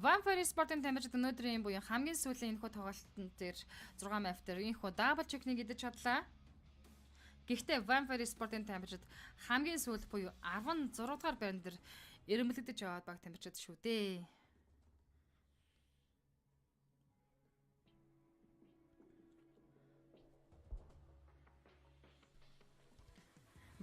Vampire Sport-ын тамирчид өнөөдрийн буюу хамгийн сүүлийн энэхүү тоглолтын дээр 6 map дээр энэхүү double check-ийг идэж чадлаа. Гэхдээ Vampire Sport-ын тамирчид хамгийн сүүлд буюу 16 дугаар байран дээр эренбэлэгдэж яваад баг тамирчид шүү дээ.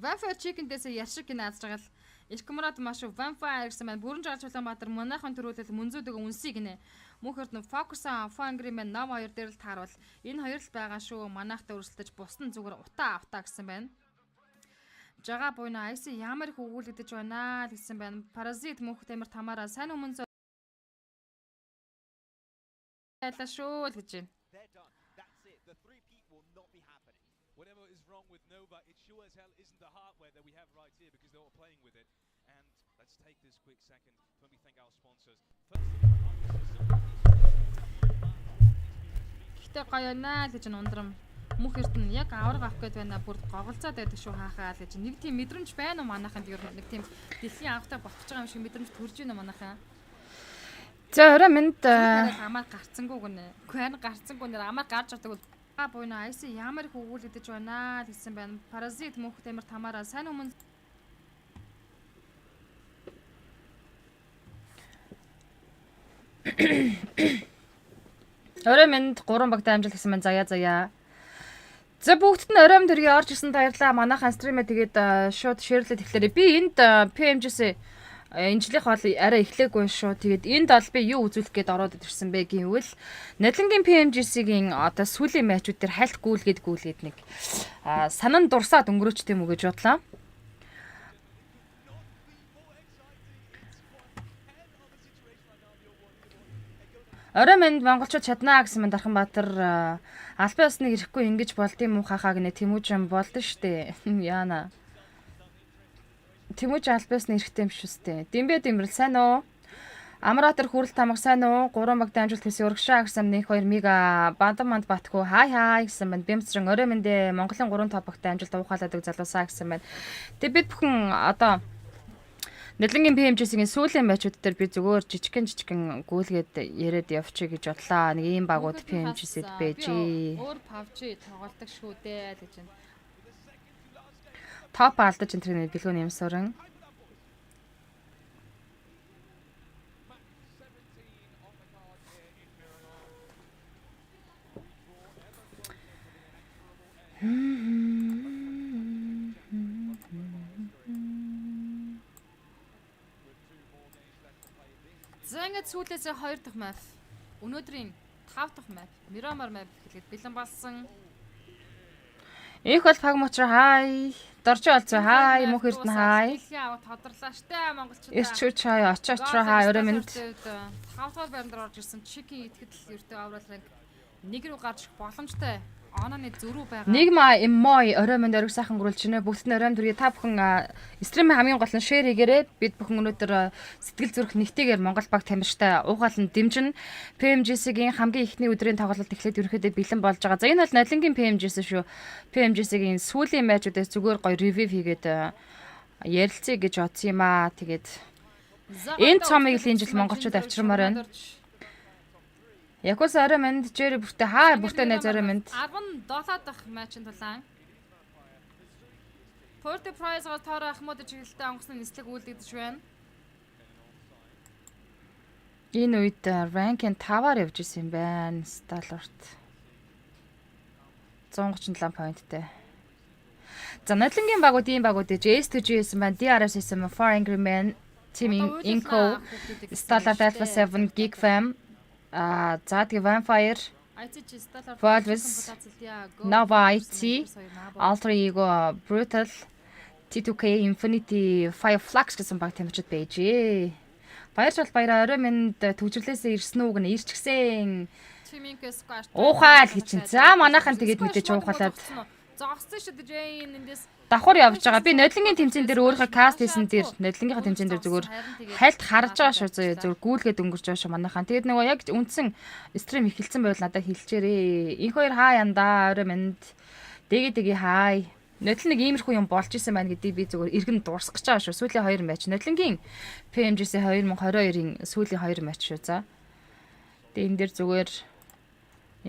Vampire Chicken-ээс яшиг наадж байгаа л Иркмрад маш Vampire гэсэн маань бүрэн жаалж Улаанбаатар манайхан төрүүлэл мүнзүүдэг үнсийг нэ. Мөнхөрд нь Focus on Fangry Man нам хоёр дээр л тааруул. Энэ хоёр л байгаа шүү. Манайхтай өрсөлдөж бусдын зүгээр утаа гэсэн байна. Жага буйна айс ямар их өгүүлэгдэж байна гэсэн байна. Паразит мөнх тамир тамаараа сайн өмнө байлаа шүү л гэж байна. Whatever is wrong with Nova, it sure as hell isn't the hardware that we have right here because they're all playing with it. And let's take this quick second when we thank our sponsors. Гэхдээ гоё наа гэж ундрам. Мөнх эрдэнэ яг авраг авах гээд байна. Бүр гоголцоод байдаг шүү хаахаа л гэж. Нэг тийм мэдрэмж байна уу манайханд ер нь нэг тийм дэлхийн авахтай болох гэж байгаа юм шиг мэдрэмж төрж байна манайхаа. За орой минь амаар гарцсангүй гэнэ. Күн гарцсангүй нэр амаар гарч чаддаг бол буйна айс ямар их өгүүлэгдэж байна гэсэн байна. Паразит мөнх тамир тамаараа сайн өмнө орой минь 3 багтаа амжилт гэсэн байна. Заяа. За бүгдд нь оройн төргий орж ирсэн баярлаа. Манайхан стримээ тэгээд шууд шеэрлээд эхлээрэй. Би энд Pmgc энэ жилийнх бол арай эхлээгүй шүү. Тэгээд энд бол би юу үзүүлэх гээд ороод ирсэн бэ гэвэл Надлангийн Pmgc-гийн одоо сүүлийн матчууд дээр хальт гүйлгээд нэг санан дурсаад өнгөрөөч тийм үү гэж бодлоо. Орой минь Монголчууд чаднаа гэсэн мань Дарханбаатар албан ёсныг ирэхгүй ингэж болдсон юм хахаа гинэ Тэмүүжин болдсон штэ. Яана. Тэмүүж албаас нэрхтэй юм шүү дээ. Дэмбэ дэмрэл сайн уу? Амратор хүрэл тамга сайн уу? 3 багт амжилт хийсэн урагшаа гэсэн нэг 2 мега бандаманд батгүй хай гэсэн байна. Бэмцрэн орой мэндэ Монголын 3 топ багт амжилт уухаалаадаг залуусаа гэсэн байна. Тэг бид бүхэн одоо Надлангийн Pmgc-ийн сүүлийн матчууд дээр би зүгээр жижигхэн гүйлгээд яриад явчих гэж бодлаа. Нэг ийм багууд Pmgc-д байжээ. Өөр PUBG тоглолдог шүү дээ гэж байна. Топ алдаж энэ бэлгүүний юм суран. За ингээд сүүлээс 2 дахь map. Өнөөдрийн 5 дахь map. Miramar map хэлгээд бэлэн болсон. Их бол фагмочро хай. Доржи олцоо хай. Мөнх эрдэнэ хай. Дэлхийн аваад тодорлаа штэ монголчууд. Ирчүүч хай. Очоочро хай. Орой минь 5 дахь байранд орж ирсэн чикен итгэл ердөө аврал ранг 1 рүү гарч боломжтой. Онооны зөрүү байгаа. Нэг мой орой минь ориг сайхан гөрүүлж байна. Бүгд нь оройн дүргээ та бүхэн стримийн хамгийн гол нь шеэр хийгээрэй. Бид бүхэн өнөөдөр сэтгэл зүрх нэгтэйгээр Монгол баг тамирчтай уугаалan дэмжин Pmgc-гийн хамгийн ихний өдрийн тоглолт эхлээд ерөөхдөө бэлэн болж байгаа. За энэ бол Надлангийн Pmgc шүү. Pmgc-гийн сүүлийн матчуудаас зүгээр гоё ревю хийгээд ярилцъя гэж бодсон юм аа. Тэгээд энэ цомыг л энэ жил монголчууд авчирмаар байна. Якус орой минь Jerry бүртээ бүртээ найз орой минь 17 дахь матчын тулаан. Forty Prize-аар тоороо ахмууд чиглэлтэй онгоцны нислэг үйлдэгдэж байна. Энэ үед rank-ын 5-аар явж исэн юм байна. Stalwart 137 поинттэй. За Надлангийн багууд ийм багууд S2G байсан байна. DRS байсан байна. For Angry Man, Team Inco, Stalwart Alpha 7, Geek Fam за тэгээ Vampire, Valves, Nova IT, Alter Ego, Brutal, T2K, Infinity, Fireflux гэсэн баг тамирчид байжээ. Баярч бол баяраа орой минь төвжирлээсээ ирсэн үү гэнэ ирчихсэн. Уухаал гэж. За манайхан тэгээд мэдээж уухалаад зогссон шүү дээ эндээс давхар явж байгаа. Би Надлангийн тэмцээн дээр өөрийнхөө каст хийсэн дээр Надлангийнхаа тэмцээн дээр зүгээр хальт харж байгаа шүү. Зүгээр гүйлгээд өнгөрч байгаа шүү манайхан. Тэгээд нөгөө яг үндсэн стрим эхэлсэн байвал надад хэлчихээрээ. Инх хоёр хаа янда орой минь дэгээ хай. Нотлон нэг иймэрхүү юм болж исэн байна гэдгийг би зүгээр эргэн дуусгах гэж байгаа шүү. Сүүлийн 2 матч. Нотлонгийн PMGC 2022-ийн сүүлийн 2 матч шүү. За. Тэгээ энэ дээр зүгээр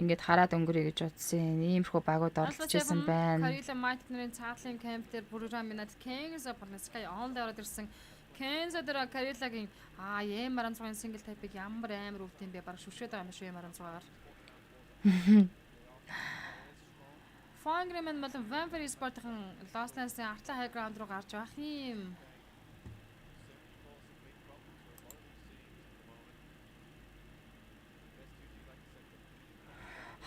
ингээд хараад өнгөрье гэж бодсон. Иймэрхүү багууд оролцож байна. Карила Майт нарын цаатлын камп дээр програмынад Kings Sky онлайн ороод ирсэн. Kings дээр Карилагийн M16-ын single type-ыг ямар амар өвд юм бэ? Бараг шүршээд байгаа юм шүү M16-аар. Фонгрэмен болон Vampire Sport-ын Lost Lands-ийн артлаа high ground руу гарч явах юм.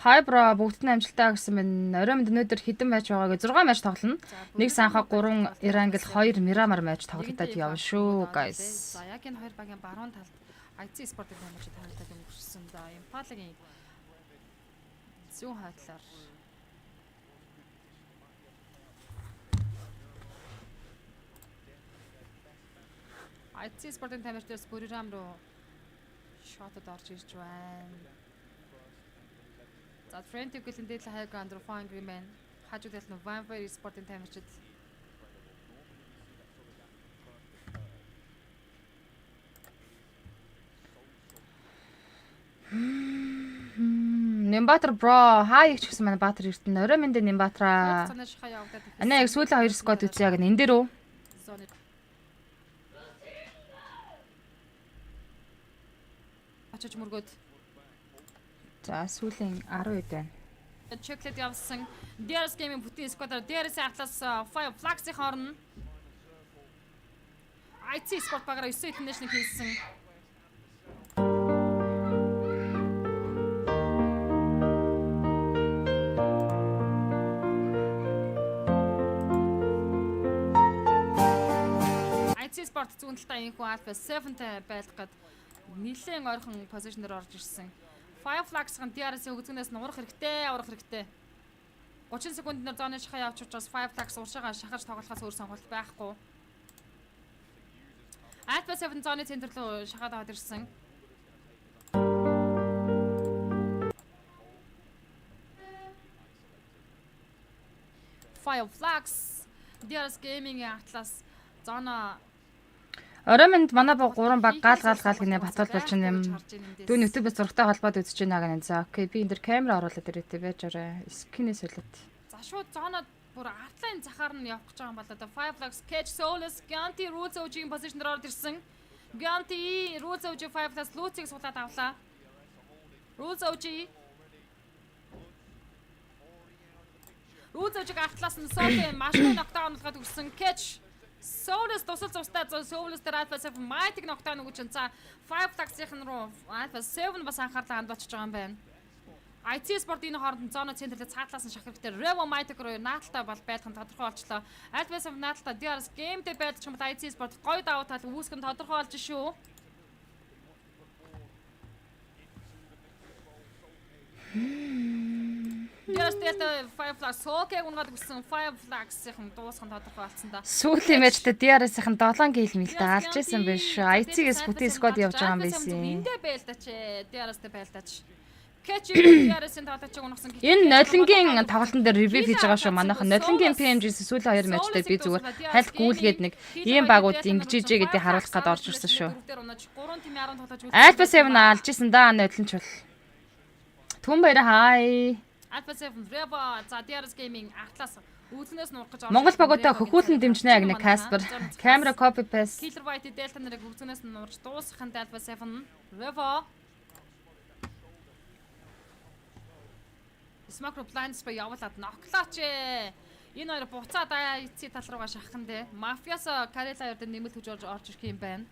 Хай бро бүгд нь амжилтаа гэсэн байна. Оройн өнөөдөр хэдэн матч байгааг 6 матч тоглоно. Нэг санхаа 3 Ирангл 2 Мирамар матч тоглогдоод явна шүү guys. За яг энэ хоёр багийн баруун талд IC Sport-ын матч тоглогдоод өнгөрсөн. За Impala-гийн зүүн хойтлоор IC Sport-ын тамирчдаас Бүрирам руу шотод орж ирж байна. За Trent Ugly дээд хай гранд руу Fine Green Man хажууд талд нь Vampire Sport-ын тамирчид Нямбатар бро хаа их ч гэсэн манай Баатар эртэн орой мэндэ Нямбатраа. Анаа яг сүүлийн 2 сквад үзье яг энэ дээр үү? очиж мөргөөд за сүүлийн 10 хэд байна. Chocolate явсан. DRS game-ийн бүтэн сквадаар DRS-ийн атлаас Fire Flags-ийн хоорн IC Sport багаараа 9 international хийсэн. IC Sport зүүн талдаа инхүү Alpha 7-тэй байлах гээд нэлээд ойрхон позишнээр орж ирсэн. Fire Flags-ын DRS-ийн хөгжгөнөөс нь урах хэрэгтэй. 30 секундээр зооны шахаа явж учраас Fire Flags уршаага шахаж тоглохоос өөр сонголт байхгүй. Alpha 7 зооны центр руу шахаад аваад ирсэн. Fire Flags DRS Gaming-ийн атлаас зооно Ороймонд манай баг 3 баг гал гинэ батал болж юм. Дүүн YouTube зурагтай холбоод үзэж байна гэнэ. За окей би энэ дэр камера оруулаад ирээтэй байж арай. Скинээс солиод. За шууд зоонод бүр артлын захаар нь явах гэж байгаа юм байна да. Fireflags Catch Soulless Ganti Roots OG-ийн позишнээр орж ирсэн. Ganti Roots OG Fireflags Loots-ийг суулаад авлаа. Roots OG артлаас нь Soul-ийн машин нокдаунлгаад өгсөн. Catch Soulless тусал зурстай Soulless дээр Alpha 7 Mighty нокдаун өгч энэ. За Fireflags-ийн руу Alpha 7 бас анхаарлаа хандуулж байгаа юм байна. IC Sport-ийн хооронд зоно центрлээ цаатлаас нь шахах хэрэгтэй. Revo Mighty руу наалтаа бол байх нь тодорхой болчлоо. Alpha 7 наалтаа DRS геймтэй байдаг ч юм бол IC Sport гоё давуу тал үүсгэн тодорхой болж шүү. DRS дээр Fireflags сокэг унгаад гүсэн Fireflags-ийн дуусхан тодорхой болсон да. Сүүлийн матчд DRS-ийн 7 гейл мэлдэ алж исэн биш. IC-гээс бүтэн сквад явж байгаа юм байсан. Эндээ байлдаач. DRS-тэй байлдаач. Catch DRS-ийн тоглолтыг унагсан. Энэ нотлонгийн тоглолтын дээр ревью хийж байгаа шүү. Манайхан нотлонгийн PMGC сүүлийн 2 матчтай би зүгээр хальт гүйлгээд нэг ийм багууд ингэж ижээ гэдгийг харуулах гээд орж ирсэн шүү. Alpha 7 алж исэн да нотлонч бол. Түн баяр хай. Alpha 7 Revo за DRS Gaming артлаас үүснээс нурах гэж Монгол багуудаа хөхүүлэн дэмжнэ яг нэг Каспер. Камера copy paste. Killer White Delta нарыг үүснээс нурж дуусгахын Alpha 7 Revo Smoke Blind Spy явуулаад ноклооч. Энэ хоёр буцаад IC тал руугаа шахах нь Мафиас Карела ярд нэмэлт хүч орж ирэх юм байна.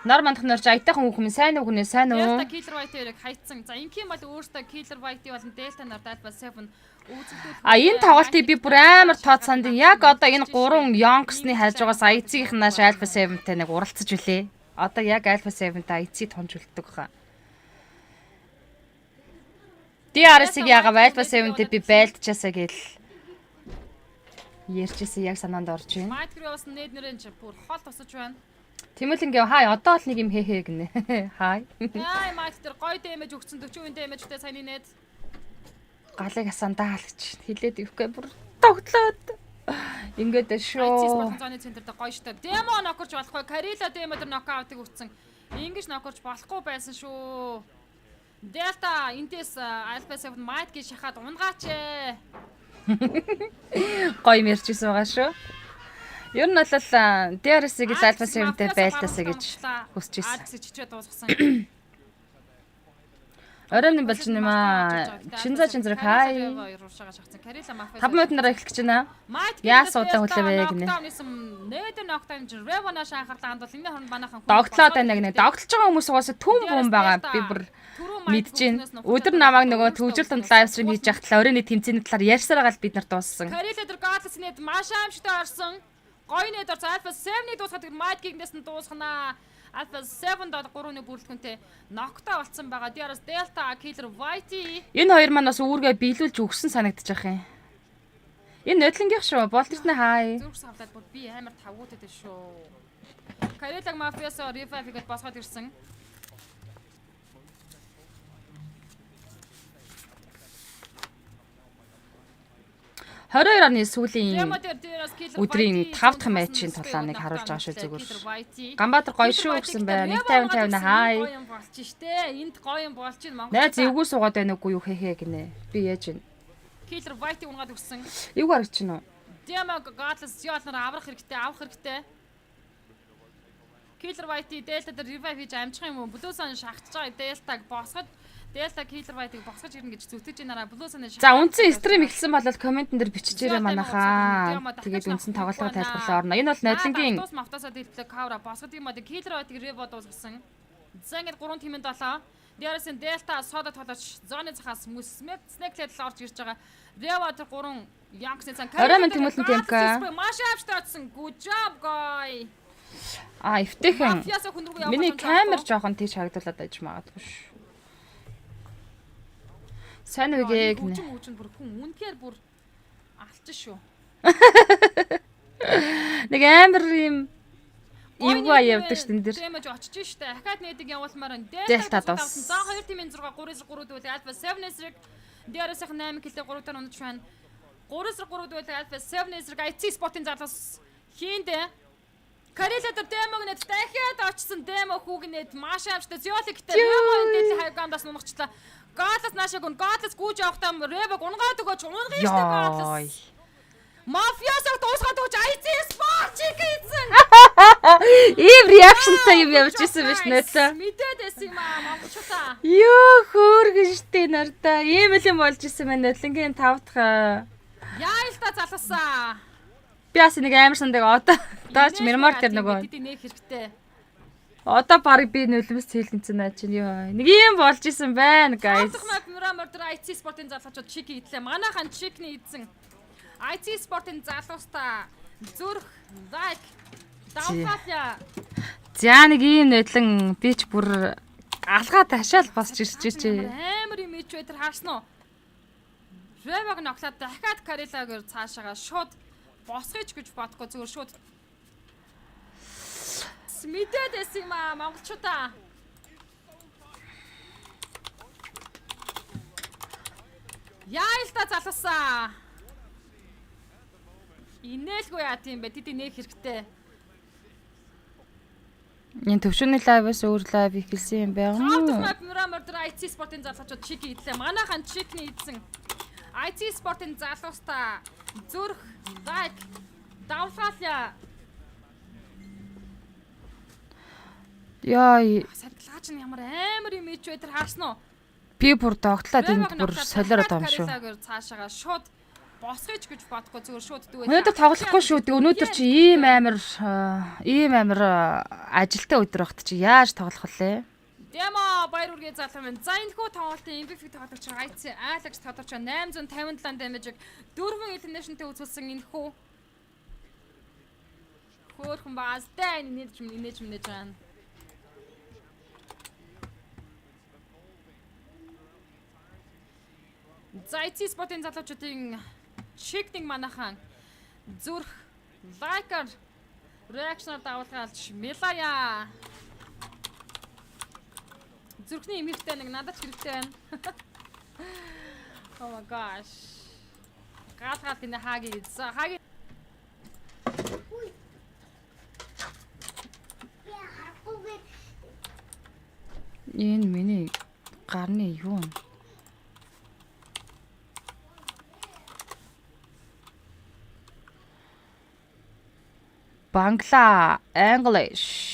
Нар мандах норж аятайхан хүүхэн сайн уу гүнэ сайн уу? Delta Killer White-ыг хайцсан. За ингийн бол өөртөө Killer White болон Delta нарт Alpha 7 үүсгдүүл. Энэ тоглолтыг би бүр амар тооцсонд яг одоо энэ 3 Youngs-ны хайж байгаас IC-ийн нааш Alpha 7-тэй нэг уралцаж үлээ. Одоо яг Alpha 7-тэй IC тунж үлддэг хаа. DRS-ийг яагаад Alpha 7-тэй би байлдчихасаа гээл ярьжсэн яг санаанд орж байна. Might бас нээд нэрэн чи бүр хол тусаж байна. Тэмэл ингээ хай одоо л нэг юм хээ гинэ. Хай. Яа Might тэр гоё дэмэж өгсөн 40 дэмэжтэй сайн нээд. галыг асандаа гэж хэлээд ихгүй бүр тоглоод. Ингээд IC шүү. спортын зооны центр дээр гоё штэ. Демо нокорч болохгүй. Карила демо дээр нокаутыг өгсөн. Ингэж нокорч болохгүй байсан шүү. Delta энтэс Alpha 7 Might гэж шахаад унгаач ээ. Гоё мэрчсэн байгаа шүү. Ер нь бол DRS-ийг Alpha 7-тэй байлтаасаа гэж хүсэж ирсэн. Аадс чичээ дуусгасан. Оройн болж нэмаа. Шинза чинзрэг хай. 5 минутаараа эхлэх гэж байна. Яас удаан хүлээвэ гинэ. Нээдэр ноктаун чинь Revona шанхарлаа хандвал энэ хорн банахан. Догтлоод байна гинэ. Догтлож байгаа хүмүүс угаасаа түн бум байгаа. Би бүр мэдэж байна. Өдөр намайг нөгөө төвжил тунд лайв стрим хийж явах талаа өрөөний тэмцээний талаар ярьсаар байгаа л бид нар дууссан. Карила дээр Гатлас нэт маш аимшигтай орсон. Гоё нэт орсон. Alpha 7-ийг дуусгаад Might гигнээс нь дуусгана. Alpha 7 доод 3-ны бүрэлдэхүүнтэй ноктой болцсон байгаа. Диараас Delta, Killer Whitey. Энэ хоёр маань бас үүргээ биелүүлж өгсөн санагдаж байгаа юм. Энэ нодлонгийнх шүү. Болтерсны хай. Зүрх савлаад бүр би амар тавгуудад шүү. Карилаг мафиас revive-ийг босгоод ирсэн. 22 оны сүүлийн Демо дээр Диараас Killer өдрийн 5 дахь матчийн тулааныг харуулж байгаа шүү зүгээр. Ганбаатар гоё шүү гэсэн байна. 150 хай. Гоё юм болж штэ. Энд гоё юм болж чинь Монгол. Найз эвгүй суугаад байна уугүй юу хэхэ гинэ. Би яаж вэ? Killer Whitey унгаад өгсөн. Эвгүй харагч нь уу? Демо Гатлас яалнаар авах хэрэгтэй. Killer Whitey Delta дээр revive хийж амжих юм уу? Блуусан шахтж байгаа Delta-г босгоод Delta Killer White-ыг босгож ирнэ гэж зүтгэж нараа Blue-сан шахах. За үндсэн стрим эхэлсэн болол комментэн дээр биччихээрэй манайхаа. Тэгээд үндсэн тоглолтоо тайлбарлаа орно. Энэ бол нодлонгийн тус мавтасаа дэлбэлээ кавра босгод юм аа Killer White-ыг revo дуусгасан. За ингээд 3 тимэн 7. Диараас нь Delta сода толооч зооны цахаас Snake-лээд л орж ирж байгаа. Revo тэр 3 Youngsны цан Оройн тэмүүлэн темка. Маш авчтай очсон. Good job guy. Эвтэйхэн. Миний камер жоохон тийш харагдуулаад байж магадгүй шүү. Сайн үгээ гинэ. Хүчин бүр хүн үнэхээр бүр алчин шүү. Нэг амар юм ивга явдаг ш тэн дээр. Дэмэж очиж штэ. Ахаад нэдэг явуулмаар энэ. Delta дус. За 2 тимийн 6 3-3 дүүл Alpha 7-ийг Диараас их 8 кило 3 таар унаж байна. 3-3 дүүл Alpha 7-ийг IC спортын зарлаас хийндэ. Карила дээр Дэмог нэт дахиад очсон Дэмог хүүгнэд маш аимштай зиоликтэй Дэмог дээдлийн хайгандаас нунагчлаа. Гатлас наашааг нь Гатлас гүйж явахдаа Ревог унгаад өгөөч унгах штэ Гатлас. Мафиасаг дуусгаад өгч IC спорт хийсэн. Ийм реакшнтай юм явж исэн биш нөтлөө. Мэдээд байсан юм аа Мongolchuud. Йоо хөөргөн штэ нартаа. Ийм л юм болж исэн мэн нөтлөнгийн 5 дахь. Яа л та залгасаа. Би бас нэг амар сандаг одоо дооч мэрмар тэр нөгөө. Тэд нэх хэрэгтэй. Одоо баг би нулимс хэлнэцэн наа чинь ёо. Нэг юм болж исэн байна guys. Автомат мэрмар тэр IC спортын залгуучууд чик хийдлээ. Манайхан чикний эзэн. IC спортын залгуустаа зүрх лайк давхаалаа. За нэг ийм нөтлөн би ч бүр алгаа ташаал босч ирж чи. Амар юм ич вэ тэр харсан уу? Ревог ноглоод дахиад Карилагоор цаашаага шууд босгоч гэж бодохгүй зүгээр шууд мэдээд байсан юм аа Mongolchuud. Яа л та залгасаа. Инээлгүй яа тийм бэ? Тэд нэх хэрэгтэй. Энэ төвшөний лайваас өөр лайв ихэлсэн юм байна. Автомат мөрөмөр дээр IC спортын залгуучууд чик хийдлээ. Манайхан чикний эзэн. IC спортын залгуустаа зүрх лайк давхаалаа. Яа, сарклаач нь ямар амар юм ич вэ тэр харсан уу? би бүр догтлоод энд бүр солиороод байгаа юм шүү. Цаашаага шууд босгоч гэж бодохгүй зүгээр шууд дүүгээ. Өнөөдөр тоглохгүй шүү. Өнөөдөр чи ийм амар ажилтаа өдөр багт чи яаж тоглох вэ? Демо баяр үргээ залгам байна. За энэ хүү тоглолтын MVP тоглогч IC Alex тодорч 857 damage-ыг 4 elimination-тэй үзүүлсэн энэ хүү. Хөөхөн баастай инээж байна. За IC спортын залуучуудын чикнинг манайхан зүрх лайкер реакшнаар давуулгаалж Милая зүрхний эмэгтэй нэг надад хэрэгтэй байна. Oh my gosh. Гал энэ хаагийг идсэн. Хаагийг Энэ миний гарны юу вэ? Bangla English.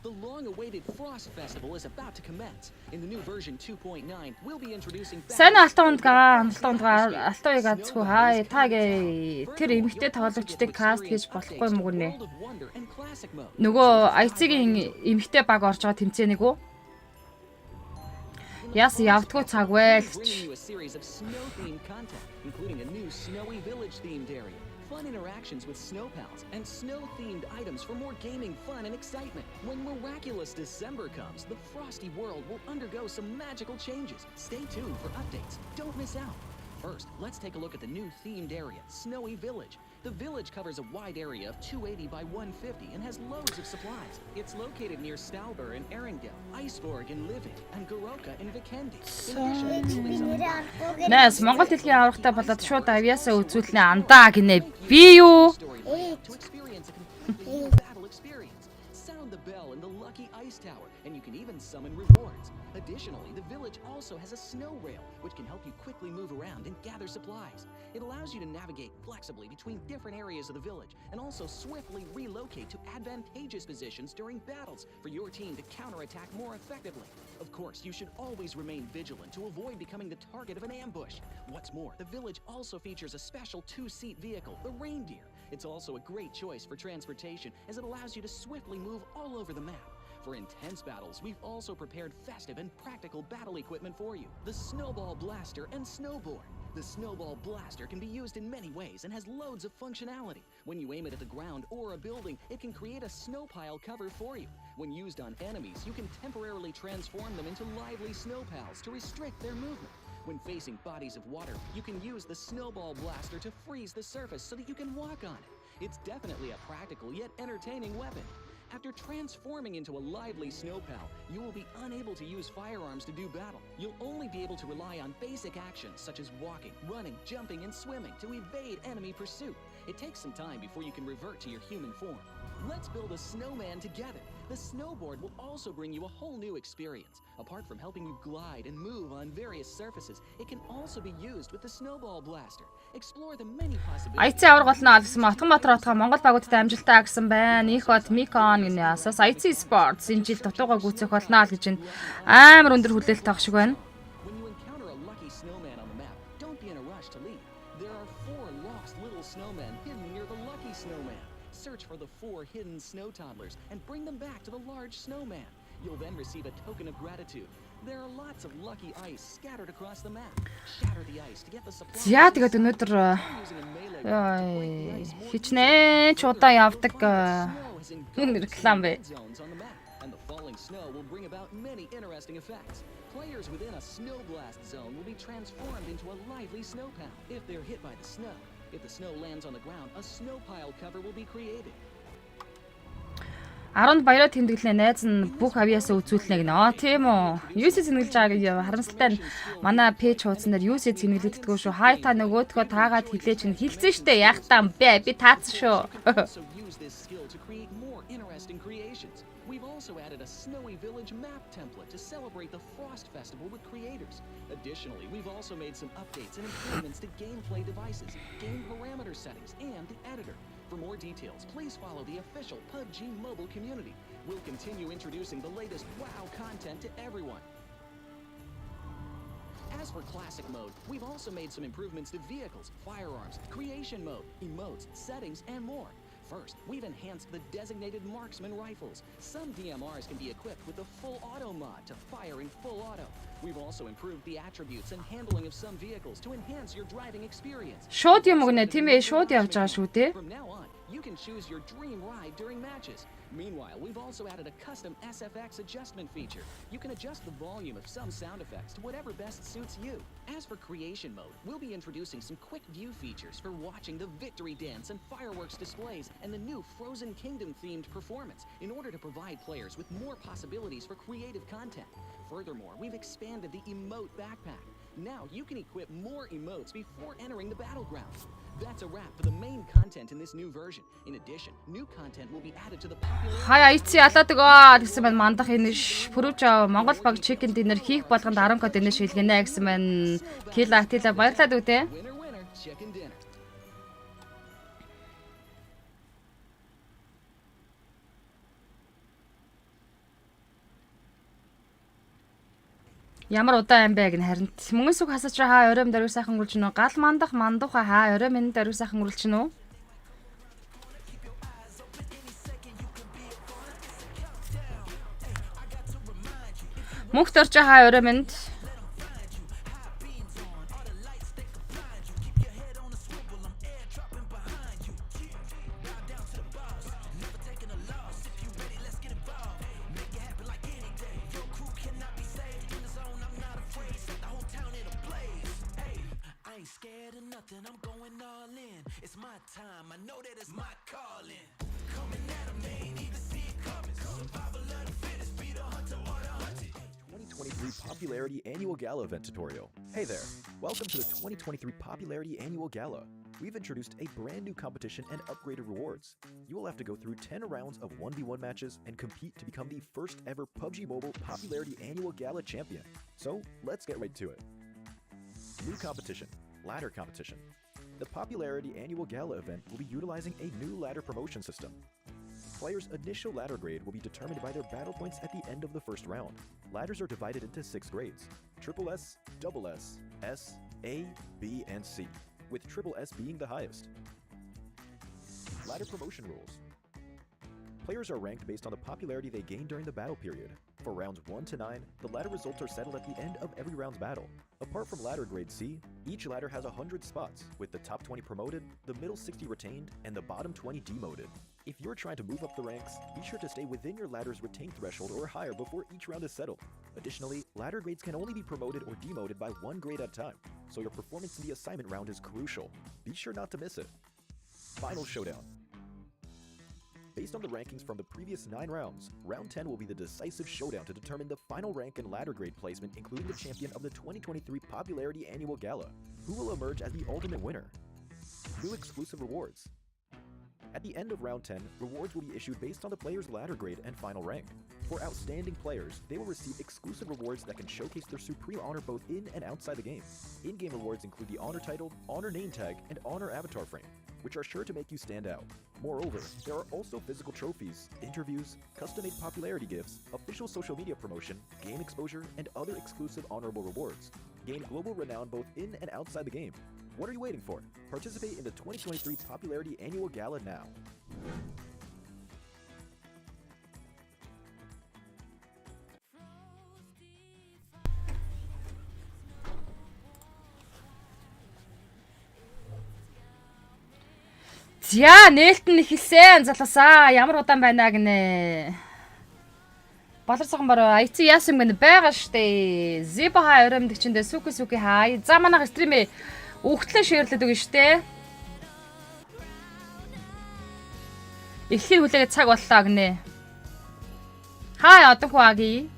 The long-awaited Frost Festival is about to commence. In the new version 2.9, we'll be introducing Сайн алтан алтууыг азгүй хаа таගේ тэр эмэгтэй тоглогчдыг каст хийж болохгүй юм гүнэ. Нөгөө IC-ийн эмэгтэй баг орж байгаа тэмцээнийг үү? Яс явдггүй цаг байлч. Including a new snowy village-themed area. Fun interactions with snow pals and snow-themed items for more gaming fun and excitement. When miraculous December comes, the frosty world will undergo some magical changes. Stay tuned for updates. Don't miss out. First, let's take a look at the new themed area, Snowy Village. The village covers a wide area of 280 by 150 and has loads of supplies. It's located near Stalber in Erringdale, Iceborg in Living, and Goroka in Vikendi. Näs Монгол дэлхийн аврагтай болоод шууд авьяасаа үзүүлнэ андаа гинэ. Би юу? To experience a completely new battle experience. Sound the bell in the Lucky Ice Tower, and you can even summon rewards. Additionally, the village also has a snow rail, which can help you quickly move around and gather supplies. It allows you to navigate flexibly between different areas of the village and also swiftly relocate to advantageous positions during battles for your team to counterattack more effectively. Of course, you should always remain vigilant to avoid becoming the target of an ambush. What's more, the village also features a special two-seat vehicle, the reindeer. It's also a great choice for transportation as it allows you to swiftly move all over the map. For intense battles, we've also prepared festive and practical battle equipment for you. The Snowball Blaster and Snowboard. The Snowball Blaster can be used in many ways and has loads of functionality. When you aim it at the ground or a building, it can create a snow pile cover for you. When used on enemies, you can temporarily transform them into lively snow pals to restrict their movement. When facing bodies of water, you can use the Snowball Blaster to freeze the surface so that you can walk on it. It's definitely a practical yet entertaining weapon. After transforming into a lively snow pal, you will be unable to use firearms to do battle. You'll only be able to rely on basic actions such as walking, running, jumping, and swimming to evade enemy pursuit. It takes some time before you can revert to your human form. Let's build a snowman together. The snowboard will also bring you a whole new experience. Apart from helping you glide and move on various surfaces, it can also be used with the Snowball Blaster. Explore the many possibilities. IC авраг болно алсан Батхан Монгол багуудтай амжилттай агсан байна. Их бод Микон гинэ асаас IC Sports энэ жил дутуугаа гүйцэх болно л гэж амар өндөр хүлээлт авах шиг байна. When you encounter a lucky snowman on the map, don't be in a rush to leave. There are 4 lost little snowmen hidden near the lucky snowman. Search for the 4 hidden snow toddlers and bring them back to the large snowman. You'll then receive a token of gratitude. There are lots of lucky ice scattered across the map. Shatter the ice to get the supplies. За тэгээд өнөөдөр хичнээн чудаа явдаг реклам бэ. And the falling snow will bring about many interesting effects. Players within a snow blast zone will be transformed into a lively snow pal if they're hit by the snow. If the snow lands on the ground, a snow pile cover will be created. 10 баяраа тэмдэглэнэ найз нь бүх авьяасаа үзүүлнэ гинэ. Тийм үү. UC зэнгэлж байгаа харамсалтай нь манай пэйж хуудсан дээр UC зэнгэлэгддэггүй шүү. Хай та нөгөөдгөө таагаад хилээч нь хилцэн штэ яах таа бэ. Би таацсан шүү. So use this skill to create more interesting creations. We've also added a Snowy Village map template to celebrate the Frost Festival with creators. Additionally, we've also made some updates and improvements to gameplay devices, game parameter settings, and the editor. For more details, please follow the official PUBG mobile community. We'll continue introducing the latest WoW content to everyone. As for Classic Mode, we've also made some improvements to vehicles, firearms, creation mode, emotes, settings, and more. First, we've enhanced the designated marksman rifles. Some DMRs can be equipped with the full auto mod to fire in full auto. We've also improved the attributes and handling of some vehicles to enhance your driving experience. Шууд юм гэнэ тийм ээ шууд явж байгаа шүү дээ. From now on, you can choose your dream ride during matches. Meanwhile, we've also added a custom SFX adjustment feature. You can adjust the volume of some sound effects to whatever best suits you. As for creation mode, we'll be introducing some quick view features for watching the victory dance and fireworks displays and the new Frozen Kingdom themed performance in order to provide players with more possibilities for creative content. Furthermore, we've expanded the emote backpack. Now you can equip more emotes before entering the battleground. That's a wrap for the main content in this new version. In addition, new content will be added to the popular. Хаяа ици ялаад өгөө гэсэн байна мандах иниш пүрүүч Монгол баг чикен динер хийх болгонд 10 код иниш хэлгэнэ гэсэн байна. Кила актила баярлалаа дүү те. Winner, winner, chicken dinner. Ямар удаан юм бэ гэн харин мөнгөн сүг хасаж хаа оройм даруй сайхан үргэлж нөө гал мандуха хаа орой минь даруй сайхан үргэлж нөө мөнхт орж хаа орой минь I'm going all in. It's my time. I know that it's my calling. Coming at 'em, they ain't even see it coming. Survival of the fittest, be the hunter or the hunted. 2023 Popularity Annual Gala event tutorial. Hey there, welcome to the 2023 Popularity Annual Gala. We've introduced a brand new competition and upgraded rewards. You will have to go through 10 rounds of 1v1 matches and compete to become the first ever PUBG Mobile Popularity Annual Gala champion. So let's get right to it. New competition. Ladder competition. The Popularity Annual Gala event will be utilizing a new ladder promotion system. Players' initial ladder grade will be determined by their battle points at the end of the first round. Ladders are divided into 6 grades: Triple S, Double S, S, A, B, and C, with Triple S being the highest. Ladder promotion rules. Players are ranked based on the popularity they gain during the battle period. For rounds 1 to 9, the ladder results are settled at the end of every round's battle. Apart from ladder grade C, each ladder has 100 spots, with the top 20 promoted, the middle 60 retained, and the bottom 20 demoted. If you're trying to move up the ranks, be sure to stay within your ladder's retained threshold or higher before each round is settled. Additionally, ladder grades can only be promoted or demoted by 1 grade at a time, so your performance in the assignment round is crucial. Be sure not to miss it. Final showdown. Based on the rankings from the previous 9 rounds, round 10 will be the decisive showdown to determine the final rank and ladder grade placement, including the champion of the 2023 Popularity Annual Gala. Who will emerge as the ultimate winner? New exclusive rewards. At the end of round 10, rewards will be issued based on the player's ladder grade and final rank. For outstanding players, they will receive exclusive rewards that can showcase their supreme honor both in and outside the game. In-game rewards include the honor title, honor name tag, and honor avatar frame, which are sure to make you stand out. Moreover, there are also physical trophies, interviews, custom-made popularity gifts, official social media promotion, game exposure, and other exclusive honorable rewards. Gain global renown both in and outside the game. What are you waiting for? Participate in the 2023 Popularity Annual Gala now. За нээлт нь эхэлсэн залуусаа ямар удаан байна гинэ. Болорцохон бороо айци яасан гэнэ байгаа штэ. Зиба хаа өрөөмдөг чиндээ сүки хаа. За манайх стримээ өгтлэн шеэрлээд өгнө штэ. Эхлэх хүлээгээ цаг боллоо гинэ. Хаа одоо хааги.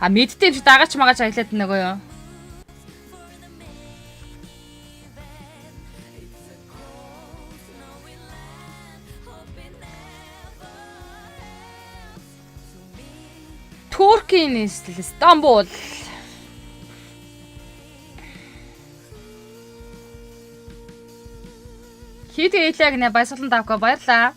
А мэдтэй юм чи дагаач магаач аялаад нөгөө юу. Туркийн Стамбул. Хит хэлээ гинэ баясгалан давка баярлаа.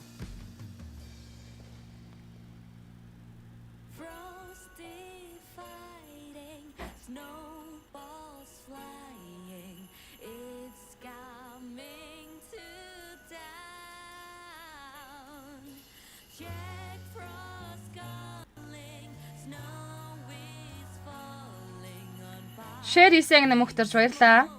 Share хийсэн нэмэгтэрч баярлаа.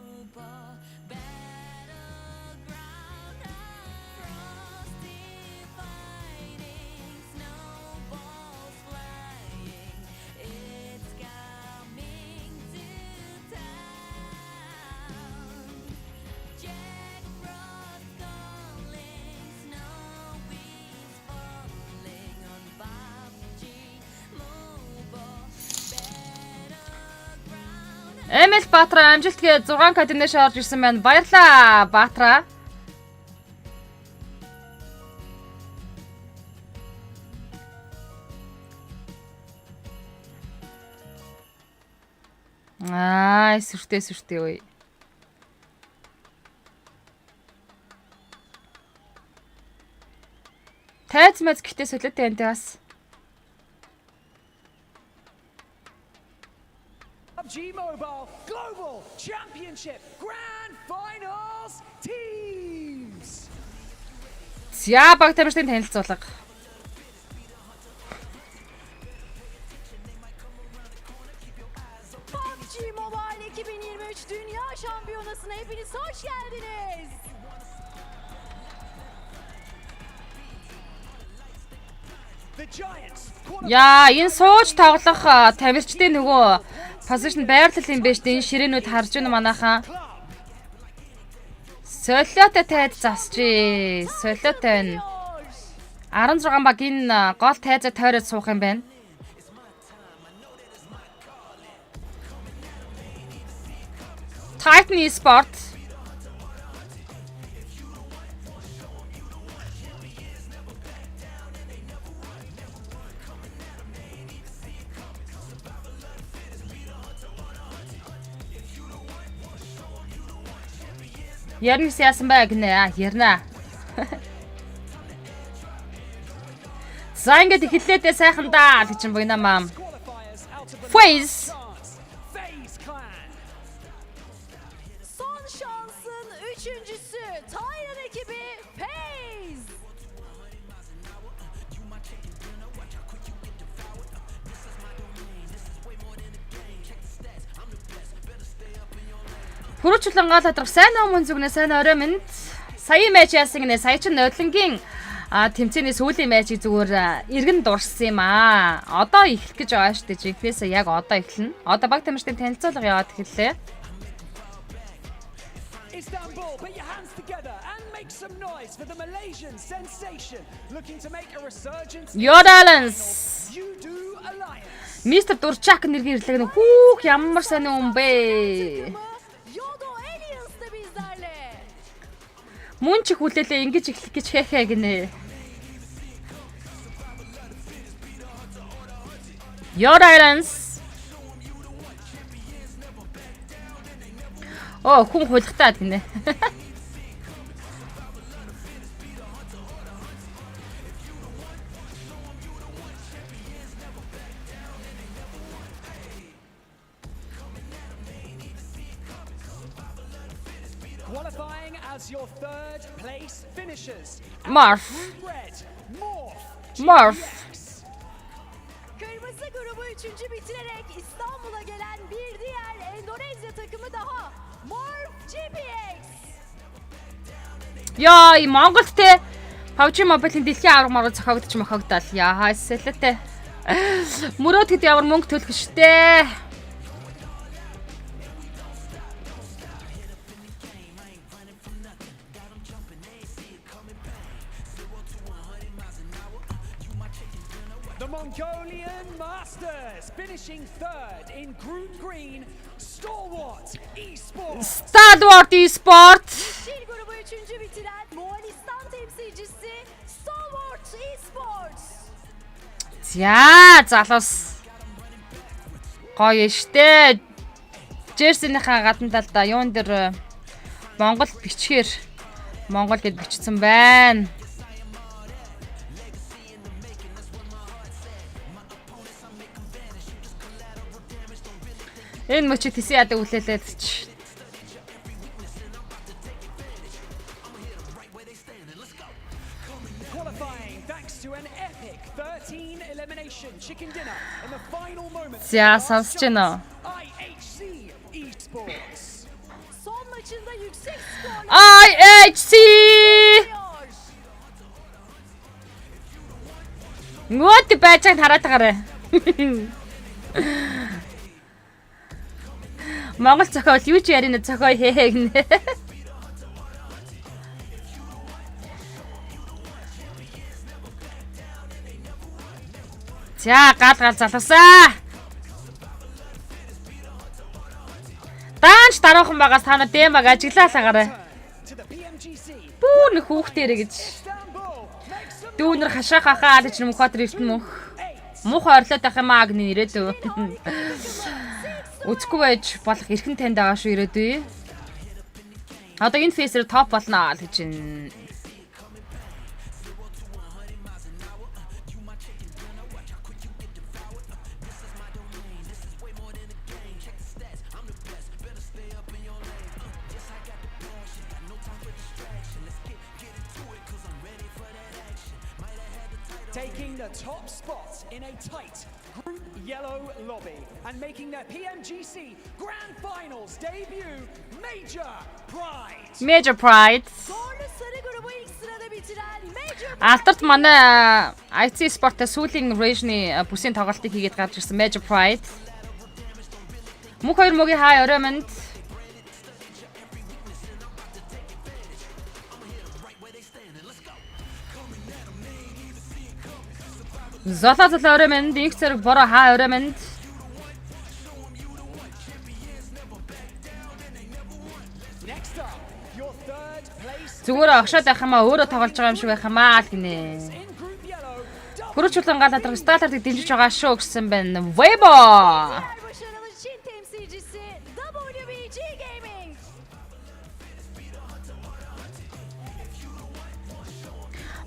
Эмэл Баатра амжилтгээ 6 каднэш орж ирсэн байна. Баярлаа Баатра. Сүртэй үе. Тайз мэз гэхдээ солиотой энэ бас. PUBG Mobile Global Championship Grand Finals Teams. За баг тамирчдын танилцуулга. PUBG Mobile 2023 Dünya Şampiyonası'na hepiniz hoş geldiniz. The Giants. Яа, энэ сууж тоглох тамирчдын нөгөө позишн байрлал юм биш дээ. Энэ ширээнүүд харж байна манайхан. Солиотой тайз засчээ. Солиотой байна. 16 баг энэ гол тайзаа тойроод суух юм байна. Titan Esport. Ярин яасан бай гинэ. Ярина. За ингээд эхлэлээдээ сайхан даа гэж юм байна мам. Phase. Son şansın üçüncüsü Tayran ekibi Phase. Хүрүүчлэн гал хадрах сайн өмнө зүгнэ сайн орой минь. Сая матч яасан гинэ. Сая ч нодлонгийн тэмцээний сүүлийн матчийг зүгээр эргэн дурсан юм аа. Одоо эхлэх гэж байгаа шүү дээ. Жинхнээсээ яг одоо эхэлнэ. Одоо баг тамирчдын танилцуулга яваад эхэллээ. Istanbul, put your hands together and make some noise for the Malaysian sensation looking to make a resurgence. Yodalans. You do alliance. Мистер Дурчак нэргийн ирлэг нь хүүх ямар сайн юм бэ? Yodo Aliens de bizlerle. Мөн ч хүлээлээ ингэж эхлэх гэж хэхэ гинэ. Yodalans. Хүн хулигтаад гинэ. Qualifying as your third place finishers. Morph. Red, Morph. Morph. Kırmızı grubu üçüncü bitirerek İstanbul'a gelen bir diğer Endonezya takımı daha. Morph GPX. Яа, и Монголд те PUBG Mobile-ийн дэлхийн авраг маргал зохиогдож мохогдол. Яа, хэсэлтэй. Мөрөөд хэд ямар мөнгө төлөх штэ. The Mongolian Masters finishing third in Group Green, Stalwart Esports. Stalwart Esport. Yeşil grubu üçüncü bitiren Moğolistan temsilcisi Stalwart Esports. За, залуус. Гоё штэ. Жерсийнхаа гадна талдаа юун дээр Монгол бичгээр Монгол гэд бичсэн байна. Энэ мөчөд тийсэн яадаг үлээлээд чи. Qualifying thanks to an epic 13 elimination chicken dinner in the final moments. За, сонсож байна уу? IHC IHC. Ngөөд байцааг хараад байгаарай. Монгол зохиол юу ч яриана зохио хээ гинэ. За гал залуусаа. Даанч дараахан байгаас та нар дэмаг ажиглаалаагарай. To the PMGC. Бүү нэг хүүхдээрээ гэж. Istanbul. Make some Дүүнэр хашаа хахаа гэж мөнхөд ирсэн мөнх. Мөнх ойрлоод байх юм аа гэнэ ирээдөө. Үзэхгүй байж болох эрхэн танд байгаа шүү ирээдүй. Одоо энэ фейсээр топ болно л гэж байна. taking the top spot in a tight Group Yellow lobby and making their PMGC Grand Finals debut, Major Pride. Major Pride. Zorlu sarı grubu ilk sırada bitiren Major Алтарт манай IC Sport-а сүүлийн region-ы бүсийн тоглолтыг хийгээд гарч ирсэн Major Pride. Мөнх хоёр мөгийн хай орой минь Золоо орой минь инх зэрэг бороо хай орой минь Next up, your third place зүгээр огшоод байх юмаа өөрөө тоглож байгаа юм шиг байх юмаа л гинэ. in Group Yellow. Хүрүүчүүлэн галатрах стартыг дэмжиж байгаа шүү гэсэн байна. Weibo. başarılı Çin temsilcisi WBG Gaming.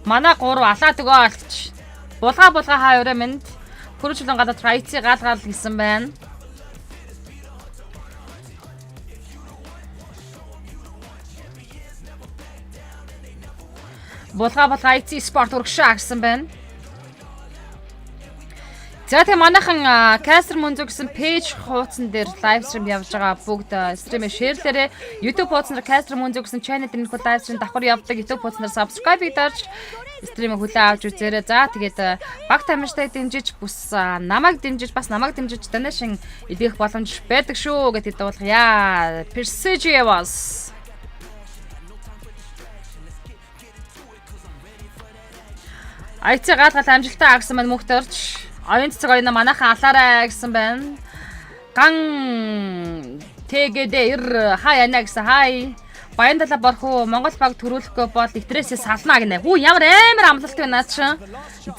Манай 3 алаад өгөө алч. Булга хай өрөө минь хүрүүчүүлэн галатрах IC гаал гэсэн байна. Булга IC Sport урагшаа гэсэн байна. За тэгээ манайхан Caster Munzo гэсэн пэйж хуудсан дээр лайв стрим явж байгаа бүгд стримээ шеэрлээрэй. YouTube хуудаснаар Caster Munzo гэсэн channel дээр нөхөд лайв стрим давхар явдаг. YouTube хуудаснаар subscribe-ийг дарж стримээ хүлээн авч үзээрэй. За тэгээд баг тамирчтай дэмжиж бус намайг дэмжиж бас намайг дэмжиж donation идэх боломж байдаг шүү гэдэгт дуулгая. Persegious. IC гаалгал амжилттай агсан маань мөнхтөрч оюун цэцэг оюуна манайхан алаарай гэсэн байна. Ган TGD хай ана гэсэн хай. Баян далаа борхоо Монгол баг төрүүлэхгүй бол нэвтрээсээ сална гинэ. Хүү ямар амар амлалт вэ наад чинь.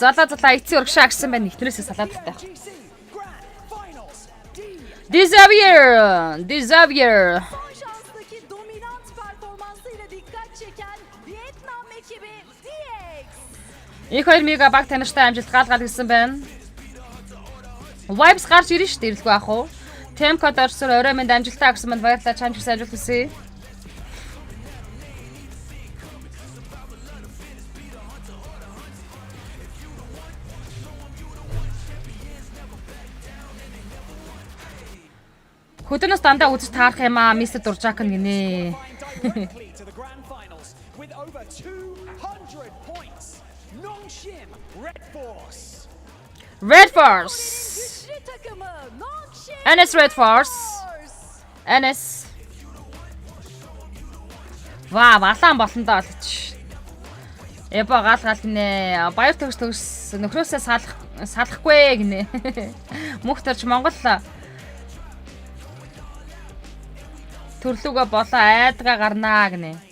Залаа IC урагшаа гэсэн байна. Нэвтрээсээ салаад таа. GC Grand Finals. Desavier. Son şanstaki dominant performansıyla dikkat çeken Vietnam ekibi DX. Их 2 мега баг тамирчтай амжилт гаалгал гэсэн байна. Vibes гарч ирнэ шүү дээ ирлгүй ах уу. Tem код орсоор орой минь амжилттай агсан манд баярлалаа чамд гэсэн амжилт хүсье. Хөдөнөөс дандаа үзэж таарах юм аа мистер Дуржакн гинэ. Directly to the Grand Finals with over 200 points. Nongshim Red Force. Red Force. Güçlü takımı Nongshim NS Red Force. Force. NS. Ваа, балаан болно доо л гэж. Эбо гаалгал гинэ. Баяр төгс нөхрөөсөө салахгүй гинэ. Мөнхтөрч Монгол төрлөөгөө болоо айдгаа гарнаа гинэ.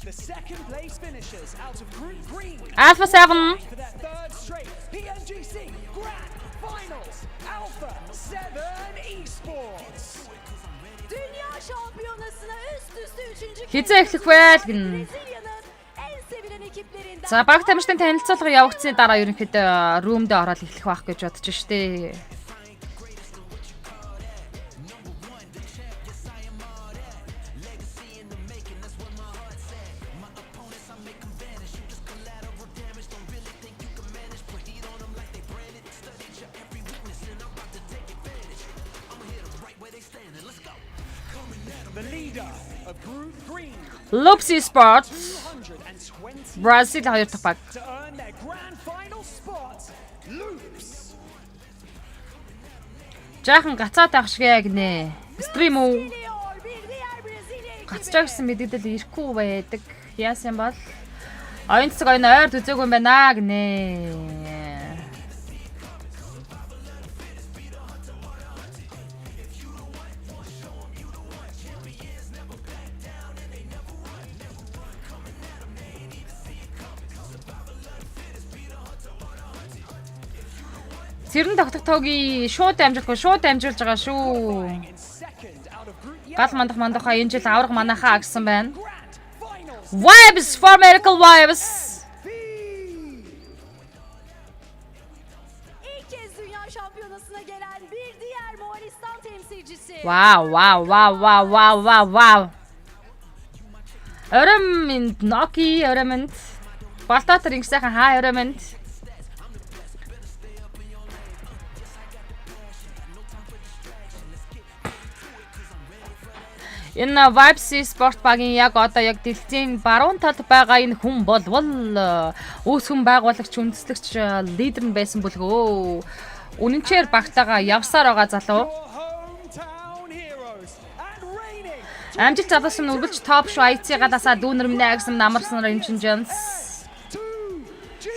The second place finishers out of Group Green Alpha 7. for their third straight PMGC Grand Finals. Alpha 7 Esports. Dünya şampiyonasına üst üste üçüncü kez Хизээ эхлэх вэ л гинэ. Brezilya'nın en sevilen ekiplerinden За баг тамирчтай танилцуулга явагдсны дараа ерөнхийдөө рүүмдээ ороод эхлэх байх гэж бодож штэ. The leader of Group Green, Lopsy Sports 220 Brazil 2 дахь баг. to earn their grand final spot. Loops. Жаахан гацаад авах шиг яг нэ. Стрим үү? Гацчаа гэсэн мэдээлэл ирэхгүй байдаг. Яасан бол оюун цэцэг оюун ойр үзээгүй юм байна гинэ. Цэрэн тогтогтоогийн шууд амжуулахгүй шууд амжуулж байгаа шүү. In second out of Group Yellow. Гал мандахаа энэ жил авраг манахаа гэсэн байна. Grand finals. Vibes for Miracle Vibes. İlk kez dünya şampiyonasına gelen bir diğer Moğolistan temsilcisi. Wow. Öремэнд Ноки öремэнд Балтатар ингэсэн хаа öремэнд. Энэ Vibes спорт багийн яг одоо яг дэлхийн баруун талд байгаа энэ хүн болвол үүс хүн байгуулагч үндэслэгч лидер нь байсан бүлгөө. Үнэнчээр багтаага явсаар байгаа залуу. Hometown heroes and reigning. Амжилт залуусан үргэлж топ шоу IC-галаасаа дүүнэр минь гэсэн намарсан Ринчинжэнс.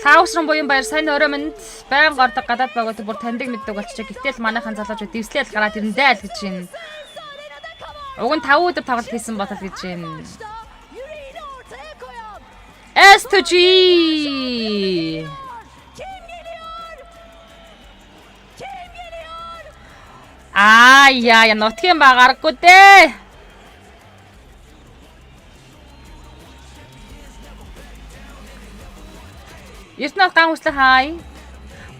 Хаусрын буян баяр сайн өрөөмөнд байн гордог гадаад байгууллагад бүр таньдаг мэддэг болчихоо. Гэтэл манайхан залуучууд дэвслэл гараад ирэндээ л гэж байна. Уг нь 5 өдөр тоглолт хийсэн болол гэж байна. Yüreğini ortaya koyan. S2G. Kim geliyor? Kim geliyor? Яа, нутгийн баг аргагүй дээ. Эртнээс ган хүслэх хай.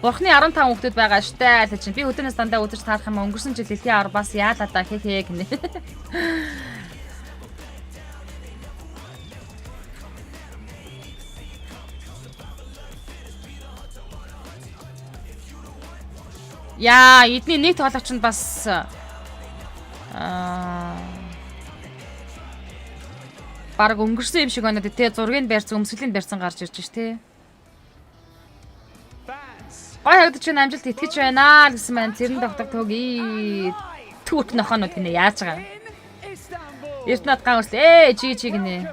Бурхны 15 хүүхдүүд байгаа штэ л чинь. Би өдөрнөөс дандаа өдөрч таарах юм өнгөрсөн жил дэлхийн арбаас яалаа да хээ гинэ. Яа, эдний нэг тоглогч нь бас бараг өнгөрсөн юм шиг байна дээ. Зургийг барьсан, өмсгөлийн барьсан гарч ирж ш тээ. Гой хагдаж чинь амжилт итгэж байна л гэсэн маань цэрэн тогтогтоогийн түүх нохонууд гинэ яаж байгаа. Эртнэд ган үслээ чи гинэ.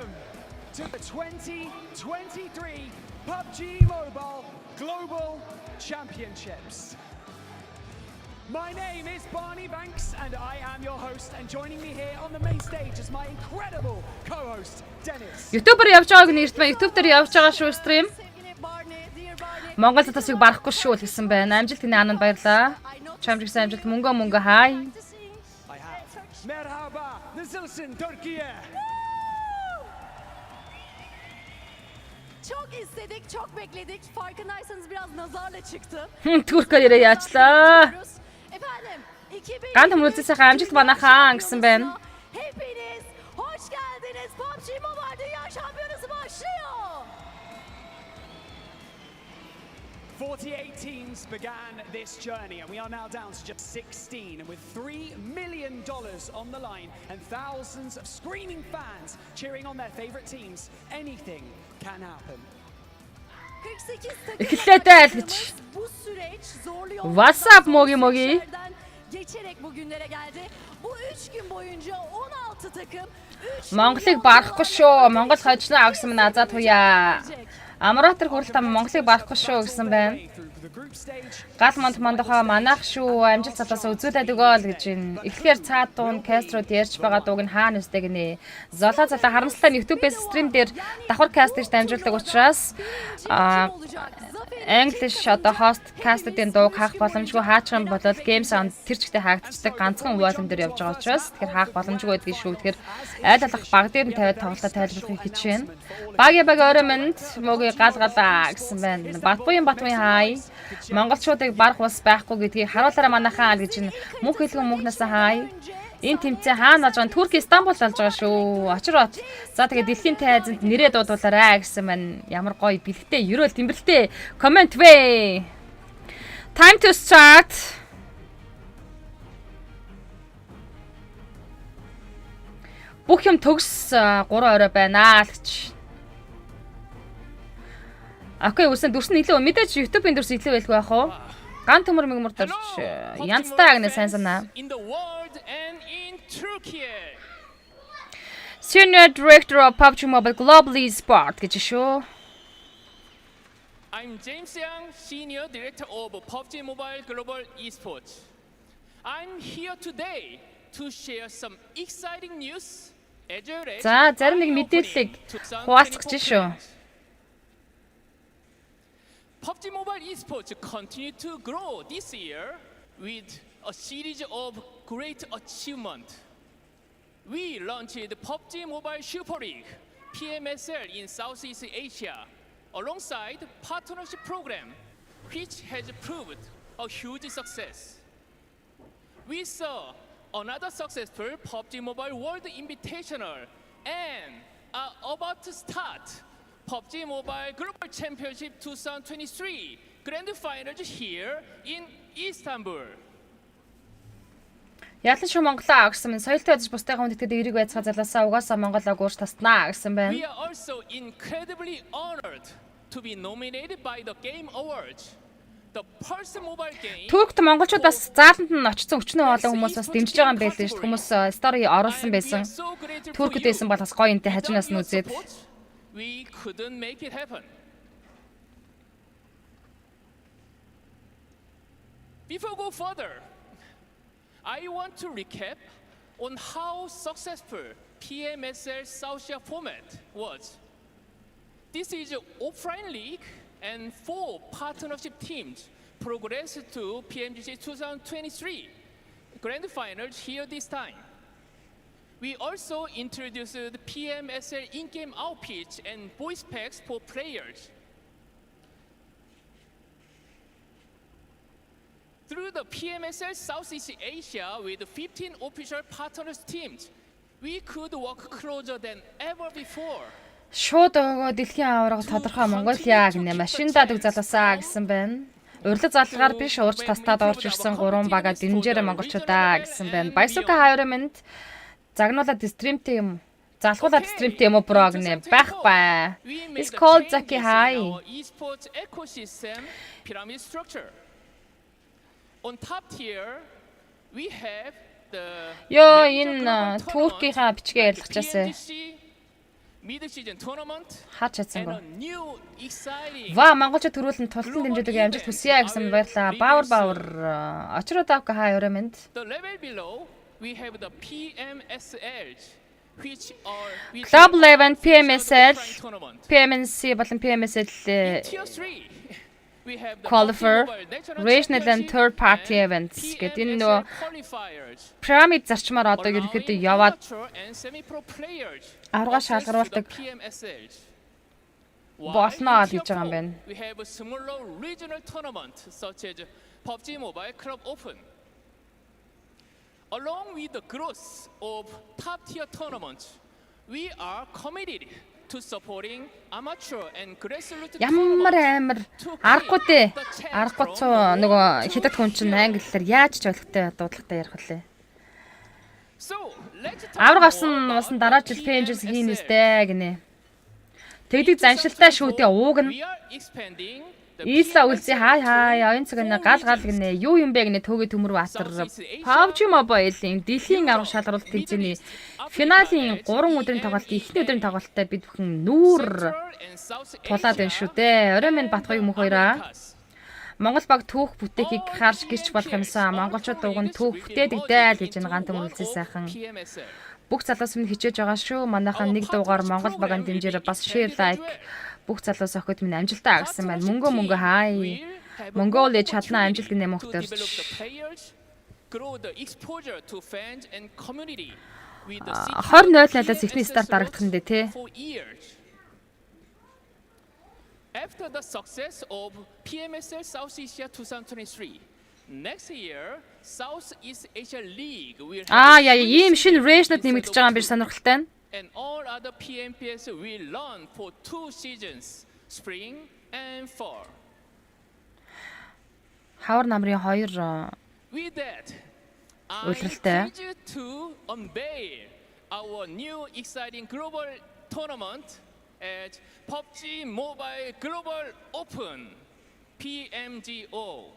To the 2023 PUBG Mobile Global Championships. My name is Barney Banks and I am your host, and joining me here on the main stage is my incredible co-host Dennis. YouTuber явж байгааг нь эртмээ YouTube дээр явж байгаа шүү стрим. Sevgili Barney, dear Barney. Монгол цасыг барахгүй шүү л гэсэн байна. Амжилт таны ананд баярлаа. Чамжигсан амжилт мөнгө хай. I have Merhaba, nasılsın Türkiye? Çok istedik, çok bekledik. Farkındaysanız biraz nazarla çıktı. Türkiye'ye яачлаа. Efendim, 2000 Гант хүмүүстээс амжилт манахаа гэсэн байна. Hepiniz hoş geldiniz. PUBG Mobile Dünya Şampiyonası başlıyor. 48 teams began this journey, and we are now down to just 16, and with $3 million on the line and thousands of screaming fans cheering on their favorite teams, anything can happen. 48 Эхлээд л гэж. bu süreç zorlu What's up, Mogi? süreçlerden geçerek bugünlere geldi. Bu 3 gün boyunca 16 takım 3 Монголыг барахгүй шүү. Монгол хожноо агсан минь азаад хуяа. Амратор хүрэлт ам Монголыг барахгүй шүү гэсэн байна. Through the group stage, Гал мандахаа манах шүү. Амжилт цалаасаа үзүүлээд өгөө л гэж байна. Эхлэхээр цаад дуун каструуд ярьж байгаа дууг нь хаана өстэй гинэ. Золоо залаа харамсалтай YouTube-ээс стрим дээр давхар каст гэж дамжуулдаг учраас olacak. English одоо host cast-ийн дууг хаах боломжгүй хаачих юм бол game sound тэр чигтээ хаагдчихдаг ганцхан volume дээр явж байгаа учраас тэгэхээр хаах боломжгүй байдгийг шүү. Тэгэхээр айл алах баг дээр нь тавиад тоглолтоо тайлбарлахыг хичээнэ. Баг өрөөмөнд мөгийн гал галаа гэсэн байна. Батбуян хай. Монголчуудыг барах ус байхгүй гэдгийг харуулаарай манайхаа л гэж мөнх хэлгэн мөнхнөөс хай. Энэ тэмцээн хаана болж байгаа? Турк Стамбул болж байгаа шүү. Очрот. За тэгээ дэлхийн тайзанд нэрээ дуудуулаарай гэсэн маань ямар гоё бэлгтэй, ерөөл тэмбэлтэй комент вэ. Time to start. Бүх юм төгс 3 орой байна л гэж. Окей, үсэн дүрс нь илүү мэдээж YouTube-ийн дүрс илүү байлгүй яах вэ? Ган төмөр мэгмөр дөрч янзтай агнэ сайн санаа. In the world and in Turkey. Senior Director of PUBG Mobile Global Esport гэж шүү. I'm James Yang, Senior Director of PUBG Mobile Global Esports. I'm here today to share some exciting news as well as За, зарим нэг мэдээллийг хуваалцах гэж шүү. PUBG Mobile Esports continue to grow this year with a series of great achievements. We launched the PUBG Mobile Super League, PMSL in Southeast Asia, alongside partnership program, which has proved a huge success. We saw another successful PUBG Mobile World Invitational and are about to start PUBG Mobile Global Championship 2023 Grand Finals here in Istanbul. Ялан шүү Монголоо агсан минь соёлтой ядаж бусдынхаа хүндэтгэд эерэг байцгаа залаасаа угаасаа Монголоо гуурч таснаа гэсэн байна. We are also incredibly honored to be nominated by the Game Awards. The Pulse Mobile game. Туркт монголчууд бас зааланд нь очсон өчнөө олон хүмүүс бас дэмжиж байгаа юм байлээ шүү дээ. Хүмүүс стори оруулсан байсан. Туркд байсан бол бас гоё энтэй хажинаас нь үзээд. We couldn't make it happen. Before go further, I want to recap on how successful PMSL South Asia format was. This is an offline league and 4 partnership teams progressed to PMGC 2023 Grand Finals here this time. We also introduced the PMSL in-game outpitch and voice packs for players. Through the PMSL Southeast Asia with 15 official partners teams, we could work closer than ever before. Шууд өгөө дэлхийн аварга тодорхой Монголиа гэнэ машин дадаг залуусаа гэсэн байна. Урилга залгаар биш уурч тастаад орж ирсэн 3 бага дэмжээрэ монголчуудаа гэсэн байна. Баясука хайрманд загнуулаад стримтэй юм. Залгуулаад стримтэй юм уу бро гэнэ байхгүй. It's called Zaki High. Esports ecosystem pyramid structure. On top tier, we have the Ёо энэ Туркийнхаа бичгээ ярилцчихсан. mid-season tournament Хаач чадсан and гоо. a new exciting Ва монголчууд төрүүлэн тултан дэмжүүлэг амжилт хүсье гэсэн баярлаа. Баавар очродавка хайрманд. the level below. We have the PMSL, which are Global event PMSL, tournament. PMNC болон PMSL Tier 3, we have the qualifier, PUBG Mobile National regional and Championship third party and events гэдэг энэ PMSL нөгөө qualifiers, pyramid зарчмаар одоо ерөөхдөө allowing яваад amateur and semi-pro players аварга access to the шалгаруулдаг PMSL. болно While in гэж байгаа юм байна. we have a smaller regional tournament such as PUBG Mobile Club Open. Along with the growth of top-tier tournaments, we are committed to supporting amateur and grassroots Ямар амар аргагүй дээ. Аргагүй цуу нөгөө хятад хүн чинь англиар яаж ч ойлгохтой дуудлагатай ярих вүлээ. So, let's talk Аварга авсан more бас about дараа the жил пенжс PMSL. хийнэстэй гинэ. Тэгдэг заншилтай шүү дээ ууг нь. We are expanding the Ийсла үлзий хай хай PMSL оюун цаг нэ гал гал гинэ. Юу юм бэ гинэ төгөө төмөр баатар. PUBG Mobile-ийн дэлхийн аврах шалгаруулалт тэмцээний финалийн 3 өдрийн тоглолт эхний өдрийн тоглолтод бид бүхэн нүүр тулаад байна шүү дээ. Орой минь Батгоёг мөх хоёроо. Монгол баг түүх бүтээхийг харж гэрч болох юмсан. Монголчууд уг нь түүх бүтээдэг дээ л гэж энэ гант үлзий сайхан. Бүх залуус минь хичээж байгаа шүү. Манайхан нэг дуугаар Монгол багийн дэмжээр бас share like бүх залуус охид минь амжилтаа агсан байна. Мөнгө хай. Mongolia чадна амжилт гинэ мөхтөрч. Grow the exposure to fans and community with the 20.0-аас ихний старт дарагдах нь дээ тий. After the success of PMSL South Asia 2023, next year Southeast Asia League will Яа ийм шинэ рейшнууд нэмэгдэж байгаа юм биш сонирхолтой нь. and all other PMPS will run for 2 seasons, spring and fall. Хавар намрын 2 With that, I'm Улиралтай. pleased to unveil our new exciting global tournament as PUBG Mobile Global Open PMGO.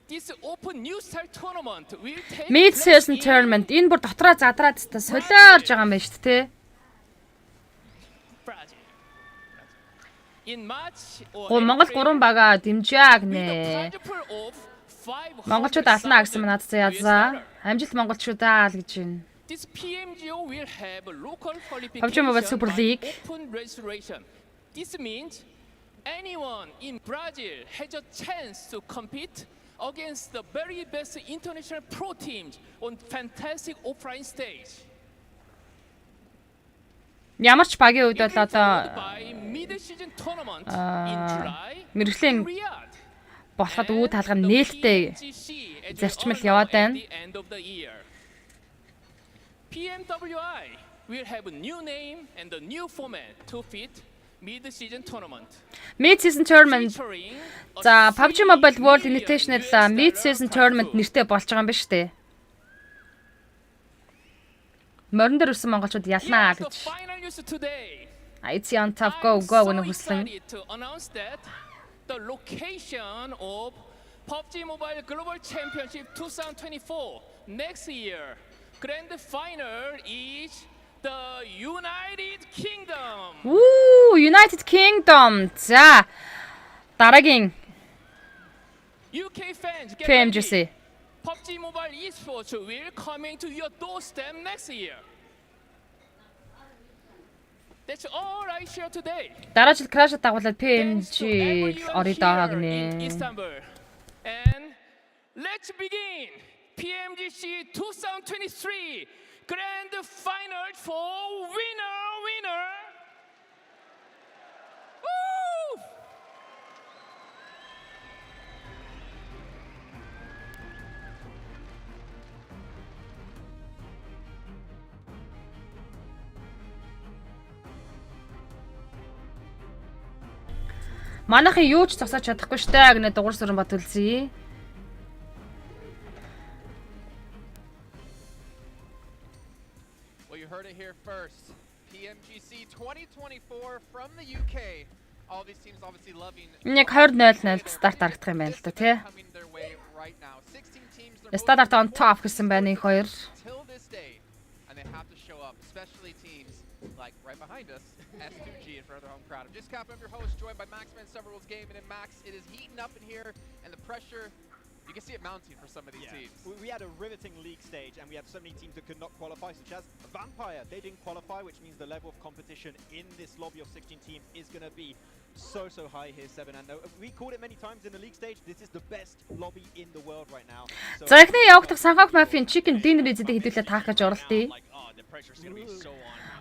This open new style tournament will take Mid-season tournament энэ бүр дотроо задраад та солиорж байгаа юм байна шүү дээ. In March Монгол 3 бага дэмжээ гинэ. Монголчууд алнаа гэсэн манад заяазаа. Амжилт монголчуудаа л гэж байна. This PMGO will have a local PUBG Mobile Super League. Open registration. This means anyone in Brazil has a chance to compete against the very best international pro teams on fantastic offline stage. Ямар ч багийн үед бол одоо By mid-season tournament in July мэргэжлийн in Riyadh. болоход үүд хаалга нь нээлттэй зарчмал яваад байна. PMWI will have a new name and a new format to fit mid-season tournament. Mid-season tournament. За PUBG Mobile World Invitational Mid-season tournament нэртэй болж байгаа юм байна шүү дээ. Морин дээр үсэн монголчууд ялнаа гэж. It's on top go гэнэ хүслэн. The location of PUBG Mobile Global Championship 2024 next year. Grand final is the United Kingdom. Woo, United Kingdom. За дараагийн UK fans get PMGC. ready. PUBG Mobile esports will coming to your doorstep next year. That's all I share today. Дараа жил crash дагуулад Thanks to PMG everyone оридоо here in гинэ. Istanbul. And let's begin PMGC 2023 Grand Final for winner. Woo! Манайхан юу ч зогсооч чадахгүй штэ гэнэ дугуйр сүрэн бат үлзье. Well, you heard it here first. PMGC 2024 from the UK. All these teams obviously loving. Нэг 20:00 старт харагдах юм байна л да тий. Coming their way right now. 16 teams they're Стандарт on top гэсэн байна их хоёр. till this day, and they have to show up, especially teams like right behind us, S2G in front of their home crowd. I'm just capping up your host, joined by Maxman Several's game, and in Max, it is heating up in here, and the pressure, you can see it mounting for some of these teams. We had a riveting league stage, and we had so many teams that could not qualify, such as Vampire. They didn't qualify, which means the level of competition in this lobby of 16 teams is going to be so high here, Seven. And we called it many times in the league stage. This is the best lobby in the world right now. За эхний явагдах Санхок Мафийн Chicken Dinner эзэдийг хэдүүлээ таах гэж оролдъё.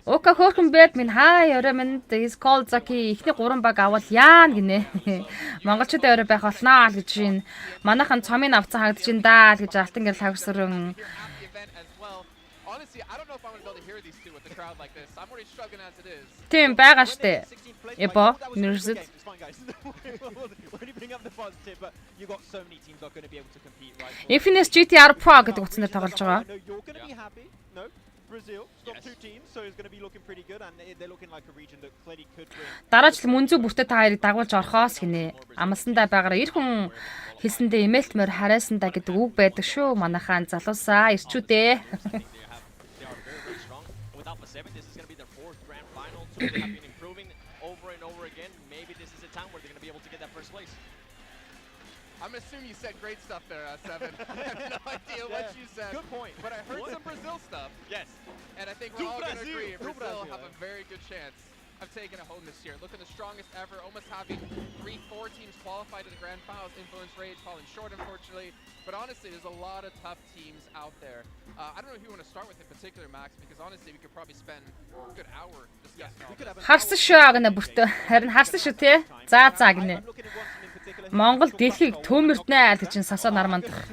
Ока хөөрхөн бэд минь хай орой минь is called Zaki эхний 3 баг авал яан гинэ. Монголчууд орой байх болноо л гэж байна. Манайхан цомын авцсан хагдаж ин даа л гэж алтан гэрэл хавсрын. Honestly, I don't know if I'm going to be able to hear these two with the crowd like this. I'm already struggling as it is. Тийм байгаа штэ. Эбо нэрсэд. It's fine, guys. We're only bringing up the positive, but you got so many teams that are going to be able to compete, right? Infinite GTR Pro гэдэг утсаар тоглож байгаа. I know you're going to be happy. No, Brazil got two teams, so it's going to be looking pretty good, and they're looking like a region that clearly could win. Дараа жил мөн зүү бүртээ та хоёрыг дагуулж орхоос гинэ. Амсандаа байгаараа эр хүн хэлсэндээ имэлтмөр хараасандаа гэдэг үг байдаг шүү. Манайхаа залуусаа ирчүүдээ. This is going to be their fourth grand final. So they have been improving over and over again. Maybe this is a time where they're going to be able to get that first place. I'm assuming you said great stuff there, Seven. I have no idea what you said. Good point. But I heard some Brazil stuff. Yes. And I think we're all going to agree Brazil have a very good chance of taking it home this year. Looking the strongest ever, almost having 3-4 teams qualify to the grand finals. Influence Rage falling short, unfortunately. But honestly, there's a lot of tough teams out there. I don't know who you want to start with in particular, Max, because honestly, we could probably spend a good hour discussing all this. Харсан шүү гэнэ бүртээ. Харин харсан шүү тий. За гинэ. Монгол Дэлхийг төмөрднэ гэж сасаа нармандах.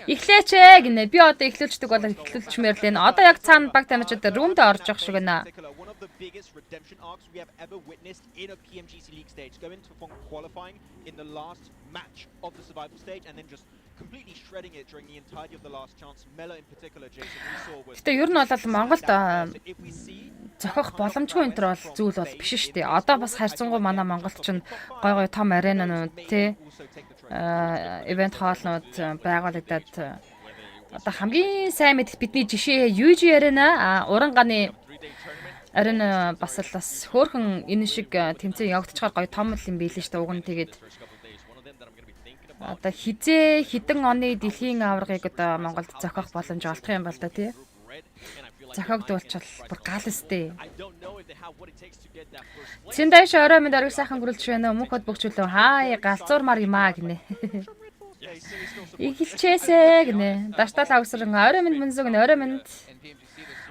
Эхлээч гинэ. Би одоо эхлүүлждэг бол эхлүүлчмээр лэн. Одоо яг цаана баг таничд рүүмд орж явах шиг гэнэ. biggest redemption arcs we have ever witnessed in a PMGC League stage. Go into qualifying in the last match of the survival stage and then just completely shredding it during the entirety of the last chance. Mela in particular, Jason, we saw was... Гэтэ ер нь бол Монголд зохих боломжгүй энэ төр бол зүйл бол биш шүү дээ. Одоо бас харьцангуй манай Монголд ч гой гой том аренанууд тий event хаалнууд байгуулагдаад одоо хамгийн сайн мэдих бидний жишээ UG арена уранганы арена бас л бас хөөхөн энэ шиг тэмцээн явагдчихаар гоё том л юм биелэн шүү дээ. Уг нь тэгээд одоо хідэн оны дэлхийн аваргыг одоо Монголд зохиох боломж олдох юм бол та тий. Зохиогдуулчвал бүр гал өстэй. Цэндайш орой минь ориг сайхан гөрөлж байна. Мөнхөд бөгчүүлөө хаа галзуурмаар юм аа гинэ. Ихэлчээсэ гинэ. Даштал авсран орой минь мөнзөг орой минь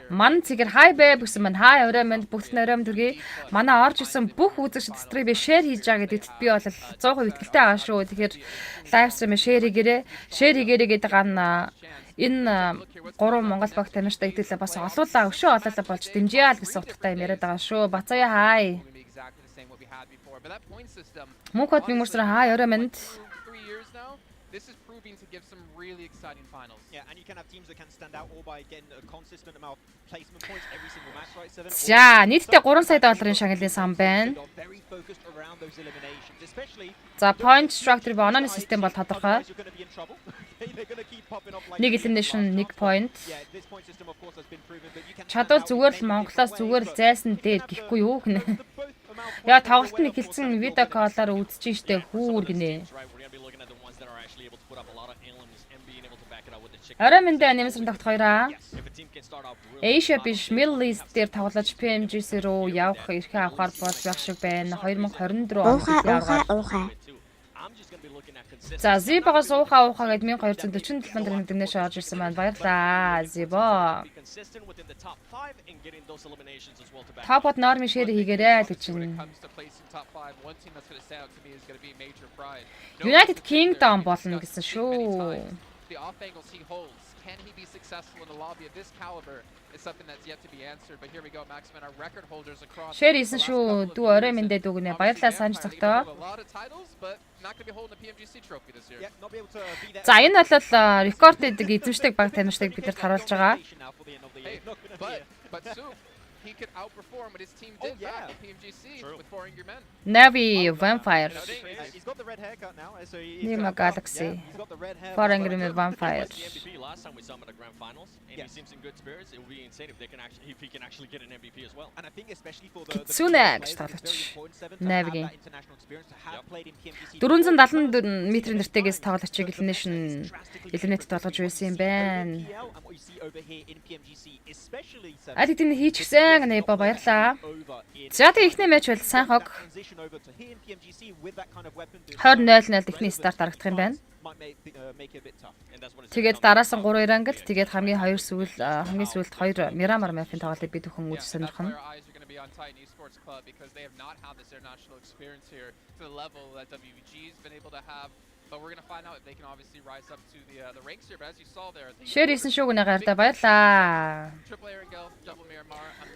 ман цэгэр хай бэ гэсэн мань хай орой минь бүгд орой минь төргий. Манай орж исэн бүх үзэгчд стримээ шеэр хийж байгаа гэдэгт би бол 100% итгэлтэй байгаа шүү. Тэгэхээр лайв стримээ шеэр хийгээрэй гэдэг гана энэ гурван Монгол баг таньжтай идэлээ бас олуулаа өшөө олоолаа болж дэмжээ л гэсэн утгатай юм яриад байгаа шүү. Бацаа хай. Мөнхөд мимөрсөр хай орой минь This is proving to give some really exciting finals. Yeah, and you can have teams that can stand out all by getting a consistent amount of placement points every single match, right? За, нийтдээ 3 сая долларын шагналын сан байна. За, point structure ба онооны систем бол тодорхой. Нэг elimination, нэг point. Чадвар зүгээр л Монголоос зүгээр л зайсан дээр гихгүй юу гинэ. Яа, тоглолт нь эхэлсэн видео коллоор үзэж штэ хүүр гинэ. Орой минь анимашн тогт хоёроо. Asia биш Middle East дээр тоглож PMGC руу явах эрхээ авахар болж байх шиг байна. 2024 онд яваа. За, Зибогоос уухаа гэд 1247 дөрөв дэмнэш орж ирсэн байна. Баярлаа, Зибо. Топод норми шэр хийгээрэй гэж чинь. United Kingdom болно гэсэн шүү. The off angles he holds, can he be successful in a lobby of this caliber is something that's yet to be answered. But here we go, Maxman, our record holders across. Шэр исэн шүү. Дүү орой минь дэ дүгнэ. Баярлалаа санаж цагтаа. За, энэ бол рекорд гэдэг эзэмшдэг баг таньждаг бидэрт харуулж байгаа. He could outperform what his team did back in PMGC with 4 Angry Men. Navy Vampire. He's got the red haircut now, so Nima Galaxy. 4 Angry Men Vampire. Last time we saw him at the grand finals, and he seems in good spirits. It would be insane if he can actually get an MVP as well. And I think especially for the Sunex Navy. 470 метрийн нэртэйгээс тоглогчийг eliminate болгож байсан юм байна. Аль хэдийн хийчихсэн гэнэ ба баярлаа. За тэг ихний матч бол сайн хог. 20-0 ихний старт харагдах юм байна. Тэгээд дараас нь 3 ирангл тэгээд хамгийн сүүлд 2 Miramar map-ын тоглолтыг бид бүхэн үзэж сонирхно. But we're going to find out if they can obviously rise up to the ranks here. But as you saw there, Share исэн шүү гэнэ гайртай баярлаа.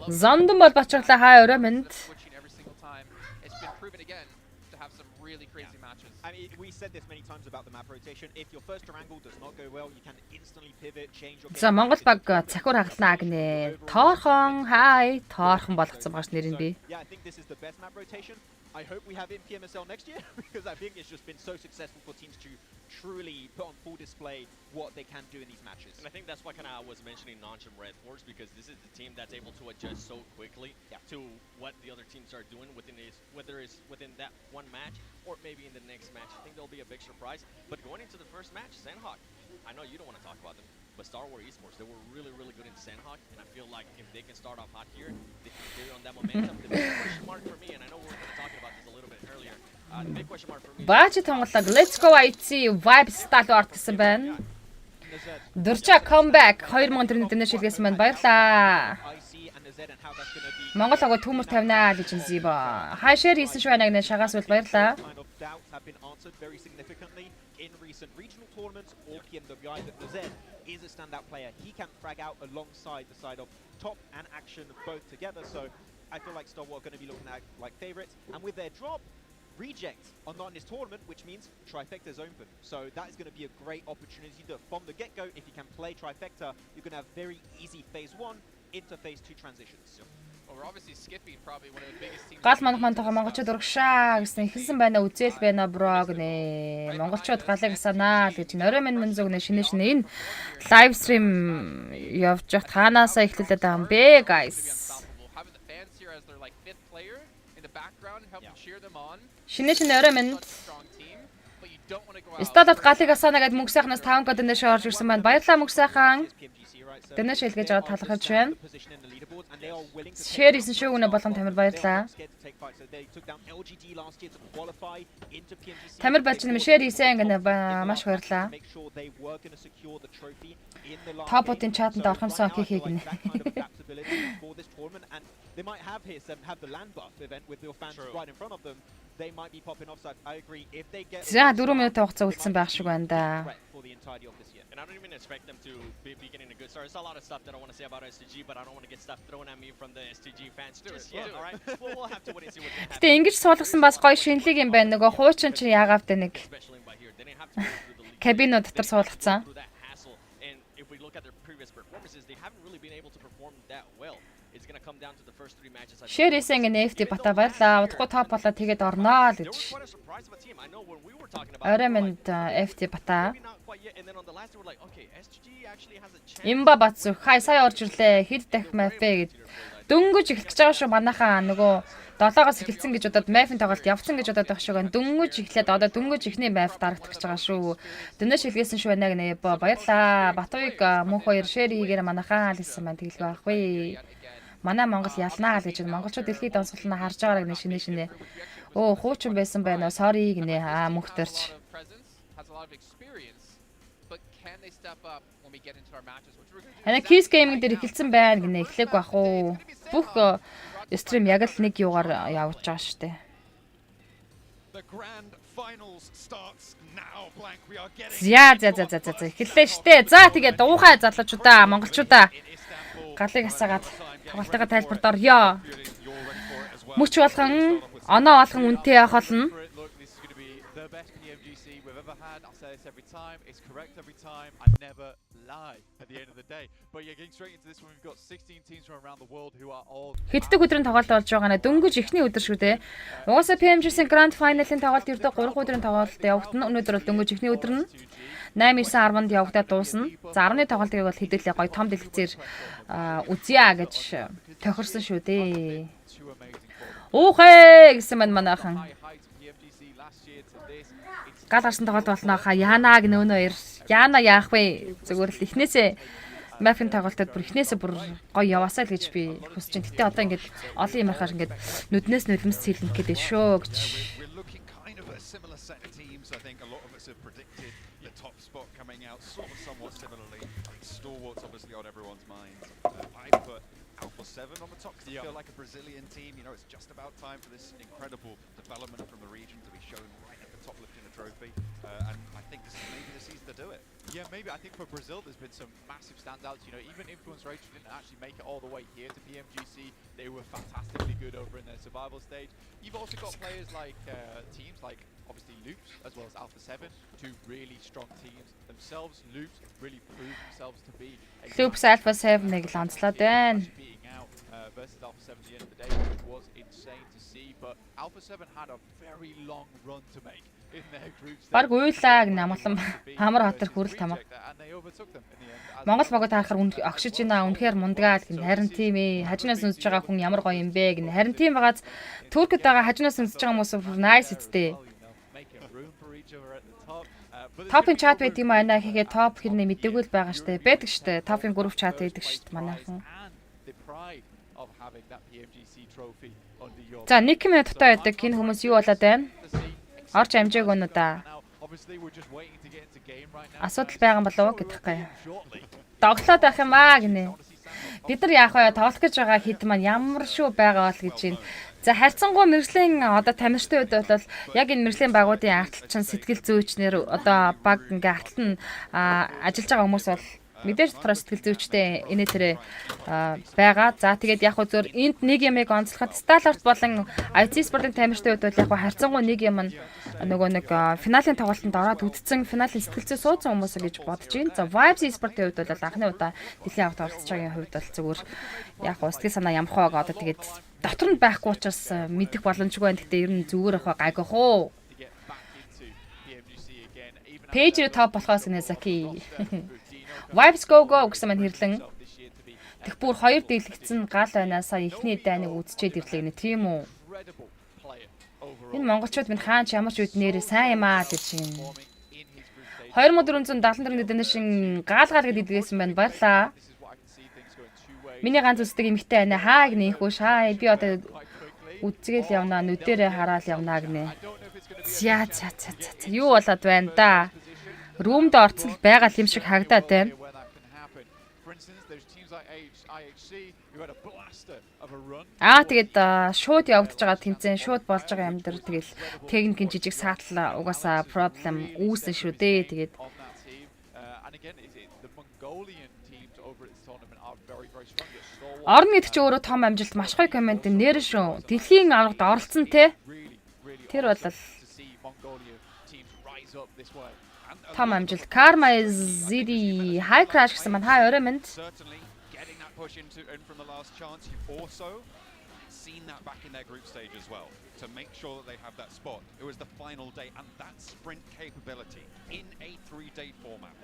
Зондон бол бачглаа хаа өрөө минь. It's been proven again to have some really crazy matches. I mean, we said this many times about the map rotation. If your first triangle does not go well, you can instantly pivot, change your game. За Монгол баг цахиур хагалнаа гинэ. Тоорхон хай, тоорхон болгоцсон багш нэрэн би. Yeah, I think this is the best map rotation. I hope we have in PMSL next year because I think it's just been so successful for teams to truly put on full display what they can do in these matches. And I think that's why I was mentioning Nonch and Red Force, because this is the team that's able to adjust so quickly to what the other teams are doing whether it's within that one match or maybe in the next match. I think there'll be a big surprise. But going into the first match, Sandhawk, I know you don't want to talk about them, but Star Wars Esports, they were really, really good in Sandhawk, and I feel like if they can start off hot here, they can carry on that momentum. The big question mark for me, and I know we were talking about this a little bit earlier, the big question mark for me... Баачи тонголог Let's Go IC Vibe Start орд гэсэн байна. Дурча comeback 2000 дэмнэ шилгээсэн байна. Баярлаа. Монгол агуу төмөр тавинаа гэж зэв. Хайшэр хийсэн шүү анаг нэ шагаас үл баярлаа. In recent regional tournaments or PMWI, that the Zed is a standout player. He can frag out alongside the side of Top and Action both together. So I feel like Star Wars are going to be looking at like favorites, and with their drop, reject are not in this tournament, which means trifecta is open. So that is going to be a great opportunity to, from the get-go, if you can play trifecta, you're going to have very easy phase 1 into phase 2 transitions. Well, we're obviously skipping probably one of the biggest teams. Гал манайхан Монголчууд урагшаа гэсэн ихэлсэн байна үзэл байна бро гинэ. Монголчууд галыг санаа л гэж орой минь зүгнэ шинэ энэ лайв стрим явж явах танаасаа эхлүүлээд байгаа юм бэ guys. Шинэ орой минь Стадат галыг асаана гэдэг мөнгө сайхнаас 5 код дэш орж ирсэн байна. Баярлалаа мөнгө сайхан. Дэш хэлгэж байгаа талхаж байна. Share хийсэн шүү үнэ болон Тамир баярлалаа. Тамир балч нэм share хийсэн гэнэ маш баярлалаа. Топотын чатанд орох юмсан хийх гинэ. They might have the land buff event with your fans right in front of them. They might be popping offside. I agree. If they get За 4 минут хугацаа үлдсэн байх шиг байна да. And I don't even expect them to be getting a good start. There's a lot of stuff that I want to say about STG, but I don't want to get stuff thrown at me from the STG fans just yet. All right. We'll have to wait and see what happens. Гэтэ ингэж суулгасан бас гоё шинэлэг юм байна. Нөгөө хуучин чи яагаад тэ нэг кабинод дотор суулгацсан. And if we look at their previous performances, they haven't really been able to perform that well. It's going to come down to the first 3 matches. Share хийсэн гэнэ FT бата баярлаа. Удахгүй топ болоо тэгээд орноо л гэж. Орой минь FT бата. Имба бацу хай сая орж ирлээ. Хэд дахь мафэ гэд. Дөнгөж эхлэх гэж байгаа шүү манайхаа нөгөө 7-оос эхэлсэн гэж удаад мафын тоглолт явцсан гэж удаад байх шүү гэн. Дөнгөж эхлээд одоо дөнгөж ихний маф дарагдах гэж байгаа шүү. Дөнөөш хэлгээсэн шүү байна гэнэ. Баярлаа. Батуйг мөнх хоёр share хийгээр манайхаа л хэлсэн байна. Тэгэлгүй байхгүй. Манай Монгол ялнаа л гэж монголчууд дэлхийд онцлолноо харж байгаа гэнэ шинэ. Оо хуучин байсан байна. Sorry гинэ. Мөнхтөрч. Ана Kiss Gaming дээр эхэлсэн байна гинэ. Эхлэх бах уу. Бүх стрим яг л нэг юугаар явж байгаа штэ. За эхэллээ штэ. За тэгээд уухай залуучуудаа монголчуудаа галыг асаагаад тоглолтоо тайлбарт орё. Мөч болгон оноо болгон үнтэй явах болно. Every time it's correct every time I never lie at the end of the day. But yeah, getting straight into this one, we've got 16 teams from around the world who are all Хэддэг өдрийн тоглолт болж байгаа нэ дөнгөж ихний өдөр шүү дээ. Угаасаа PMGC Grand Final-ын тоглолт ердөө 3 өдрийн тоглолт явагдана. Өнөөдөр бол дөнгөж ихний өдөр нь 8-9-10-нд явагдаад дуусна. За 10-ны тоглолтыг бол хэдүүлээ гоё том дэлгэцээр үзье гэж тохирсон шүү дээ. Уухэ гэсэн манайхан. Гал гарсан тоглолт болно хаа Янаг нөөнөө хоёр. Яна яах вэ? Зүгээр л эхнээсээ мафийн тоглолтод бүр эхнээсээ бүр гоё яваасаа л гэж би хүсэж байна. Гэтэ одоо ингээд олон юм ахаар ингээд нүднээс нүдмэс сэлнэх гэдэг шөө гэж. Alpha 7 on the top. They feel like a Brazilian team. You know, it's just about time for this incredible development from the region to be shown right at the top, lifting a trophy. And I think this is maybe the season to do it. Yeah, maybe. I think for Brazil, there's been some massive standouts. You know, even Influence Rage didn't actually make it all the way here to PMGC. They were fantastically good over in their survival stage. You've also got players like teams like obviously Loops as well as Alpha 7, two really strong teams themselves. Loops really proved themselves to be Loops Alpha 7 нэг л онцлоод байна. Versus Alpha 7 at the end of the day, which was insane to see. But Alpha 7 had a very long run to make in their group stage. Баг уйлаа гэнэ амгалан Хамар хотор хүрэл тамаа. Монгол богод харахаар огшиж байна. Үнэхээр мундагаал гэнэ. Харин тийм ээ. Хажинаас үзэж байгаа хүн ямар гоё юм бэ гэнэ. Харин тийм байгааз Туркид байгаа хажинаас үзэж байгаа хүмүүс nice эцтэй. Топын чат байт юм аа хийгээ топ хэрнээ мэдээгүй л байгаа штэ. Байдаг штэ. Топын групп чат байдаг штэ манайхан. За 1 минут дотор байдаг энэ хүмүүс юу болоод байна? Орж амжааг өнө да. Асуудал байгаа юм болов уу гэдэггүй. Доглоод байх юм аа гинэ. Бид нар яах вэ? Тоглох гэж байгаа хэд маань ямар шүү байгаа бол гэж байна. За харьцангуй мэржлийн одоо тамирчтай үед бол яг энэ мэржлийн багуудын арталчин сэтгэл зүйчнэр одоо баг ингээ арталт нь ажиллаж байгаа хүмүүс бол Мэдээж дотор сэтгэл зүйчтэй энэ тэр байгаа. За тэгээд яг хөө зөөр энд нэг ямыг онцлоход Сталарт болон IC спортын тамирчтай үед бол яг хөө харьцангуй нэг юм нөгөө нэг финалийн тоглолтод ороод үдцсэн финалийн сэтгэлзээ суудсан хүмүүс гэж бодож байна. За Vibes спортын үед бол анхны удаа дэлхийн аварт оролцож байгаагийн хувьд бол зүгээр яг хөө сэтгэл санаа ямархаа одоо тэгээд дотор нь байхгүй учраас мэдэх боломжгүй байна. Гэхдээ ер нь зүгээр ах гайгах уу. Пэйж топ болохоос Незаки. Vibes go go гэсэн маань хэрлэн. Тэг бүр хоёр дийлэгдсэн гал байнаасаа ихний дайныг үдчихэд ирлээ гэнэ тийм үү. Энэ монголчууд минь хаач ямар ч үед нэрээ сайн юм аа гэж юм. 2474 дэдэн шин гаалгаал гэдэг идгээсэн байна. Баярлаа. Миний ганц үсдэг эмхтэй байна. Хаа гинэ ихүү шаа. Би одоо үдцгээл явнаа, нүдэрээ хараал явнаа гинэ. За. Юу болоод байна да? Рүүмд орцол байгаа юм шиг хагдаад байна. Тэгээд шууд явагдаж байгаа тэмцээн шууд болж байгаа юм дээр тэгэл техникийн жижиг саатлаа угаасаа проблем үүснэ шүү дээ. Тэгээд орно гэдэг чи өөрөө том амжилт маш гоё комент нэр шүү. Дэлхийн аваргад оролцсон те. Тэр бол том амжилт. Karma is Zidi high crash гэсэн маань хай орой минь. Push in from the last chance. You've also seen that back in their group stage as well to make sure that they have that spot. It was the final day and that sprint capability in a 3-day format.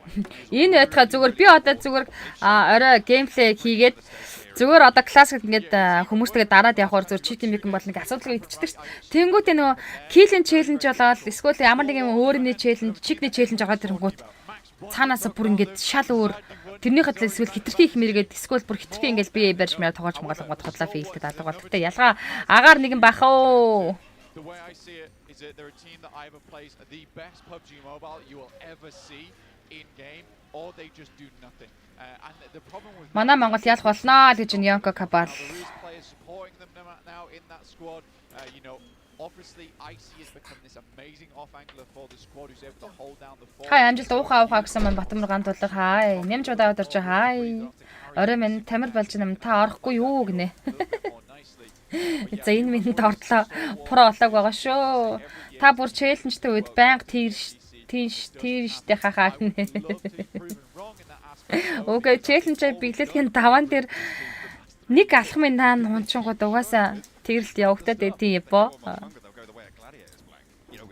Энэ ятга зүгээр би одоо зүгээр орой геймплей хийгээд зүгээр одоо классик ингээд хүмүүстэйгээ дараад явахаар зүгээр читинг мэгэн бол нэг асуудалгүй идчихдэг шүү. Тэнгүүтээ нөгөө килэн челленж болоод эсвэл ямар нэг юм өөрийн челленж, чигний челленж аваад ирэнгүүт цаанаасаа бүр ингээд шал өөр тэрний хадлаа эсвэл хитрхи их мэргээд эсвэл бүр хитрхи ингээд бие барьж маяг тоглож моголгоод хотлаа фейлтэд алга бол. Гэтэ ялгаа агаар нэгэн бах оо. The way I see it is that they're a team that either plays the best PUBG Mobile you will ever see in game or they just do nothing. And the problem with Манай Монгол ялах болноо гэж Йонко Кабал. Now in that squad, you know, obviously IC has become this amazing off angler for the squad who's able to hold down the fort. Хай амжилт уухаа гэсэн маань Батмар гантуулга хай. Нэмж удаа өдөрч хай. Орой минь тамир болж нэм та орохгүй юу гинэ. За энэ минь дортлоо. Про олоог байгаа шүү. Та бүр челленжтэй үед байнга тийштэй хахаа гинэ. Окей, челленж биглэлгийн даваан дээр нэг алхмын наан хунчингууд угаасаа тэрэлт явагдаад байдیں۔ Япо.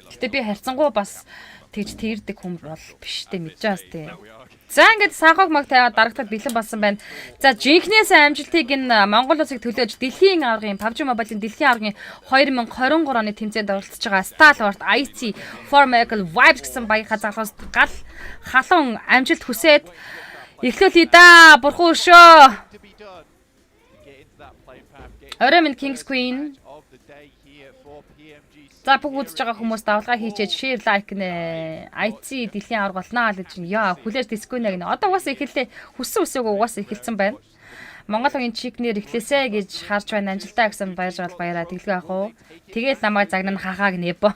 Гэтэ би харьцангуй бас тэгж тэрдэг хүн бол биштэй мэдчихээс тий. За ингээд санхог маг тавиад дарагтад бэлэн болсон байна. За жинхнээс амжилтыг энэ Монгол улсыг төлөөж дэлхийн аваргын PUBG Mobile-ын дэлхийн аваргын 2023 оны тэмцээнд оролцож байгаа Stalwart IC Formical Vibes гэсэн баян залуус гал халуун амжилт хүсээд эхлүүлээ да бурхан өшөө. Орой минь King's Queen. За бүх үзэж байгаа хүмүүс давлгаа хийчээж share like нэ. IC дэлхийн аварга болноо гэж яа хүлээж дисконэ гэнэ. Одоо угаасаа эхэллээ. Хүссэн үсээгөө угаасаа эхэлсэн байна. Монголын чикнэр эхлэсэ гэж харж байна. Амжилтаа гэсэн баярж гал баяраа тэглэв ах уу. Тэгээд намайг загнана хахааг небо.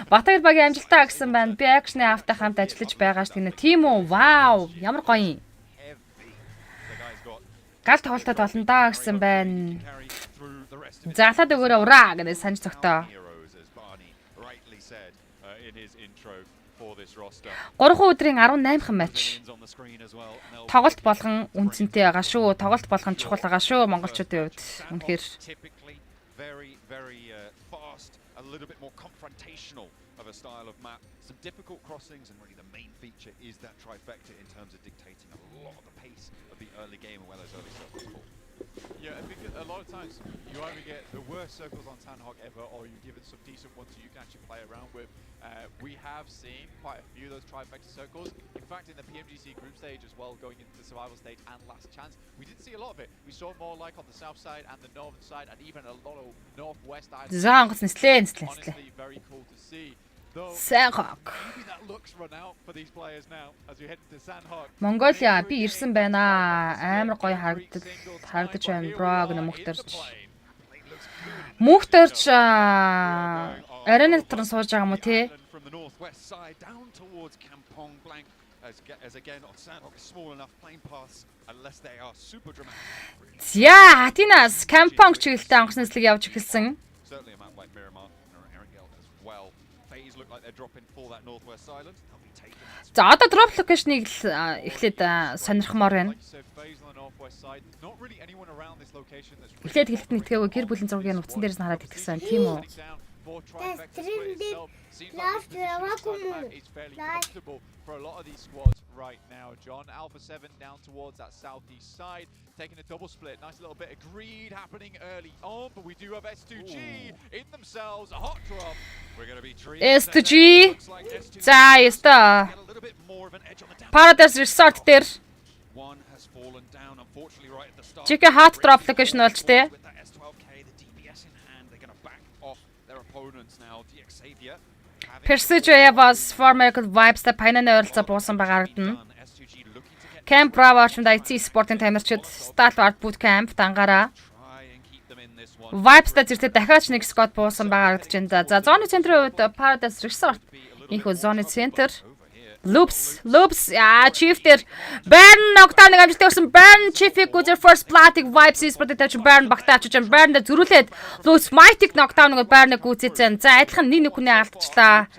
Батгал багийн амжилтаа гэсэн байна. Би акшны автай хамт ажиллаж байгаа ш гэнэ. Тийм үү? Вау! Ямар гоё юм. Гал тоглолтод болно даа гэсэн байна. Залаад өгөөрэй ураа гэдэг санаж цогтоо. 3 өдрийн 18хан матч. Тоглолт болгон үнцэнтэй байгаа шүү. Тоглолт болгон чухал байгаа шүү монголчуудын хувьд. Үнэхээр style of map, some difficult crossings, and really the main feature is that trifecta in terms of dictating a lot of the pace of the early game and where those early circles fall. Yeah, I think a lot of times you either get the worst circles on Sandhog ever, or you give it some decent ones you can actually play around with. We have seen quite a few of those trifecta circles. In fact, in the PMGC group stage as well, going into the survival stage and last chance, we did see a lot of it. We saw more like on the south side and the northern side, and even a lot of northwest islands. Honestly, very cool to see. Sandhog. Mongolia би ирсэн байна. Амар гоё харагдаж байна бро гэнэ мөхтөрч. Мөхтөрч арена дотор сууж байгаа юм уу те? as again on Sandhawk is small enough playing paths unless they are super dramatic. За Хатинаас кампонг чиглэлтэй онгоцнослог явж эхэлсэн. Certainly a map like Miramar or Erangel as well. Phase look like they're dropping for that northwest island. They'll be taking that. За одоо drop location-ыг эхлээд сонирхмоор байна. Эхлээд хэлэхэд нэтгээгүй гэр бүлийн зургийг утсан дээрээс нь хараад итгэсэн тийм үү? For a lot of these squads right now, John. Alpha 7 down towards that southeast side, taking a double split. Nice little bit of greed happening early on, but we do have S2G in themselves. A hot drop. We're going to be S2G. За яста. Paradise Resort дээр one has fallen down unfortunately right at the start. Чиkä hot drop location болж тээ. With that S12K, the DPS in hand, they're going to back off their opponents now. Xavier Persija was former vibes та Пайнаны ойролцоо буусан байгаарагдана. Camp Bravo очинд IT спортын тамирчид Stalwart Bootcamp дангаараа Vibes та зэрэгтэй дахиад нэг squad буусан байгаарагдж байна. За зоны центрийн хувьд Paradise Resort инхүү зоны центр Loops Chief-тер Baron Nocturne амжилттай өрсөн Baron Chief-ийг үзэр first blood-ыг Vibes спортын тавьж Baron багтаач гэж Baron дээр зөрүүлээд Loops Mighty Nocturne-ыг Baron-ыг үзээсэн. За адилхан нэг хүний алдчихлаа.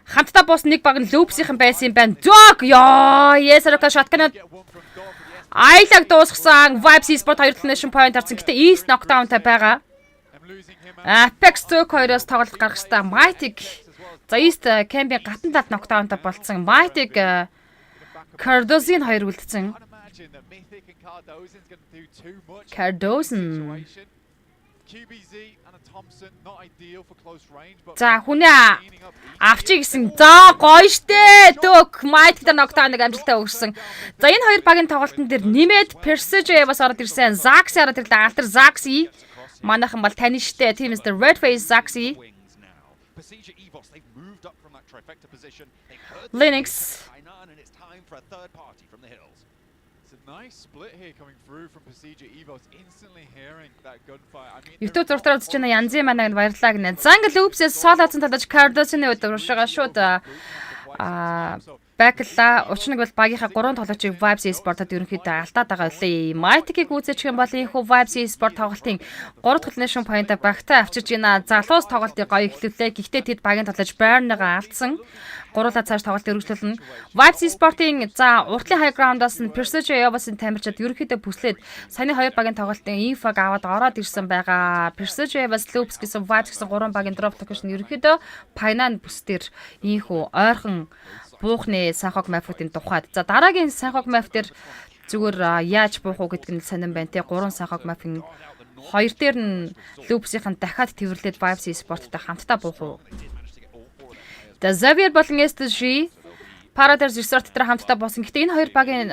Хамтдаа бос нэг баг нь Loops-ийн байсан юм байна. Dog ёо Есарока shotgun Айлаг дуусгасан Vibes спорт 2 nation point харсан. Гэтэ East Nocturne-тай байгаа. Apex 2-оос тоглолт гаргах хэрэгтэй Mighty За East Camp-ийн гатан талд Nocturne-тай болцсон. Mighty Cardozin 2 үлдсэн. Cardozin. За хүнээ авчиг гэсэн. За гоё штэ. Дök Mighty дээр Nocturne-ыг амжилттай өгсөн. За энэ хоёр багийн тоглолтын дээр нэмээд Persija бас ороод ирсэн. Zaxi ороод ирлээ. Алтар Zaxi. Манайхан бол тань штэ. Тийм Mr. Red Face Zaxi. Persija Evos, they've moved up from that trifecta position. They've heard Linux. and it's time for a third party from the hills. It's a nice split here coming through from Persija Evos, instantly hearing that gunfire. I mean, YouTube зургатаар үзэж байна. Янзын манайг баярлалаа гинэ. За ингээл Loops-ээс солоодсон талдаж Cardozin-ийн үед уршгаа шууд бэкла учныг бол багийнхаа 3 тоглогчийг Vibes Esport-од ерөнхийдөө алдаад байгаа үлээ. Mighty-ийг үзэж гэн бол ийхүү Vibes Esport тоглолтын 3 дахь nation point-а багтаа авчирж гинэ. Залуус тоглолтыг гоё эхлүүлээ. Гэхдээ тэд багийн тоглож Baron-ыг алдсан. Гуруула цааш тоглолт өргөжлүүлнэ. Vibes Esport-ийн за уртлын high ground-аас нь Persija Evos-ын тамирчид ерөнхийдөө бүслээд саяны хоёр багийн тоглолтын инфог аваад ороод ирсэн байгаа. Persija Evos, Loops гэсэн Vibes гэсэн 3 багийн drop location ерөнхийдөө Пайнан бүсдэр ийхүү ойрхон буухны Sandhawk map-ийн тухайд. За дараагийн Sandhawk map дээр зүгээр яаж буух уу гэдг нь сонирн байна те. 3 Sandhawk map-ийн 2 дээр нь Loops-ийн дахиад тэрвэрлээд Vibes Esport-тай хамтдаа буух уу. The Xavier болон STG Paradise Resort дээр хамтдаа буусан. Гэхдээ энэ хоёр багийн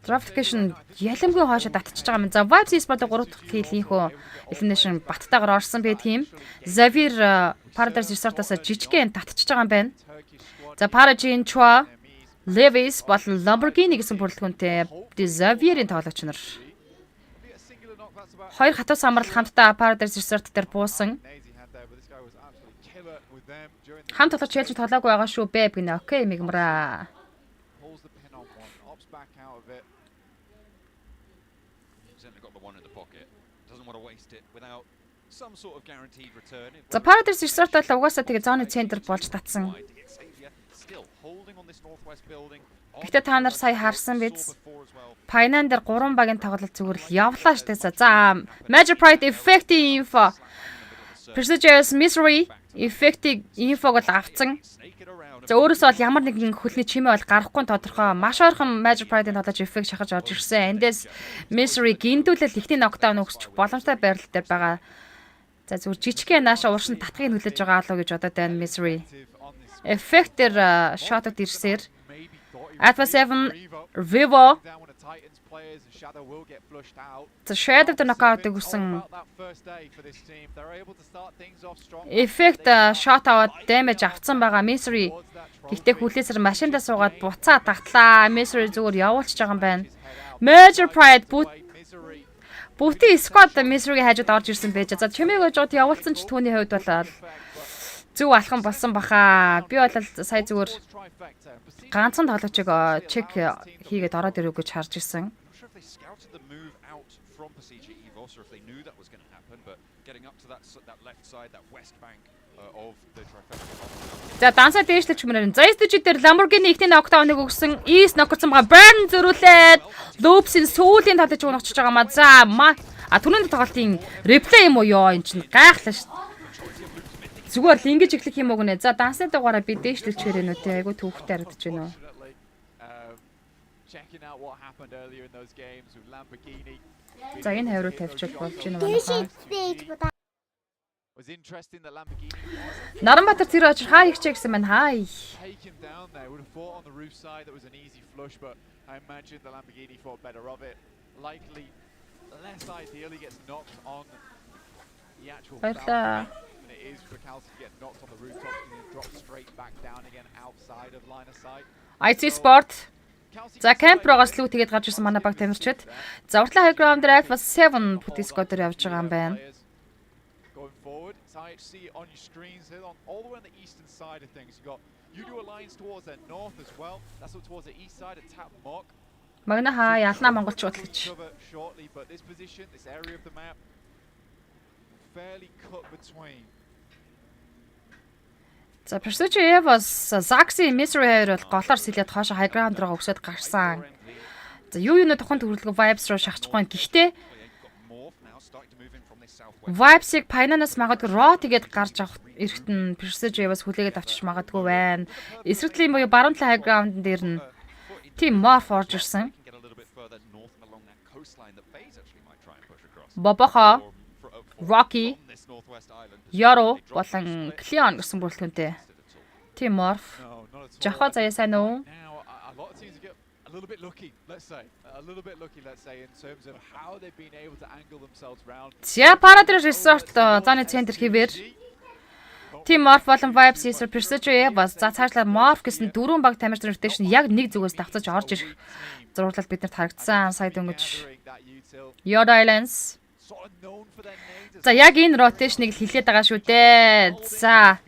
Traffication ялэмгүй хоошоо татчихж байгаа юм. За Vibes Esport 3 дахь киллийнхөө elimination баттайгаар орсон байт юм. Xavier Paradise Resort-аас жижигхэн татчихж байгаа юм байна. За Parajin Chua, Levis болон Lamborghini гэсэн бүрэлдэхүүнтэй Xavier-ийн тоглогч нар. Хоёр хатуу самрал хамтдаа Paradise Resort дээр буусан. Хамт тоглож хэлж тоглоагүй байгаа шүү бэб гинэ. Окей мигмра. За Paradise Resort бол угаасаа тэгээ зооны центр болж татсан. Гэхдээ та нар сая харсан биз? Пайнан дээр 3 багийн тоглолт зүгээр л явлаа штэ. За Major Pride Effect info. Persija's Misery Effect info гол авцсан. За өөрөөсөө бол ямар нэгэн хөлний чимээ бол гарахгүй тодорхой маш ойрхон Major Pride-ийн тоглож effect шахаж орж ирсэн. Эндээс Misery гиндүүлэл ихний Nocturne өгсөж боломжтой байрал дээр байгаа. За зүгээр жижигхэн нааша уршин татхыг хүлээж байгаа лөө гэж бодоод байна Misery. Effect дээр shot-д ирсээр Alpha 7 Vivo The Shadow the knockout өгсөн. Effect shot аваад damage авцсан байгаа Misery. Гэхдээ хүлээсээр машиндаа суугаад буцаа татлаа. Misery зүгээр явуулчихж байгаа юм байна. Major Pride Бүгдийн squad misery хажууд орж ирсэн байж. За чимээгөө жоод явуулсан ч түүний хувьд бол зөв алхан болсон баха. Би бол сая зүгээр ганцхан тоглогчийг чек хийгээд ороод ирв гэж харж ирсэн. За дансаа дээшлэж мөрөн. За студид дээр Lamborghini ихний нокдауныг өгсөн. East нокцсон байгаа. Burn зөрүүлээд Loops-ийн сүүлийн талж өгнөгч байгаа маа. За түрүүний тоглолтын реплей юм уу ёо эн чинь гайхлаа шүү. Зүгээр л ингэж эхлэх юм уу гэнэ. За дансны дугаараа би дээшлэж чирэнэ үү те. Айгу түүхтэй харагдаж байна уу. За энэ хавруу тавьчих болж байна уу? Наранбаатар тэр очир хаа ихчээ гэсэн маань хай. Баярлалаа. IT Sport. За camp прогоос лүү тэгээд гарч ирсэн манай баг тамирчид. За уртлаа high ground дээр Alpha 7 бүтээскотер явж байгаа юм байна. IHC on your screens here on all the way on the eastern side of things. You got Udo Alliance towards the north as well. That's all towards the east side of Tap Mock. Магна хаа ялнаа Монголчууд гэж. Shortly, but this position, this area of the map, fairly cut between. За Pursuit Evas Zaxi Misery хоёр бол голоор сэлээд хоошо high ground руу өгсөд гарсан. За юу юуны тухайн төрөлгөө vibes руу шахчихгүй. Гэхдээ Vibes-ийг Pinanаас магадгүй raw тэгээд гарч авах эрэхт нь Pursuit Evas хүлээгээд авчиж магадгүй байна. Эсрэгтлийн буюу баруун талын high ground дээр нь Team Morph орж ирсэн. Бобохо, Rocky, Yaro болон Cleon гэсэн бүрэлдэхүүнтэй. Team Morph. Жахаа заяа сайн уу? A little bit lucky, let's say. A little bit lucky, let's say, in terms of how they've been able to angle themselves round. За Paradise Resort зоны центр хിവэр. Team Morph болон Vibes User Pursuit бас за цаашлаад Morph гэсэн дөрвөн баг тамирчин rotation яг нэг зүгээс давцаж орж ирэх зурлал биднэрт харагдсан. Сая дөнгөж Yoda Islands. За яг энэ rotation-ыг хэлээд байгаа шүү дээ. За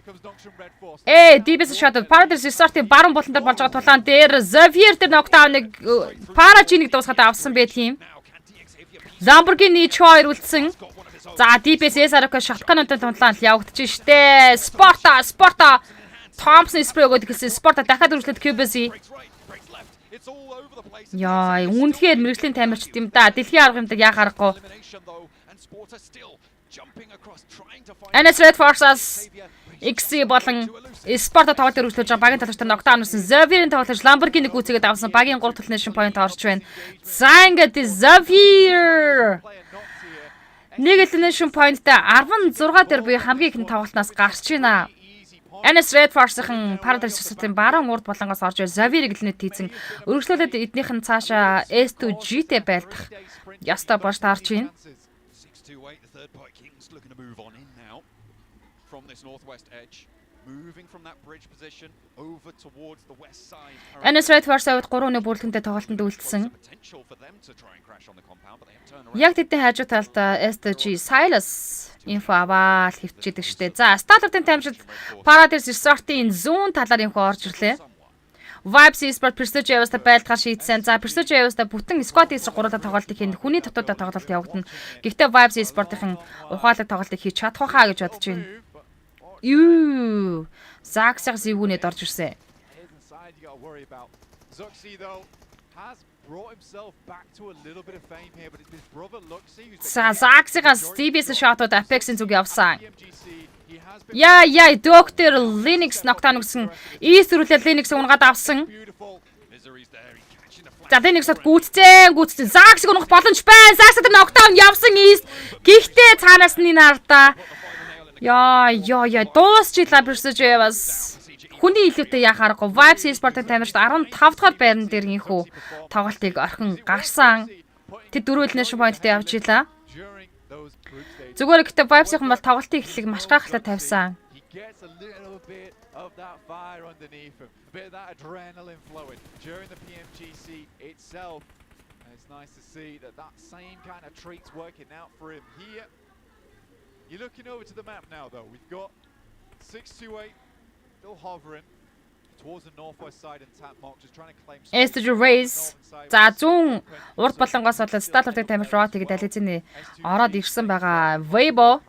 DBS shot Paradise Resort-ийн баруун болон дээр болж байгаа тулаан дээр Xavier дээр нокдауныг Paragin-ыг дуусгаад авсан байх юм. Lamborghini Choir үлдсэн. За DBS SRK shotgun-уудын тулаан явагдаж штэ. Sporta Thompson spray өгөөд гэсэн Sporta дахиад үргэлжлээд QBC. Яа, үнэхээр мэрэгжлийн тамирчд юм да. Дэлхийн арга юмдаг яа харахгүй. NS Red Forces XC болон Спорта тоглолт өргөжлөж байгаа багийн талчтай нокдаун болсон. Xavier-ийн тоглолт Lamborghini гүйцэгээд авсан багийн 3 талын шин point орж байна. За ингээд Xavier нэг elimination point-тай 16 дээр буюу хамгийн ихний тоглолтноос гарч байна. NS Red Force-ын Paradise Resort-ийн баруун урд болонгоос орж Xavier-ийг элнэт хийцэн өргөжлүүлээд эднийх нь цаашаа S2G-тэй байлдах ястаа болж таарч байна. From this northwest edge, moving from that bridge position over towards the west side. NS Red Force-д 3-1 бүрэлдэхүүнтэй тоглолтод үлдсэн. Яг тэдний хажуу талд STG Silas инфо аваад хөвчээдэг штэ. За, Starter-ын тамирчид Paradise Resort-ийн зүүн талаар инфо орж ирлээ. Vibes Esport Pursuit Evas-та байлдахаар шийдсэн. За, Pursuit Evas-та бүтэн squad эсрэг 3 тоглолтыг хийн хүний дотоодоо тоглолт явагдана. Гэхдээ Vibes Esport-ийн ухаалаг тоглолтыг хийж чадах хаа гэж бодож байна. Юу Zaxig зэвгүүнэд орж ирсэн. За Zaxig-аас DBS shot-ууд Apex-ийн зүг явсан. Яа Доктор Linux нокдаун гэсэн East рүүлээ Linux унгаад авсан. За Linux-д гүйтцэн Zaxig унах боломж байна. Zaxig нокдаун явсан East. Гэхдээ цаанаас нь нартаа Яа дуусчлаа Pursuit Evas. Хүний илүүтэй яа харахгүй Vibes Esport-ын тамирчид 15 дахь байран дээр инхүү тоглолтыг орхин гарсан. Тэд дөрөв elimination point-тэй явж илаа. Зүгээр гэхдээ Vibes-ийн бол тоглолтын эхлэлийг маш гайхалтай тавьсан. It's nice to see that same kind of treat's working out for him here. You're looking over to the map now, though. We've got 628 still hovering towards the northwest side and Tapmok just trying to claim SG Race за зүүн урд болонгоос болоод стартыг тамир ротыг далицны ороод ирсэн байгаа. Weibo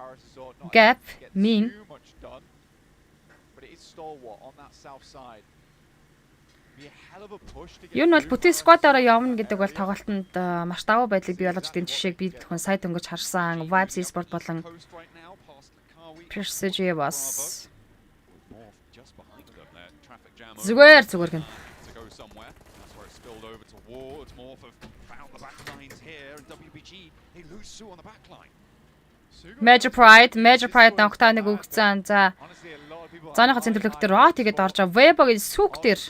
Gap Min юу нь бол бүтэн сквадаараа явна гэдэг бол тоглолтод маш давуу байдлыг бий болгож дийн жишээг би зөвхөн сая дөнгөж харсан. Vibes Esport болон Precision бас зүгээр гэн. Major Pride ногтааныг өгцөн. За зааныхаа цэнтрэлэгтэр рот игээд орж байгаа. Weibo-гийн сүг дээр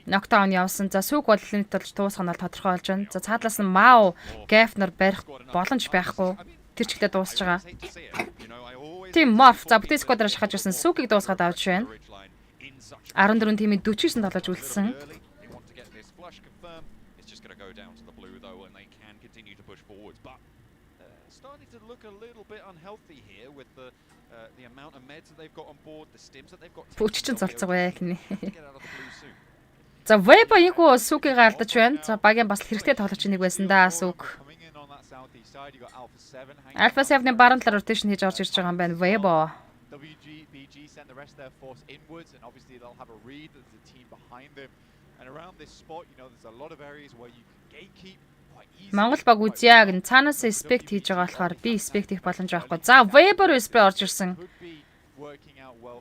нокдаун явсан. За сүг бол лимит болж туусах нь бол тодорхой болж байна. За цаадлаас нь Mao, Gafner барих боломж байхгүй. Тэр чигтээ дуусж байгаа. Team Morph за бүтэн сквадраа шахаж ирсэн сүгийг дуусгаад авч байна. 14 тимийн 49 тоглож үлдсэн. Бүччин золцоо гэх юм. За Weibo ийхүү сүгийг алдаж байна. За багийн бас хэрэгтэй тоглогч нэг байсан да сүг. Alpha 7-ийн баруун талаар rotation хийж орж ирж байгаа юм байна Weibo. WGBG sent the rest of their force inwards, and obviously they'll have a read. There's a team behind them, and around this spot, you know, there's a lot of areas where you can gatekeep quite easily. Монгол баг үзьяаг нь цаанаас expect хийж байгаа болохоор би expect хийх боломж байхгүй. За Weibo spray орж ирсэн.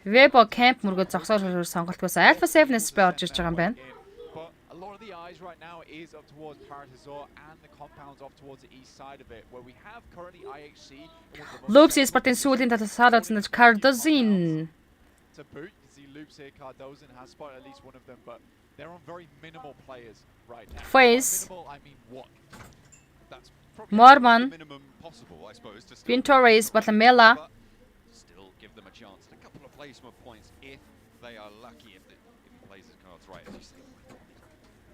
Weibo camp мөргөө зогсоол сонголт байсан. Alpha 7 spray орж ирж байгаа юм байна. A lot of the eyes right now is up towards Paratazor and the compounds off towards the east side of it, where we have currently IHC. Loops Esport-ийн сүүлийн талаас саалцсан Cardozin. To boot, you see Loops here. Cardozin has spotted at least one of them, but they're on very minimal players right now. Face. Minimal, I mean what? That's Mormon. Minimum possible, I suppose. Vintoris Batamela. Still give them a chance. A couple of placement points if they are lucky, if he plays his cards right, as you say.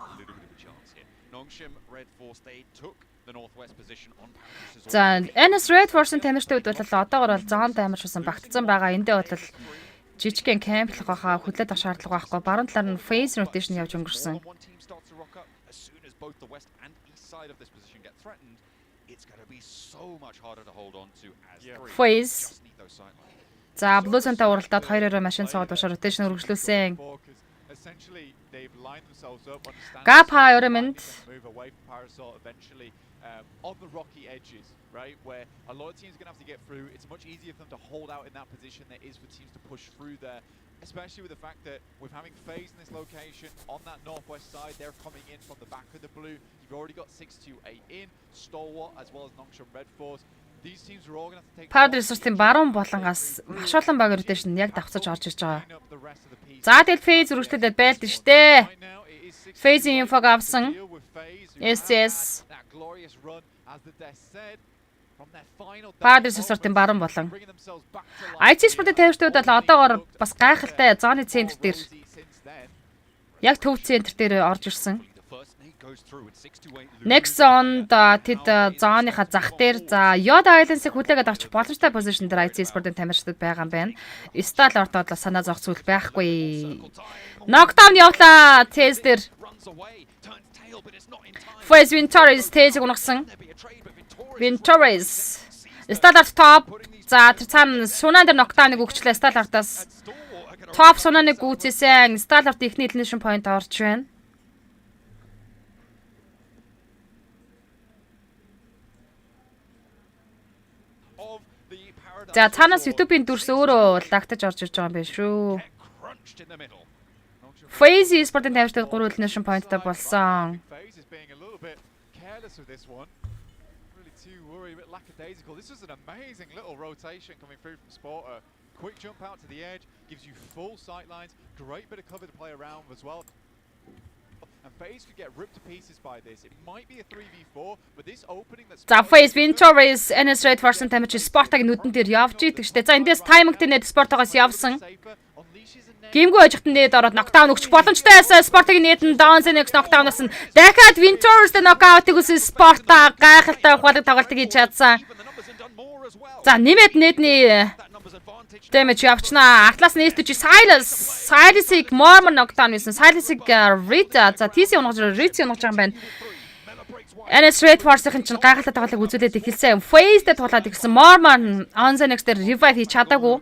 A little bit of a chance here. Nongshim Red Force, they took the northwest position on Paris. За NS Red Force-ын тамирчтай үед бол одоогор бол зоон тамирчсан багтсан байгаа. Эндээ бол жижигхэн кемплэх хаа хүлээд авах шаардлага байхгүй. Баруун талаар нь phase rotation явж өнгөрсөн. Phase. За Blue Center уралдаад 2-2 машин сууд башаа rotation үргэлжлүүлсэн. Essentially, they've lined themselves up, Gap high element. Move away from Parasol eventually on the rocky edges, right? Where a lot of teams are going to have to get through. It's much easier for them to hold out in that position than it is for teams to push through there, especially with the fact that with having FaZe in this location on that northwest side, they're coming in from the back of the blue. You've already got 628 in, Stalwart as well as Nongshim Red Force. These teams are all going to have to take Paradise-ийн баруун болонгоос маш олон баг rotation яг давцаж орж ирж байгаа. За тэгэл phase үргэлжлүүлээд байлд штэ. Phase-ийн info авсан. SS. Paradise-ийн баруун болон. IT Sport-ийн тавьчдууд бол одоогоор бас гайхалтай зооны центр дээр яг төв центр дээр орж ирсэн. Next on тэд зооныхаа зах дээр за Yoda Islands-ыг хүлээгээд авчих боломжтой позишн дээр IT Sport-ын тамирчдад байгаа юм байна. Stall ортоод санаа зовх зүйл байхгүй. Knockdown явлаа Tez дээр. Phase Vintoris Tez-ийг унагсан. Vintoris. Stall арт топ. За тэр цаана Сунан дээр knockdown-ыг өгчлээ Stall артаас. Топ Сунаныг гүйцээсэн. Stall арт ихний elimination point орж байна. За цаанаас YouTube-ийн дүрс өөрөө лагтаж орж ирж байгаа юм байна шүү. FaZe Esport-ын тавьчдад 3 elimination point-тай болсон. This was an amazing little rotation coming through from Sporter. Quick jump out to the edge, gives you full sight lines, great bit of cover to play around as well. And FaZe could get ripped to pieces by this. It might be a 3v4, but this opening that's За FaZe Vintoris NS Red Force-ын тамирч Sport-аг нүдэн дээр явж идэг штэ. За эндээс таймингтэй нэт Sport-оос явсан. Гимгүй ажихтан нээд ороод нокдаун өгч боломжтой байсан. Спортыг нээдэн Donzenix нокдаунаас нь дахиад Winters нокаутыг үсэн Спорта гайхалтай ухаалаг тоглолтыг хийж чадсан. За нэмээд нээдний damage явчнаа. Атлас нээстүч Silasig Mormon нокдаун байсан. Silasig Rita за TC унгаж Rita унгаж байгаа юм байна. NS Red Force-ын чинь гайхалтай тоглолтыг үзүүлээд эхэлсэн. Phase-д тулаад ирсэн Mormon Onzenix дээр revive хийж чадаагүй.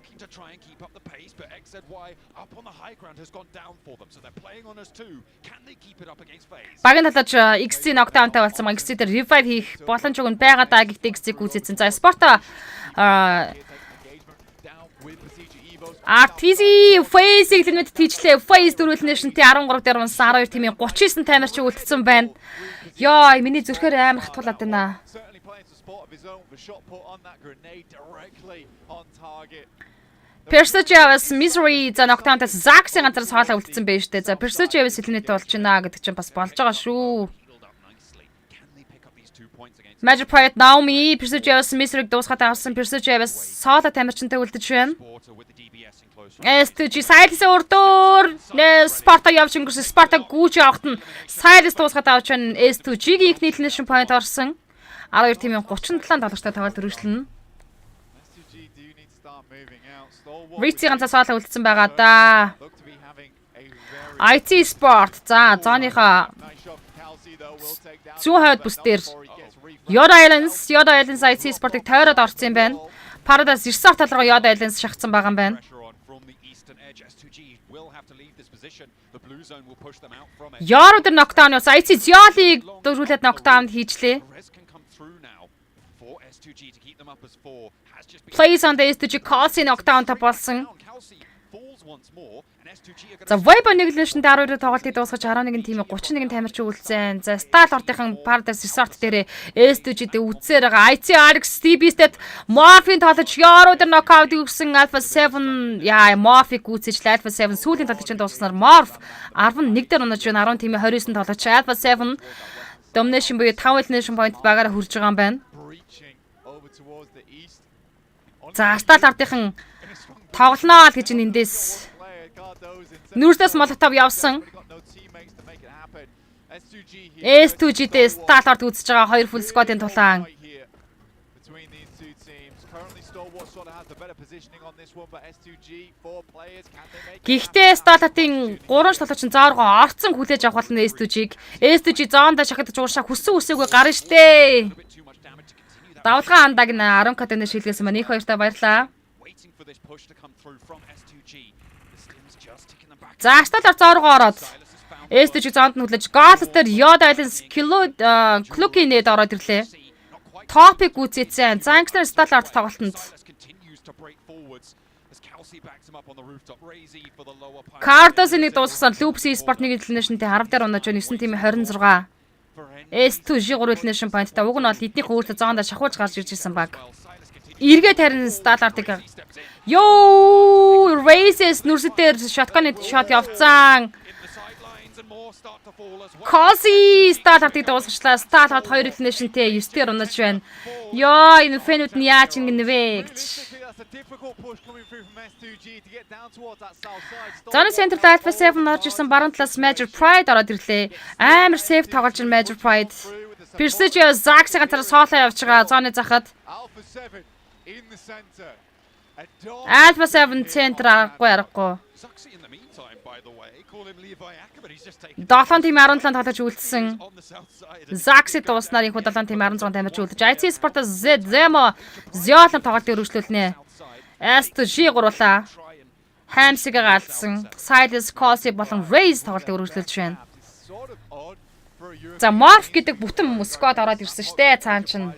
Багийн талаач XC нокдаунтай болсон маа XC дээр revive хийх боломж өгөн байгаа даа гэхдээ XC гүйцэтсэн. За Спорта RTC Phase-ийг лимит тийчлээ. Phase дөрвөлнэшнтэй 13 дээр унсан 12 тимийн 39 таймерч үлдсэн байна. Ёо, миний зүрхээр амар хатуулаад байна. Persegeus Misery за нокдаунтаас Zax-ийн ганцаас хоолоо үлдсэн байж штэ. За Persegeus хэлнэтэй болж байна гэдэг чинь бас болж байгаа шүү. Magic Pride Naomi Persegeus Misery-г дуусгаад авсан. Persegeus сооло тамирчинтай үлдэж байна. STG Silas урдуур Спарта явж өнгөрсөн. Спарта гүйж явахт нь Silas дуусгаад авч байна. STG-гийн их нийтлэншин point орсон. 12 тимийн 37 тоглогчтой тоглолт өргөжлөнө. Ritzy ганцаас соолоо үлдсэн байгаа да. IT Sport за зооныхоо зүүн хойд бүс дээр Yoda Islands IT Sport-ыг тойроод орсон юм байна. Paradise Resort талруу Yoda Islands шахацсан байгаа юм байна. Яарууд дээр нокдаун явсан. IT Zioli-г дөрвөлээд нокдаун хийжлээ. Plays on the STG Calci knockdown-тай болсон. За Vibe нэглэншин 12 тоглолтыг дуусгаж 11 тимийн 31 тамирч үлдсэн. За Star Lord-ийн Paradise Resort дээр STG-д үдсээр байгаа. IT Alex Stevie-дэд Morphin тоглож Яарууд дээр нокаут өгсөн Alpha 7 Morph-ийг үүсэж Alpha 7 сүүлийн тоглолтын дуусснаар Morph 11 дээр унаж байна. 10 тимийн 29 тоглож Alpha 7 Domination буюу 5 elimination point багаараа хүрж байгаа юм байна. За Star Lord-ийн тоглоно л гэж эндээс Нүртээс молотов явсан. S2G-д Star Lord үзэж байгаа хоёр full squad-ын тулаан. Гэхдээ Star Lord-ийн 3 тоглогч зооргоо орцсон хүлээж авах болно S2G-г. S2G зоондоо шахагдаж ууршаа хүссэн үсээгүй гарна штэ. Давлгаа андаг н 10 кадны шилгээс маань их хоёртаа баярлаа. За Star зооргоо ороод STG зоонд нь хүлээж Gold дээр Yoda Islands Clucky нэд ороод ирлээ. Topic үзээцэн. За Angster Star тоглолтод Cardos-ыг дуусгасан Loops Sport-ны elimination-тэй 10 дээр унаж 9 тимийн 26. S2G 3 elimination point-тай уг нь бол эднийх өөртөө зоондоо шахуулж гарч ирж ирсэн баг. Эргээд харин Star-ыг Йоо Races нүрсээр shotgun-ы shot явцсан. Calci Star-ыг дуусгачлаа. Star 2 elimination-тэй 9 дээр унаж байна. Йоо энэ фэнүүд нь яаж ингэнэ вэ гэж. Зоны центрт Alpha 7 орж ирсэн баруун талаас Major Pride ороод ирлээ. Амар safe тоглож ин Major Pride. Persegeus Zax-ийн ганцаар соолоо явж байгаа зоны захад. Alpha 7 центр аргагүй. 7 тим 17 тоглож үлдсэн. Zax-ийг дууснаар их 7 тим 16 тамирч үлдэж IT Sport Zemo Ziolon тоглолтыг өргөжлүүлнэ. S2G гурлаа. Hamsig-ийг алдсан. Silas Calci болон Raze тоглолтыг өргөжлүүлж байна. За Morph гэдэг бүтэн squad ороод ирсэн штэ цаан чинь.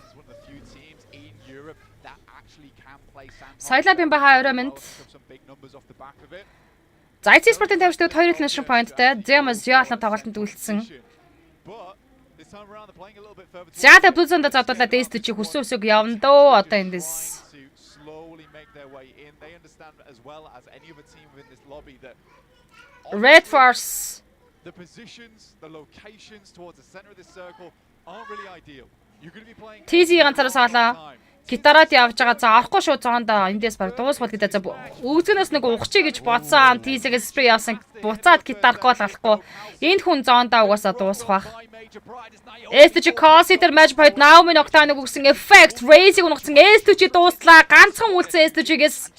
Соёлын баха ороймонд. За IT Sport-ын тавьчдад 2 elimination point-тай Zemo Ziolon тоглолтод үлдсэн. За тэ Blue Zone-д задуулаад S2G хүссэн үсэг явна дөө одоо эндээс. Red Force. The positions, the locations towards the center of this circle aren't really ideal. TZ ганцаараа соолоо. Гитараад явж байгаа. За орохгүй шүү зоондоо эндээс баг дуусгал гэдэг. За үзгнээс нэг ухчих гэж бодсон. TZ-гээс спрей явсан. Буцаад гитар гол алахгүй. Энд хүн зоондоо угаасаа дуусах. STG consider match point Naomi Nocturne өгсөн effect raising унагсан STG дууслаа. Ганцхан үлдсэн STG-гээс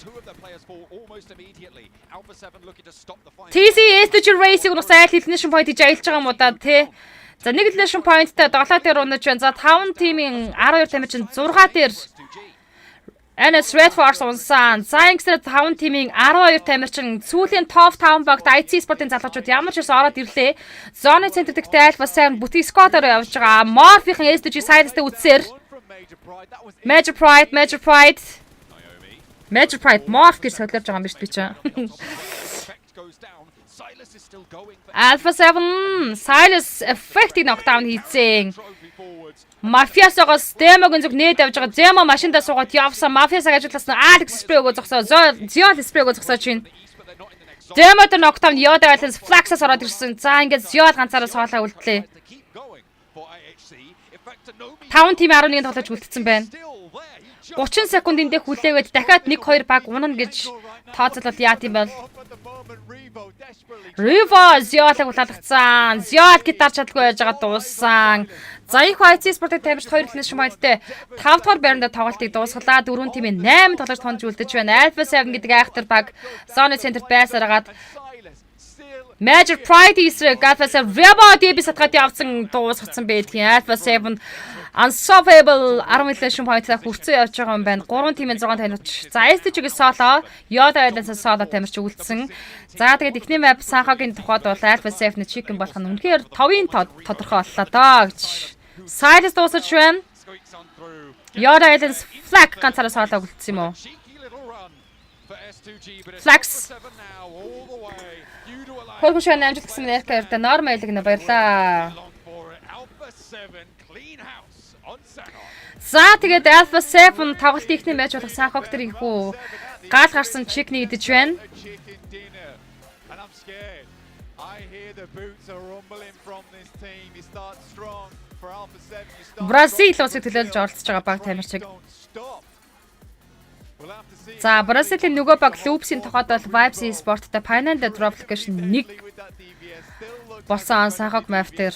TZ STG raising унагсан айл elimination point гэж аялж байгаа юм уу да тий. За нэг elimination point-тай 7 дээр унаж байна. За 5 тимийн 12 тамир чинь 6 дээр NS Red Force унсан. За ингэснээр 5 тимийн 12 тамир чинь сүүлийн топ 5 багт IT спортын залуучууд ямар ч байсан ороод ирлээ. Zone Center дэгтэй Alpha 7 бүтэн скотоор явж байгаа. Morph-ийн STG side-тэй үтсээр Major Pride Morph гэж солиорж байгаа юм биш би чинь. Alpha 7 Silas effect-ийг knockdown хийцэн. Мафиасоогоос демог зүг нээд явж байгаа. Земо машиндаа суугаад явсан. Мафиасаа ажигласан Alex спрей өгөө зогсоо. Зиол спрей өгөө зогсоо чинь. Земо дээр knockdown Yoda айлс Flax-аас ороод ирсэн. За ингээд Зиол ганцаараа соолоо үлдлээ. 5 тим 11 тоглож үлдсэн байна. 30 секундын дэх хүлээгээд дахиад 1-2 баг унана гэж тооцоолол яат юм бол. Rivo Зиолыг улаалгацсан. Зиол гитар чадлагүй байж байгаа дууссан. За их IT спортын тамирчид 2 elimination point-тэй 5 дугаар байранда тоглолтыг дуусгалаа. 4 тимийн 8 тоглож тонж үлдэж байна. Alpha 7 гэдэг айхтар баг Zone Center байсараад Major Pride Easter Alpha 7 Rivo DB сатгаад явсан дуусгацсан байдгийн. Alpha 7 Unstoppable 10 elimination point-тай хүрцэн явж байгаа юм байна. 3 тимийн 6 тамирч. За STG-ээс соло, Yoda Island-аас соло тамирч үлдсэн. За тэгээд эхний map Sanhok-ийн тухайд бол Alpha 7-ны chicken болох нь үнэхээр товын тодорхой боллоо доо гэж. Silas дуусаж байна. Yoda Island Flag ганцаараа соло үлдсэн юм уу? Flax. Хөргөшөө амжилт гэсэн нэрхэ өртөө норма хэлгэнэ баярлаа. За тэгээд Alpha 7 тоглолт ихний байж болох Sanhok төр инхүү гал гарсан чикний идэж байна. Бразил улсыг төлөөлж оролцож байгаа баг тамирчиг. За Бразилийн нөгөө баг Loopsийн тухайд бол Vibes Sport-тай Finland Drop Location 1 болсон Sanhok map дээр.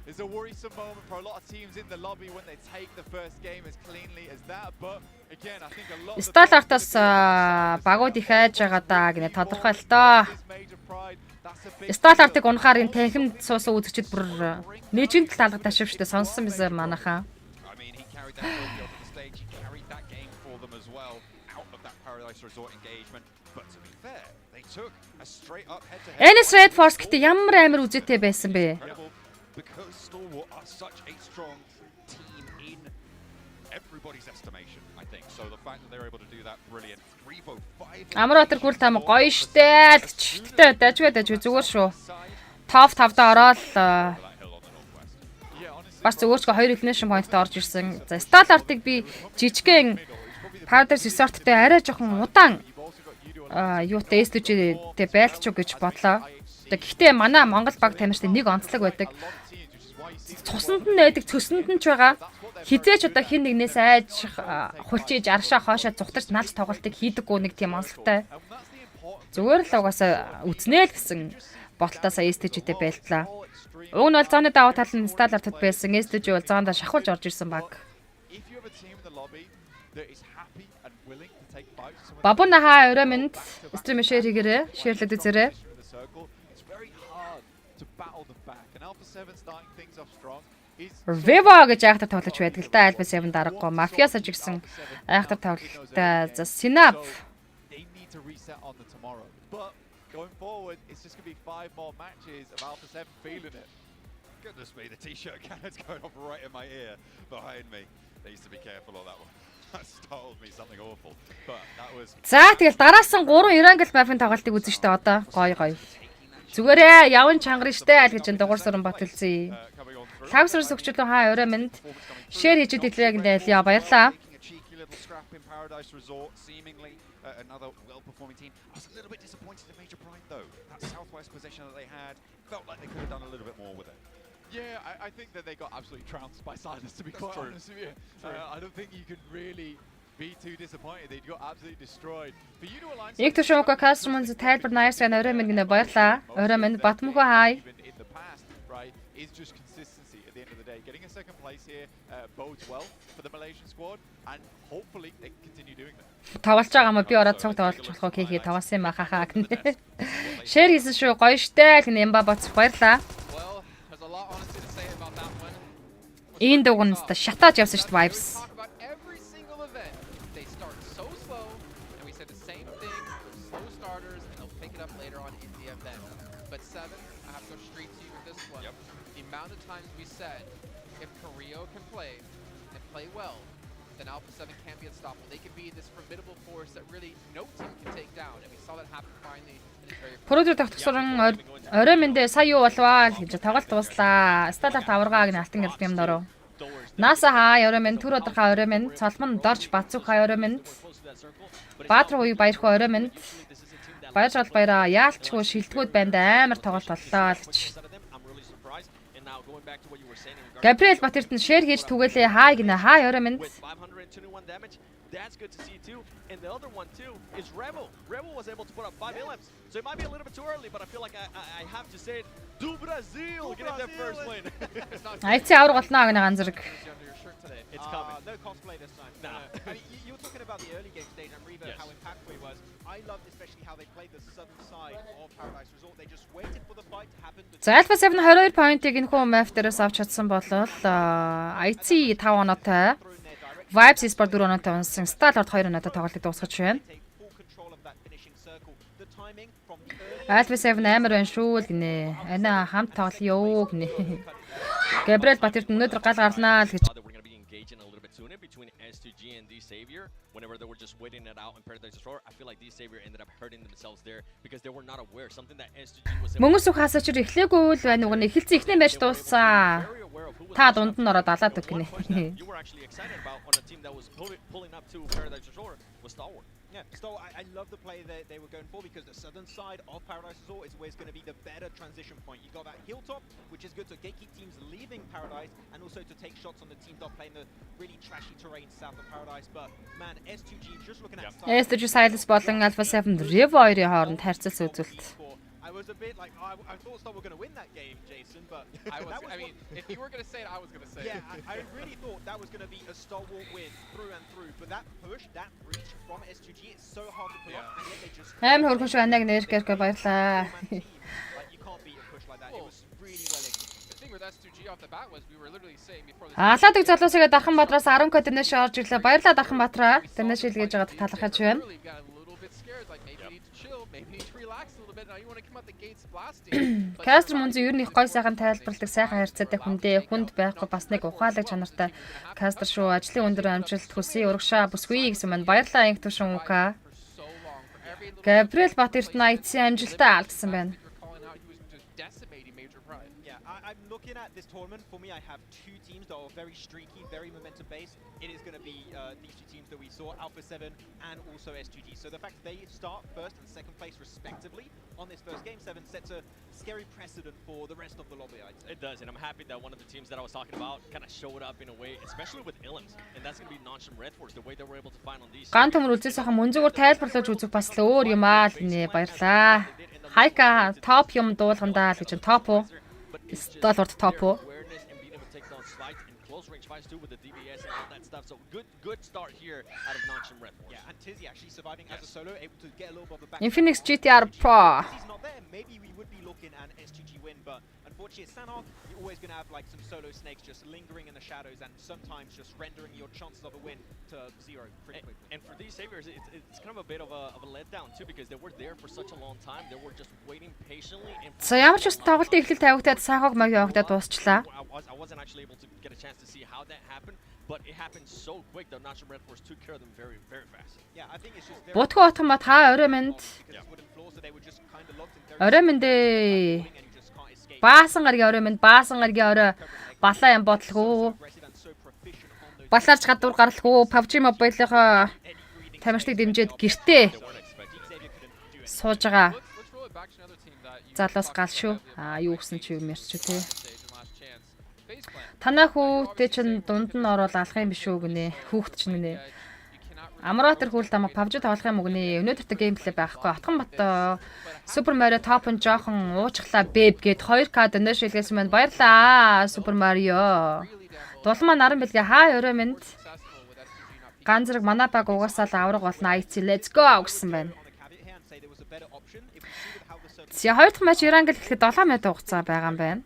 It's a worrisome moment for a lot of teams in the lobby when they take the first game as cleanly as that, but again I think a lot of Сталартаас багууд их айж байгаа даа гэнэ тодорхой л доо. Сталартыг унахаар энэ танхимд суусан үзэгчид бүр нэжинд талгад ташивчтай сонссон байсан манайхаа. NS Red Force гэдэг ямар амар үзэтэй байсан бэ? Because Stalwart are such a strong team in everybody's estimation, I think. So the fact that they're able to do that, brilliant. Revo 5. Амротер гүр там гоё штэ. Гэтэ дажгүй зүгээр шүү. Топ 5-д ороод бас зөвөрч 2 elimination point-д орж ирсэн. За Stallart-ыг би жижигхэн Paradise Resort-тэй арай жоохон удаан юутай STG-тэй байлчих гэж бодлоо. Гэхдээ манай Монгол баг тамирчдын нэг онцлог байдаг. Цуснд нь байдаг, цөсөнд нь ч байгаа. Хизээч одоо хин нэгнээс айж хулчиж аршаа хоошоо зүхтарч наалж тоглолтыг хийдэггүй нэг тийм онцлогтой. Зүгээр л угаасаа үзнэ л гэсэн боталтаасаа STG-тэй байлтлаа. Уг нь бол зооны даваа тал нь Stallart-д байсан. STG бол зоондоо шахуулж орж ирсэн баг. Бабуна хаа өрөөмөнд стрим шеэр хийгээрэй. Шеэрлээд үзээрэй. Vivo гэж айхтар тоглож байдаг л да. Alpha 7 дараагүй Mafias ажигсан айхтар тоглолттой. За Synap. Going forward, it's just going to be 5 more matches of Alpha 7 feeling it. Goodness me, the t-shirt cannon's going off right in my ear behind me. They used to be careful on that one. That startled me something awful. But that was. За тэгэл дараас нь 3 Erangel map-ын тоглолтыг үзэн штэ одоо. Гоё. Зүгээрээ яван чангарна штэ аль гэж дугаар суран батэлсэн. Лавсрс өгчлөө хаа өрөөмөнд шеэр хийж идэглээг нэлээ баярлаа. Paradise Resort seemingly another well-performing team. I was a little bit disappointed in Major Pride though. That southwest possession that they had felt like they could have done a little bit more with it. Yeah, I think that they got absolutely trounced by Silence, to be quite honest with you. I don't think you can really be too disappointed. They got absolutely destroyed. For you to align Их төшөөг customer тайлбар nice гэнэ орой минь гэнэ баярлаа. Орой минь батмхөө хай. even in the past, right, is just consistency at the end of the day. Getting a second place here bodes well for the Malaysian squad, and hopefully they can continue doing that. Тоглож байгаа мó би ороод цог тоглож болох хий тавсан юм хахаа гэнэ. Share хийсэн шүү гоё штэ гэнэ Ямба боцох баярлаа. Well, there's a lot honestly to say about that one. Ийм дугнаас та шатааж явсан шүү vibes. Talk about every single event. They start so slow, and we said the same thing. Slow starters, and they'll pick it up later on in the event. But 7, I have to go straight to you with this one. The amount of times we said, if Korea can play and play well, then Alpha 7 can't be unstoppable. They can be this formidable force that really no team can take down, and we saw that happen finally. Продюсер тогтсон орой минь сая юу болваа гэж тоглолт дуслаа. Сталар таваргаа гэнэ алтан гэлт юм дөрөө. Наса хаа орой минь түр өдрхаа орой минь цолмон дорж бацух хаа орой минь. Баатар уу баярхаа орой минь. Баяж бол баяраа яалчгүй шилдэгүүд байна амар тоглолт боллоо л гэж. Габриэл Батэрт нь шеэр хийж түгэлээ хаа гинэ хаа орой минь. That's good to see too. And the other one too is Rebel. Rebel was able to put up 5 LMs. So it might be a little bit too early, but I feel like I have to say it. Do Brazil! Getting that first win. Айци авар голноо гэнэ ганзраг. It's coming. No cosplay this time. Nah. I mean, you were talking about the early game stage and Reva, how impactful he was. I loved especially how they played the southern side of Paradise Resort. They just waited for the fight to happen. За Alpha 7 22 поинтыг энэ хүн map дээрээс авч чадсан болол IC 5 оноотой. Vibes Esport 4 оноотой унсан. Stalord 2 оноотой тоглолтыг дуусгаж байна. Alpha 7 амар байна шүү л гинэ. Ана хамт тоглоё гинэ. Gabriel Батэрт өнөөдөр гал гарлаа л гэж. Between S2G and D Savior, whenever they were just waiting it out in Paradise Resort, I feel like D Savior ended up hurting themselves there because they were not aware. Something that S2G was. Мөнгөс ухаасаа ч эхлээгүй л байна уу нэ эхэлсэн ихнээ байж дууссан. Та дунд нь ороод алаад өг гинэ. You were actually excited about on a team that was pulling up to Paradise Resort was Stalwart. Yeah, so I love the play that they were going for because the southern side of Paradise Resort is always going to be the better transition point. You got that hilltop, which is good to gatekeep teams leaving Paradise and also to take shots on the teams that are playing the really trashy terrain south of Paradise. But man, S2G just looking at S2G Silence болон Alpha 7 Rev 2-ын хооронд харьцал үзүүлэлт. I was a bit like I thought Star were going to win that game, Jason, but I mean, if you were going to say it, I was going to say it. Yeah, I really thought that was going to be a stalwart win through and through, but that push, that reach from S2G, it's so hard to pull off, and yet they just. Амар хөргөн шүү анаг нэркэркэ баярлаа. Like you can't beat a push like that. It was really well executed. The thing with S2G off the bat was we were literally saying before this. Алаадаг залуусаа Дархан Баатараас 10 код дэнэш орж ирлээ. Баярлалаа Дархан Баатараа. Дэнэш илгээж байгаад талархаж байна. Кастр мөнзөө ер нь их гой сайхан тайлбарладаг сайхан харьцаатай хүндээ хүнд байхгүй бас нэг ухаалаг чанартай кастр шүү ажлын өндөр амжилт хүсье урагшаа бүсгүй гэсэн маань баярлалаа инх төшөн үка. Габриэл Батэрт нь IC амжилтаа алдсан байна. I'm looking at this tournament. For me, I have two teams that are very streaky, very momentum based. It is going to be these two teams that we saw, Alpha 7 and also S2G. So the fact that they start first and second place respectively on this first game 7 sets a scary precedent for the rest of the lobby, I'd say. It does, and I'm happy that one of the teams that I was talking about kind of showed up in a way, especially with Illims, and that's going to be Noncham Red Force, the way they were able to find on these. Гант төмөр үлзээсээ мөн зүгээр тайлбарлаж үзэх бас л өөр юм аа л гинэ баярлаа. Хайка топ юм дуулгандаа л гэж топ уу? Stalwart top уу? With the DBS and all that stuff, so good start here out of Noncham Red Force. Yeah, and Tizzy actually surviving as a solo, able to get a little bit of the back. Infinix GTR Pro. He's not there. Maybe we would be looking at an S2G win, but unfortunately, at Sanhok, you're always going to have like some solo snakes just lingering in the shadows and sometimes just rendering your chances of a win to zero pretty quickly. And for these Saviors, it's kind of a bit of a letdown too because they were there for such a long time. They were just waiting patiently. За ямар ч тоглолтын эхлэл тавигдаад Санхог маг явагдаад дуусчлаа. I wasn't actually able to get a chance to see how that happened, but it happened so quick that Noncham Red Force took care of them very, very fast. Yeah, I think it's just very Будгүй автомат хаа орой минь. Орой минь дээ. Баасан гаргийн орой минь баасан гаргийн орой балаа юм бодлого. Балаарч гадуур гарлахгүй PUBG Mobile-ийнхоо тамирчдыг дэмжиж гэртээ сууж байгаа залуус гал шүү. Юу гэсэн чи юм ярьч үү те. Танаа хүүтэй чинь дунд нь ороод алах юм биш үү гинэ. Хүүхэд чинь гинэ. Амратор хүлд ама PUBG тоглох юм уу гинэ. Өнөөдөртөө геймплей байхгүй. Отхон бат Super Mario Top-ын жоохон уучглаа бэб гээд 2K донор шилгээсэн байна. Баярлаа Super Mario. Дулмаа наран бэлгээ хаа өрөө минь. Ганцраг манай баг угаасаа л авраг болно. IC let's go гэсэн байна. За хоёр дахь матч Иран гэл гэхэд 7 минут хугацаа байгаа юм байна.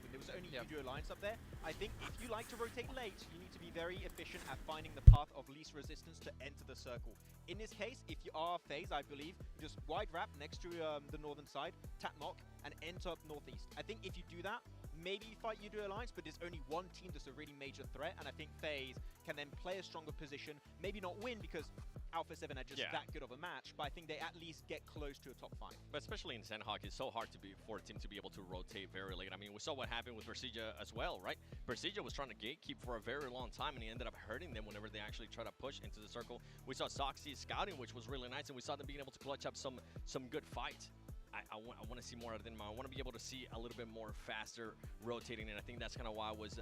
In this case, if you are FaZe, I believe, just wide wrap next to the northern side, tap knock, and enter northeast. I think if you do that, maybe you fight Udo Alliance, but there's only one team that's a really major threat, and I think FaZe can then play a stronger position, maybe not win because Alpha 7 are just that good of a match, but I think they at least get close to a top 5. But especially in Sandhawk, it's so hard for a team to be able to rotate very late. I mean, we saw what happened with Persija as well, right? Persija was trying to gatekeep for a very long time, and he ended up hurting them whenever they actually try to push into the circle. We saw Soxy scouting, which was really nice, and we saw them being able to clutch up some good fights. I want to see more out of them. I want to be able to see a little bit more faster rotating, and I think that's kind of why I was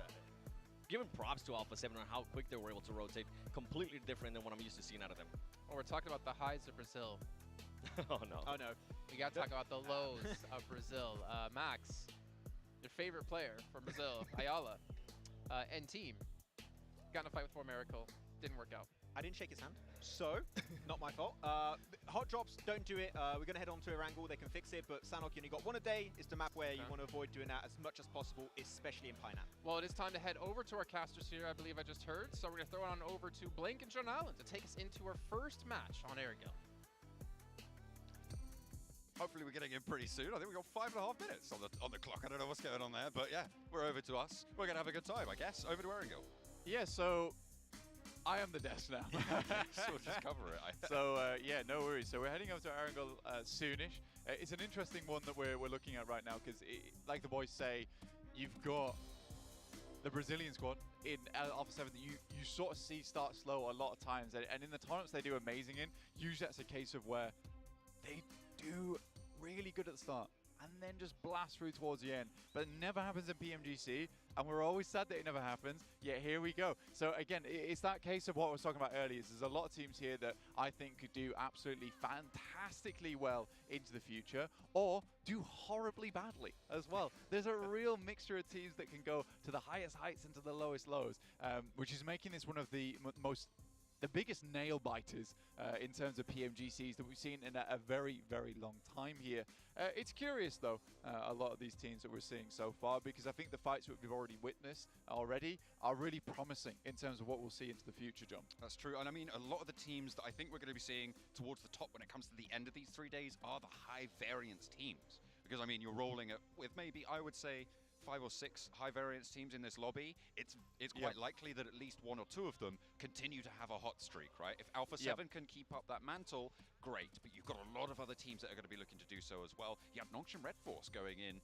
giving props to Alpha 7 on how quick they were able to rotate. Completely different than what I'm used to seeing out of them. Well, we're talking about the highs of Brazil. Oh no. Oh no. We got to talk about the lows of Brazil. Max, your favorite player from Brazil, Ayala, and team, got in a fight with Miracle. Didn't work out. I didn't shake his hand, so not my fault. Hot drops, don't do it. We're going to head on to Erangel. They can fix it, but Sanok, you only got one a day. It's the map where you want to avoid doing that as much as possible, especially in Pinap. Well, it is time to head over to our casters here, I believe I just heard. So we're going to throw it on over to Blink and John Allen to take us into our first match on Erangel. Hopefully we're getting in pretty soon. I think we've got 5.5 minutes on the clock. I don't know what's going on there, but yeah, we're over to us. We're going to have a good time, I guess. Over to Erangel. Yeah, so I am the desk now. So we'll just cover it. So yeah, no worries. So we're heading over to Erangel soonish. It's an interesting one that we're looking at right now because, like the boys say, you've got the Brazilian squad in Alpha 7 that you sort of see start slow a lot of times, and in the tournaments they do amazing in. Usually that's a case of where they do really good at the start and then just blast through towards the end. But it never happens in PMGC, and we're always sad that it never happens, yet here we go. So again, it's that case of what I was talking about earlier. There's a lot of teams here that I think could do absolutely fantastically well into the future, or do horribly badly as well. There's a real mixture of teams that can go to the highest heights and to the lowest lows, which is making this one of the the biggest nail biters in terms of PMGCs that we've seen in a very, very long time here. It's curious though, a lot of these teams that we're seeing so far, because I think the fights that we've already witnessed already are really promising in terms of what we'll see into the future, John. That's true, and I mean, a lot of the teams that I think we're going to be seeing towards the top when it comes to the end of these 3 days are the high variance teams. Because I mean, you're rolling it with maybe, I would say, 5 or 6 high variance teams in this lobby. It's quite likely that at least 1 or 2 of them continue to have a hot streak, right? If Alpha 7 can keep up that mantle, great, but you've got a lot of other teams that are going to be looking to do so as well. You have Nongshim Red Force going in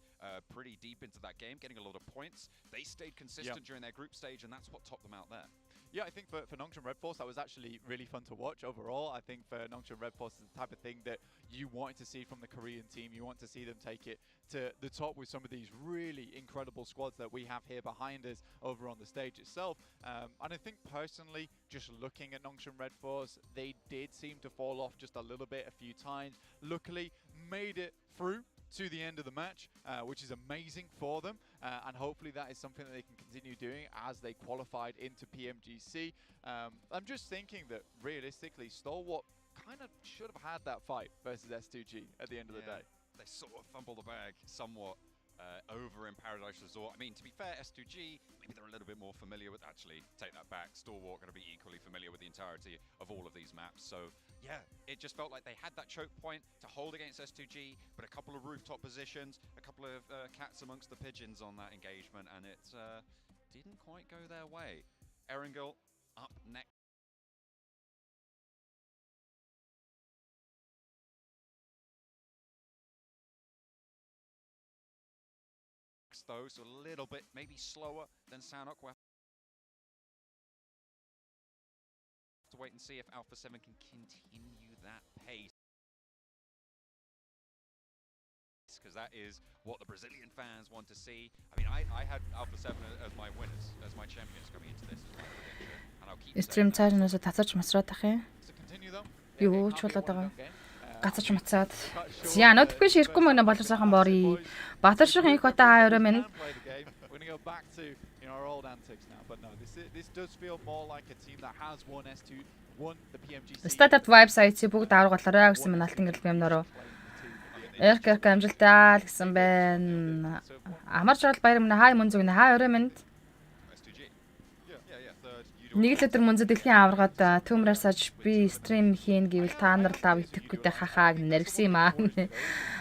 pretty deep into that game, getting a lot of points. They stayed consistent during their group stage, and that's what topped them out there. Yeah, I think for Nongshim Red Force, that was actually really fun to watch overall. I think for Nongshim Red Force, it's the type of thing that you wanted to see from the Korean team. You want to see them take it to the top with some of these really incredible squads that we have here behind us over on the stage itself. And I think personally, just looking at Nongshim Red Force, they did seem to fall off just a little bit a few times. Luckily, made it through to the end of the match, which is amazing for them, and hopefully that is something that they can continue doing as they qualified into PMGC. I'm just thinking that realistically, Stalwart kind of should have had that fight versus S2G at the end of the day. They sort of fumble the bag somewhat over in Paradise Resort. I mean, to be fair, S2G, maybe they're a little bit more familiar with, actually, take that back, Stalwart going to be equally familiar with the entirety of all of these maps. So, yeah, it just felt like they had that choke point to hold against S2G, but a couple of rooftop positions, a couple of cats amongst the pigeons on that engagement, and it didn't quite go their way. Erangel up next. Though, so a little bit maybe slower than Sanok. We'll have to wait and see if Alpha 7 can continue that pace, because that is what the Brazilian fans want to see. I mean, I had Alpha 7 as my winners champions coming into this as well, prediction, and I'll keep Стрим цаанаас татаж масраад ах юм. To continue though, Юу it ч can't be болоод a one байгаа. and done game. Гацаж мацаад. Зя notification ирэхгүй мөн боловсроохон бори. Батарших их хата аваа минь. We're gonna go back to our old antics now, but no, this does feel more like a team that has won S2, won the PMGC. Startup vibe site бүгд аврагуулаарай гэсэн мань алтан гэрэл юмнороо. Эрк амжилтаа л гэсэн байна. Амар жаргал баяр минь хай мөн зүгнэ хай өрөө минь. Нэг л өдөр мөнзө дэлхийн аваргаад төмрөөс аж би стрим хийн гэвэл та нар лав итгэхгүйтэй хахааг нэрвсэн юм аа.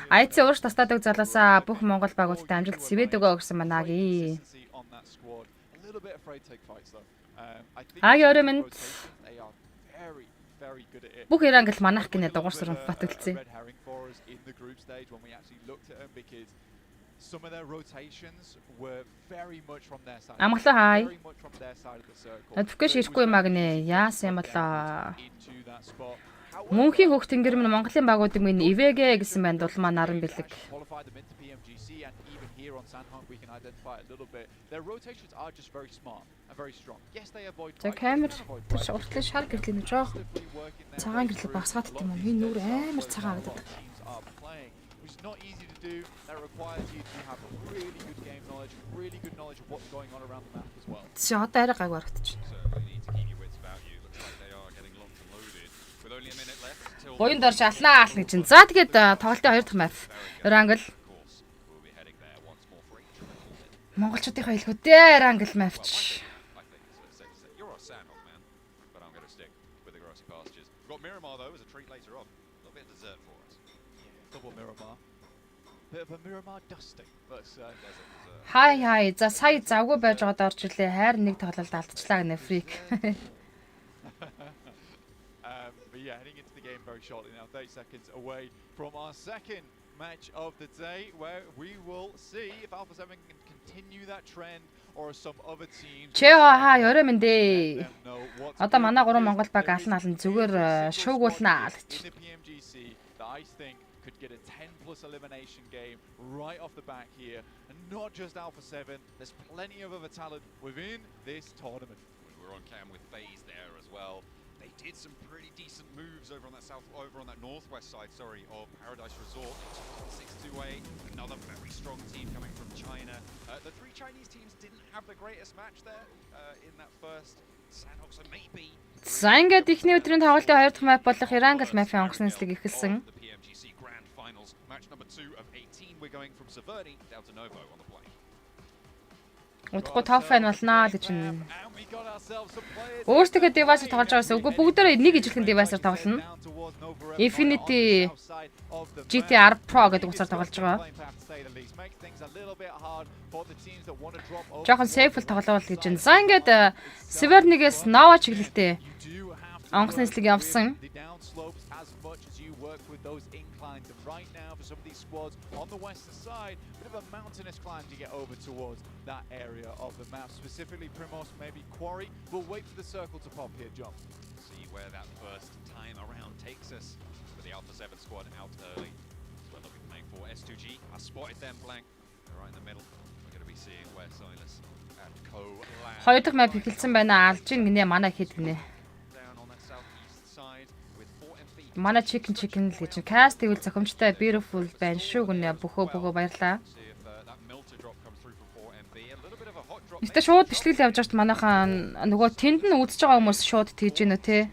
IC уурш тастаадаг залаасаа бүх Монгол багуудтай амжилт сэвэд өгөө гэсэн манааги. Аги өрөө минь бүх ирангл манах гинэ дугуурсран батгалцсан. Some of their rotations were very much from their side. Амглаа хай. Very much from their side of the circle. Notification ирэхгүй магнэ. Яасан юм болоо. Мөнхийн хөх тэнгэр минь Монголын багуудыг минь ивэгэ гэсэн байна дулмаа наран бэлэг. Qualified them into PMGC and even here on Sandhawk we can identify a little bit. Their rotations are just very smart and very strong. Yes, they avoid. За камер тэр уртлын шар гэрлээ нэ жоох. Цагаан гэрлээ багсгаад гэдэг юм. Энэ нүур амар цагаан гэдэг. Which is not easy to do. That requires you to have a really good game knowledge, really good knowledge of what's going on around the map as well. Чи одоо арай гайг барагдчих. Гоён дор шалнаа аал гэж. За тэгээд тоглолтын 2 дахь map. Erangel. Монголчуудынхаа хэлхүүдээ Erangel map ч. You're a Sandhawk man, but I'm going to stick with the grassy pastures. We've got Miramar though as a treat later on. A little bit of dessert for us. Double Miramar. Bit of a Miramar dusting. But Хай. За сая завгүй байж байгаад орж ирлээ. Хайр нэг тоглолт алдчихлаа гэнэ freak. But yeah, heading into the game very shortly now, 30 seconds away from our second match of the day, where we will see if Alpha 7 can continue that trend or some other teams. Хаа ёроо минь дээ. Одоо манай 3 Монгол баг алан зүгээр шуугуулнаа л гэж. In the PMGC, that I think could get a 10+ elimination game right off the back here, and not just Alpha 7. There's plenty of other talent within this tournament. We're on cam with FaZe there as well. They did some pretty decent moves over on that northwest side, of Paradise Resort. 6-2-8, another very strong team coming from China. The 3 Chinese teams didn't have the greatest match there in that first Sandhawk, so maybe. За ингээд ихний өдрийн тоглолтын 2 дахь map болох Erangel map-ийн онгоцны эслэг эхэлсэн. The PMGC Grand Finals, match number 2 of 18. We're going from Saverni down to Novo on the play. Удахгүй топ файн болноо л гэж байна. Өөртөө device-аар тоглож байгаас үгүй бүгдээрээ нэг ижилхэн device-аар тоглоно. Infinity GTR Pro гэдэг утсаар тоглож байгаа. Жохон safe тоглоул гэж байна. За ингээд Severny-гээс Nova чиглэлтэй онгоцны эслэг явсан. Right now for some of these squads on the western side, bit of a mountainous climb to get over towards that area of the map, specifically Primos, maybe Quarry. We'll wait for the circle to pop here, John. See where that first time around takes us. With the Alpha 7 squad out early. That's what looking to make for S2G. I spotted them blank. They're right in the middle. We're going to be seeing where Silas and Co land. Хоёр дахь map эхэлсэн байна. Алж гинэ манай хэд гинэ. Манай chicken л гэж. Cast гэвэл зохимжтой beautiful байна шүү гинэ. Бөхөө баярлаа. Гэтэ шууд бичлэгэл явж байгаад манайхан нөгөө тэнд нь үзэж байгаа хүмүүс шууд тэгж гинэ те.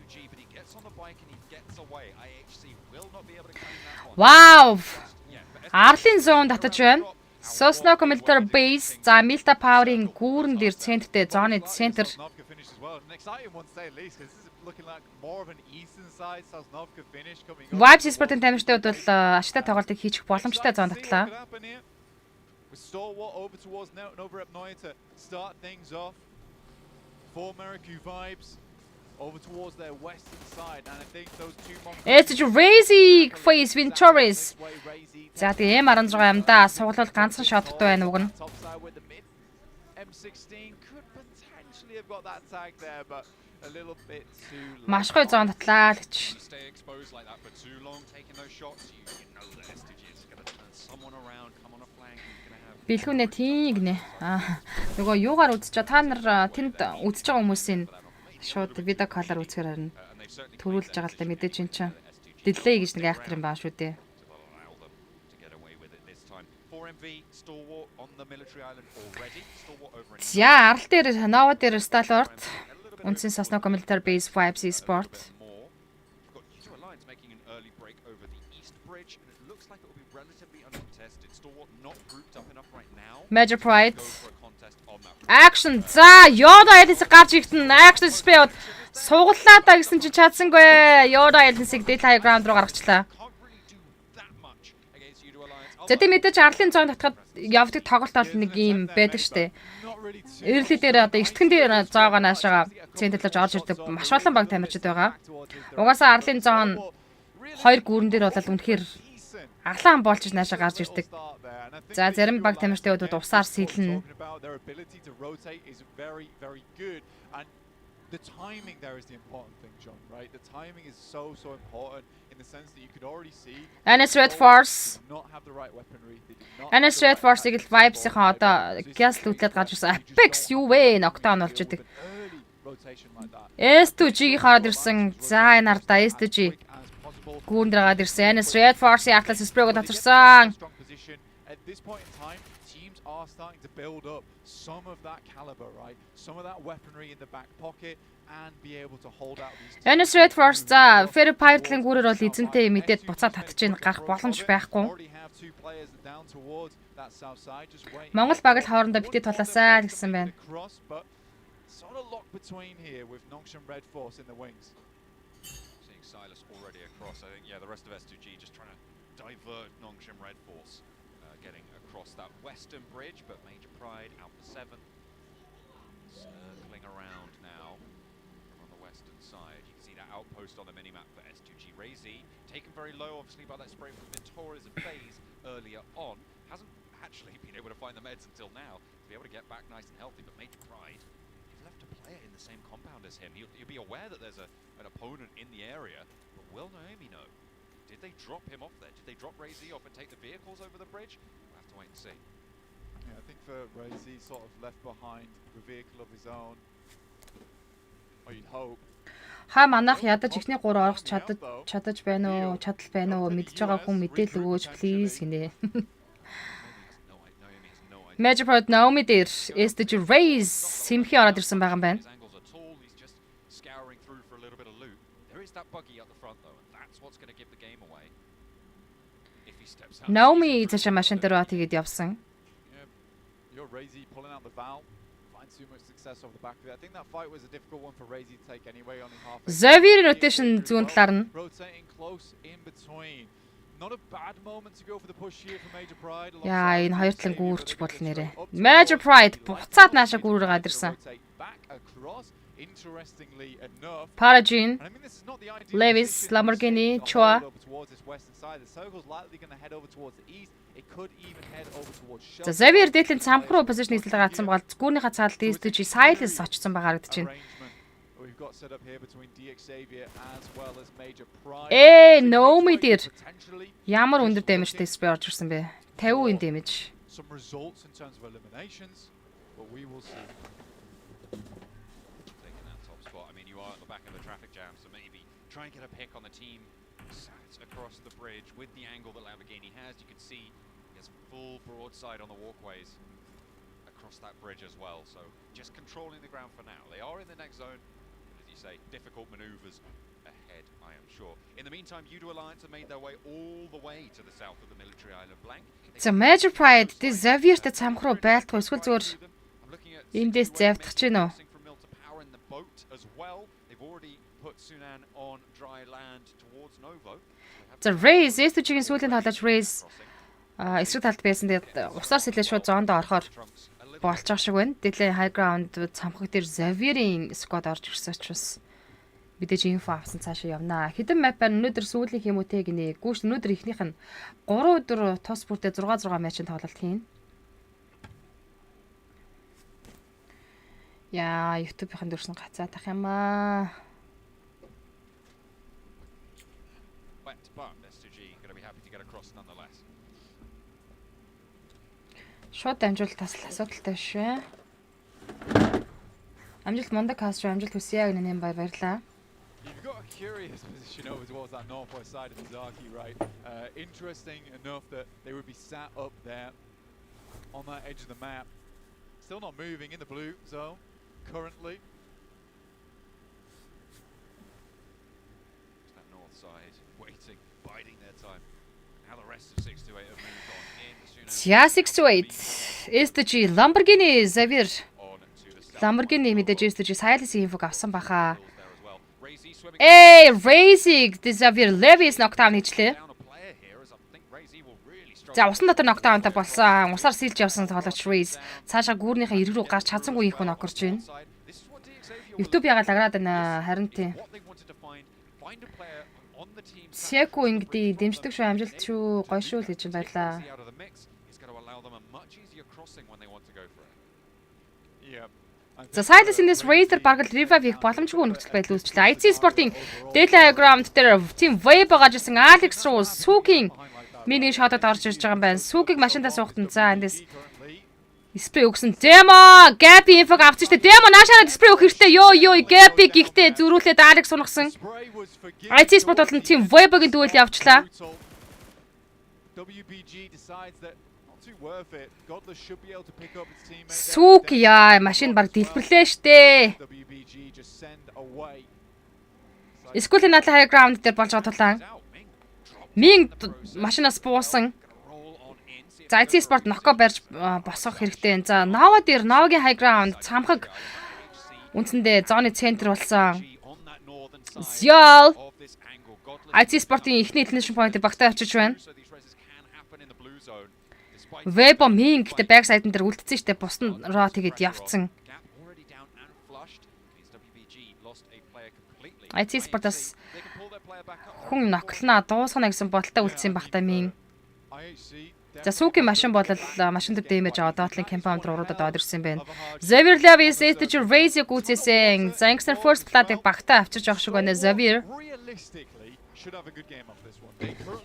Вау! Арлын зоон татаж байна. Sosnock Military Base, за Milta Power-ийн гүүрэн дээр центртэй зооны центр. Vibes Esports-ын тамирчдад бол ашигтай тоглолтыг хийчих боломжтой зоон татлаа. Over towards their western side, and I think those two It's Razy face Vintoris. За тэгээ M16 юм да. Суглал ганцхан шоттой байна уг нь. M16 could potentially have got that tag there, but a little bit too low. Маш гоё зоон татлаа л гэж. Stay exposed like that for too long, taking those shots. You know that STG is going to turn someone around, come on a flank. Бэлгүүнэ тийм гинэ. Нөгөө юугаар үзэж та нар тэнд үзэж байгаа хүмүүсийн шууд видео колор үзэхээр харна. Төрүүлж байгаа л да мэдээж эн чинь. Delay гэж нэг актер юм баа шүү дээ. За арал дээр Nova дээр Stalwart үндсэн Sosnoco Military Base 5C Sport. Major Pride. Action. За Yoda Ellis гарч иртэн action speed суглаа да гэсэн чи чадсангүй. Yoda Ellis-ийг Date High Ground руу гаргачлаа. За тийм мэдээж арлын зоон татхад явдаг тоглолт бол нэг юм байдаг штэ. Early дээр одоо эртхэн дээр зоогоо наашаага центэрлж орж ирдэг маш олон баг тамирчид байгаа. Угаасаа арлын зоон хоёр гүүрэн дээр бол үнэхээр аглаан болж наашаа гарч ирдэг. За зарим баг тамирчдын хувьд усаар сэлнэ. The timing there is the important thing, John, right? The timing is so important in the sense that you could already see NS Red Force not have the right weaponry. NS Red Force-ийг л Vibes-ийн одоо gas лүтлээд гарч ирсэн. Apex юу вэ? Knockdown болж идэг. S2G-ийг хараад ирсэн. За энэ ардаа S2G гүүнд гараад ирсэн. NS Red Force-ийн Atlas Spray-го татарсан. At this point in time, teams are starting to build up some of that caliber, right? Some of that weaponry in the back pocket and be able to hold out these. NS Red Force за Fairy Pirate-ийн гүүрээр бол эзэнтэй мэдээд буцаад татчихын гарах боломж байхгүй. Монгол баг л хоорондоо битээ тулаасаа гэсэн байна. Sort of lock between here with Nongshim Red Force in the wings. Seeing Silas already across. I think the rest of S2G just trying to divert Nongshim Red Force. Getting across that western bridge, but Major Pride out for 7. Circling around now on the western side. You can see that outpost on the minimap for S2G. Razy taken very low, obviously, by that spray from Ventora's phase earlier on. Hasn't actually been able to find the meds until now to be able to get back nice and healthy, but Major Pride, you've left a player in the same compound as him. You'll be aware that there's an opponent in the area, but will Naomi know? Did they drop him off there? Did they drop Razy off and take the vehicles over the bridge? We'll have to wait and see. Yeah, I think for Razy, sort of left behind a vehicle of his own. Or you'd hope. Хаа манайх ядаж ихний 3 орох чадаж байна уу? Чадал байна уу? Мэдж байгаа хүн мэдээлэл өгөөч please гинэ. Major Pride Naomi дээр SDG Raze симхи ороод ирсэн байгаа юм байна. That buggy at the front though, and that's what's going to give the game away. If he steps out. Naomi цаашаа машин дээр бат хийгээд явсан. You're Razy pulling out the valve. Finds too much success off the back of it. I think that fight was a difficult one for Razy to take anyway, only half. Xavier rotation зүүн талаар нь. Rotating close in between. Not a bad moment to go for the push here for Major Pride. Яа, энэ хоёр талын гүүрч бодол нэрэ. Major Pride буцаад наашаа гүүрээр гадирсан. Interestingly enough, Paragin, Levis, Lamborghini, Chua. За Xavier дээдлийн цамх руу позишн хийсэл гацсан бол гүүрнийхээ цаалд S2G Silas очсон байгаа харагдаж байна. Naomi дээр ямар өндөр дэмэжтэй спray орж ирсэн бэ? 50% дэмэж. Some results in terms of eliminations, but we will see. Back of the traffic jam, so maybe try and get a pick on the team across the bridge with the angle that Lamborghini has. You can see he has full broadside on the walkways across that bridge as well. So just controlling the ground for now. They are in the next zone, but as you say, difficult maneuvers ahead, I am sure. In the meantime, Udo Alliance have made their way all the way to the south of the military island Blank. За Major Pride тэ Xavier-тэй цамх руу байлдах эсвэл зүгээр эндээс завдах ч гинөө. За Raze S2G-ийн сүүлийн талаач Raze эсрэг талд байсан. Тэгээд усаар сэлээ шууд зоондоо орохоор болж байгаа шиг байна. Delxiig High Ground цамхаг дээр Xavier-ийн squad орж ирсэн учраас мэдээж инфо авсан цаашаа явнаа. Хэдэн мапаар өнөөдөр сүүлийнх юм уу те гинэ. Гүүш өнөөдөр ихнийх нь 3 өдөр тос бүртээ 6 матчын тоглолт хийн. Яа, YouTube-ийн дөрсөн гацаа тах юм аа. Шууд дамжуулалт асуудалтай шүү. Амжилт мундаг кастро амжилт хүсье гэнэ нэм баярлаа. You've got a curious position over towards that northwest side of the Zaki, right? Interesting enough that they would be sat up there on that edge of the map. Still not moving in the blue zone currently. Just that north side, waiting, biding their time. Now the rest of 6 to 8 have moved on in. За 6 to 8. STG Lamborghini Xavier. Lamborghini мэдээж STG Silas-ийн инфог авсан баха. Racing Xavier Levis knockdown хийчлээ. За усан дотор knockdownтай болсон. Усаар сэлж явсан тоглогч Race цаашаа гүүрнийхээ эрг рүү гарч чадсангүй их хүн окорж байна. YouTube ягаад лаграад байна харин тийм. Секу ингэдий дэмждэг шүү амжилт шүү гоё шүү л гэж баярлаа. За Silas in this race баг л revive хийх боломжгүй нөхцөл байдал үүсчлээ. IC Sport-ийн Telegram дээр team wave байгаа жисэн Alex руу Сүгийн миний шотод орж ирж байгаа юм байна. Сүгийг машинтаа суухтан за эндээс спрей өгсөн. Demo Gappy info авчих штэ. Demo наашаа спрей өгөх хэрэгтэй. Ёо Gappy гихтээ зөрүүлээд Alex унагсан. IC Sport бол team wave-гийн дүүл явчлаа. WBG decides that worth it. Godless should be able to pick up its teammate. Сүг яа машин баг дэлбэрлээ штэ. WBG just send away. Эсвэл энэ high ground дээр болж байгаа тулаан. Мин машинаас буусан. За IC Sport ноко барьж босгох хэрэгтэй. За Nova дээр Nova-гийн high ground цамхаг үндсэндээ зооны центр болсон. Зял IC Sport-ийн эхний elimination point-ыг багтаа авчиж байна. Webo Ming гэдэг backside дээр үлдсэн штэ бусна роо тэгээд явцсан. IC Sport-аас хүн ноклнаа дуусгана гэсэн бодолтой үлдсэн багтаа Ming. За Сүгийн машин бол машин дээр дэмэж аваад доотлын компаунд руу уруудад ороод ирсэн байна. Xavier Levis STG Race гүцээсэн. За Angster First Blood-ыг багтаа авчирч явах шиг байна Xavier.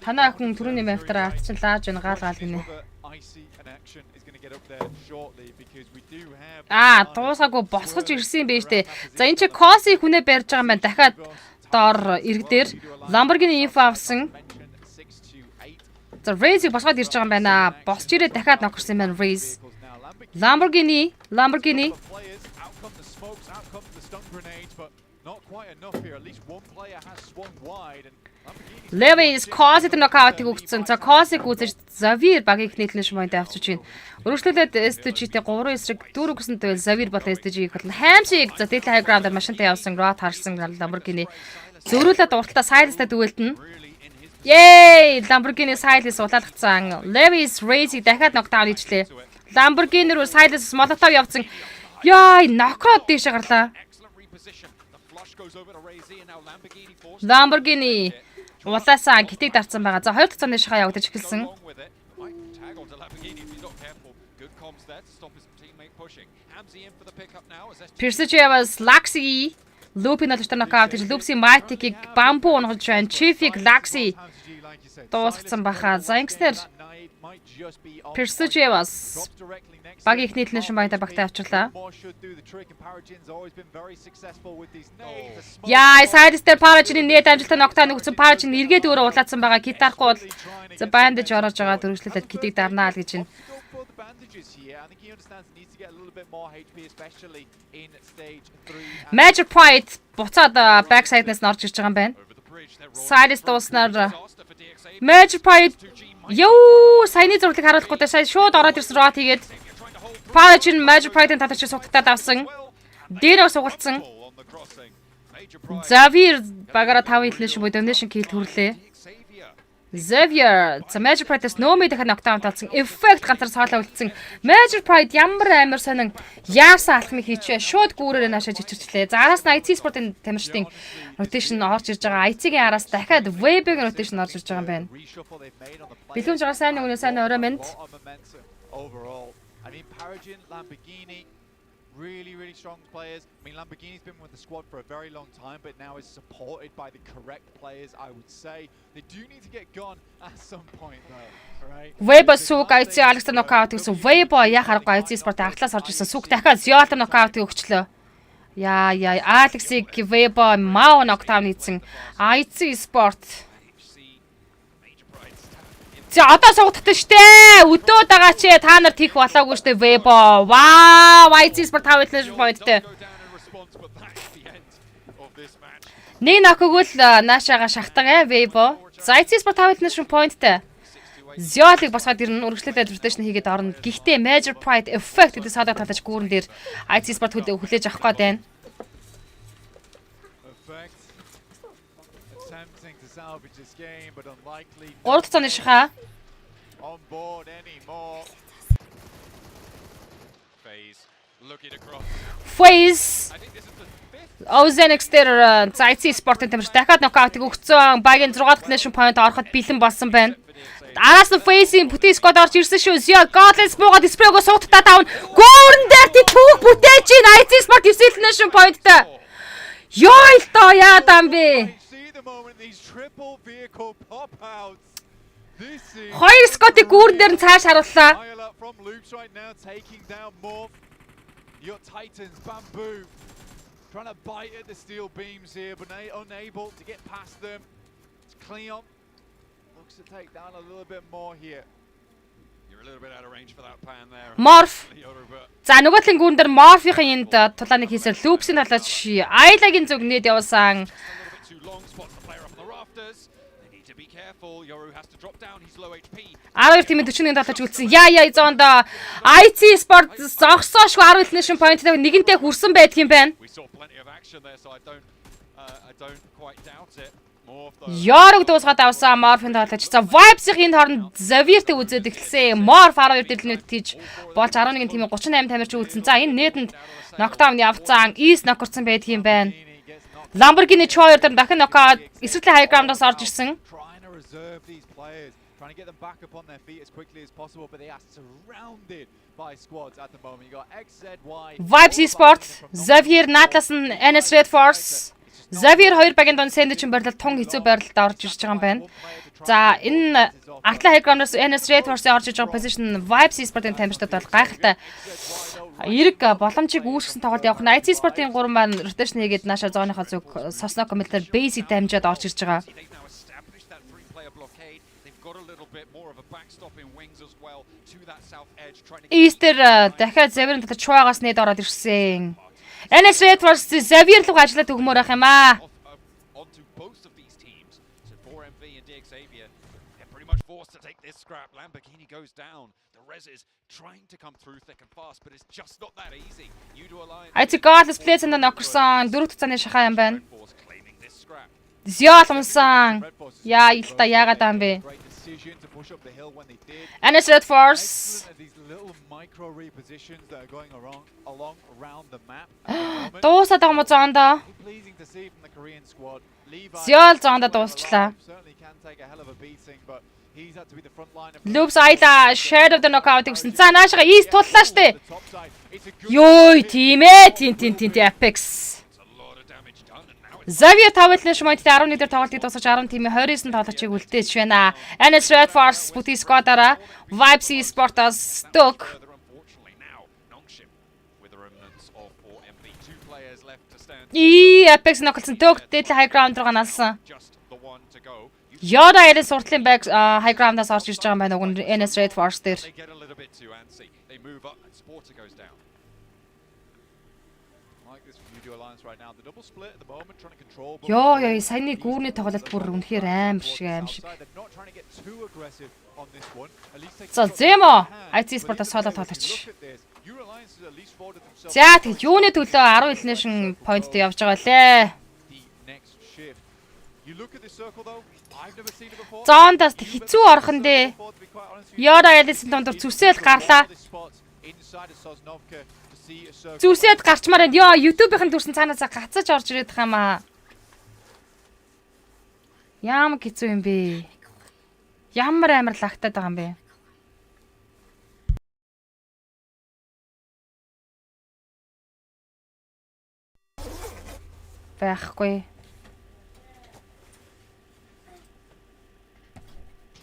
Танаа хүн түрүүний маягаар авчин лааж байна гаал гинэ. Дуусаагүй босгож ирсэн юм байна штэ. За энэ чи Коси хүнээ барьж байгаа юм байна. Дахиад доор иргэдээр Lamborghini info авсан. За Race босгоод ирж байгаа юм байна. Босч ирээ дахиад нокорсон юм байна Race. Lamborghini Levis Cosi knockout-ыг өгсөн. За Cosi-г үзэж Xavier багийг нийтлэн шмойд авчиж байна. Өргөжлүүлээд STG-тэй 3 эсрэг 4 гэсэн байл Xavier болон STG-ийг болно. Хамшиг за Data High Ground-аар машинтай явсан Rod харсан Lamborghini зөрүүлээд уртаа Silas-тай дүгэлтэн. Yay! Lamborghini Silas улаалгацсан. Levis Race-ийг дахиад knockdown хийжлээ. Lamborghini руу Silas Molotov явсан. Яй, knockout дэше гарлаа. Lamborghini улаасаа гитиг дарцсан байгаа. За 2 дахь цааны шахаа явагдаж эхэлсэн. Persicevas Laxi Lupin алчтар нокаут гэж Lupsi Matic-ийг бамбу унгаж байна. Chief-ийг Laxi дуусгацсан баха. За ингэснээр Persicevas багийг нийтлэн шимбайта багтаа авчлаа. Яа, Silas дээр Paragin нэт амжилттай нокдаун өгсөн. Paragin эргээд өөрөө улаацсан байгаа. Кит дарахгүй бол за бандаж орож байгаа дөрвөлжлөлөд китийг дарнаа л гэж байна. Major Point буцаад backside-наас орж ирж байгаа юм байна. Silas дууснаар Major Point ёо саяны зурглыг харуулахгүй сая шууд ороод ирсэн рот хийгээд Paragin Major Point-ын татагч сутгатаад авсан. Дээрээ сугалцсан. Xavier багаараа 5 elimination буюу domination kill төрлөө. Xavier за Major Pride-с нөөмэй дахиад knockdown талсан. Effect ганцаар соолоо үлдсэн. Major Pride ямар амар сонин яасан алхмыг хийчихвэ. Шууд гүүрээрээ наашаа чичирчлээ. За араас нь IC Sport-ын тамирчдын rotation орж ирж байгаа. IC-ийн араас дахиад Web-ийн rotation орж ирж байгаа юм байна. Бэлгүүмж байгаа сайн өгнө сайн орой мэнд. I mean, Paragin, Lamborghini, really strong players. I mean, Lamborghini's been with the squad for a very long time, but now is supported by the correct players, I would say. They do need to get gone at some point, though, right? Web Сүг IC Alex knockout гэсэн Web яа харахгүй IC Sport ахлаас орж ирсэн. Сүг дахиад Ziolt knockout өгчлөө. Яа, Delxiig Weibo Mao нокдаун хийсэн. IC Sport. За одоо суугддаг штэ. Өдөө дагаа чи та нарт хийх болоогүй штэ Weibo. Вау, IC Sport 5 поинттэй. Нэг нокогөл наашаага шахтага Weibo. За IC Sport 5 поинттэй. Зёолыг босгоод ирнэ үргэлжлүүлээд rotation хийгээд орно. Гэхдээ Major Pride Effect гэдэг садаг талаж гүүрэн дээр IC Sport хүлээж авах гээд байна. Гурав цааны шиха. Phase Ozenix дээр IC Sport-ын тамирч дахиад нокаутыг өгцөн. Багийн 6 rotation point ороход бэлэн болсон байна. Араас нь Phase-ийн бүтэн сквад орж ирсэн шүү. Зё Godless буугаад Spray-го суудтаа давна. Гүүрэн дээр түүх бүтээж ин IC Sport 9 nation point-тай. Ёо л доо яа дам бэ? Хоёр скотыг гүүрэн дээр нь цааш харууллаа. Your Titans, Bamboo, trying to bite at the steel beams here, but unable to get past them. It's Cleon. Looks to take down a little bit more here. You're a little bit out of range for that pan there. Morph. За нөгөө талын гүүрэн дээр Morph-ийн энд тулааныг хийсээр Loops-ийн талаач Айлагийн зүг нээд явуулсан. Араар тимээ 41 талаач үлдсэн. Яа зоонд IC Sport зогсоошгүй 10 nation point-тай нэгэнтэй хүрсэн байдг юм байна. Ярог дуусгаад авсан Morph-ын талаач. За Vibes-ийн энэ хооронд Xavier-тэй үзээд эхэлсэн. Morph 12 дэлнүүд тийж болж 11 тимээ 38 тамирч үлдсэн. За энэ нээдэнд knockdown явцсан. East knock-орсон байдг юм байна. Lamborghini Choir дээр дахин knockout эсрэглийн high ground-аас орж ирсэн. Trying to get them back up on their feet as quickly as possible, but they are surrounded by squads at the moment. You got XZY, Vibes Sport, Xavier Natlas and NS Red Force. Xavier хоёр багийн донд сэндвичэн барилал тун хэцүү барилалд орж ирж байгаа юм байна. За энэ Atla High Ground-аас NS Red Force-ийн орж иж байгаа position Vibes Sport-ын тамирчдад бол гайхалтай эрэг боломжийг үүсгэсэн тоглолт явах нь IC Sport-ийн 3 маань rotation хийгээд нааша зооныхоо зүг сосно комментээр basic дамжаад орж ирж байгаа. Easter дахиад Xavier-ын дотор чуагаас нээд ороод ирсэн. NS Red Force Xavier руу ажиллаад өгмөр ах юм аа. Forced to take this scrap. Lamborghini goes down. The res is trying to come through thick and fast, but it's just not that easy. You do a line. IC Godless plays in the knockерсон. Дөрөв цааны шахаа юм байна. Зёолмсан. Яа илта яагаад юм бэ? NS Red Force. Дуусаад байгаа юм зоондоо. Зёол зоондоо дуусчлаа. Loops Ayla shared of the knockout гэсэн. За наашгаа East туллаа штэ. Ёй тийм ээ. Тин Apex. Xavier тавлын шмайттай 11 дээр тоглолтыг дуусгаж 10 тимээ 29 тоглолтыг үлдээж байна. NS Red Force бүтэн сквадаараа Vibes Sport-аас Stoke. Apex ноколсон Stoke дээл high ground руу налсан. Yoda Ellen суртлын байг high ground-аас орж ирж байгаа юм байна уг нь NS Red Force дээр. Ёо саяны гүүрний тоглолт бүр үнэхээр аим шиг. За Zemo IC Sport-аас соло тоглож. За тэг юуны төлөө 10 elimination point-тэй явж байгаа лээ. Зоондаас хэцүү орхон дээ. Yoda Ellen-ийн дондор зүсэл гарлаа. Зүсээд гарчмаар энэ ёо YouTube-ийн дүрсэн цаанаас гацаж орж ирээд байгаа юм аа. Ямар хэцүү юм бэ? Ямар амар лагтаад байгаа юм бэ? Байхгүй.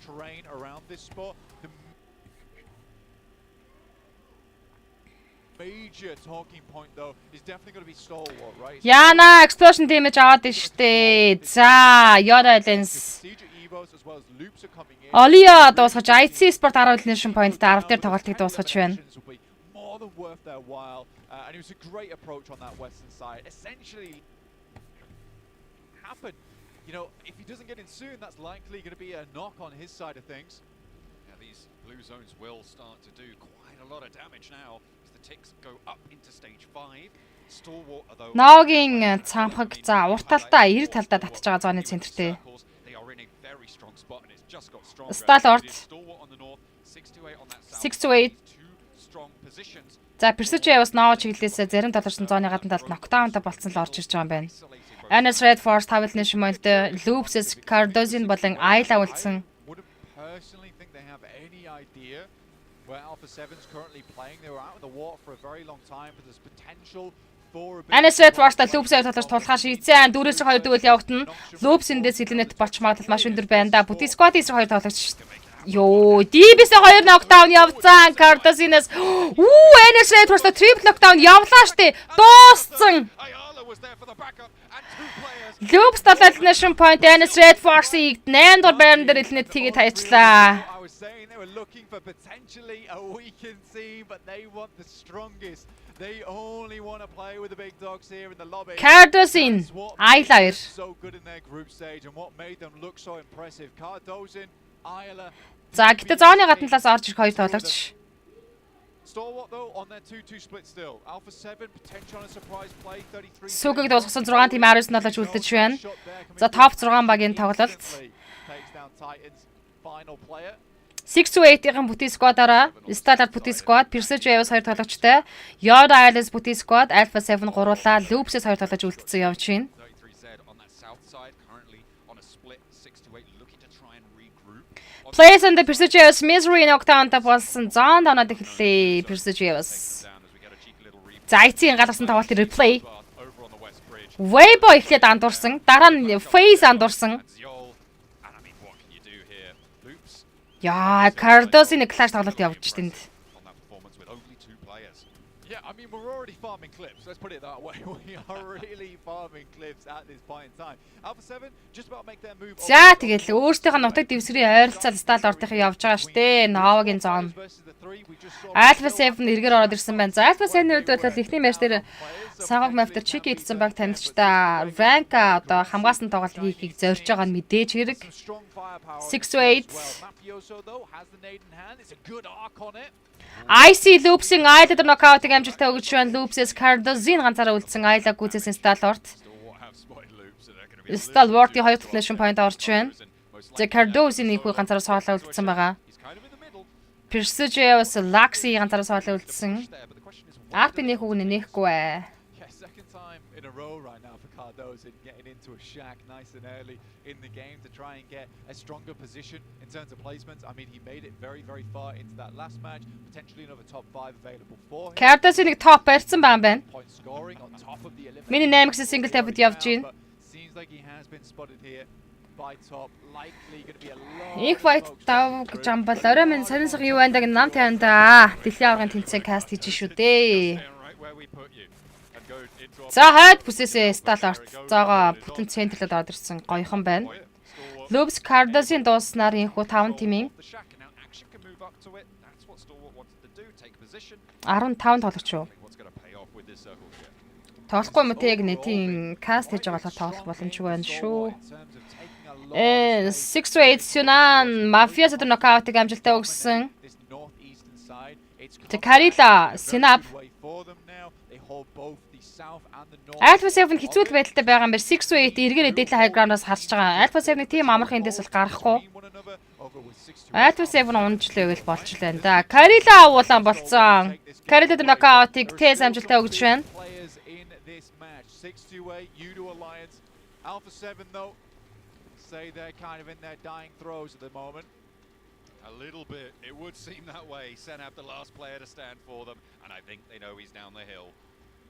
Terrain around this spot. major talking point though is definitely going to be Stalwart, right? Яна explosion damage аваад штэ. За, Yoda Lens. Procedure evos as well as loops are coming in. Олио дуусгаж IC Sport 10 elimination point 10 дээр тоглолтыг дуусгаж байна. Will be more than worth their while, and it was a great approach on that western side. Essentially, happened. You know, if he doesn't get in soon, that's likely going to be a knock on his side of things. Yeah, these blue zones will start to do quite a lot of damage now as the ticks go up into stage 5. Stalwart although Ногийн цамхаг за урт талдаа эрэг талдаа татж байгаа зооны центртэй. they are in a very strong spot and it's just got stronger. Stalwart. Stalwart on the north, 6 to 8 on that south. 6 to 8. Two strong positions. За, Persige бас Ноо чиглэлээс зарим таларсан зооны гадна талд нокдаунтай болцсон л орж ирж байгаа юм байна. NS Red Force 5 elimination point Loops Cardozin болон Ayla үлдсэн. Wouldn't personally think they have any idea where Alpha 7's currently playing. They were out in the water for a very long time, but there's potential for a bit. NS Red Force Loops-ээр таларч тулахаар шийдсэн. 4-2 дүүл явагдана. Loops эндээс Illuminate болч магадлал маш өндөр байна да. Бүти Squad эсрэг 2 тоглогч. Йоо, DB-с 2 нокдаун явцсан Cardozin-ээс. NS Red Force triple knockdown явлаа штэ. Дууссан. Loops elimination point NS Red Force-ийг 8 дугаар байран дээр Illuminate тэгээд хайчлаа. I was saying they were looking for potentially a weakened team, but they want the strongest. They only want to play with the big dogs here in the lobby. Cardozin, Ayla. So good in their group stage and what made them look so impressive. Cardozin, Ayla. За, гэтээ зооны гадна талаас орж ирэх 2 тоглогч. Stalwart though on their 2-2 split still. Alpha 7 potential on a surprise play 33. Сүгийг дуусгасан 6 тим 19 болож үлдэж байна. За, топ 6 багийн тоглолт. Takes down Titans final player. 6 to 8-ийн бүти squad-аараа Starlight бүти squad, Persige 2 тоглогчтой, Yoda Islands бүти squad, Alpha 7 гуруулаа, Loops-с 2 тоглож үлдсэн явж байна. 33 said on that south side currently on a split 6 to 8 looking to try and regroup. Place and the Persige Misery knockdown-та болсон зоон доноод эхэллээ. Persige За, IC-ийн галарсан тоглолт replay. Weibo эхлээд андуурсан, дараа нь Face андуурсан. Яа, Cardozin clash тоглолт явж тэнд. Yeah, I mean we're already farming clips. Let's put it that way. We are really farming clips at this point in time. Alpha 7 just about make their move. За, тэгэл өөрсдийнхөө нутаг дэвсгэрийн ойролцоол Starlight-ийнх явж байгаа штэ. Новагийн зоон. Alpha 7 эргээр ороод ирсэн байна. За, Alpha 7-ийн хувьд бол эхний матч дээр Сангог Master Chick идсэн баг таньдч та rank одоо хамгаалсан тоглолт хийхийг зорж байгаа нь мэдээж хэрэг. 6 to 8. IC Loops-ийн Ayla дээр knockout-ыг амжилттай өгч байна. Loops-с Cardozin ганцаараа үлдсэн Ayla гүйцээсэн Stalwart. Stalwart-ийн 2 elimination point орж байна. За, Cardozin их ганцаараа соолоо үлдсэн байгаа. Persige бас Laxi ганцаараа соолоо үлдсэн. Арпиний хүүг нээхгүй бай. Second time in a row right now for Cardozin getting into a shack nice and early in the game to try and get a stronger position in terms of placements. I mean, he made it very, very far into that last match. Potentially another top 5 available for him. Cardozin-ийг топ барьсан байна. Point scoring on top of the elimination. Миний 8x single tap-д явж байна. Seems like he has been spotted here by top. Likely going to be a long. Их fight тав гэж ам бол орой минь сарин сар юу байндаг нам тайнда. Дэлхийн аврагын тэнцээ каст хийж шүү дээ. За, хойд бүсээсээ Starlight зоогоо бүтэн центрлээд ороод ирсэн гоёхон байна. Loops Cardozin дууснаар инхүү 5 тимийн 15 тоглогч юу? Тоглохгүй юм те яг нэтийн каст хийж байгаа болохоор тоглох боломжгүй байна шүү. 6 to 8 Sunan Mafia sa knockout-ыг амжилттай өгсөн. Тэ Karila Sinap Alpha 7 хэцүү байдалтай байгаа юм байна. 6 to 8 эргээр эдэлээ high ground-аас харж байгаа. Alpha 7-ний team амархан эндээс бол гарахгүй. Alpha 7 унжлаа гэвэл болч л байна да. Karila авуулан болцсон. Karila дээр knockout-ыг Тэс амжилттай өгч байна. Alpha 7 though say they're kind of in their dying throes at the moment. A little bit, it would seem that way. Senab, the last player to stand for them, and I think they know he's down the hill.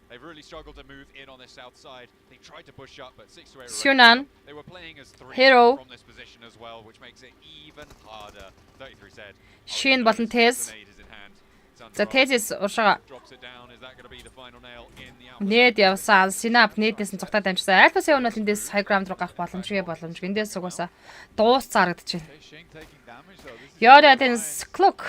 They've really struggled to move in on the south side. They tried to push up, but 6 to 8 Sunan. They were playing as 3 Hero. from this position as well, which makes it even harder. 33 said. Shin болон Тэс. За Тезис уршаа Drops it down. Is that going to be the final nail in the Alpha? Нийт явсан. Синап нийтээс нь цогтаад амжсан. Альфа 7 бол эндээс high ground руу гарах боломжгүй. Эндээс угаасаа дуусцаа харагдчихэв. Shing taking damage though. This is Yoda Dens Clock.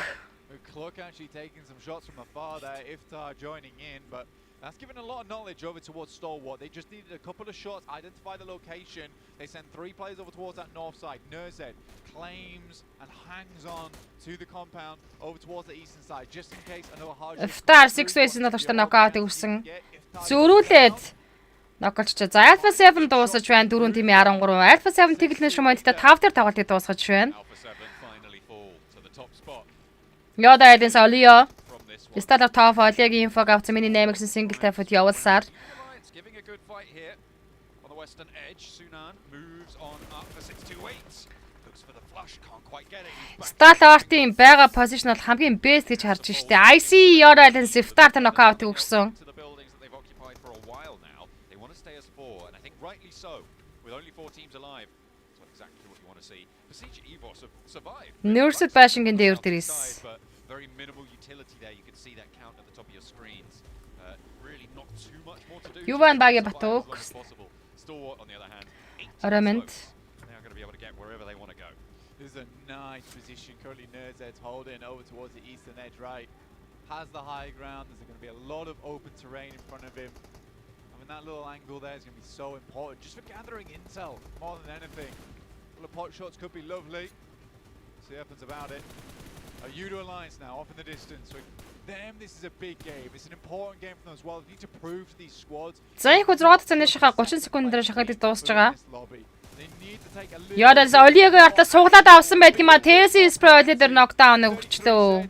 Cluck actually taking some shots from afar there. Iftar joining in, but that's given a lot of knowledge over towards Stalwart. They just needed a couple of shots, identify the location. They send 3 players over towards that north side. Nurzed claims and hangs on to the compound over towards the eastern side, just in case another hard. Iftar 6 ways на тагтаа нокаут өгсөн. Зөрүүлээд ноколч. За Alpha 7 дуусаж байна. 4 тимийн 13. Alpha 7 тэглэн шумондтой 5 дээр тоглолтыг дуусгаж байна. Yoda Dens Olio. Start of top Olioгийн info авсан миний наймагсан single tap-д явуулсаар. Giving a good fight here on the western edge. Sunan moves on up for 628. Looks for the flush, can't quite get it. Stalwart-ийн байгаа position бол хамгийн best гэж харж штэ. IC Yoda Dens Iftar knockout өгсөн. To the buildings that they've occupied for a while now. They want to stay as 4, and I think rightly so. With only 4 teams alive, that's exactly what you want to see. Besiege Evos have survived. Nurset Bashingen дээр дээрээс. Very minimal utility there. You can see that count at the top of your screens. Really not too much more to do. Юван баги батук. Stalwart on the other hand. Ornament. They're going to be able to get wherever they want to go. This is a nice position. Currently Nurzed's holding over towards the eastern edge, right? Has the high ground. There's going to be a lot of open terrain in front of him. I mean, that little angle there is going to be so important, just for gathering intel more than anything. Well, the pot shots could be lovely. See what happens about it. A Yudo Alliance now off in the distance. For them, this is a big game. It's an important game for them as well. They need to prove to these squads. За их 6 цагийн шахаа 30 секундээр шахагдаж дуусж байгаа. They need to take a little. Yoda Olioгийн артаа суглаад авсан байдаг юм а. Tesi Sproil дээр knockdown өгчлөө.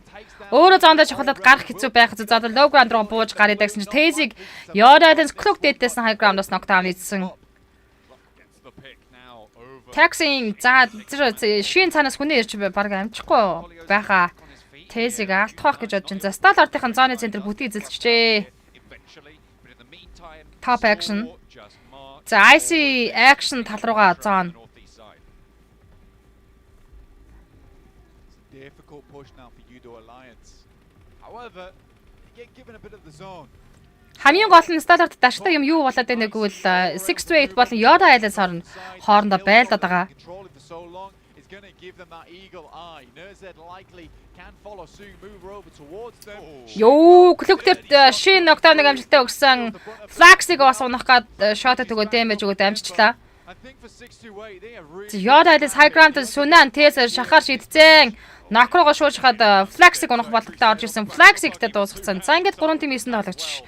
Өөрөө зоондоо шахуулаад гарах хэцүү байх хэзээ зодол low ground руу бууж гараад гэсэн чинь Tesi-г Yoda Dens Clock дээдээс нь high ground-аас knockdown хийсэн. Taxing за шин цаанаас хүнээ ирж баг амжихгүй байхаа. Тезиг алдах гэж бодож байна. За Stalwart-ийн зооны центр бүтий эзэлчихжээ. Top action. За IC action тал руугаа зоон. Difficult push now for Yudo Alliance. However, they get given a bit of the zone. Хамгийн гол нь Stalwart даштай юм юу болоод байна гэвэл 6-8 болон Yoda Alliance хоорондоо байлдаад байгаа. It's going to give them that eagle eye. Nurzed likely can follow suit, move over towards them. Ёо, клүктер шин knockdown-ыг амжилттай өгсөн. Flax-ыг бас унах гад shot өгөө damage өгөөд амжичлаа. I think for 628 they have really. Yoda Alliance high ground Sunan Tess шахаар шидцэн. Knock руугаа шуурчхад Flax-ыг унах бололтой орж ирсэн. Flax-ыг тэ дуусгацсан. За ингээд 3 тим 9-д тоглогч.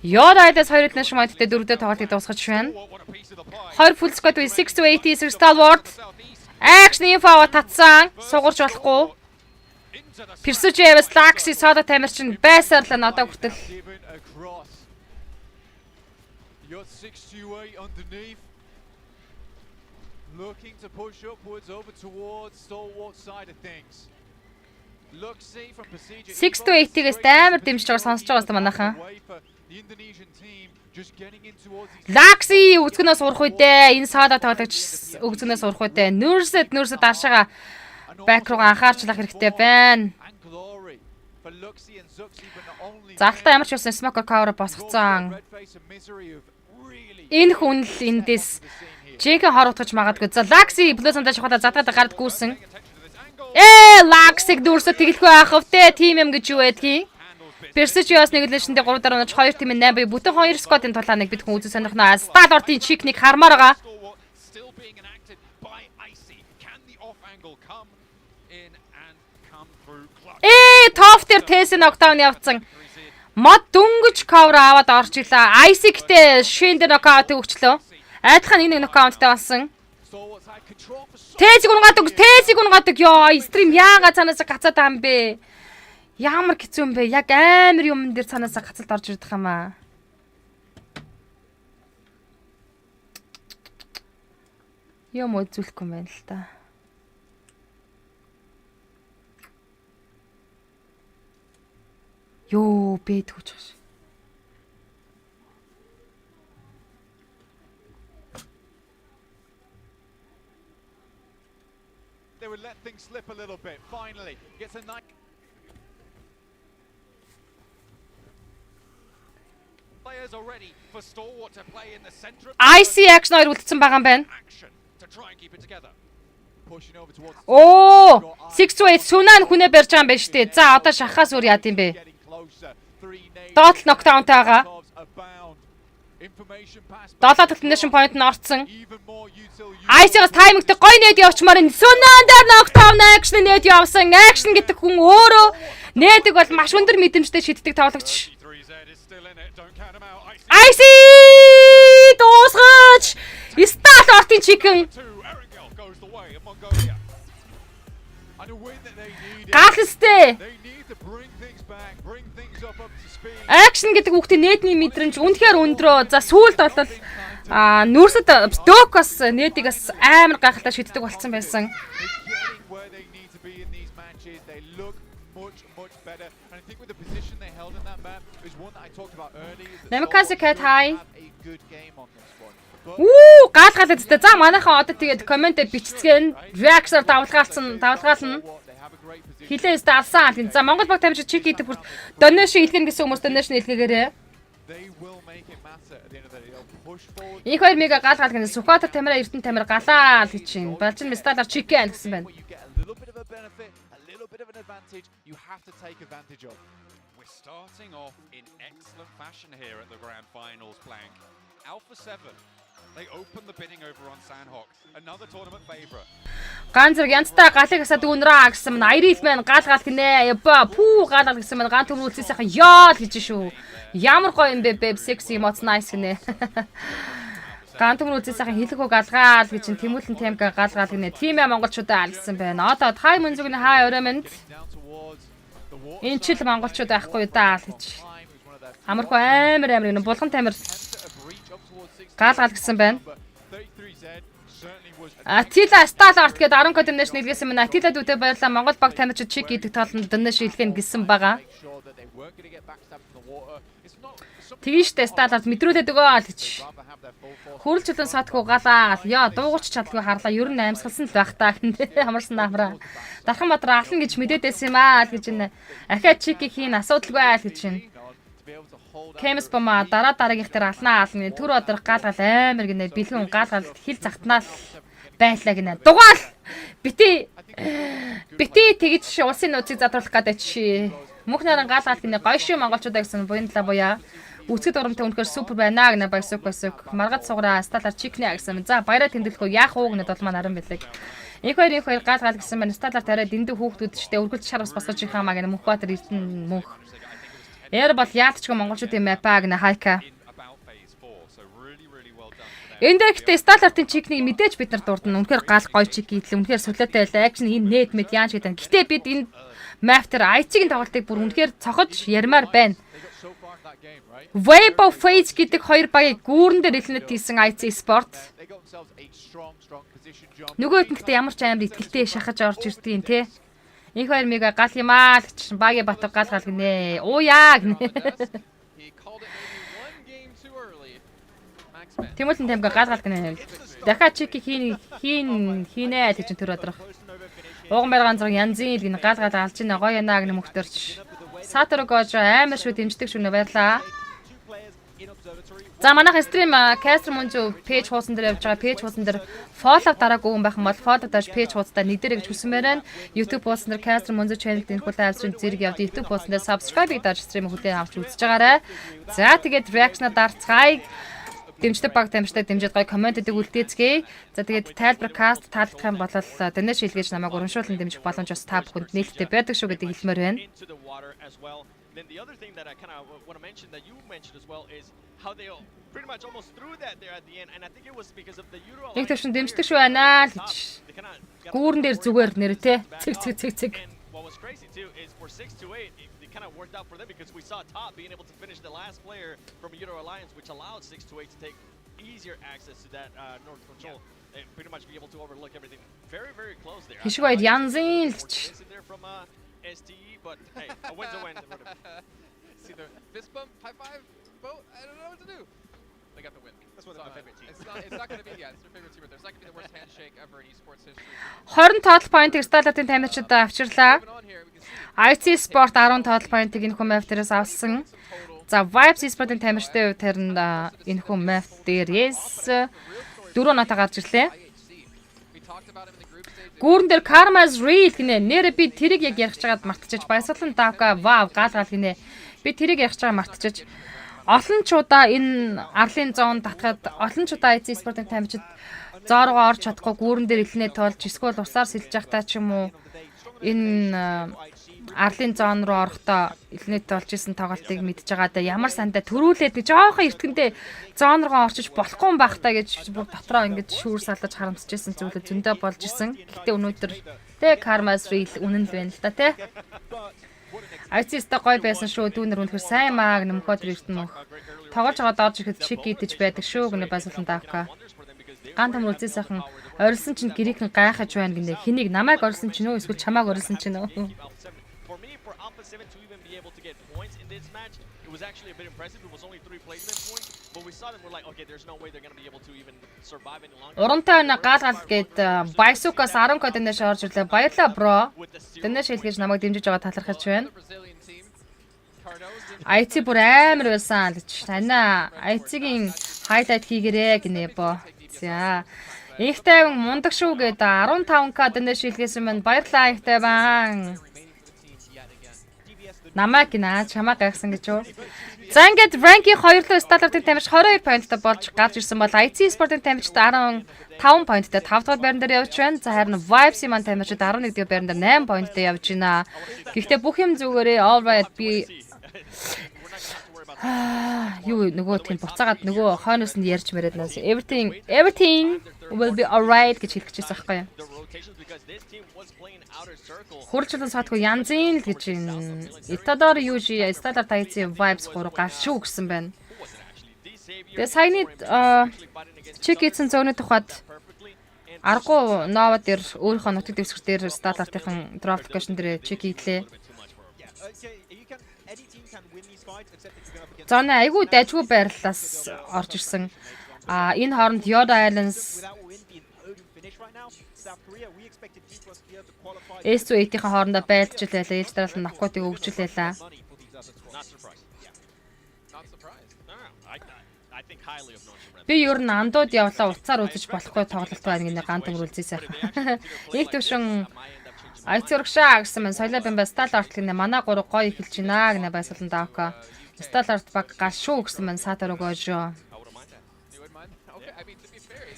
Yoda Alliance 2 эднэ шмайттай 4-д тоглолтыг дуусгаж байна. 2 full squad with 6-80 Stalwart. Action info татсан. Сугарч болохгүй. Pursuit Laxi Soda Тамирчин байсаарлаа надад хүртэл. You got 628 underneath. Looking to push upwards over towards Stalwart side of things. Look see from Besiege 6-80-гээс амар дэмжиж байгаа сонсож байгаа юм манайхан. Laxi үзгнээс урах үедээ энэ Soda тоглогч үзгнээс урах үедээ Nurzed аршаага back руу анхаарчлах хэрэгтэй байна. Зарлаа ямар ч байсан smoker cover босгоцсон. Энэ хүн л эндээс Жинхэнэ хорогдож магадгүй. За Laxi блue сандаа шахаад задгаад гард гүйсэн. Laxi-г дүүрсө тэгэлгүй байх втэ тим юм гэж юу байдгийг. Perseus нэглэшэндээ 3 дараа унаж 2 тим 8 бай бүтэн 2 скотын тулааныг бид хүн үзэн сонирхноо. Stalwart-ийн чикник хармаар байгаа. Топ дээр Tess knockdown явцсан. Мод дөнгөж cover аваад орж илаа. Isaac-тэй шин дээр knockout өгчлөө. Айдлахаа нэг knockout-тай болсон. Tess-ийг унгаад ёо, стрим яага цаанаас гацаад байгаа юм бэ? Ямар хэцүү юм бэ? Яг амар юм дээр цаанаас гацалд орж ирдэг юм аа. Юм үзүүлэхгүй юм байна л та. Ёо, бэд хүч гэж. They would let things slip a little bit. Finally, gets a nice. players are ready for Stalwart to play in the center of IC action хоёр үлдсэн байгаа юм байна. action to try and keep it together. Pushing over towards Оо, 6-8 Сүнаа хүнээ барьж байгаа юм байна шүү дээ. За одоо шахахаас өөр яа юм бэ? getting closer. 3 nades. Доод нокдаунтай байгаа. Abound. Information pass. 7 destination point нь орцсон. Even more util. IC-гаас таймингтэй гоё нэд явчмаар энэ Сүнаа дээр нокдаун action нэд явсан. Action гэдэг хүн өөрөө нээдэг бол маш өндөр мэдрэмжтэй шиддэг тоглогч. 3Z is still in it. Don't count him out. IC дуусгаж Стал ортын чикен. Erangel goes the way of Mongolia. And a win that they need. Гаалстэй. They need to bring things back, bring things up to speed. Action гэдэг хүүхдийн нээдний мэдрэмж үнэхээр өндрөө. За сүүлд бол нүүрсэд Стокос нээдигээс амар гайхалтай шиддэг болсон байсан. Getting where they need to be in these matches. They look much better. And I think with the position they held in that map is one that I talked about earlier. Намикаси Кэт хай. A good game on this one. But Уу, гаалгаад өстэй. За манайхан одоо тэгээд комментэд бичцгэн реакшнаар давлгаалсан. they have a great position. Хилээстэй алсан. За Монгол баг тамирч чиг хийдэг бүр донешн илгэн гэсэн хүмүүс донешн илгээгээрээ. They will make it matter at the end of the day. They'll push forward. Их хоёр мега гаалгаад гэнэ Сүхбаатар тамира Эрдэнэ тамира галаа гэж чинь. Балжин Месталар чикен гэсэн байна. You get a little bit of a benefit, a little bit of an advantage. You have to take advantage of. We're starting off in excellent fashion here at the Grand Finals, Plank. Alpha 7. They open the bidding over on Sandhawks. Another tournament favorite. Ганц зэрэг янзтай галыг хасаад үнраа гэсэн мань 90 мэн гаалгаал гинэ. Яба пүү гаалгаал гэсэн мань ган төмрүүлсээсийнхэн ёо гэж шүү. Ямар гоё юм бэ бэб секси моц найс гинэ. Ган төмрүүлсээсийнхэн хэлэхөө гаалгаал гэж чинь тэмүүлэн темга гаалгаал гинэ. Тимээ монголчуудаа алгасан байна. Одоо тай мөнзөгний хай өрөөмөнд Down towards the water. энэ чил монголчууд байхгүй даа гэж. Амархуу амар гинэ. Булган тамир A breach up towards 6. гаалгаал гэсэн байна. But 33Z certainly was. Атила Сталарт гэдэг 10 коднэш нэлгээсэн байна. Атила дүүтэй баярлаа. Монгол баг тамирчид чиг хийдэг тоолнд донэш илгэн гэсэн байгаа. Make sure that they weren't going to get backstabbed from the water. It's not. Some Тэгштэй Сталарт мэдрүүлээд өгөө л гэж. rather have their full force. Хөрөлчлөн садхуу галаа. Яа дуугач чадлгүй харлаа. Ер нь амьсгалсан л байх таа гэнэ. Хамарсан наамраа. Дархан Баатар ална гэж мэдээдсэн юм аа л гэж энэ. Ахаа чиг хийн асуудалгүй аа л гэж энэ. To be able to hold out. Кемс бома дараагийнх дээр алнаа ална. Түр өдөр гаалгал амар гинэ. Бэлгэн гаалгал хил цагтнаа л байлаа гинэ. Дугаал. Бити тэгж улсын нууцыг задруулах гэдэг чи. Мөнхнөр гаалгал гинэ. Гоё шүү монголчуудаа гэсэн буянлаа буяа. Үсгэд урамтай үнэхээр супер байна гэнэ баясук. Маргад сугараа Сталар чикнэ гэсэн. За баяраа тэмдэглэхгүй яах уу гэнэ бол маань аран бэлэг. Их хоёр гаалгал гэсэн байна. Сталар тарай дэндүү хөөхтүүд штэ өргөлж шарвас босож их хамаа гэнэ. Мөнхбаатар Эрдэнэ мөнх. Эр бол яалтчгүй монголчуудын мапа гэнэ хайка. About phase 4. So really well done for them. Энд ихтэй Сталартын чикнийг мэдээж бид нар дурдна. Үнэхээр гал гоё чик хийлээ. Үнэхээр солиотой байлаа. Акшн энэ нэт мэд яан шиг тань. Гэтэ бид энэ map дээр IC-ийн тоглолтыг бүр үнэхээр цохож ярмаар байна. So far in that game, right? Wave of Phase гэдэг хоёр багийг гүүрэн дээр илнэт хийсэн IC Sport. They got themselves a strong position jump. Нөгөөд нь гэхдээ ямар ч амар ихтэй шахаж орж ирдیں۔ Тэ. Их хоёр мега гал юм аа л гэж багийн батг гал гинэ. Оо яа гинэ. He called it maybe one game too early. Max Man. Тэмүүлэн тамга гал гинэ. Дахиад чик хийнэ гэж чинь төр одрох. Ууган баргаан зэрэг янзын ил гинэ гал алж ийн гоё янаа гинэ мөхтөрч. Сатор гожо амар шүү дэмждэг шүү нэ баярлаа. За манайх стрим кастер мөнжөө пэйж хуусан дээр явж байгаа. Пэйж хуусан дээр фоллоу дараагүй хүн байх юм бол фоллоу дарж пэйж хуустай нэг дээрээ гэж хүсмээр байна. YouTube хуусан дээр кастер мөнжөө channel энэ хүлээ авч зэрэг явд. YouTube хуусан дээр subscribe-ийг дарж стрим хүлээ авч үзэж байгаарай. За тэгээд reaction дарцгаая. Дэмждэг баг тамирчтай дэмжиж гоё комментуудыг үлдээцгээе. За тэгээд тайлбар каст таалагдах юм бол донэш шилгээж намайг урамшуулан дэмжих боломж бас та бүхэнд нээлттэй байдаг шүү гэдэг хэлмээр байна. Into the water as well. Then the other thing that I kind of want to mention that you mentioned as well is how they pretty much almost threw that there at the end, and I think it was because of the Euro. Нэг төвшин дэмждэг шүү байна л гэж. Гүүрэн дээр зүгээр нэр тэ. Цэг. And what was crazy too is for 6 to 8, it kind of worked out for them because we saw Top being able to finish the last player from Euro Alliance, which allowed 6 to 8 to take easier access to that North control and pretty much be able to overlook everything. Very close there. Хишгойд янзын л гэж. There from STE, but hey, a win's a win. It's either fist bump, high five, vote. I don't know what to do. They got the win. That's one of my favorite teams. It's not going to be, yeah, it's their favorite team, but it's not going to be the worst handshake ever in esports history. 20 total point-ыг Stalatin тамирчид авчирлаа. Moving on here, we can see IC Sport 10 total point-ыг энэ хүмүүс автерээс авсан. total За Vibes Esports-ын тамирчтай хувьд харин энэ хүн map дээр yes 4 нотоо гарч ирлээ. Гүүрэн дээр Karma's Real гинэ. Нэрэ би тэрийг яг ярих чагаад мартчихж баясгалан давка вау гаалгаал гинэ. Би тэрийг ярих чагаа мартчихж олон ч удаа энэ арлын зоон татхад олон ч удаа IC Esports-ын тамирчид зооргоо орж чадахгүй гүүрэн дээр илнээ тоолж эсвэл усаар сэлж явахтаа ч юм уу энэ арлын зоон руу орохдоо илнээ тоолж исэн тоглолтыг мэдж байгаа да ямар сандаа төрүүлээд нэг жоохон эртгэндээ зоон руу орчиж болохгүй юм байх та гэж бүр дотроо ингэж шүүр салдаж харамсаж исэн зүйлүүд зөндөө болж исэн. Гэхдээ өнөөдөр тэ Karma's Real үнэн л байна л да тэ. IC-ста гоё байсан шүү. Дүүнэр үнэхээр сайн мааг нөмхөд ирсэн мөх. Тоглож байгаа дорж ихэд чик идэж байдаг шүү гэнэ байсалан давка. Гант юм үлзээ сайхан орилсон чинь гэрийнхэн гайхаж байна гинэ. Хэнийг намайг орилсон чинь үү эсвэл чамааг орилсон чинь үү? It was actually a bit impressive. It was only 3 placement points, but we saw them. We're like, okay, there's no way they're going to be able to even survive any longer. Урамтай гаалгал гээд Байсукас 10 код дэндэж орж ирлээ. Баярлаа бро. Дэндэж хэлгэж намайг дэмжиж байгаа талархаж байна. IT бүр амар байсан л гэж. Танаа IT-гийн хайлайт хийгэрээ гинэ бо. За. Ихтэй мундаг шүү гээд 15к дэндэж хэлгээсэн маань баярлаа ихтэй баан. Намайг гинэ чамаа гайхсан гэж юу. За ингээд ранкинг 2-р стандартын тамирч 22 поинттай болж гарч ирсэн бол IC Esports-ын тамирчид 15 поинттай 5 дахь байран дээр явж байна. За харин Vibes-ийн маань тамирчид 11 дахь байран дээр 8 поинттай явж байна. Гэхдээ бүх юм зүгээрээ all right би юу нөгөө тийм буцаагаад нөгөө хойноос нь ярьж мэрэд нас everything will be all right гэж хэлэх гэжсэн байхгүй юу. Хурцлан саадгүй янзын л гэж байна. Itador Yuji стандарт IC Vibes 3 гал шүү гэсэн байна. Тэгээ саяны чек хийсэн зөөний тухайд аргу Nova дээр өөрийнхөө нутаг дэвсгэр дээр стандартын drop location дээр чек хийлээ. Зоны айгүй дайггүй байрлалаас орж ирсэн. Энэ хооронд Yoda Islands S8-ийн хоорондоо байлдж илээ. Ээж дараал нь Накотыг өгжүүлээлээ. Би ер нь андууд явлаа уцаар үзэж болохгүй тоглолт байна гэнэ гант өнгөрүүлзээсэй. Их төвшин айцургшаа гэсэн мэн соёлоо бэмбэ стал арт гэнэ манай 3 гоё эхэлж байна гэнэ байсалан даавка. Стал арт баг гал шүү гэсэн мэн сатар өгөөж.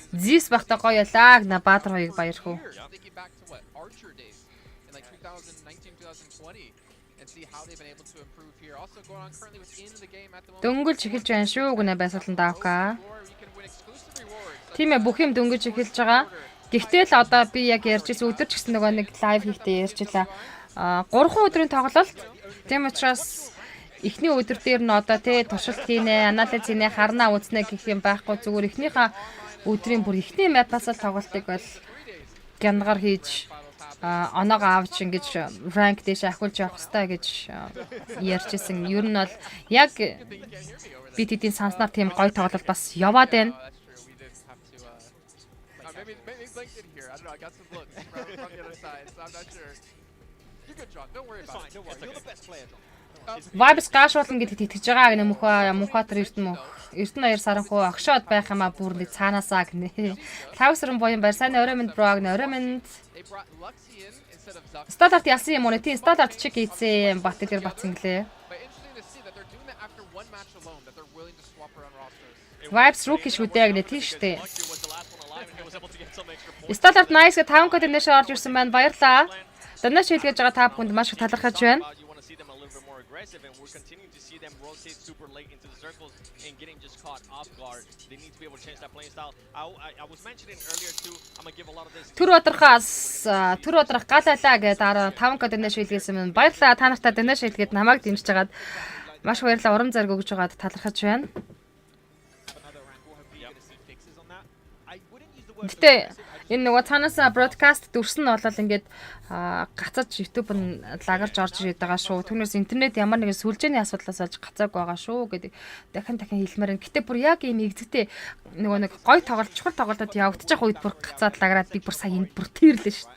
Зис багта гоё ялаа гэнэ Баатар хоёрыг баярхуу. Дөнгөлж эхэлж байна шүү гэнэ байсалан даавка. Тийм ээ бүх юм дөнгөж эхэлж байгаа. Гэхдээ л одоо би яг ярьжсэн өдөр ч гэсэн нөгөө нэг лайв хийхдээ ярьчлаа. 3 өдрийн тоглолт. Тийм учраас эхний өдөр дээр нь одоо тий туршилт хийнэ, анализ хийнэ, харнаа үзнэ гэх юм байхгүй зүгээр эхнийхээ өдрийн бүр эхний мапаас л тоглолтыг бол гянгаар хийж оноогоо авч ингэж ранк дэш ахиулж явах хэрэгтэй гэж ярьжсэн. Ер нь бол яг би тэдийн санснаар тийм гоё тоглолт бас яваад байна. Vibes gaashуулна гэдэгт итгэж байгаа гэнэ мөнхбаатар Эрдэнэ саранхуу огшоод байх юм а бүр нэг цаанаасаа гэнэ. Тавсрын боён байр сайн орой минь бро гэнэ орой минь. Стандарт ялсан юм уу? Тийм стандарт чек хийсэн бат дээр батсан гэлээ. Vibes rookie шүү дээ гэнэ тийм шүү дээ. Стандарт nice гэ 5 код дэш орж ирсэн байна. Баярлаа. Данаш хэлгэж байгаа та бүхэнд маш их талархаж байна. And we're continuing to see them rotate super late into the circles and getting just caught off guard. They need to be able to change that playing style. I was mentioning earlier too. I'm gonna give a lot of this. Түр одрах галайлаа гэдэг 5 код дэш хэлгээсэн юм. Баярлалаа та нартай дэш хэлгээд намайг дэмжиж байгаад маш баярлалаа. Урам зориг өгж байгаад талархаж байна. Гэтэ энэ нөгөө цаанаас broadcast дүрсэн нь болол ингээд гацаж YouTube нь лагарж орж ирээд байгаа шүү. Түүнээс интернет ямар нэгэн сүлжээний асуудлаас олж гацааг байгаа шүү гэдэг дахин хэлмээр. Гэтэ бүр яг ийм игдэгтэй нөгөө нэг гой тоглолт чухал тоглолтод явагдаж байгаа үед бүр гацаад лаграад би бүр сая энд бүр тийрлээ шүү.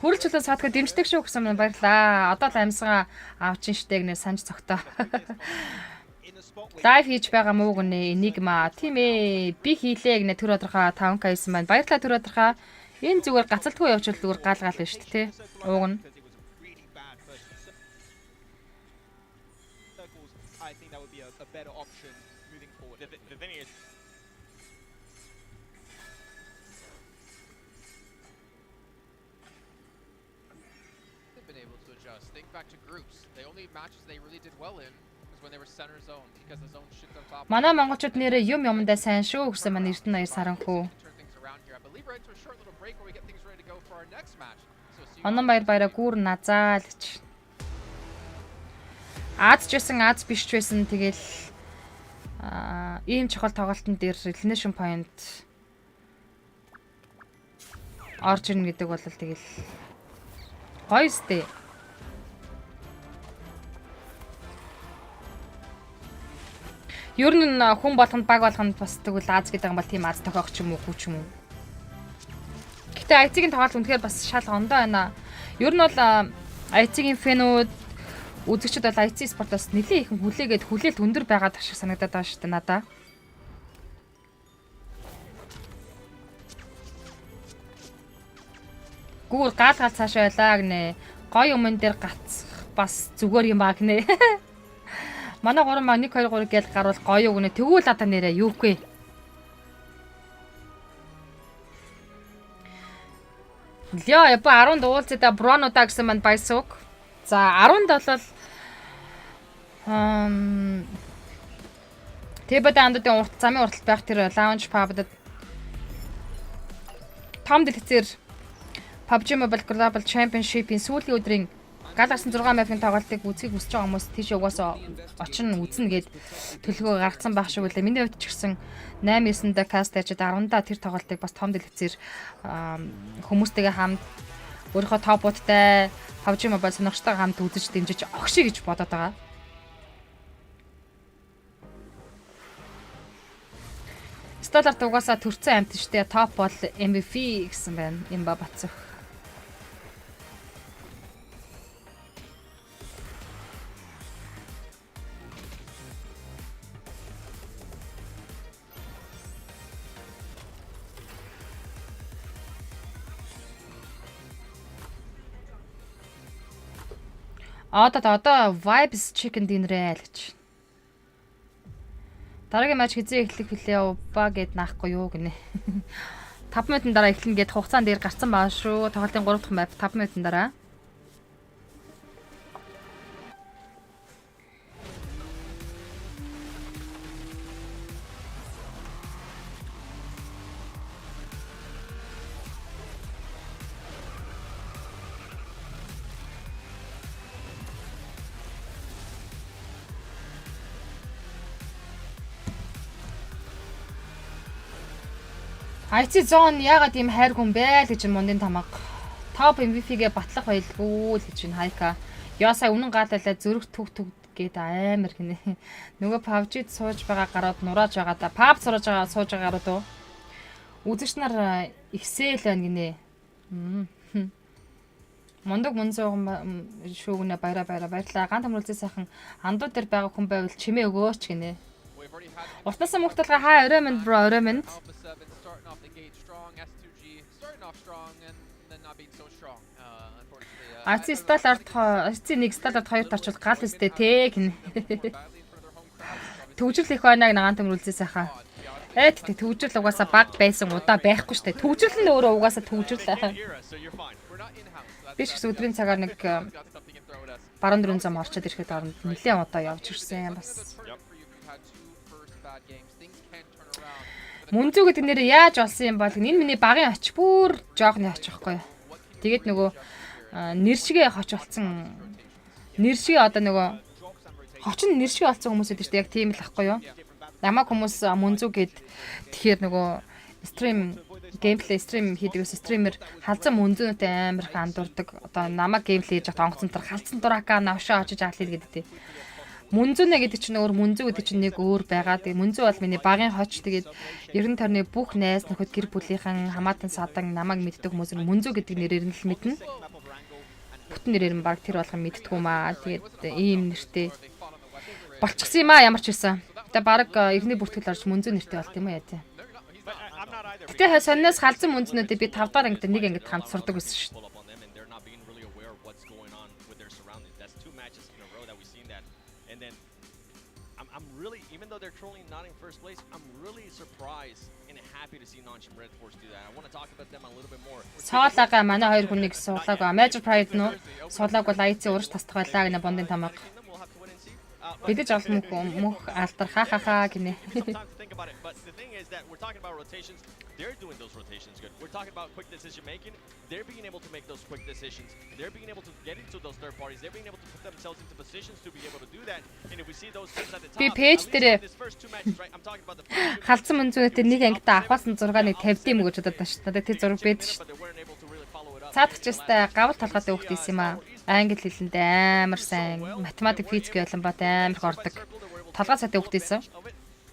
Хөрөлж чулуу саадгаа дэмждэг шүү гэсэн юм баярлаа. Одоо л амьсгаа авчин штэ гэнэ санаж цогтоо. Лайв хийж байгаа муу гэнэ Enigma тийм ээ. Би хийлээ гэнэ төр одрохоо 5k хийсэн байна. Баярлалаа төр одрохоо. Энэ зүгээр гацалтгүй явуул зүгээр гал гал байна шүү дээ, тий. Ууг нь. I think that would be a better option moving forward. The thing is, They've been able to adjust. Think back to groups. The only matches they really did well in was when they were center zone because the zone shift on top. Манай монголчууд нэрээ юм юмдаа сайн шүү гэсэн маань Эрдэнэ 2 саранхүү. Turn things around here. I believe we're into a short little break where we get things ready to go for our next match. So see you Онон баяраа гүүр назаалч. Аз ч байсан аз биш ч байсан тэгэл ийм чухал тоглолтын дээр elimination point орж ирнэ гэдэг бол тэгэл гоё сте. Ер нь хүн болгонд баг болгонд бас тэгвэл аз гэдэг юм бол тийм аз тохиох ч юм уу хүү ч юм уу. Гэтэ IT-ийн тоглолт үнэхээр бас шал ондоо байна. Ер нь бол IT-ийн фэнүүд үзэгчд бол IT спортоос нэлээд их хүлээгээд хүлээлт өндөр байгаад ашиг санагдаад байгаа шүү дээ надаа. Гүүр гал цаашаа байлаа гинэ. Гой өмнө дээр гацх бас зүгээр юм баг нэ. Манай 3 маа 1 2 3 гээл гарвал гоё юу гинэ. Тэгвэл одоо нэрээ юугүй. Лё япа 10 уулзаа бронуудаа гэсэн манд байсууг. За 10-д бол Тэбэд андуудын урт замын урталт байх тэр лаунж пабд том дэлгэцээр PUBG Mobile Global Championship-ийн сүүлийн өдрийн галарсан 6 мапын тоглолтыг үзхийг хүсэж байгаа хүмүүс тийш угаасаа очино үзнэ гэд төлөвлөгөө гаргацсан байх шиг үлээ. Миний хувьд ч гэсэн 8-9-нд каст ажид 10-даа тэр тоглолтыг бас том дэлгэцээр хүмүүстэйгээ хамт өөрийнхөө топуудтай PUBG Mobile сонирхчтойгоо хамт үзэж дэмжиж огшиг гэж бодоод байгаа. Сталарт угаасаа төрцөн амт штэ топ бол MVP гэсэн байна. Имба бацх. Одоо Vibes Chicken Dinner гэж. Дараагийн матч хизээ эхлэх вүлээ ба гэд наахгүй юу гинэ. 5 минутын дараа эхлэнэ гэд хугацаан дээр гарсан баа шүү. Тоглолтын 3 дахь мап 5 минутын дараа. IT zone ягаад ийм хайр хүн бэ л гэж мундын тамга. Топ MVP-гээ батлах байлгүй л гэж байна хайка. Яа сая үнэн гаалалаа зөрөх түг гээд амар гинэ. Нөгөө PUBG-д сууж байгаа гарууд нурааж байгаа да. PUBG сууж байгаа гарууд уу. Үзэгч нар ихсэл байна гинэ. Мондог мунзууган шүүгнэ баярлаа. Гант амруулзээ сайхан андуу дээр байгаа хүн байвал чимээ өгөөч гинэ. Уртнаас мөхтөлгөө хаа орой минь бро орой минь. Аци сталарт аци нэг сталарт хоёрт орчвол гал өстэй те гинэ. Төвжрэл их байнаг нагаан төмрүүлзээ сайхан. Тэ төвжрэл угаасаа баг байсан удаа байхгүй штэ. Төвжрэл нь өөрөө угаасаа төвжрэл. Биш гэсэн өдрийн цагаар нэг баруун дөрөв зам орчод ирэхэд оронд нэлээд удаа явж ирсэн бас. Мөнзүү гэдэг нэрээ яаж олсон юм бол энэ миний багын оч бүр жоохны оч ихгүй. Тэгээд нөгөө нэршигээ хоч болсон. Нэршигээ одоо нөгөө хочин нэршигээ олсон хүмүүс гэдэг чинь яг тийм л ахгүй юу? Намайг хүмүүс мөнзүү гэд тэгэхээр нөгөө стрим геймплей стрим хийдэг стример халзан мөнзүүнтэй амар их андуурдаг. Одоо намайг геймплей хийж байгаа онгоцон төр халзан дурака навшаа очиж аалил гэдэг. Мөнзүүнэ гэдэг чинь өөр мөнзүү гэдэг чинь нэг өөр байгаа. Тэгээ мөнзүү бол миний багын хоч тэгээд 90 тарны бүх найз нөхөд гэр бүлийнхэн хамаатан садан намайг мэддэг хүмүүс мөнзүү гэдэг нэрээр нь л мэднэ. Бүтэн нэрээр нь баг тэр болгон мэддэг юм аа. Тэгээд ийм нэртэй болчихсон юм аа ямар ч байсан. Тэ баг эхний бүртгэл орж мөнзөө нэртэй болт юм уу яа тий. I'm not either. Гэтэ сонноос халзан мөнзнүүдээ би 5 дахь ангид нэг ангид хамт сурдаг байсан шүү. Pull up on them and they're not being really aware of what's going on with their surroundings. That's 2 matches in a row that we've seen that. And then I'm really, even though they're trolling not in first place, I'm really surprised and happy to see non-Chim Red Force do that. I want to talk about them a little bit more. Соолага манай хоёр хүнийг суулааг Major Pride нөө суулааг бол IC ураж тасдах байлаа гэнэ бондын тамга. Бидэж олон мөх алдар хахаха гинэ. But the thing is that we're talking about rotations. They're doing those rotations good. We're talking about quick decision making. They're being able to make those quick decisions. They're being able to get into those third parties. They're being able to put themselves into positions to be able to do that. And if we see those teams at the top, Би пэйж дээр this first 2 matches, right? I'm talking about the first 2 халзан мөнзүүнээр нэг ангидаа авахсан 6-ыг тавьд юм гэж бодоод тааш. Надад тэр зураг бэд ш. but they weren't able to really follow it up. Цаадахчстай гавал толгойтой хүүхд исэн юм аа. Англи хэлэнд амар сайн, математик, физик ялан бат амар гордог. Толгой цаатай хүүхд исэн.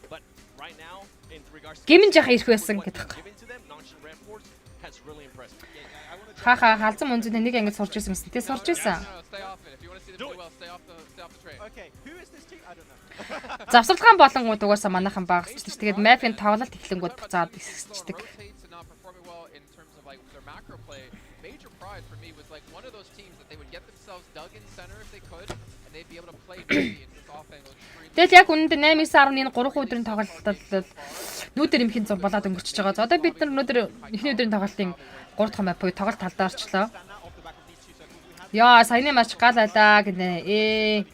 But right now, in regards to Гимэн жах ирэх байсан гэдэг. giving to them, non-Chim Red Force has really impressed me. Хаха халзан мөнзүүнээр нэг ангид сурч исэн гэсэн. Тэ сурч исэн. Stay off it. If you want to see them play well, stay off the train. Okay, who is this team? I don't know. Завсарлахаан болонгууд угаасаа манайхан багасчдаг. Тэгээд мапийн тоглолт эхлэнгүүд буцаад ихсчдэг. Rotates and not performing well in terms of like their macro play. Major Pride for me was like one of those teams that they would get themselves dug in center if they could, and they'd be able to play into this offense. Тэгэл яг үнэндээ 8-9-10-ны 3 өдрийн тоглолтод нүүдэр имхийн зур болоод өнгөрчихөж байгаа. За одоо бид нар өнөөдөр эхний өдрийн тоглолтын 3 дахь мап буюу тоглолт талдаа орчлоо. Яа, саяны матч гал байлаа гинэ.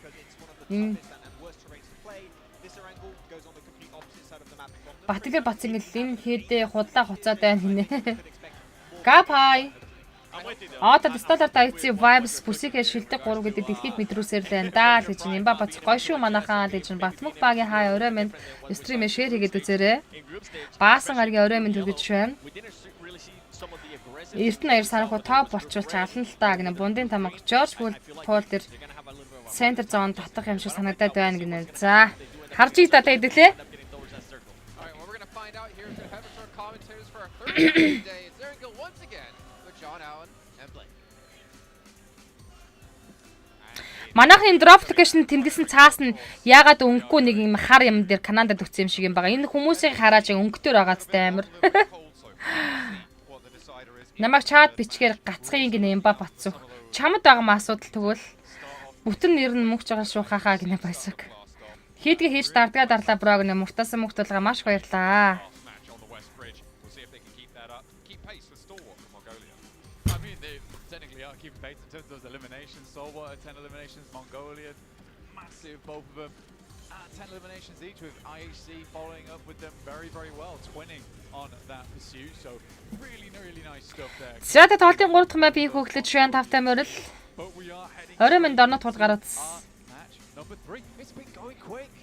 Батгэр бац ингээл энэ хийдээ худлаа хуцаад байна гинэ. Гапай. Одоо сталарт IC vibes бүсигээ шилдэг 3 гэдэг дэлхийд мэдрүүсээр л байна да гэж Имба бац гоё шүү манайхаа гэж Батмуг багийн хай орой минь стримээ шеэр хийгээд үзээрэй. Баасан гаргийн орой минь төгөж байна. Эртэн аяр санахуу топ болчулч ална л та гэнэ бундын тамга Жорж Пол дээр центр зоон татах юм шиг санагдаад байна гэнэ. За харж ий та тэдэглээ. Манайхын drop location тэмдэглэсэн цаас нь яагаад өнгөгүй нэг юм хар юм дээр Канадад өгсөн юм шиг юм байгаа. Энэ хүмүүсийн харааж өнгөтөр байгаадтай амир. Намайг чат бичгээр гацхын гинэ юм ба бацсах. Чамд байгаа ма асуудал тэгвэл бүтэн нэр нь мөнгөж байгаа шүү хахаа гинэ байсаг. Хийдгээ хийж дардгаа дарлаа бро гинэ муртаасан мөнгө тулгаа маш баярлаа. Keeping pace in terms of those eliminations. Solwater 10 eliminations, Mongolian massive, both of them 10 eliminations each, with IHC following up with them very well, twinning on that pursuit. So really nice stuff there. Сэрэтэ тоглолтын 3 дахь мап их хөглөж шин тавтай мөрөл. Орой минь дорно тулд гараад. Match number 3. It's been going quick.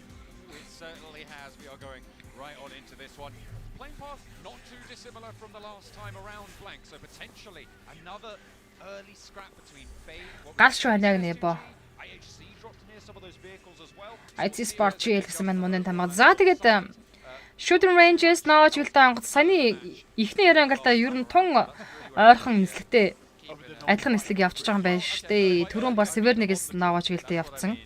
It certainly has. We are going right on into this one. Playing path not too dissimilar from the last time around, Blank. So potentially another early scrap between Fade. Галш байна гэнэ бо. IHC dropped near some of those vehicles as well. IT Sport GL гэсэн маань мундын тамга. За тэгээд Shooting Ranges нооч гэлтэй онгоц саяны ихний яриангалтай ер нь тун ойрхон нислэгтэй адилхан нислэг явчихж байгаа юм байна шүү дээ. Түрүүн бол Severnigээс нооч гэлтэй явцсан.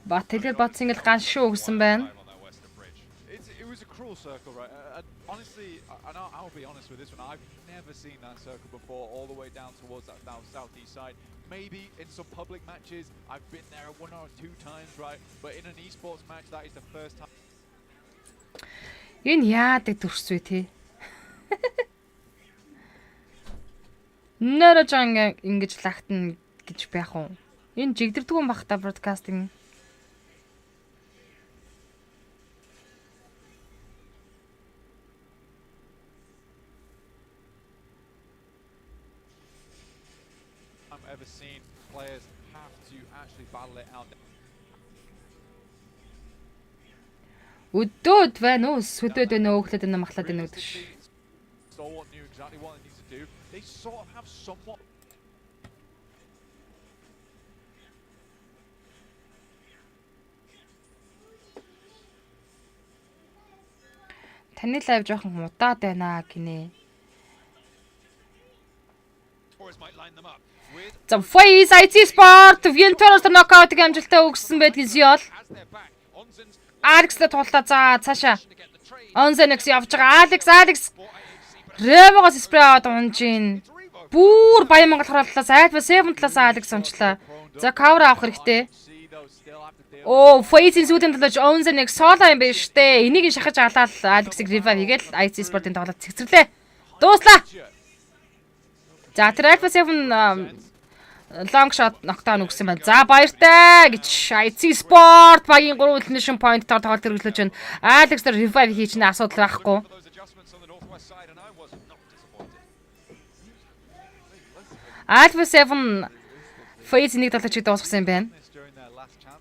Бат тэгээд бат сингл ганш шүү гэсэн байна. Circle, right? Honestly, I'll be honest with this one. I've never seen that circle before, all the way down towards that southeast side. Maybe in some public matches, I've been there 1 or 2 times, right? But in an esports match, that is the first time. Энэ яадаг төрсвэ тий. Нэрэж ингэж лагтана гэж байх уу? Энэ жигдэрдэггүй бах та бродкастинг. Ever seen players have to actually battle it out. Өдөөд байна уу? Сүдөд байна уу? Өглөөд байна махлаад байна гэдэг ш. Stalwart knew exactly what they need to do. They sort of have somewhat. Таны лайв жоохон мудаад байна гинэ. За FaZe IT Sport Vientoros knockout-ыг амжилттай өгсөн байдгийн Seoul. Alex-тэй туллаа за цаашаа. Onzenix явж байгаа. Alex Revogos спрей аваад унжин. Бүр Баян Монгол харууллаас Alpha 7 талаас Alex унчлаа. За cover авах хэрэгтэй. FaZe-ийн сүүдийн талж Onzenix solo юм биш үү? Энийг шахаж алаад Alex-ийг revive хийгээл IT Sport-ийн тоглолт цэгцэрлээ. Дууслаа. За тэр Alpha 7 long shot knockdown өгсөн байна. За баяртай гэж IT Sport багийн 3 elimination point-тоор тоглолт хэрэглэж байна. Alex тэр revive хийж нэ асуудал байхгүй. Alpha 7 FaZe нэг тоглолтыг дуусгасан юм байна.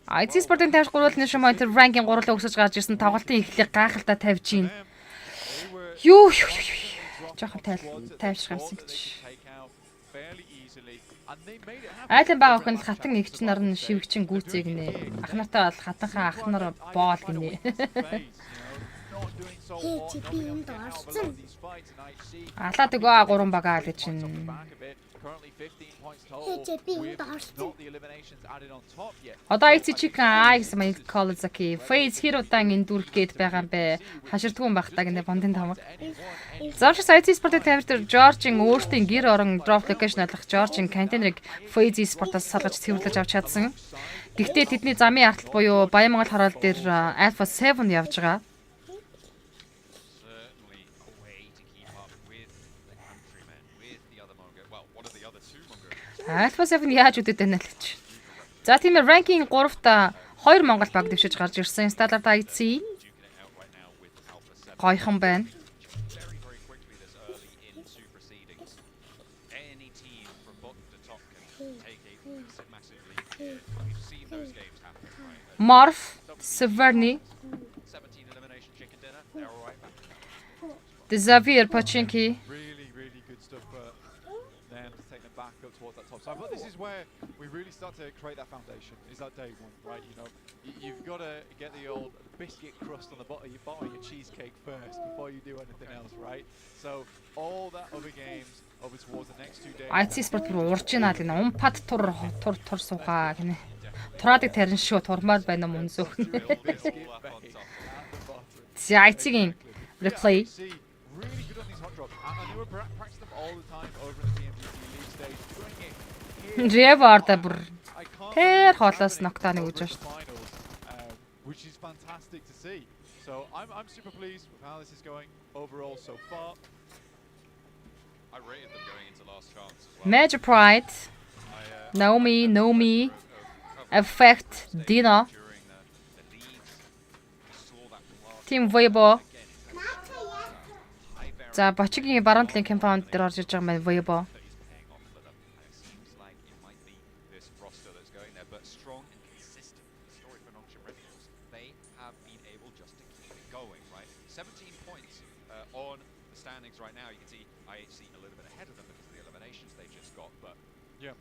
IT Sport-ын 53 elimination point ranking 3-аар өсөж гарч ирсэн тоглолтын эхлэлийг гайхалтай тавьж байна. Юу жоохон тайвширсан гэж. Айлын баг охин хатан эгч нар нь шивгчин гүцээг нэ. Ах нартай бол хатанхаа ах нар боол гинэ. Алаад өгөө 3 багаа л гэж байна. Одоо IC-ийг гэсэн маяг Колзаки FaZe хэр удаан эндүрх гээд байгаа юм бэ? Хаширдгүй юм багтаа гэнэ бондын тамга. Завшис IT Sport-ын тамирчид Жоржийн өөртөө гэр орон drop location алах Жоржийн контейнерыг FaZe Sport-аас салгаж цэвэрлэж авч чадсан. Гэхдээ тэдний замын артал буюу Баян Монгол хараал дээр Alpha 7 явж байгаа. Alpha 7 яаж үдэт байна л гэж. За тийм ээ ranking 3-та 2 Монгол баг дэвшиж гарч ирсэн. Standard IC гойхон байна. Morph, Severny, Xavier Pachinki. So I thought this is where we really start to create that foundation. Is that day one, right? You know, you've got to get the old biscuit crust on the bottom of your cheesecake first before you do anything else, right? So all that other games over towards the next 2 days. IT Sport руу урж ийна л гэнэ. Умпад тур суугаа гэнэ. Тураадыг тарин шүү турмаар байна мөн зөв. За IT-ийн replay. Really good on these hot drops. And they were practicing them all the time over in the PMGC league stage. Doing it. Revarda бүр тэр холоос knockdown өгж байна. Which is fantastic to see. So I'm super pleased with how this is going overall so far. I rated them going into last chance as well. Major Pride, Nomi, Effect, Dina, Team Weibo. За Бочигийн баруун талын компаунд дээр орж иж байгаа маань Weibo.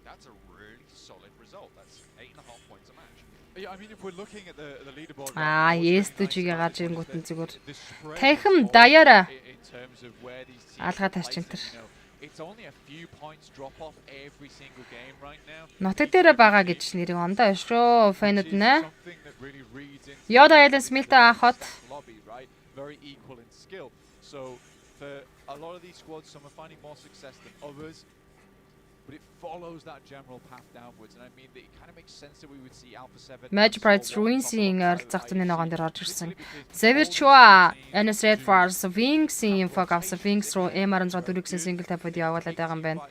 That's a really solid result. That's 8.5 points a match. Yeah, I mean, if we're looking at the leaderboard. Yes, түжигээ гарч ирэнгүүт нь зүгээр. Тахим даяара. Алгаа тарч энэ. It's only a few points drop off every single game right now. Нотог дээр байгаа гэж нэрийг ондоо шүү фэнүүд нэ. Yoda Eden Smith-а хот. Very equal in skill. So for a lot of these squads, some are finding more success than others. But it follows that general path downwards, and I mean that it kind of makes sense that we would see Alpha 7. Magic Pride's Ruins-ийн ойролцоох зэний ногоон дээр орж ирсэн. Xavier Chua, NS Red Force, Wings-ийн info авсан Wings руу M6-4-ийн single tap-д явуулаад байгаа юм байна.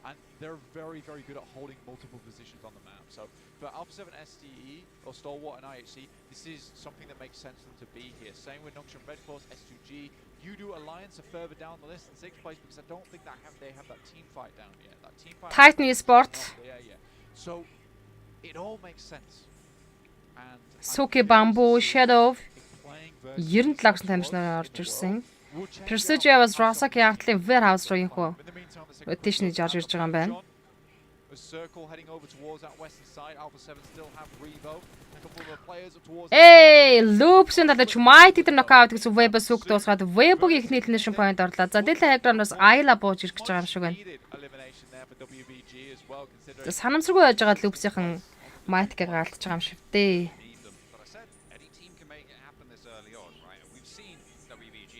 And they're very, very good at holding multiple positions on the map. So for Alpha 7 STE or Stalwart and IHC, this is something that makes sense for them to be here. Same with Nongshim Red Force, S2G. You do Alliance are further down the list in 6th place because I don't think that they have that team fight down yet. That team fight. Titan Sport. Yeah. So it all makes sense. And Suki Bamboo Shadow 97-гийн тамирч нар орж ирсэн. Precision was Rosaki Artley Warehouse руу инхүү. Rotation хийж орж ирж байгаа юм байна. A circle heading over towards that western side. Alpha 7 still have Revo. Эй, Loops-ын талаа Mighty тэр knockout гэсэн Weibo сүг дуусгаад Weibo-гийн эхний elimination point орлоо. За Delta Hagramаас Ayla бууж ирэх гэж байгаа юм шиг байна. there for WBG as well, considering Санамсаргүй байж байгаа Лүпсийнхэн Майтгийг гаалтж байгаа юм шиг дээ. need them. But I said any team can make it happen this early on, right? And we've seen WBG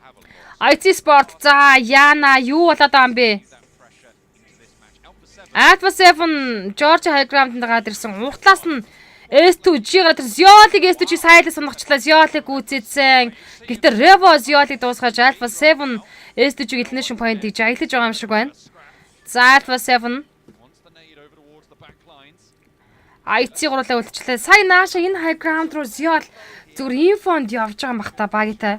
have a lot IT Sport за Яна юу болоод байгаа юм бэ? that pressure into this match. Alpha Alpha 7 7 George High Ground-д гаад ирсэн. Уртлаас нь S2G гараад Зиолиг S2G сайлаа сонгочлаа. Зиолиг гүйцэтсэн. Гэхдээ Revo Зиолиг дуусгаж Alpha 7 S2G elimination point-ийг жаглаж байгаа юм шиг байна. За Alpha 7 wants the nade over towards the back lines. IT гурлаа үлдчихлээ. Сая нааша энэ High Ground руу Зиол зүгээр инфонд явж байгаа юм бах та багитай.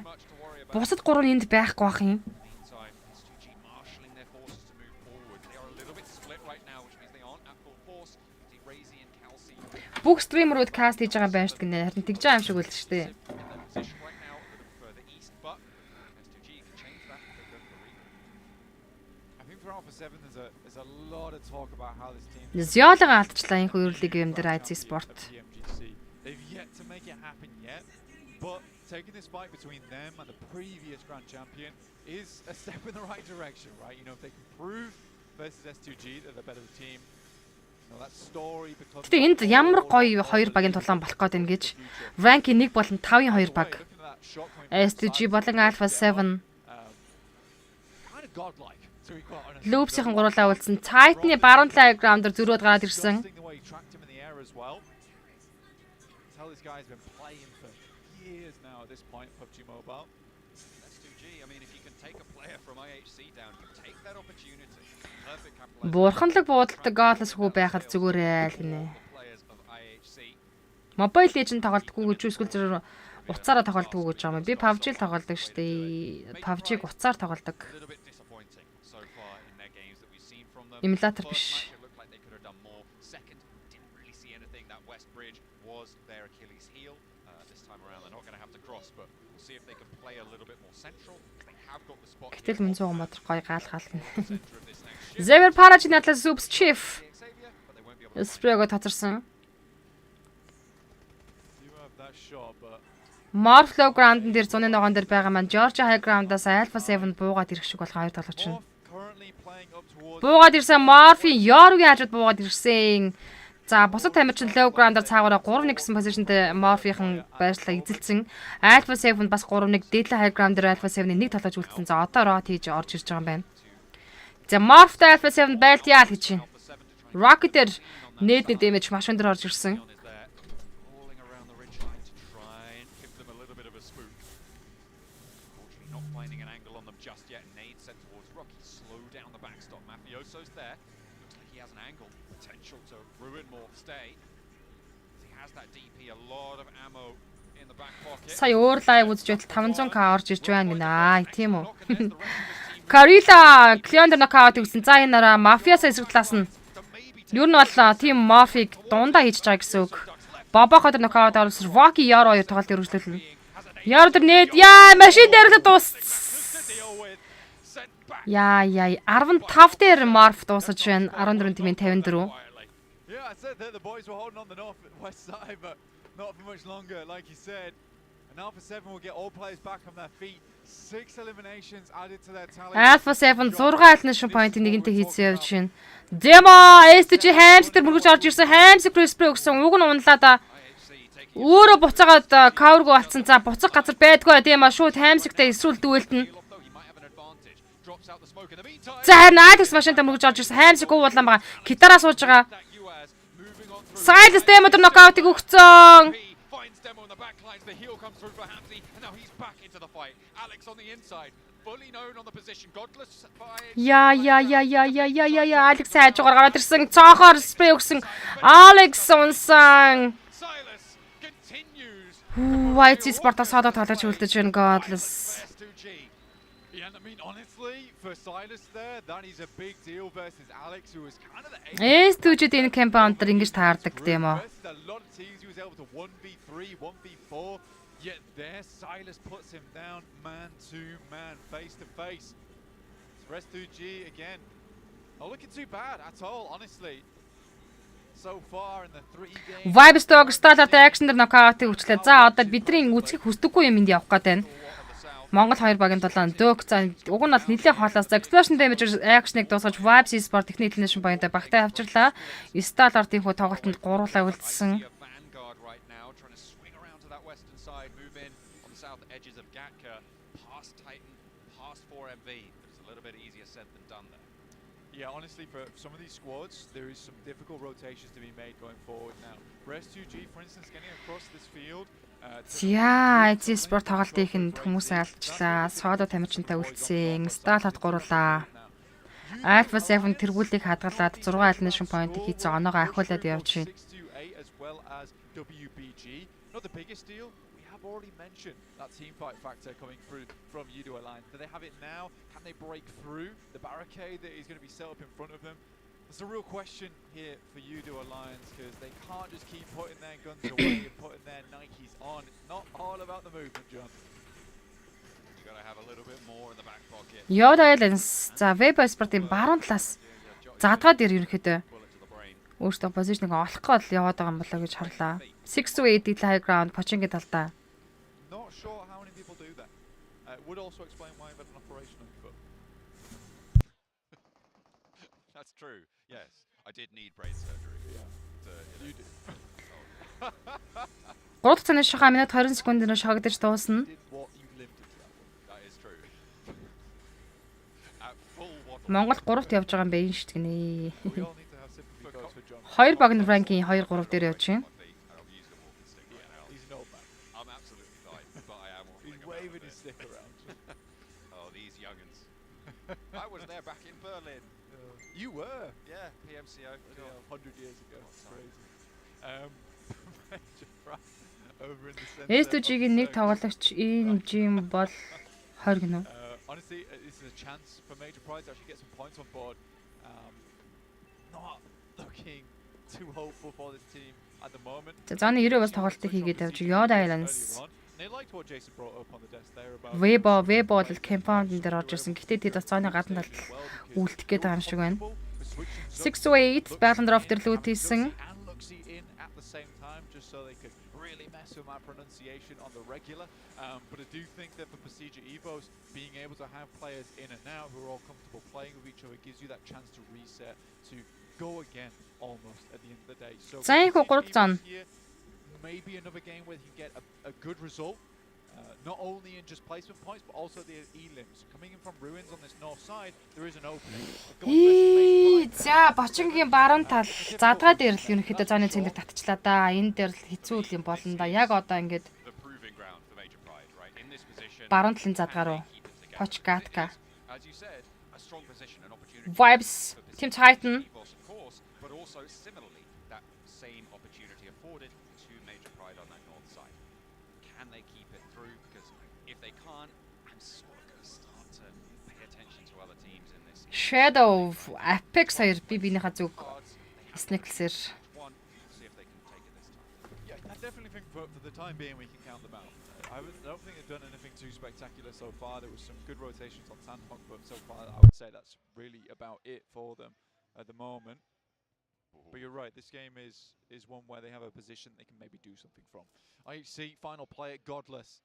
Бусад гурав нь энд байхгүй бах юм. Meantime, STG marshalling their forces to move forward. They are a little bit split right now, which means they aren't at full force. See Razy and Kelsey Бүх стримерүүд каст хийж байгаа юм байна шүү дээ. Харин тэгж байгаа юм шиг үлдэж штэ. in their position right now, a little bit further east, but STG can change that if they go for the retake. I think for Alpha 7 there's a lot of talk about how this team Зиолиг алдчихлаа энэ хүйрлийг юм дээр IT Sport. PMGC. They've yet to make it happen yet, but taking this fight between them and the previous grand champion is a step in the right direction, right? You know, if they can prove versus S2G that they're better team, you know, that story becomes Гэтэ энд ямар гоё хоёр багийн тулаан болох гээд байна гэж rank 1 болон 5-ын хоёр баг. S2G болон Alpha 7 kind of godlike. So we got Лүпсийнхэн гурлаа үлдсэн. Titan-ы баруун талын граундер зөрөөд гараад ирсэн. the way he tracked him in the air as well. Tell this guy's been playing for years now at this point, PUBG Mobile. S2G, I mean, if you can take a player from IHC down, you take that opportunity. Perfect capitalization. Бурханлаг буудалтай гоолос хүү байхад зүгээрээ л гинэ. Players of IHC. Mobile Legend тоглодоггүй гэж эсвэл зэрэг уцаараа тоглодоггүй гэж байгаа юм. Би PUBG-л тоглодог штэ. PUBG-г уцаар тоглодог. A little bit disappointing so far in their games that we've seen from them. Emulator First биш. match, it looked like they could have done more. Second, didn't really see anything. That West Bridge was their Achilles heel. This time around, they're not going to have to cross, but we'll see if they can play a little bit more central. They have got the spot. Гэтэл мөн 100 мод гоё гаалгаал гинэ. Center of this next shift. Xavier Paragin Atlas Soups Chief. Xavier, but they won't be able to Спрего татарсан. You have that shot, but Morph-Low Ground дээр зуны ногоон дээр байгаа маань Georgia High Ground-аас Alpha 7 буугаад ирэх шиг болох хоёр тоглогч нь. Morph currently playing up towards Буугаад ирсэн Morph-ийн Yorg-ийн хажууд буугаад ирсэн. За бусад тамирчин Low Ground-аар цаагаараа 3-1 гэсэн позишнтэй Morph-ийн байршлаа эзэлсэн. Alpha 7 бас 3-1 Delxiig High Ground дээр Alpha 7-ийн нэг тоглож үлдсэн. За одоо рот хийж орж ирж байгаа юм байна. За Morph-тай Alpha 7 байлт яа л гэж байна. Rocket-ээр нээдний дэмэж маш өндөр орж ирсэн. is there, crawling around the ridgeline to try and give them a little bit of a spook. Unfortunately, not finding an angle on them just yet. Nade sent towards Rocky. Slow down the backstop. Mafioso's there. Looks like he has an angle. Potential to ruin more stay. He has that DP. A lot of ammo in the back pocket. Сая өөр лайв үзэж байтал 500k орж ирж байна гинэ. Аа тийм үү. Карила Клеондер нокаут гэсэн. За энэ нараа мафиасаа эсрэг талаас нь юу нь бол тийм мафиг дундаа хийж байгаа гэсэн үг. Бабахад нокаут оруулсан Rocky Yaro хоёр тоглолт өргөжлөлнө. Yaro тэр нээд яа машин дээр л дуус. Яа 15 дээр Morph дуусаж байна. 14.54. Yeah, I said that the boys were holding on the northwest side, but not for much longer, like you said. And Alpha 7 will get all players back on their feet. 6 eliminations added to their tally. Alpha 7 6 elimination point нэгэнтэй хийсэн явж байна. Demo STG hamster мөргөж орж ирсэн. Hamster crispy өгсөн. Уг нь унлаа да. Өөрөө буцаагаад cover-г болцсон. За буцах газар байдгүй тийм аа шууд hamster-тэй эсрүүл дүүлтэн. За харин Alex машинтай мөргөж орж ирсэн. Hamster уулан байгаа. Гитараа сууж байгаа. Side stem өдөр нокаутыг өгсөн. Finds Demo on the back lines. The heel comes through for Hamzy, and now he's back into the fight. Alex on the inside, fully known on the position. Godless by Яа Alex хайжгаар гараад ирсэн. Цаахаар спрей өгсөн. Alex унсан. Silas continues. White Sport-аас содоо тоглож үлдэж байна Godless. S2G. Yeah, I mean, honestly, for Silas there, that is a big deal versus Alex, who was kind of the S2G энэ кампаунд дээр ингэж таардаг тийм үү? versus a lot of teams. He was able to 1v3, 1v4. Yet there, Silas puts him down man to man, face to face. For S2G again, not looking too bad at all, honestly. So far in the 3 games. Vibe Stock Starter Action дээр нокаутыг өчлөө. За одоо бидний үзхийг хүсдэггүй юм энд явах гээд байна. Монгол 2 багийн 7 Дөк за уг нь бол нэлээд хоолоос explosion damage action-ыг дуусгаж Vibes Esport техник elimination point-д багтаа авчирлаа. Сталар тийхүү тоглолтод гуруулаа үлдсэн. Vanguard right now trying to swing around to that western side, move in on the south edges of Gatka, past Titan, past 4MV. It's a little bit easier said than done there. Yeah, honestly, for some of these squads, there is some difficult rotations to be made going forward now. For S2G, for instance, getting across this field. За, Esport тоглолтын ихэнд хүмүүсээ алдчихлаа. Содо тамирчинтай үлдсэн. Сталат гуруулаа. Alpha 7 тэргүүлийг хадгалаад 6 elimination point хийцэн оноогоо ахиулаад явж байна. As well as WBG. Not the biggest deal. We have already mentioned that team fight factor coming through from Yudo Alliance. Do they have it now? Can they break through the barricade that is going to be set up in front of them? There's a real question here for Yudo Alliance because they can't just keep putting their guns away and putting their Nikes on. It's not all about the movement, John. You got to have a little bit more in the back pocket. Yoda Islands за Web Esport-ийн баруун талаас задгаад ир ерөнхийдөө өөртөө позишныг олох гол яваад байгаа юм болоо гэж харлаа. 6-8 дил high ground Pochinki талдаа. Not sure how many people do that. Would also explain why you've had an operation on your foot. That's true. Yes, I did need brain surgery. You do. 3 дахь цааны шахаа минут 20 секундээр шахагдаж дуусна. Did what you lived into that one. That is true. At full waddle. Монгол 3-т явж байгаа юм байна шүү дээ. We all need to have sympathy votes for John. 2 багийн ранкинг 2 3 дээр явж байна. He's an old man. I'm absolutely fine, but I am He's waving his stick around. Oh, these young'uns. I was there back in Berlin. You were? Yeah, PMCO. Yeah, 100 years ago. It's crazy. Major Fry over in the center. S2G-ийн нэг тоглогч энэ жим бол 20 гинөө. Honestly, this is a chance for Major Pride to actually get some points on board. Not looking too hopeful for this team at the moment. За зооны 90 бас тоглолтыг хийгээд явж Yoda Islands. They liked what Jason brought up on the desk there about Web бол compound дээр орж ирсэн. Гэхдээ тэд бас зооны гадна талд үлдэх гээд байгаа юм шиг байна. 6-8 Battle Drop дээр лүүт хийсэн. and Luxie in at the same time just so they could really mess with my pronunciation on the regular. But I do think that for Procedure Evos, being able to have players in and out who are all comfortable playing with each other gives you that chance to reset, to go again almost at the end of the day. So За энэ 3 зон. maybe another game where you can get a good result. Not only in just placement points, but also the elims. Coming in from ruins on this north side, there is an opening. За Pochinki-ийн баруун тал задгаад ирэл ерөнхийдөө зооны цэнгэр татчихлаа да. Энэ дээр л хэцүү юм болно да. Яг одоо ингээд The proving ground for Major Pride, right? In this position. баруун талын задгаа руу Pochgatka. As you said, a strong position and opportunity. Vibes Team Titan. Of course, but also similarly that same opportunity afforded to Major Pride on that north side. Can they keep it through? Because if they can't, I'm sort of going to start to pay attention to other teams in this. Shadow Apex хоёр би биенийхээ зүг Snickles-ээр One, see if they can take it this time. Yeah, I definitely think for the time being we can count them out. I don't think they've done anything too spectacular so far. There was some good rotations on Sandhawk, but so far I would say that's really about it for them at the moment. But you're right, this game is one where they have a position they can maybe do something from. IHC, final play at Godless.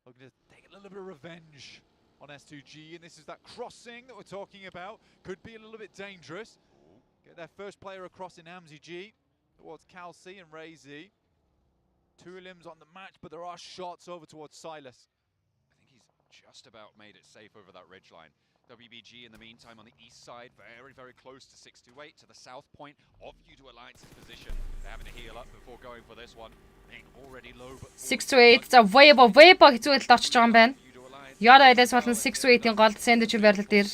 Looking to take a little bit of revenge on S2G, and this is that crossing that we're talking about. Could be a little bit dangerous. Get their first player across in Amzi G towards Cal C and Ray Z. 2 limbs on the match, but there are shots over towards Silas. I think he's just about made it safe over that ridge line. WBG in the meantime on the east side, very, very close to 628, to the south point of Yudo Alliance's position. They're having to heal up before going for this one. Being already low, but 6-8 за Web хэцүү байдалд очиж байгаа юм байна. Yoda Islands болон 6-8-ийн гол сэндвич байрлал дээр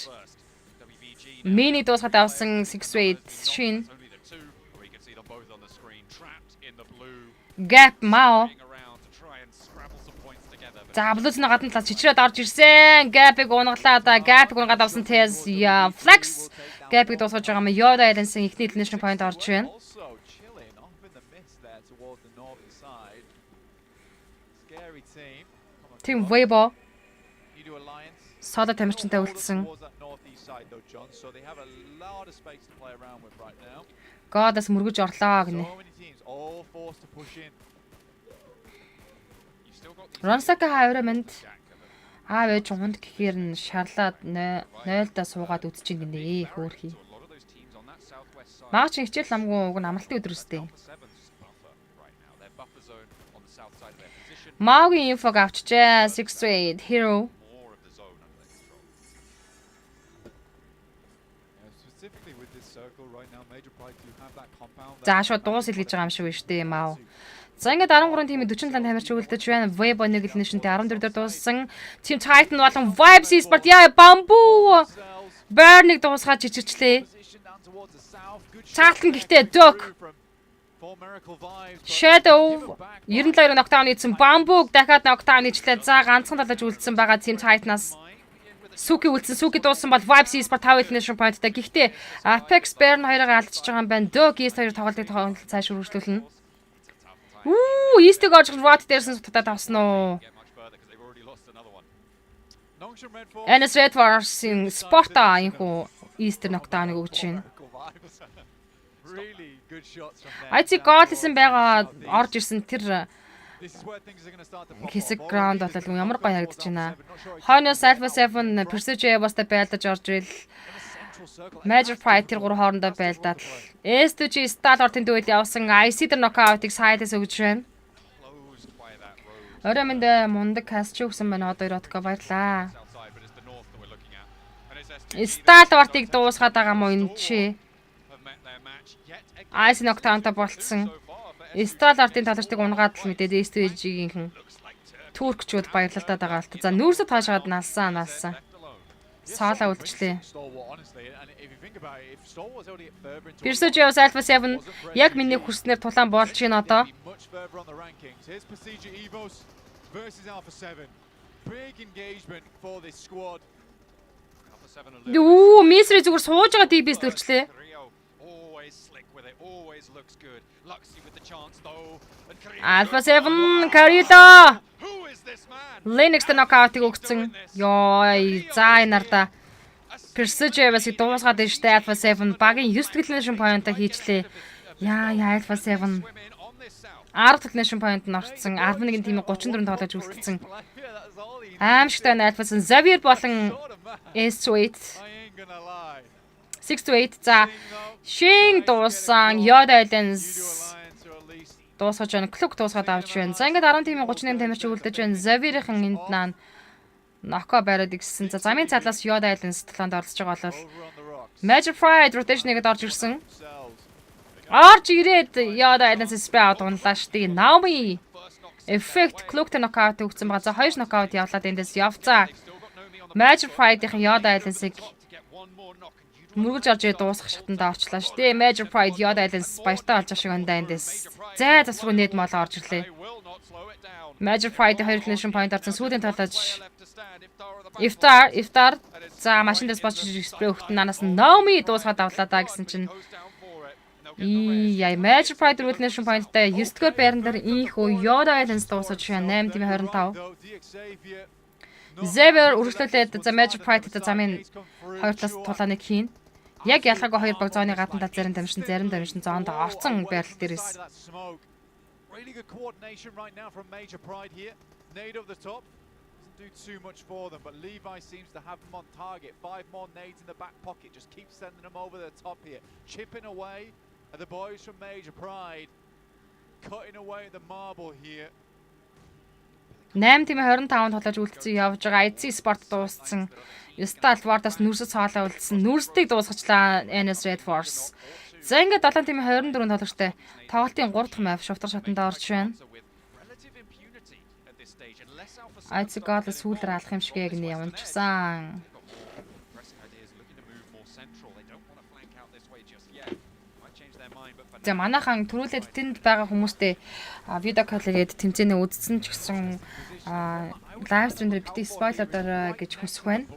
мини дуусгаад авсан 6-8 шин only the two, we can see them both on the screen, trapped in the blue, Gap Mao around to try and scrabble some points together. за блузны гадна талаас чичрээд орж ирсэн. Gap-ыг унгалаа да. Gap-ыг унгаад авсан Tez я Flex Gap-ыг дуусгаж байгаа юм. Yoda Islands-ийн ихний elimination point орж байна. Also chilling off in the mist there towards the northern side. Scary team. Team Weibo Yudo Alliance. Soda тамирчинтай үлдсэн. Towards that northeast side though, John. So they have a lot of space to play around with right now. Godас мөргөж орлоо гинэ. So many teams all forced to push in. You've still got these Ronsaka Hairamend Аав ээж унд гэхээр нь шарлаад 0-даа суугаад үдчихин гинэ хөөрхий. Маач хичээл намгүй уг нь амралтын өдөр өстэй. Маугийн инфог авчжээ 6-8 hero. За шууд дуус илгэж байгаа юм шиг байна шүү дээ маа. За ингээд 13 тимийн 47 тамирч үлдэж байна. Web Annihilation-тэй 14 дээр дууссан. Team Titan болон Vibes Esport яа бамбу. Burn-ыг дуусгаад жижигчлээ. Цаатан гэхдээ Dog. Shadow 92 нокдаун хийсэн бамбуг дахиад нокдаун хийчлээ. За ганцхан талаж үлдсэн байгаа Team Titan-аас. Суки үлдсэн. Суки дууссан бол Vibes Esport 5 elimination point-тай. Гэхдээ Apex Burn 2-ыг алдчихж байгаа юм байна. Dog East 2 тоглолтыг цааш үргэлжлүүлнэ. East-ийг орж Rod дээрсэн сутад авсан уу? NS Red Wars-ийн Sport-а инхүү East нокдауныг өгч байна. IT гол хийсэн байгаа орж ирсэн тэр хэсэг граунд болол ямар гоё харагдаж байна. Хойноос Alpha 7 Persige баста байлдаж орж ирэл. Major Fight тэр гурван хоорондоо байлдаад S2G Star Lord-ын дүүл явсан IC тэр нокаутыг сайдаас өгч байна. Орой минь мундаг каст өгсөн байна. Одоо Ротко баярлаа. Star Lord-ыг дуусгаад байгаа мó энэ чи. IC нокаутаа болцсон. Star Lord-ын таларчдыг унгаад л мэдээд S2G-ийн туркчууд баярлалтай байгаа л та. За нүүрсэд хаашаад налсан. Саала үлдчихлээ. Persige Alpha 7 яг миний хүснээр тулаан болж байна одоо. Мисри зүгээр сууж байгаа DB-с дөлчлээ. Alpha 7 Carilla. Linux нокаутыг өгсөн. Йой, за энэ нарда Persige бас дуусгаад байна штэ Alpha 7 багийн 9 elimination point-а хийчлээ. Яа Alpha 7 10 elimination point нь орцсон. 11 тимийн 34 тоглож үлдсэн. Аимшигтай Alpha 7 Xavier болон S8 6-8 за шин дууссан Yoda Alliance дуусгаж байна. Клук дуусгаад авч байна. За ингээд 10 тимийн 38 тамирч үлдэж байна. Xavier-ийн энд наан Ноко бариад игсэн. За замын цадлаас Yoda Alliance талаанд оролцож байгаа бол Major Pride rotation-ыг орж ирсэн. Орж ирээд Yoda Alliance спрей унлаа штий. Naomi Effect Клуктэй нокаут өгсөн байгаа. За 2 нокаут явлаад эндээс явцаа. Major Pride-ийн Yoda Alliance-ыг мөргөж орж ирээд дуусгах шатанд орчлаа штий. Major Pride Yoda Alliance баяртай болж шиг өндөө эндээс. Зай засвар нэд мол орж ирлээ. Major Pride 2 elimination point орсон сүүлийн талаж Iftar за машин дэс босч спрей өгтөн нанаас Naomi дуусгаад авлаа да гэсэн чинь яа Major Pride elimination point-тай 9-р байран дээр инхүү Yoda Alliance дуусаж байна 8-25. Xavier үргэлжлүүлээд за Major Pride-тэй замын хоёр талаас тулааныг хийн. Яг ялгаагүй хоёр баг зооны гадна тал зарим дамжин зоонд орцсон байрлал дээрээс. Really good coordination right now from Major Pride here. Nade over the top. Doesn't do too much for them, but Levi seems to have them on target. 5 more nades in the back pocket. Just keep sending them over the top here. Chipping away at the boys from Major Pride. Cutting away at the marble here. 8-25 тоглож үлдсэн явж байгаа IC Sport дууссан. Star Wars-аас нүрсэд цоолоо үлдсэн. Нүрсдийг дуусгачлаа NS Red Force. За ингээд 7-24 тоглогчтой тоглолтын 3 дахь мap шувтар шатанд орж байна. IC гол сүүлээр алах юм шиг яг нь явчихсан. За манайхан төрүүлээд тэнд байгаа хүмүүстэй видео кол хийгээд тэмцээнээ үзсэн ч гэсэн лайв стрим дээр бити спойлердоор гэж хүсэх байна.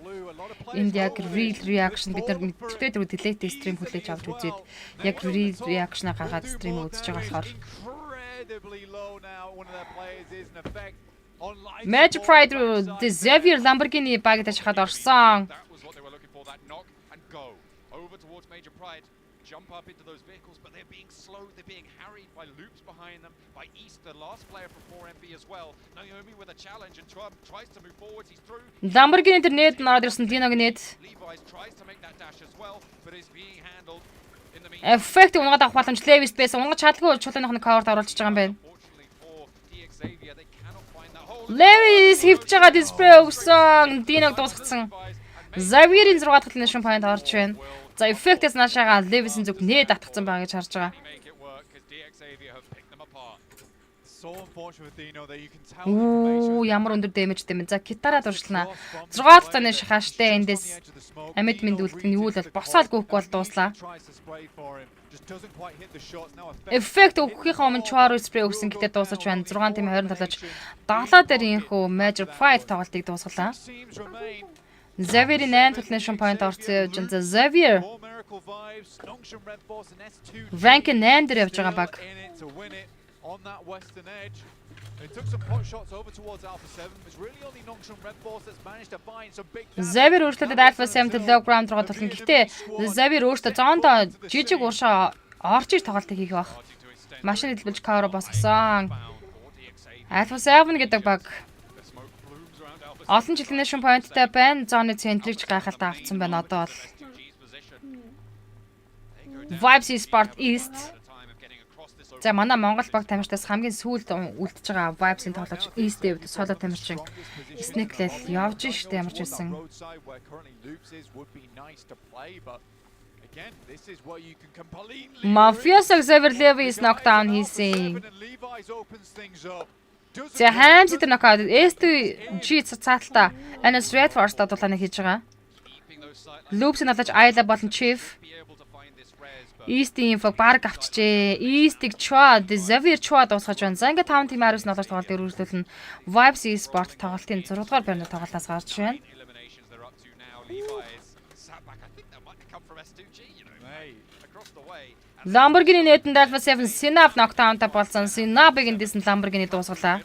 Энд яг real reaction бид нар мэдээ дөрөв delete стрим хүлээж авч үзээд яг real reaction гаргаад стрим үзэж байгаа болохоор Major Pride the Xavier Lamborghini баг дээр шахаад орсон. jump up into those vehicles, but they're being slowed, they're being harried by loops behind them, by East, the last player from 4MP as well. Naomi with a challenge, and Trump tries to move forwards, he's through. Lamborghini дээр нээд наад ирсэн Диногийн нээд. Levi's tries to make that dash as well, but is being handled in the Effect унгад авах боломж Левис байсан. Унгад чадлагүй чулууных нь cover-д оруулж байгаа юм байна. Левис хөвж байгаа дисплей өгсөн. Диног дуусгацсан. Xavier-ийн 6 дахь nation point орж байна. За effect-ээс наашаага Левис-ийн зүг нээд атгацсан байгаа гэж харж байгаа. Оо, ямар өндөр damage дэмэн. За китараа дуршлаа. 6 дахь цааны шахааштай эндээс амьд мэндүүлэлт нь юу л бол босоод гүйхгүй бол дууслаа. Effect өгөхийнхээ өмнө Charo spray өгсөн гэтээ дуусаж байна. 6 тийм 20 талаач 70 дээр инхүү major fight тоглолтыг дуусгалаа. Xavier-ийн 8 дахь nation point орсон явж байгаа. Xavier rank 8 дээр явж байгаа баг. On that western edge. They took some pot shots over towards Alpha 7. It's really only Nongshim Red Force that's managed to find some big damage. Xavier өөртөө Alpha 7-т low ground руу тоглох. Гэхдээ Xavier өөртөө зоондоо жижиг уушаа орж ир тоглолтыг хийх баг. Машин хэлбэлж cover босгосон. Alpha 7 гэдэг баг олон жилийн nation point-тай байна. Зооны центрийг гайхалтай авцсан байна одоо бол. Vibes Sport East. За манай Монгол баг тамирчдаас хамгийн сүүлд үлдчихэж байгаа Vibes-ийн тоглогч East-д соло тамирчин Snake-лэл явж штэ ямарч байсан. Mafia's Xavier Levis knockdown хийсэн. За Hams дээр knockout S2G цааталтаа Anas Red Force-д дулааныг хийж байгаа. Loops-ын алж Ayla болон Chief East-ийн info баг авчжээ. East-ийг Chua, Xavier Chua дуусгаж байна. За ингээд 5 тим 19 доллар тоглолт өргөжлүүлнэ. Vibes Sport тоглолтын 6 дугаар байрны тоглолтоос гарч байна. Lamborghini нэтэн Alpha 7 Sinap knockdown-тай болсон. Sinap-ыг эндээс нь Lamborghini дуусгалаа.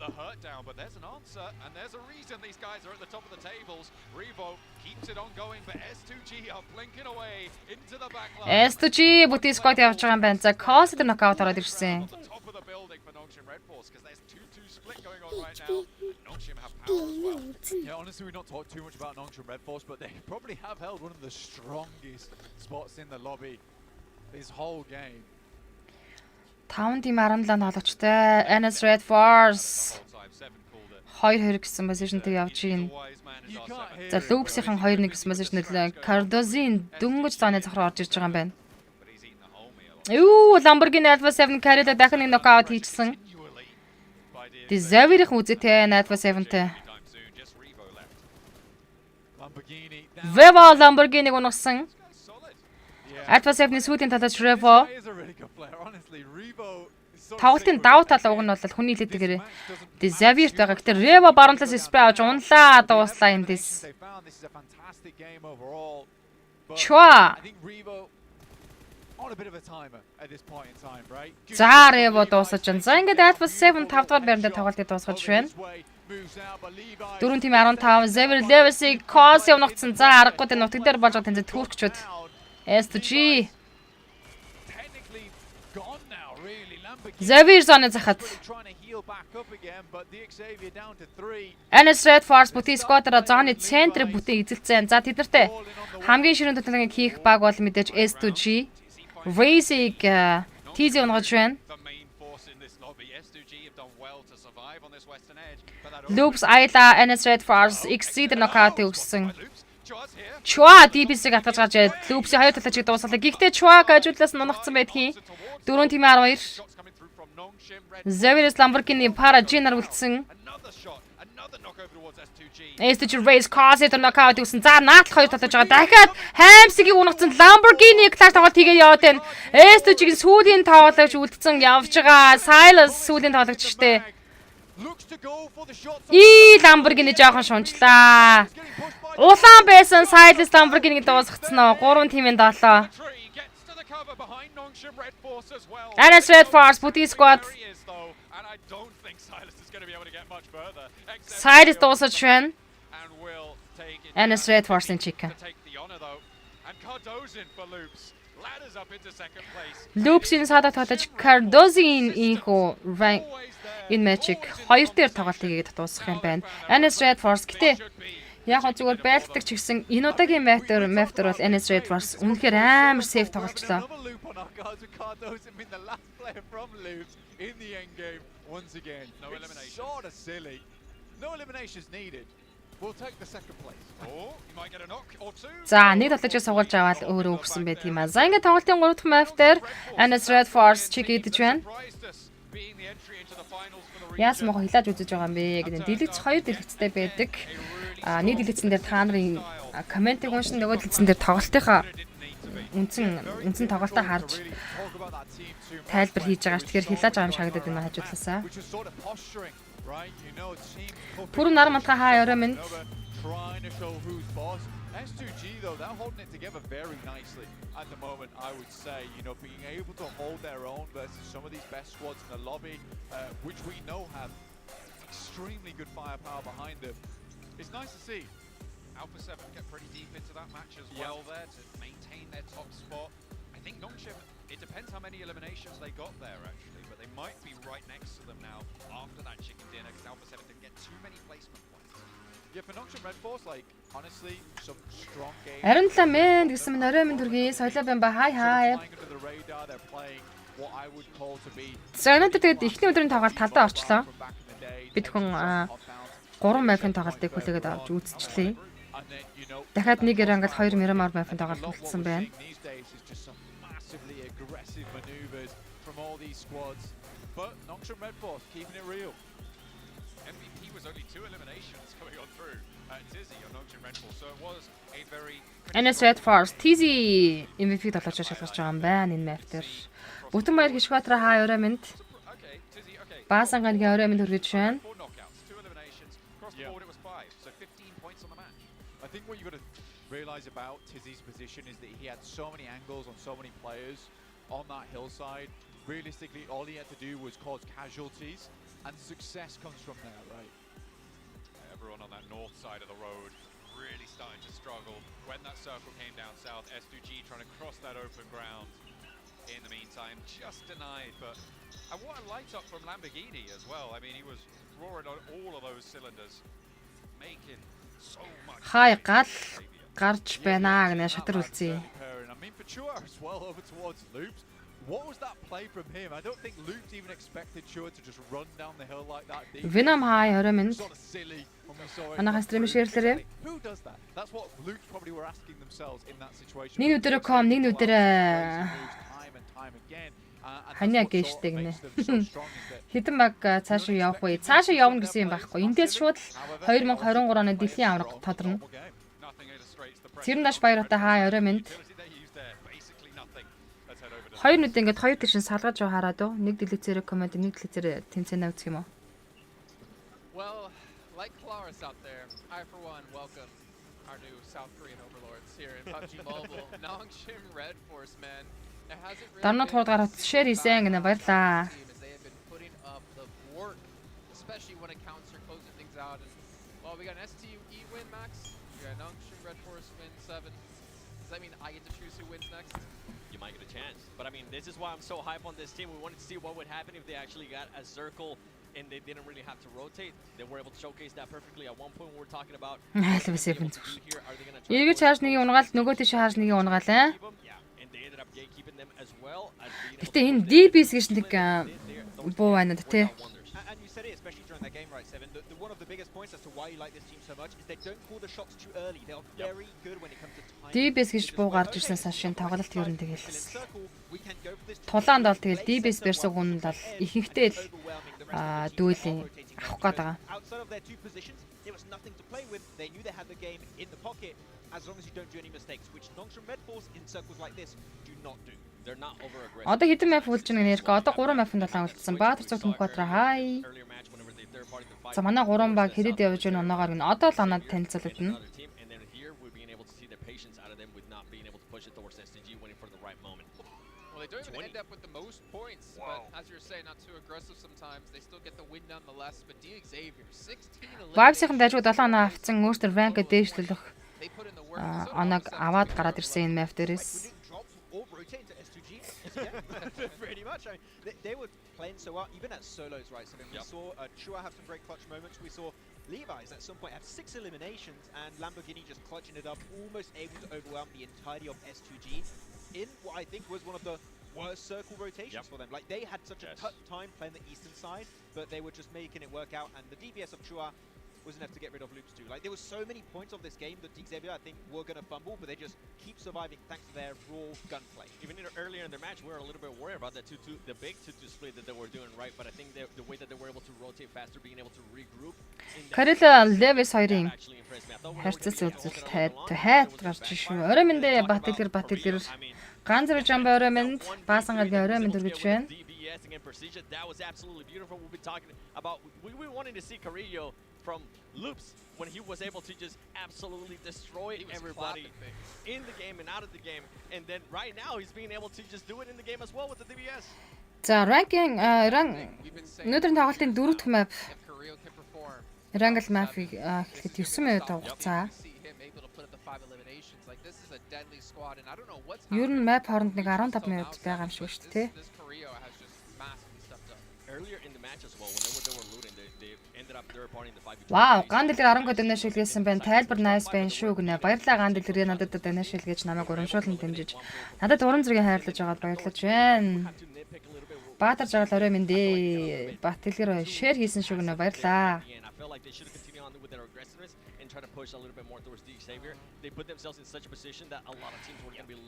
The hurt down, but there's an answer, and there's a reason these guys are at the top of the tables. Revo keeps it on going, but S2G are blinking away into the back line. S2G бүтэн squad явж байгаа юм байна. За Cos дээр knockout ороод ирсэн. Top of the building for Nongshim Red Force because there's 2-2 split going on right now. Nongshim have power as well. Yeah, honestly, we've not talked too much about Nongshim Red Force, but they probably have held one of the strongest spots in the lobby this whole game. 5 тим 17 тоглогчтой Anas Red Force 2-2 гэсэн позишнтэй явж байна. За Loops-ийн 2-1 гэсэн позишнэл Cardozo-ийн дөнгөж зооны захруу орж ирж байгаа юм байна. Юу Lamborghini Alpha 7 Carrera дахин нэг knockout хийчихсэн. Xavier-ийн үзэтэй Alpha 7-тэй. Vevo Lamborghini-г унгасан. Alpha 7-ийн сүүлийн талаач Revo тоглолтын давуу тал уг нь бол хүний лидер. Тэгээ Xavier байгаа. Гэтэ Revo баруун талаас спрей авч унлаа дууслаа эндээс. Chua. За Revo дуусаж байна. За ингээд Alpha 7 5 дахь байранд тоглолтыг дуусгаж байна. 4 тим 15 Xavier Levis-ийг Cos явнагцсан. За аргагүй тэ нутаг дээр болж байгаа тэнцээ Туркчууд. S2G Xavier зоны захад Anas Red Force бүтэн squad-аараа зооны центрийг бүтэн эзэлцэн. За тэднэртэй хамгийн ширүүн төлөвлөгөөг хийх баг бол мэдээж S2G Race-ийг TZ унгаж байна. Loops Ayla Anas Red Force XZ дээр knockout өгсөн. Chua DPS-ийг атгаж гарч Loops-ийн хоёр талаачийг дуусгалаа. Гэхдээ Chua гажуулаас нунагцсан байдгийн 4 тим 12 Xavier Lamborghini Paragin-аар үлдсэн. S2G Race Cos дээр knockout өгсөн. За наадлах хоёр талааж байгаа. Дахиад Hams-ийг унгацсан Lamborghini класс тоглолт хийгээд яваад байна. S2G-ийн сүүлийн тоглогч үлдсэн явж байгаа. Silas сүүлийн тоглогч штэ. Lamborghini жоохон шунчлаа. Улаан байсан Silas Lamborghini-г дуусгацсан. 3 тимийн 7. Anas Red Force бүтэн squad. Silas дуусаж байна. Anas Red Force-ын чик. honor though. And Cardozin for Loops. Ladders up into second place. Loopsийн саадаа тоглож Cardozin инхүү rank энэ матчийг 2 дээр тоглолт хийгээд дуусгах юм байна. NS Red Force гэтээ яг хөө зүгээр байлтдаг ч гэсэн энэ удаагийн map-төр бол NS Red Force үнэхээр амар сейф тоглолцлоо. In the end game, once again, no elimination. Sort of silly. No eliminations needed. We'll take the second place. Or you might get a knock or two. За, нэг тоглож суулж аваад өөрөө өгсөн байт юм аа. За, ингээд тоглолтын 3 дахь map дээр NS Red Force чиг идэж байна. Яас мохо хилааж үзэж байгаа юм бэ гэдэг. Дэлгэц 2 дэлгэцтэй байдаг. Нэг дэлгэцэн дээр та нарын комментиг уншин, нөгөө дэлгэцэн дээр тоглолтынхаа үндсэн тоглолтоо харж тайлбар хийж байгаа ш. Тэгэхээр хилааж байгаа юм шагадаад байна хажуудлаасаа. Пүрэн нар мантга хаа орой минь. S2G though, they're holding it together very nicely at the moment, I would say. You know, being able to hold their own versus some of these best squads in the lobby, which we know have extremely good firepower behind them. It's nice to see. Alpha 7 get pretty deep into that match as well there to maintain their top spot. I think Nongshim, it depends how many eliminations they got there actually, but they might be right next to them now after that chicken dinner because Alpha 7 didn't get too many placement points. Yeah, for Nongshim Red Force, like, honestly, some strong games. Арин ламэн гэсэн мэн орой минь дүргийн соёлоо байна ба хай. За өнөөдөр тэгээд эхний өдрийн тоглолт талдаа орчлоо. Бид хүн 3 мапын тоглолтыг хүлээгээд авч үзчихлээ. Дахиад нэг рангад 2 Miramar map-ын тоглолт үлдсэн байна. But Nongshim Red Force keeping it real. MVP was only 2 eliminations coming on through Tizzy on Nongshim Red Force, so it was a very NS Red Force Tizzy MVP тоглож шалгаж байгаа юм байна энэ map дээр. Бүтэн баяр Хишватра хаа орой минь. Баасангангийн орой минь хүргэж байна. I think what you've got to realize about Tizzy's position is that he had so many angles on so many players on that hillside. Realistically, all he had to do was cause casualties, and success comes from there, right? Everyone on that north side of the road really starting to struggle. When that circle came down south, S2G trying to cross that open ground. In the meantime, just denied, but and what a light up from Lamborghini as well. I mean, he was roaring on all of those cylinders, making so much. Хай гарч байна гэнэ шатар үлцээ. I mean, Chua as well over towards Loops. What was that play from him? I don't think Loops even expected Chua to just run down the hill like that. Venom хай орой минь. Sort of silly when we saw it. Анаа стрим шеэрлээрээ. Who does that? That's what Loops probably were asking themselves in that situation. Нэг өдрөө ком, нэг өдрөө ханиа гээштэй гинэ. Хэдэн баг цаашаа явах вэ? Цаашаа явна гэсэн юм байхгүй. Эндээс шууд 2023 оны дэлхийн авраг тодорно. Цэрнаш баяртай хаа орой минь. Хоёр нүд ингээд хоёр тийш салгаж жоо хараад уу. Нэг дэлгэцээр комент, нэг дэлгэцээр тэнцэнэ үзэх юм уу? Well, like Claris out there, I for one welcome our new South Korean overlords here in PUBG Mobile. Nongshim Red Force, man. Дарнууд хурдгаар шеэр хийсэн гэнэ баярлаа. Especially when accounts are closing things out. And, well, we got an STE win, Max. We got Nongshim Red Force win 7. Does that mean I get to choose who wins next? You might get a chance. But I mean, this is why I'm so hype on this team. We wanted to see what would happen if they actually got a circle and they didn't really have to rotate. They were able to showcase that perfectly. At one point, we were talking about. Эргэж хааж нэг унгаал, нөгөө тийш хааж нэг унгаал аа. Гэтэ энэ DBS гэж нэг буу байна тий. And you said it, especially during that game, right, Seven. One of the biggest points as to why you like this team so much is they don't call the shots too early. They are very good when it comes to time. DBS гэж буу гарч ирсэнээс хойш тоглолт ер нь тэгэл. Тулаанд бол тэгэл DBS versus гүнд бол ихэнхдээ л дүүлийн авах гээд байгаа. Outside of their two positions, there was nothing to play with. They knew they had the game in the pocket as long as you don't do any mistakes, which Nongshim Red Force in circles like this do not do. They're not over aggressive. Одоо хэдэн map үлж байгаа нэрක одоо 3 map-ын талаа үлдсэн. Баатар цог Түнхбаатар хай. За манай 3 баг хэрэд явж байгаа оноогоор нь одоо л анаад танилцуулна. Well, they don't even end up with the most points, but as you're saying, not too aggressive sometimes. They still get the win nonetheless. But Delxiig 16-11. Vibes-ийн дайжууд 7 оноо авцсан өөртөө rank дээшлүүлэх оног аваад гараад ирсэн энэ map дээрээс. Or rotate into S2G. Yeah, pretty much. I mean, they were playing so well, even at solos, right? So we saw Chua have some great clutch moments. We saw Levi's at some point have 6 eliminations, and Lamborghini just clutching it up, almost able to overwhelm the entirety of S2G in what I think was one of the worst circle rotations for them. Like, they had such a tough time playing the eastern side, but they were just making it work out, and the DBS of Chua was enough to get rid of loops too. Like, there were so many points of this game that Xavier, I think, were going to fumble, but they just keep surviving thanks to their raw gunplay. Even earlier in their match, we were a little bit worried about the big 2-2 split that they were doing right, but I think the way that they were able to rotate faster, being able to regroup. Карила Левис хоёрын харьцаж үзэлтэй хайт гарч шүү. Орой мэндэ бат дэлгэр ганцруу жамбай орой мэнд баасан гаргийн орой мэнд өргөж байна. That was absolutely beautiful. We'll be talking about we wanted to see Carrillo from loops when he was able to just absolutely destroy everybody in the game and out of the game, and then right now he's being able to just do it in the game as well with the DBS. За ranking өнөөдрийн тоглолтын 4 дахь map Wrangle map-ыг хэлэхэд 9 минут хугацаа. Ер нь map хооронд нэг 15 минут байгаа юм шиг шүү дээ. Вау, ган дэлгэр 10 код өнөө шилгээсэн байна. Тайлбар nice байна шүү гинэ. Баярлалаа ган дэлгэрээ надад өнөө шилгээж намайг урамшуулан дэмжиж. Надад урам зэрэг хайрлаж байгаад баярлаж байна. Баатар жаgal орой мэндэ. Бат дэлгэр share хийсэн шүү гинэ. Баярлалаа.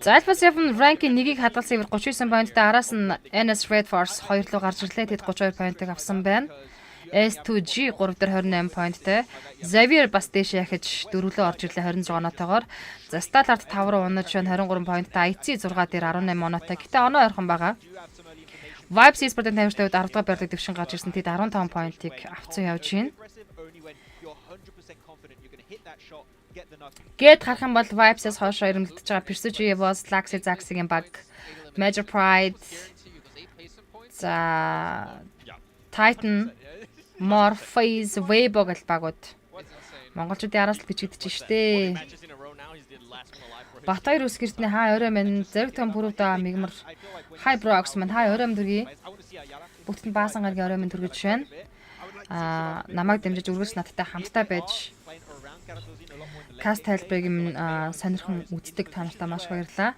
За Alpha 7 ranking 1-ийг хадгалсан 39 поинттай араас нь NS Red Force 2 руу гарч ирлээ. Тэд 32 поинтыг авсан байна. S2G 3 дээр 28 поинттай. Xavier бас дэше яхаж 4 рүү орж ирлээ 26 оноотойгоор. За Stallard 5 руу унаж байна 23 поинттай. IC 6 дээр 18 оноотой. Гэтэ оноо ойрхон байгаа. Vibes Esports-ын тамирчтай үед 10 дахь байрлал дэвшин гарч ирсэн. Тэд 15 поинтыг авцсан явж байна. Гэт харах юм бол Vibes-аас хойш ирэмлэгдэж байгаа Persuge Evos, Laxi Zaxiгийн баг, Major Pride, за Titan, Morpheus, Weibo гэл багууд. Монголчуудын араас л гэж идэж штэ. Батайр үсгэртний хаа орой мэн зэрэг том бүрүүдээ мигмар Hyprox мэн хаа орой мдөргий. Бүгд нь баасан гаргийн орой мэн төргөж байна. Намайг дэмжиж үргэлж надтай хамтдаа байж каст тайлбарыг сонирхон үздэг та нартай маш баярлалаа.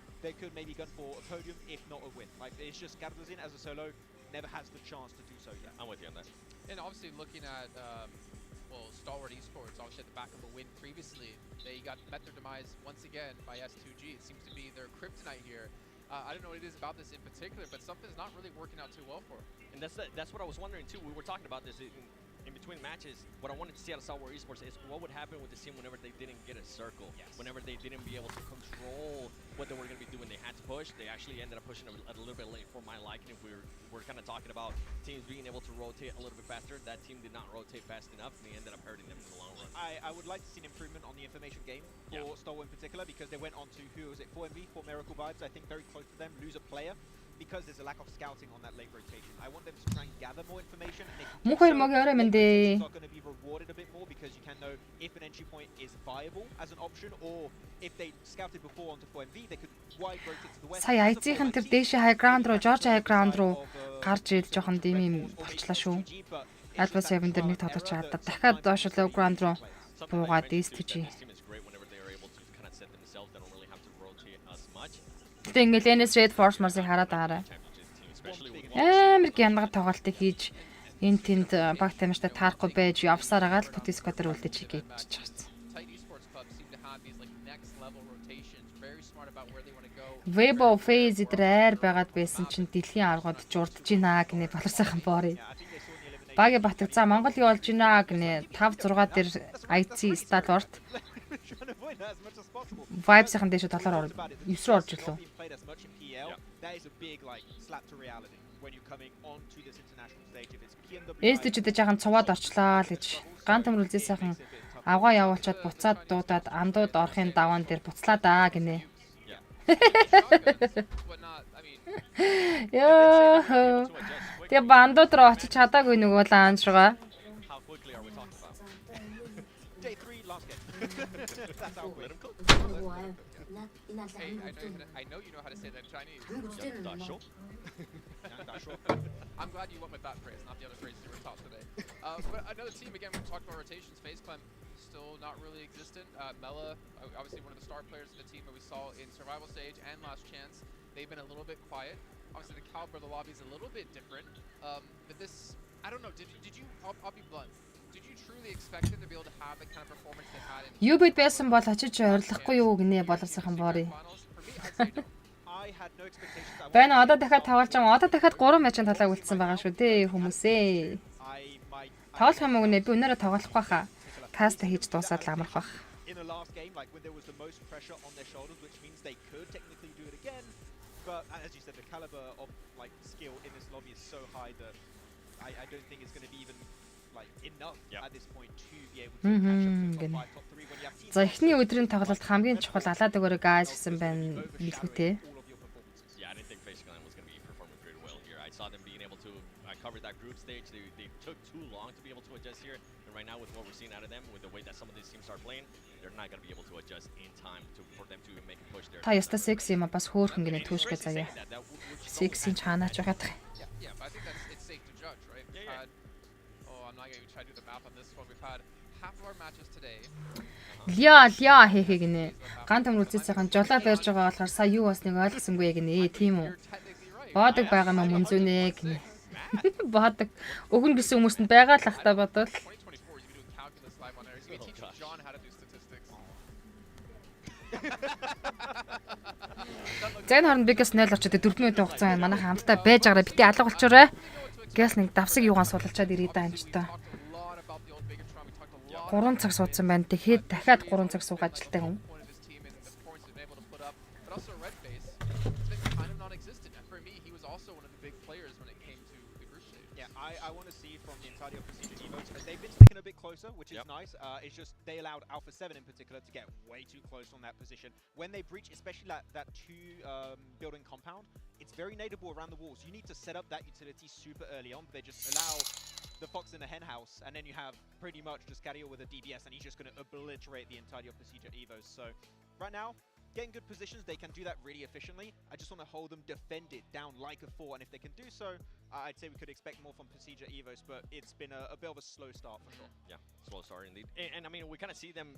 And obviously looking at Stalwart Esports, obviously at the back of a win previously, they got met their demise once again by S2G. It seems to be their kryptonite here. I don't know what it is about this in particular, but something's not really working out too well for them. And that's what I was wondering too. We were talking about this in between matches. What I wanted to see out of Stalwart Esports is what would happen with the team whenever they didn't get a circle, whenever they didn't be able to control what they were going to be doing. They had to push. They actually ended up pushing a little bit late for my liking. If we're kind of talking about teams being able to rotate a little bit faster, that team did not rotate fast enough, and they ended up hurting them in the long run. I would like to see an improvement on the information game for Stalwart in particular, because they went on to, who was it, 4MV, 4 Miracle Vibes, I think very close to them, lose a player, because there's a lack of scouting on that late rotation. I want them to try and gather more information. Мөн хоёр могийн орой мэндэ. It's going to be rewarded a bit more because you can know if an entry point is viable as an option, or if they scouted before onto 4MV, they could wide rotate to the west. Сая айцын тэр дээшээ high ground руу, George high ground руу гарч ид жоохон дэм юм болчлаа шүү. Alpha 7 дээр нэг тоглож чадаад дахиад доош low ground руу буугаад S2G. Гэтэ ингээл NS Red Force Mars-ыг хараад байгаарай. Амар гянага тоглолтыг хийж энэ тэнд баг тамиртай таарахгүй байж явсаар байгаа л Putisco дээр үлдэж гэж чигчсэн. Weibo phase дээр байгаад байсан чинь дэлхийн аргууд журдж гинэ гинэ боловсайхан боорой. Багийн батг за Монголыг олж гинэ гинэ 5 6 дээр IC Stalwart Vibes-ийн дэше доллар 9 руу орж ирлээ. S2G-д жаахан цуваад орчлаа л гэж ган төмрөлзээ сайхан авгаа явуулчаад буцаад дуудаад амдууд орохын даваан дээр буцлаа даа гинэ. Яа. Тэгээ бандууд руу очиж чадаагүй нөгөө лаунж руугаа. That's how quick. Let him cook. Hey, I know you know how to say that in Chinese. I'm glad you went with that phrase, not the other phrases you were taught today. But another team, again, we talked about rotations. FaZe Clan still not really existent. Mela, obviously one of the star players of the team that we saw in Survival Stage and Last Chance. They've been a little bit quiet. Obviously, the caliber of the lobby is a little bit different. But this, I don't know, did you, I'll be blunt. Did you truly expect them to be able to have the kind of performance they had in Юбид байсан бол очиж орилохгүй юу гинэ боловсрохын бори. I had no expectations. Байна одоо дахиад тоглож байгаа. Одоо дахиад 3 матчын талаа үлдсэн байгаа шүү дээ хүмүүсээ. Тоглох юм уу нэ? Би өнөөдөр тоглохгүй хаа. Каста хийж дуусаад л амарх бах. In the last game, like when there was the most pressure on their shoulders, which means they could technically do it again. But as you said, the caliber of like skill in this lobby is so high that I don't think it's going to be even like enough at this point to be able to catch up to top 5, top 3 when you have teams. За эхний өдрийн тоглолт хамгийн чухал алаад өгөөрэй guys гэсэн байна билгүүтэй. Yeah, I didn't think FaZe Clan was going to be performing very well here. I saw them being able to cover that group stage. They took too long to be able to adjust here. And right now with what we're seeing out of them, with the way that some of these teams are playing, they're not going to be able to adjust in time for them to make a push there. Та яста секси юм бас хөөхөн гинэ түүшгэ заяа. Сексийн чаанаач байгаад. Yeah, but I think it's safe to judge, right? We've had, I'm not going to try to do the math on this one. We've had half of our matches today. Ля хийхэ гинэ. Гант амруулцээсийн жолоо барьж байгаа болохоор сая юу басныг ойлгосонгүй гинэ. Тийм үү. Баадаг байгаа юм мөнзүнэ гинэ. Баадаг. Өгнө гэсэн хүмүүст нь байгаа л ахта бодвол. За энэ хооронд бигээс 0 орчод 4 минутын хугацаа манай хамтдаа байж байгаараа бити алга болчоорой. Гэс нэг давсаг юугаан суулчаад ирээ даа амжтай. 3 цаг суудсан байна. Тэгэхэд дахиад 3 цаг суух ажилтай хүн. I want to see from the entirety of Procedure Evos, they've been sticking a bit closer, which is nice. It's just they allowed Alpha 7 in particular to get way too close on that position. When they breach, especially that two-building compound, it's very nadeable around the walls. You need to set up that utility super early on, but they just allow the Fox in the hen house, and then you have pretty much just Gario with a DBS, and he's just going to obliterate the entirety of Procedure Evos. So right now, getting good positions, they can do that really efficiently. I just want to hold them defended down like a 4, and if they can do so, I'd say we could expect more from Procedure Evos, but it's been a bit of a slow start for sure. Yeah, slow start indeed. And I mean, we kind of see them,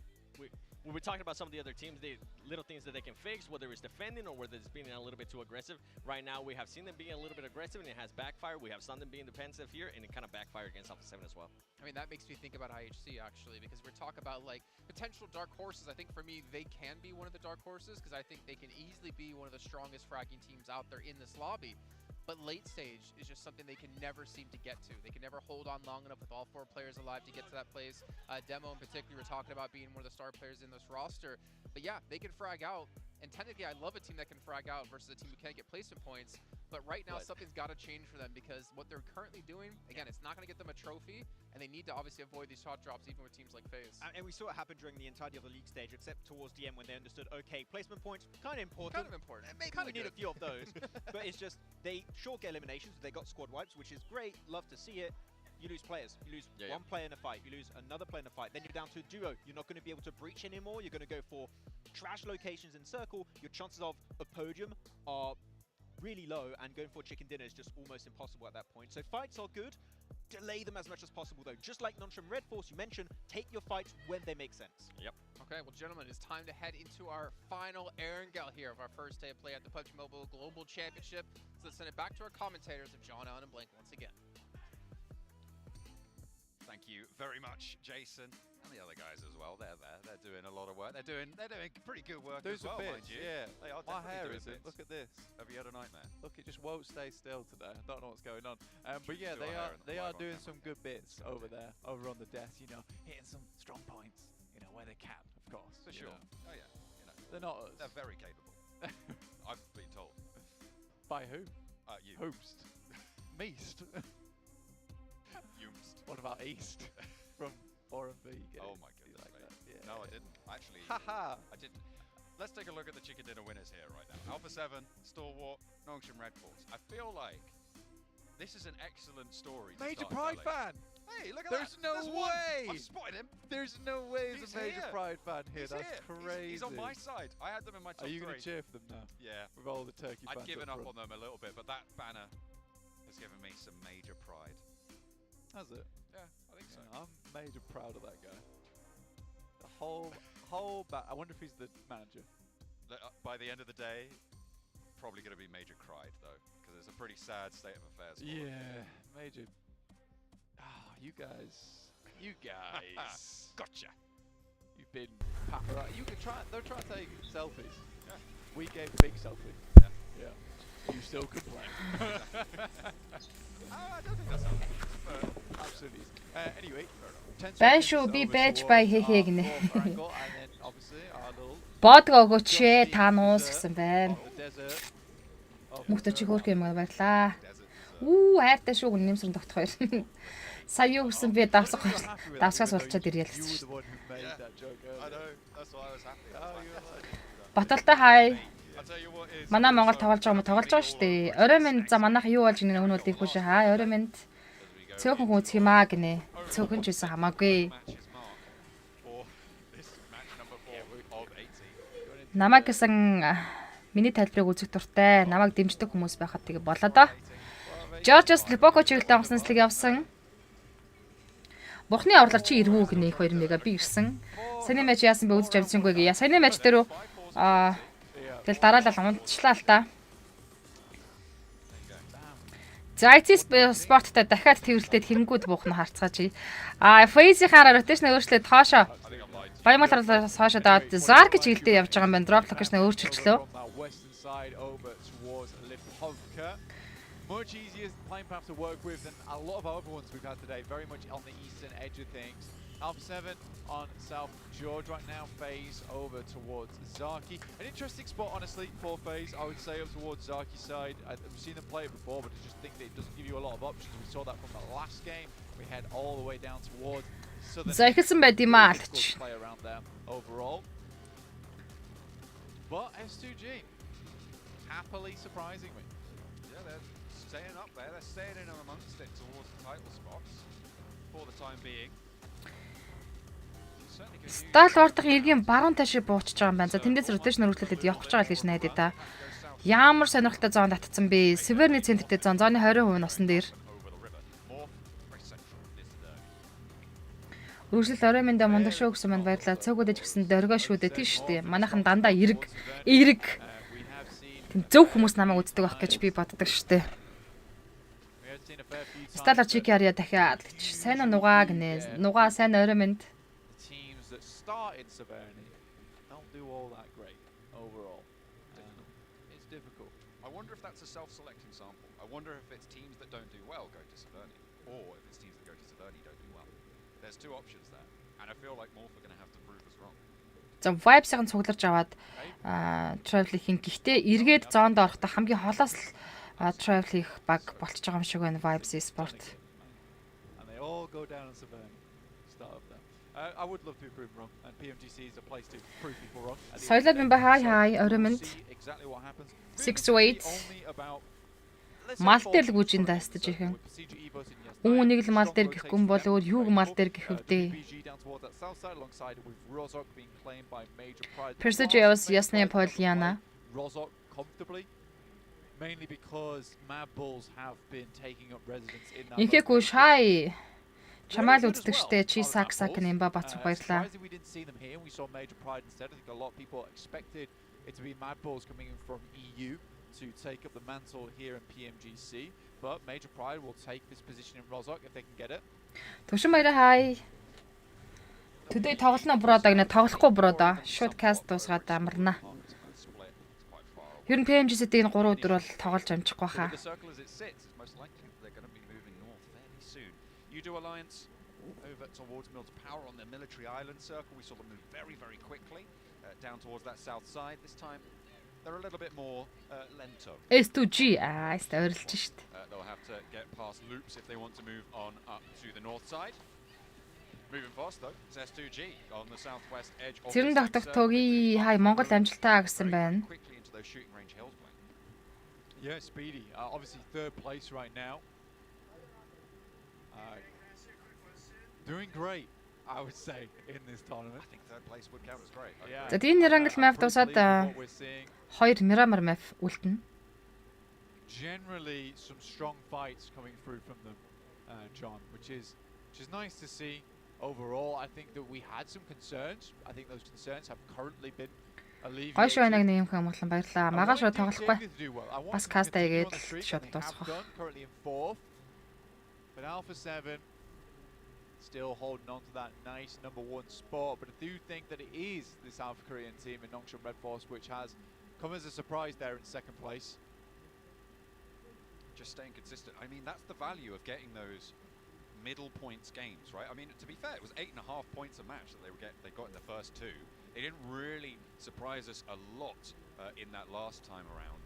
when we're talking about some of the other teams, the little things that they can fix, whether it's defending or whether it's being a little bit too aggressive. Right now, we have seen them being a little bit aggressive, and it has backfired. We have seen them being defensive here, and it kind of backfired against Alpha 7 as well. I mean, that makes me think about IHC, actually, because we're talking about, like, potential dark horses. I think, for me, they can be one of the dark horses, because I think they can easily be one of the strongest fragging teams out there in this lobby. But late stage is just something they can never seem to get to. They can never hold on long enough with all 4 players alive to get to that place. Demo in particular, we're talking about being one of the star players in this roster. But yeah, they can frag out. And technically, I love a team that can frag out versus a team who can't get placement points. But right now, something's got to change for them, because what they're currently doing, again, it's not going to get them a trophy, and they need to obviously avoid these shot drops even with teams like FaZe. And we saw it happen during the entirety of the league stage, except towards the end when they understood, okay, placement points, kind of important. Kind of important. Maybe we need a few of those. But it's just, they sure get eliminations, they got squad wipes, which is great, love to see it. You lose players. You lose one player in a fight. You lose another player in a fight. Then you're down to a duo. You're not going to be able to breach anymore. You're going to go for trash locations in circle. Your chances of a podium are really low, and going for chicken dinner is just almost impossible at that point. So fights are good. Delay them as much as possible, though. Just like Nonchalant Red Force, you mentioned, take your fights when they make sense. Yep. Okay, well, gentlemen, it's time to head into our final Erangel here of our first day of play at the PUBG Mobile Global Championship. So let's send it back to our commentators of John Allen and Blake once again. Thank you very much, Jason, and the other guys as well. They're there. They're doing a lot of work. They're doing pretty good work as well, mind you. Yeah, They are my definitely hair doing isn't. bits. Look at this. Have you had a nightmare? Look, it just won't stay still today. I don't know what's going on. But yeah, do our hair they in the are live on doing camera. some good bits over there, over on the desk. You know, hitting some strong points. You know, where they can, of course. For you sure. know. Oh yeah. You know, They're not us. they're very capable. I've been told. By who? You. Hoomst. Meast. Yoomst. What about East? From 4&B. Oh my goodness. Like that. Yeah. No, I didn't. Actually, Haha. I didn't. Let's take a look at the chicken dinner winners here right now. Alpha 7, Stalwart, Nongshim Red Force. I feel like this is an excellent story. to Major start Pride telling. fan. Hey, look at There's that. no There's one. way. I've spotted him. There's no way there's He's a Major here. Pride fan here. He's That's here. crazy. He's on my side. I had them in my top Are you three. going to cheer for them now? Yeah. With all the turkey fans. I'd given up front. on them a little bit, but that banner has given me some major pride. Has it? Yeah, I think so. Yeah, I'm major proud of that guy. The whole I wonder if he's the manager. By the end of the day, probably going to be major cried though, because it's a pretty sad state of affairs. Yeah, major. You guys. Gotcha. You've been paparazzi. You could try. They're trying to take selfies. Yeah. We gave big selfie. Yeah. Yeah. You still complain. I don't think that's helpful. But Absolutely. Anyway, 10 Байн seconds шүү би over байж towards бай our хээ гинэ. fourth angle, and then obviously our little Бодго өгөөч ээ та нуус гэсэн байна. the desert of Мөхтө чи хөөрх юм баярлаа. Хайртай шүү гүн нэмсрэн тогтох хоёр. Сая юу гэсэн би давсгаас болчиход ирээ л гэсэн You're шүү. the one who made that joke I earlier. know. That's why I was happy. I was like, Баталтай хай. I'll tell you what is. Манай Монгол тоглож байгаа юм уу? Тоглож байгаа шүү дээ. Орой минь за манайх юу болж гинэ өнөө дийхгүй шээ. Хай орой минь цөөхөн хүн үзэх юм аа гинэ. Цөөхөн ч байсан хамаагүй. Matches mark for this match number 4 of 80. Намайг гэсэн миний тайлбарыг үзэх дуртай. Намайг дэмждэг хүмүүс байхад тэгээ болоо доо. Жоржс Липоко чиглэлтэй онгоцнослыг явсан. Бурхны авралаар чи ирвүү гинэ их 2 мега би ирсэн. Саяны матч яасан бэ үзэж амжсангүй гээ. Саяны матч дээр тэгэл дараалал унтчлаа л та. Зайцис спорттой дахиад тэрвэрлээд хэрэггүүд буухна харцгаачи. Фейзийнхаараа ротейшн өөрчлөөд хоошоо. Баямалраас хоошоо даад Зарк чиглэлдээ явж байгаа юм байна. Дроп локейшн өөрчилчлөө. Much easier playing path to work with than a lot of other ones we've had today. Very much on the eastern edge of things. Alpha 7 on South George right now. FaZe over towards Zaki. An interesting spot, honestly, for FaZe. I would say up towards Zaki's side. I've seen them play it before, but I just think that it doesn't give you a lot of options. We saw that from the last game. We head all the way down towards southern. За ихсэн байд юм аа алч. Play around them overall. But S2G happily surprising me. Yeah, they're staying up there. They're staying in amongst it towards the title spots for the time being. Стал ордох иргэн баруун ташаа буучж байгаа юм байна. За тэндээс ротейшн өргөжлөлөд явах гэж байгаа л гэж найдаа та. Ямар сонирхолтой зоон татцсан бэ? Северний центртэй зоон, зооны 20% носон дээр. Үргэлжлэл орой минь да мундаг шүү гэсэн манд баярлаа. Цөөгөөдөж гисэн дөргөө шүү дээ тийш шүү дээ. Манайхан дандаа эрг. Тэм зөв хүмүүс намайг үздэг байх гэж би боддог шүү дээ. Сталар чики арья дахиад гэж. Сайн нугаа гинэ. Нугаа сайн орой минь. Teams that start in Severny don't do all that great overall. It's difficult. I wonder if that's a self-selecting sample. I wonder if it's teams that don't do well go to Severny, or if it's teams that go to Severny don't do well. There's two options there, and I feel like Morph are going to have to prove us wrong. За Vibes-ийн цугларч аваад travel-ийн гэхдээ эргээд зоонд орохдоо хамгийн холоос travel-ийн баг болчихж байгаа юм шиг байна Vibes e-sport. And they all go down in Severny. Start of them. I would love to be proven wrong, and PMGC is a place to prove people wrong. Соёлоод минь ба хай орой минь. Exactly what happens. 6 to 8. Мал дээр л гүйжин даастаж ихэн. Үүнийг л мал дээр гэхгүй бол өөр юуг мал дээр гэх вдээ. Persige яваас ясны Poliana. Rozok comfortably, mainly because Mad Bulls have been taking up residence in that. Инхээгүй шай. Чамаал үздэг штэ чи саксак нэмба бацх баярлаа. We didn't see them here. We saw Major Pride instead. I think a lot of people expected it to be Mad Bulls coming in from EU to take up the mantle here in PMGC, but Major Pride will take this position in Rozok if they can get it. Төвшин баяраа хай. Төдөө тоглоно бродоо гэнэ тоглохгүй бродоо. Шууд каст дуусгаад амарна. Ер нь PMGC-д энэ 3 өдөр бол тоглож амжихгүй хаа. The circle as it sits, it's most likely that they're going to be moving north fairly soon. Udo Alliance over towards Mills Power on the military island circle. We saw them move very, very quickly down towards that south side. This time, they're a little bit more lento. S2G ойрлж штт. They'll have to get past loops if they want to move on up to the north side. Moving fast though, it's S2G on the southwest edge of Цэрэн тогтох төгий хай Монгол амжилтаа гэсэн байна. quickly into those shooting range hills playing. Yeah, Speedy. Obviously third place right now. doing great, I would say, in this tournament. I think third place would count as great. Yeah. За тийм Nirangel map Pretty дуусаад pleased with what we're seeing. 2 Miramar map үлдэнэ. Generally, some strong fights coming through from them, John, which is nice to see. Overall, I think that we had some concerns. I think those concerns have currently been alleviated. Гой шойнаг нэм хамгаалсан баярлаа. Магааш шууд тоглохгүй. To do well. I want Бас them to каста continue хийгээд on the streak, шууд and they have дуусгах. done, currently in 4th. But Alpha 7 still holding on to that nice number 1 spot. But I do think that it is the South Korean team in Nongshim Red Force which has come as a surprise there in 2nd place. Just staying consistent. I mean, that's the value of getting those middle points games, right? I mean, to be fair, it was 8.5 points a match that they got in the first 2. They didn't really surprise us a lot in that last time around.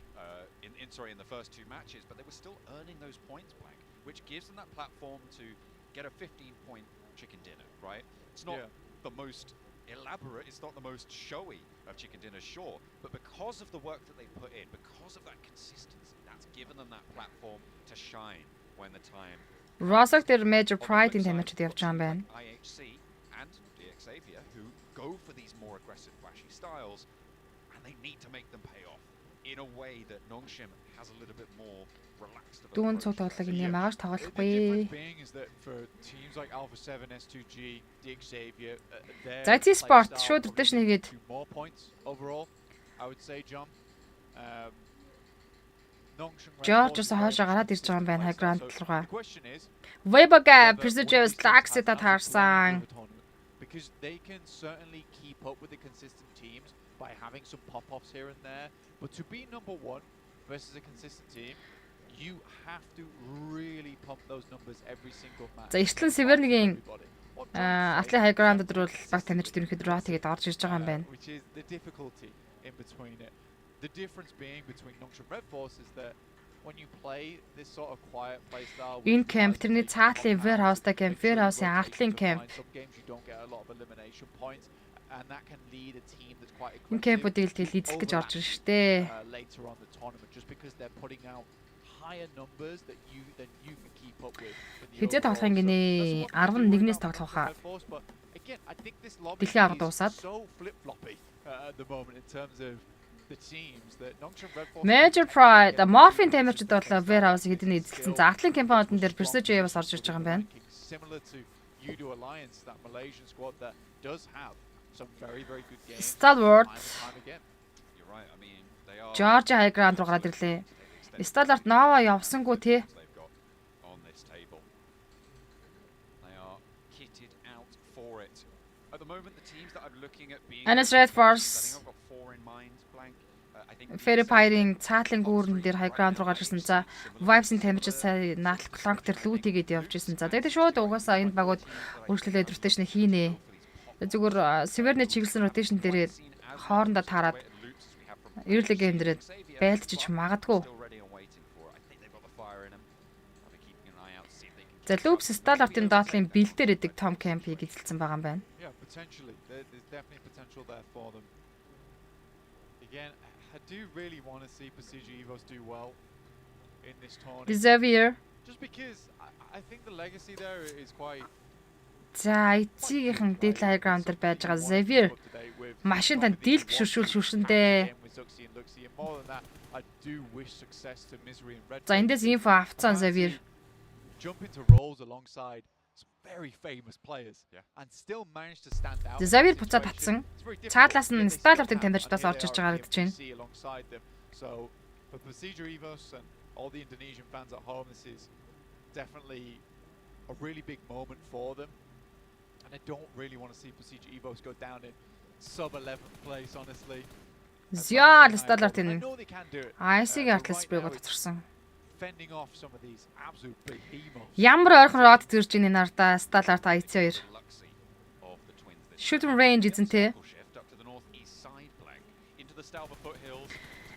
In the first 2 matches, but they were still earning those points, Blank, which gives them that platform to get a 15-point chicken dinner, right? It's not the most elaborate, it's not the most showy of chicken dinners, sure, but because of the work that they put in, because of that consistency, that's given them that platform to shine when the time. Rosok дээр major pride in damage явж байгаа юм байна. IHC and Delxiig who go for these more aggressive, flashy styles, and they need to make them pay off in a way that Nongshim has a little bit more relaxed. Дүүн цуг тоглох юм магааш The тоглохгүй. difference being is that for teams like Alpha 7, S2G, Delxiig, their За эцэг спорт шууд rotation хийгээд more points overall, I would say, John. George хойшоо гараад ирж байгаа юм байна high ground руугаа. The question is Webaga Prestigious Laxita таарсан. because they can certainly keep up with the consistent teams by having some pop-offs here and there, but to be number 1 versus a consistent team, you have to really pump those numbers every single match. За эртлэн Severniгийн Atli high ground дээр бол баг тамирч дөрөнхөд руу тэгээд орж ирж байгаа юм байна. Which is the difficulty in between it. The difference being between Nongshim Red Force is that when you play this sort of quiet play style, Энэ camp тэрний цаатлын warehouse-та camp, warehouse-ийн артлын camp. some games you don't get a lot of elimination points, and that can lead a team that's quite Энэ camp-уудыг л тэгэл эзлэх гэж орж ирж штэ. later on the tournament just because they're putting out higher numbers that you can keep up with. Хизээ тоглох юм гинэ 11-ээс тоглох хаа. Дэлхийн арга дуусаад. So flip-floppy at the moment in terms of the teams that Nongshim Red Force Major Pride, Morphin тамирчид бол warehouse хэдийн эзэлсэн. За артлын кампаниудын дээр Prestigious бас орж ирж байгаа юм байна. similar to Udo Alliance, that Malaysian squad that does have some very good games. Stalwart, Time again. You're right. I mean, they are. George high ground руу гараад ирлээ. Stalwart Nova явсангүй те. They've got on this table. They are kitted out for it. At the moment, the teams that I'm looking at being. Anis Red I Force, think I've got 4 in mind. Blank. I think. Fairy Pyre-ийн цаатлын гүүрэн дээр high ground руу гарч ирсэн. За Vibes-ийн тамирчид сая Natal Clonk дээр loot хийгээд явж ирсэн. За тэгээд шууд угаасаа энэ багууд үргэлжлүүлээд rotation хийнэ. Зүгээр Severny чиглэсэн rotation дээр хоорондоо таарад early game дээр байлдчих магадгүй. За Loops Stalwart-ийн доотлын бэлдээр идэг Tom Camp-ийг эзэлсэн байгаа юм байна. Yeah, potentially. There's definitely potential there for them. Again, I do really want to see Prestigious Evos do well in this tournament. Xavier. Just because I think the legacy there is quite. За эцгийнхэн Deal High Ground дээр байж байгаа Xavier машин тань дийл бишршүүлшүүшэндээ. More than that, I do wish success to Misery and Red. За эндээс инфо авцсан Xavier. Jump into roles alongside some very famous players and still manage to stand out. Xavier буцаад татсан. Цаадлаас нь Stalwart-ын тамирчдаас орж ирж байгаа гэж байна. Alongside them. So for Prestigious Evos and all the Indonesian fans at home, this is definitely a really big moment for them. And I don't really want to see Prestigious Evos go down in sub 11th place, honestly. Зяал Stalwart-ын IC-ийн артлаас спрейг татсан. Fending off some of these absolute behemoths. Ямар ойрхон род төрж ийн энэ ардаа Stalwart IC2. Shooting range эзэнтэй.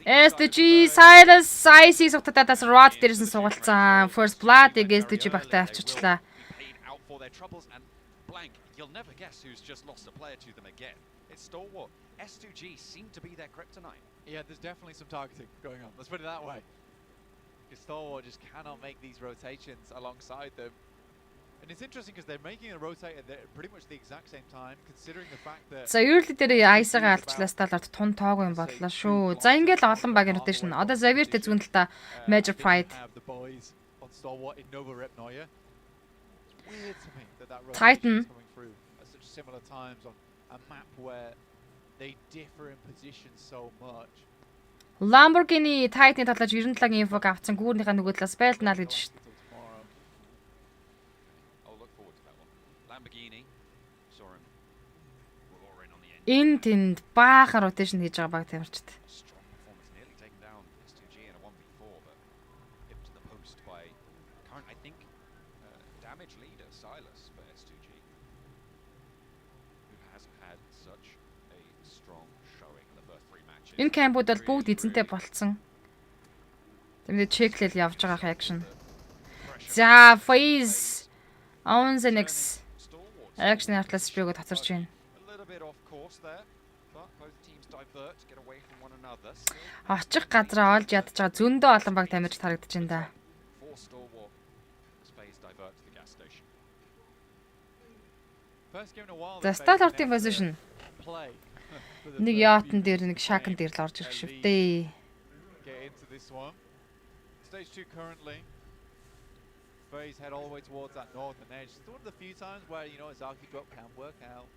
SDG Silas IC сутатаас rod дээрсэн сугалцсан. First Blood-ыг SDG багтаа авчирчлаа. You'll never guess who's just lost a player to them again. It's Stalwart. S2G seem to be their kryptonite. Yeah, there's definitely some targeting going on. Let's put it that way. Because Stalwart just cannot make these rotations alongside them. And it's interesting because they're making a rotate at pretty much the exact same time, considering the fact that. За early дээр Ice-ага алчлаас талаад тун тоогүй юм боллоо шүү. За ингээд л олон багийн rotation. Одоо Xavier-тэй зүүн талаа Major Pride. Titan. Similar times on a map where they differ in position so much. Lamborghini Titan-ийн талаар 97-гийн инфог авцсан гүүрнийхээ нөгөө талаас байлнаа л гэж шүү. Энэ тэнд баахан rotation хийж байгаа баг тамирчд. Энэ кампууд бол бүгд эзэнтэй болцсон. Тэмдэг чеклэл явж байгаа action. За FaZe Onzenix action артлаас спрэгөө татарч байна. Очих газраа олж ядж байгаа зөндөө олон баг тамирч харагдаж байна да. За Star-Lord-ийн position. Нэг яатан дээр нэг шакан дээр л орж ирэх шивтэй. Stage 2 currently. FaZe head all the way towards that northern edge. It's one of the few times where, you know, a Zaki drop can work out.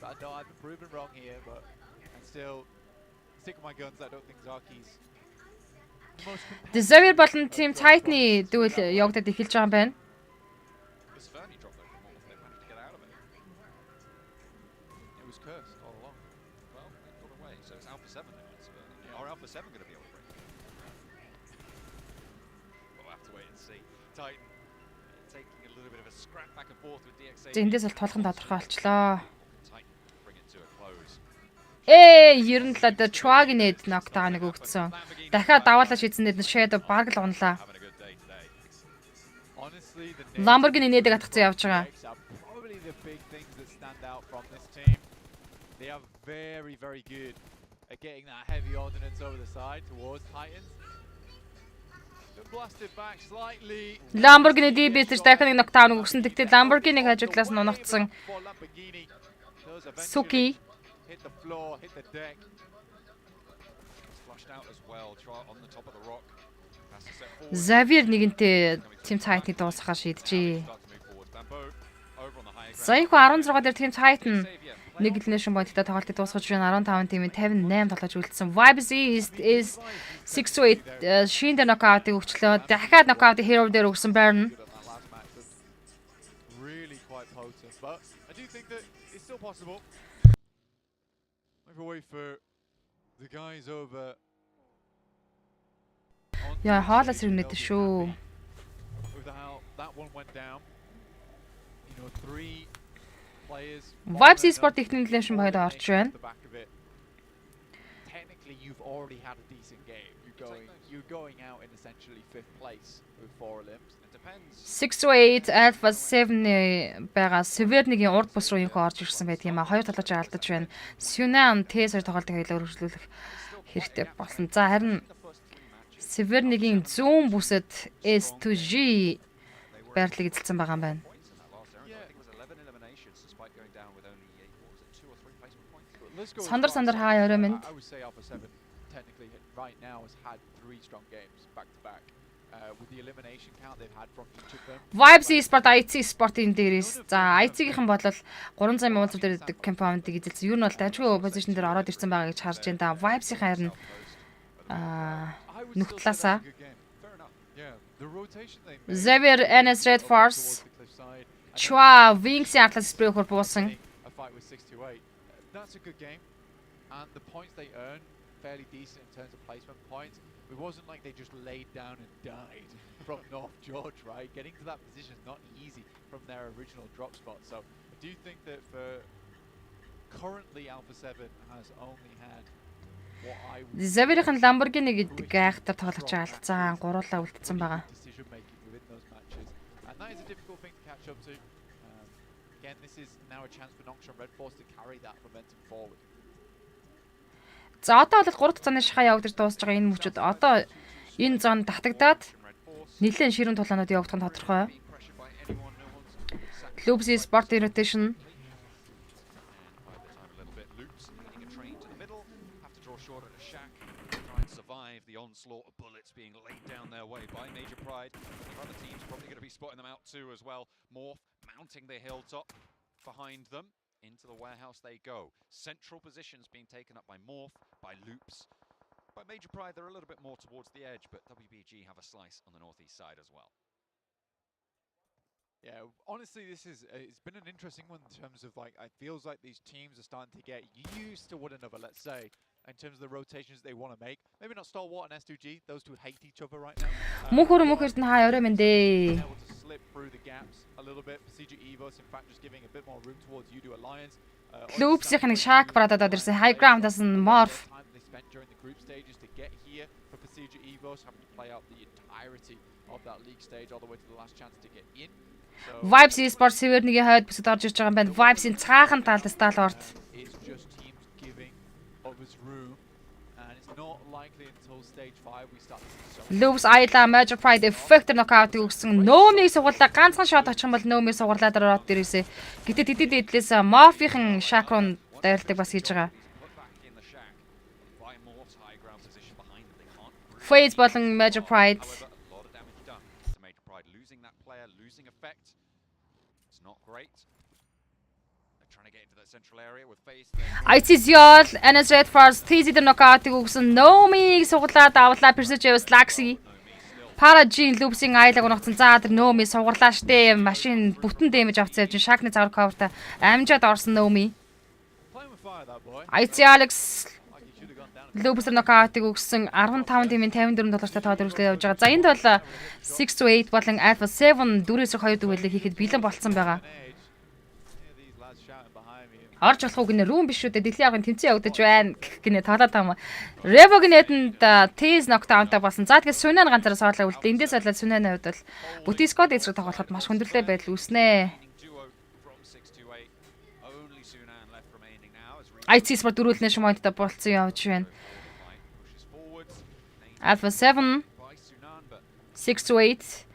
I know I've been proven wrong here, but I still stick with my guns. I don't think Zaki's The Xavier болон Team Titan-ы дүүл явагдаад эхэлж байгаа юм байна. It was cursed all along. Well, it got away. So it's Alpha 7 now. Are Alpha 7 going to be able to break? We'll have to wait and see. Titan taking a little bit of a scrap back and forth with DXA. Эндээс бол тулхан тодорхой болчлоо. Titan bring it to a close. 97 дээр Chwag-ийн нэд knockdown нэг өгцөн. Дахиад даваалаа шийдсэнээр Shadow баг л унлаа. Lamborghini нэдэг атгацсан явж байгаа. probably the big things that stand out from this team. They are very, very good at getting that heavy ordnance over the side towards Titans. Been blasted back slightly. Lamborghini DB-тэй дахиад нэг knockdown өгсөн. Тэгтээ Lamborghini-г хажуудлаас нь унагдсан. Suki hit the floor, hit the deck. Flushed out as well. Try on the top of the rock. Xavier нэгэнтэй Team Titan-ыг дуусгахаар шийджээ. За их 16 дээр Team Titan нэг elimination point-тай тоглолтыг дуусгаж байна. 15 тимийн 58 тоглож үлдсэн. Vibes East is 6-8 шин дээр knockout-ыг өгчлөө. Дахиад knockout-ыг hero дээр өгсөн байна. Really quite potent, but I do think that it's still possible. Maybe wait for the guys over. Яа хаалаас ирнэд шүү. With how that one went down. You know, 3 players. Vibes Esport техник elimination point орж байна. Technically you've already had a decent game. You're going out in essentially 5th place with 4 elims. It depends. 6-8 Alpha 7 байгаа Severnig-ийн урд бус руу инхо орж ирсэн байдаг юм а. Хоёр талж алдаж байна. Sunan T-сэр тоглолтыг хэлээр өргөжлүүлэх хэрэгтэй болсон. За харин Severnig-ийн зүүн бүсэд S2G байрлалыг эзэлсэн байгаа юм байна. Сандар хаа орой минь. I would say Alpha 7 technically right now has had 3 strong games back to back. With the elimination count they've had from each of them. Vibes Esport IC Sport-ийн дээрээс за IC-ийн бол 300 мянган зүйл дээр компаундыг эзэлсэн. Юу нь бол дажгүй позишн дээр ороод ирсэн байгаа гэж харж байна да. Vibes-ийн харин нүхтлаасаа Xavier NS Red Force Chwa Wings-ийн атлас спрей хөр буусан. That's a good game, and the points they earn fairly decent in terms of placement points. It wasn't like they just laid down and died from North George, right? Getting to that position is not easy from their original drop spot. So I do think that for currently Alpha 7 has only had what I would Xavier-ийн Lamborghini гэдэг айхтар тоглож байгаа алдсан гуруулаа үлдсэн байгаа. decision making within those matches, and that is a difficult thing to catch up to. Again, this is now a chance for Noxian Red Force to carry that momentum forward. За одоо бол 3 цааны шахаа явагдаж дуусж байгаа энэ мөчөд одоо энэ зон татагдаад нэлээд ширүүн тулаанууд явагдах нь тодорхой. Loops Sport rotation. By the time a little bit, Loops leading a train to the middle, have to draw short at a shack, try and survive the onslaught of bullets being laid down their way by Major Pride. The other teams probably going to be spotting them out too as well. Morph mounting the hilltop behind them. Into the warehouse they go. Central positions being taken up by Morph, by Loops. By Major Pride, they're a little bit more towards the edge, but WBG have a slice on the northeast side as well. Yeah, honestly, it's been an interesting one in terms of like, it feels like these teams are starting to get used to one another, let's say, in terms of the rotations they want to make. Maybe not Stalwart and S2G, those two hate each other right now. Мөхөрт нь хаяа өрөө мэндэ. Able to slip through the gaps a little bit. Procedure Evos, in fact, just giving a bit more room towards Udo Alliance. Loops-ийн шаг брадаад ирсэн high ground-аас нь Morph. They spent during the group stages to get here for Procedure Evos, having to play out the entirety of that league stage all the way to the last chance to get in. Vibes Esports Северныгийн хойд бүсэд орж ирж байгаа юм байна. Vibes-ийн цаахан талд Stalwart. It's just teams giving others room, and it's not likely until stage 5 we start to see some. Loops Ayla Major Pride effective knockout өгсөн. Нөөмийг сугарлаа ганцхан шот очих юм бол нөөмийг сугарлаа дараа ороод ирээсэ. Гэтэ тэдэд эдлээс Morph-ийн шакрон дайралдаг бас хийж байгаа. Phase болон Major Pride. ICZL NS Red Force TZ knockout өгсөн. Нөөмийг сугарлаа давлаа Persejevs Laxi. Parajin Loops-ийн айлаг унагцсан. За тэр нөөмийг сугарлаа штэ. Машин бүтэн дэмэж авцсан явж шагны цавар cover-та амжаад орсон нөөми. IC Alex Loops knockout өгсөн 15 дэмийн 54 доллартай тоод үргэлжлээ явж байгаа. За энд бол 6 to 8 болон Alpha 7 4-с 2 дүгэлээ хийхэд бэлэн болцсон байгаа. Орж болох уу гинэ рүүм биш үү дээ дэлхийн авахын тэмцээн явагдаж байна гинэ тоглоод байгаа юм. Revo-гийн нэтэнд Tez knockdown-тай болсон. За тэгэхээр Сүнэн ганцаараа соорлоо үлдээ. Эндээс болоод Сүнэний хувьд бол Butiscode эзрэг тоглоход маш хүндрэлтэй байдал үүснэ. IC Sport дөрүүлнэ шимоонттой болцсон явж байна. Alpha 7 6 to 8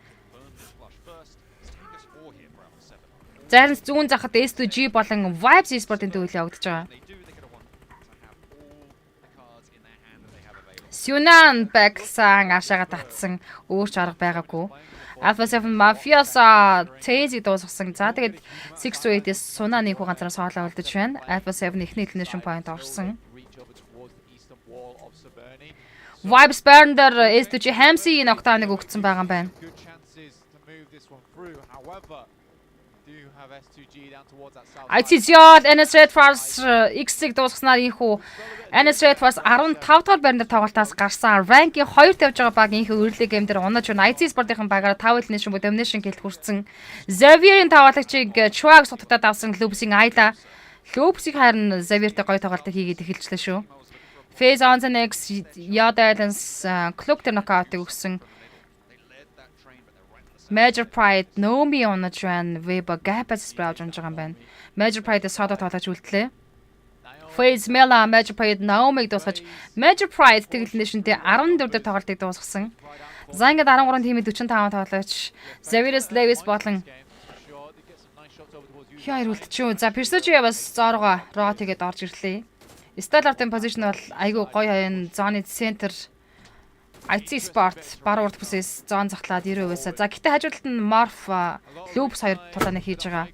Зарим зүүн захад S2G болон Vibes Esports-ийн төвөл явагдаж байгаа. Сүнэн бэксан ашаага татсан өөр ч арга байгаагүй. Alpha 7 Mafias Tezi дуусгасан. За тэгээд 6 to 8-с Сунаны хүү ганцаараа соолоо үлдэж байна. Alpha 7 эхний elimination point орсон. Vibes Burner S2G Hamsi knockdown-ыг өгсөн байгаа юм байна. ICZL NS Red Force X-ийг дуусгаснаар инхүү NS Red Force 15 дахь байранд тоглолтоос гарсан. Rank-ийн 2-т явж байгаа баг инхүү early game дээр унаж байна. IC Sport-ийн багаараа 5 elimination domination гэлт хүрсэн. Xavier-ийн таваалагчийг Chuag сутагтаад авсан Loops-ийн Ayla. Loops-ийг харин Xavier-тэй гоё тоглолтыг хийгээд эхэлжлээ шүү. Phase on the next Yoda Islands Cloak дээр knockout-ыг өгсөн. Major Pride Nomi онож байна. Weber Gapas Sprout онж байгаа юм байна. Major Pride-с содо тоглож үлдлээ. Phase Mela Major Pride Naomi-г дуусгаж Major Pride тэгэлнэшнтэй 14 дээр тоглолтыг дуусгасан. За ингээд 13 тимийн 45 тоглож Xavier Levis болон Хяар үлдчихв. За Persejevs зооргоо роо тэгээд орж ирлээ. Stalwart-ын позишн бол айгүй гоё хаян зоны центр IC Sport баруун урд бүсээс зоон захлаад 90%-аас. За гэтээ хажуудалд нь Morph Loops 2 тулааныг хийж байгаа.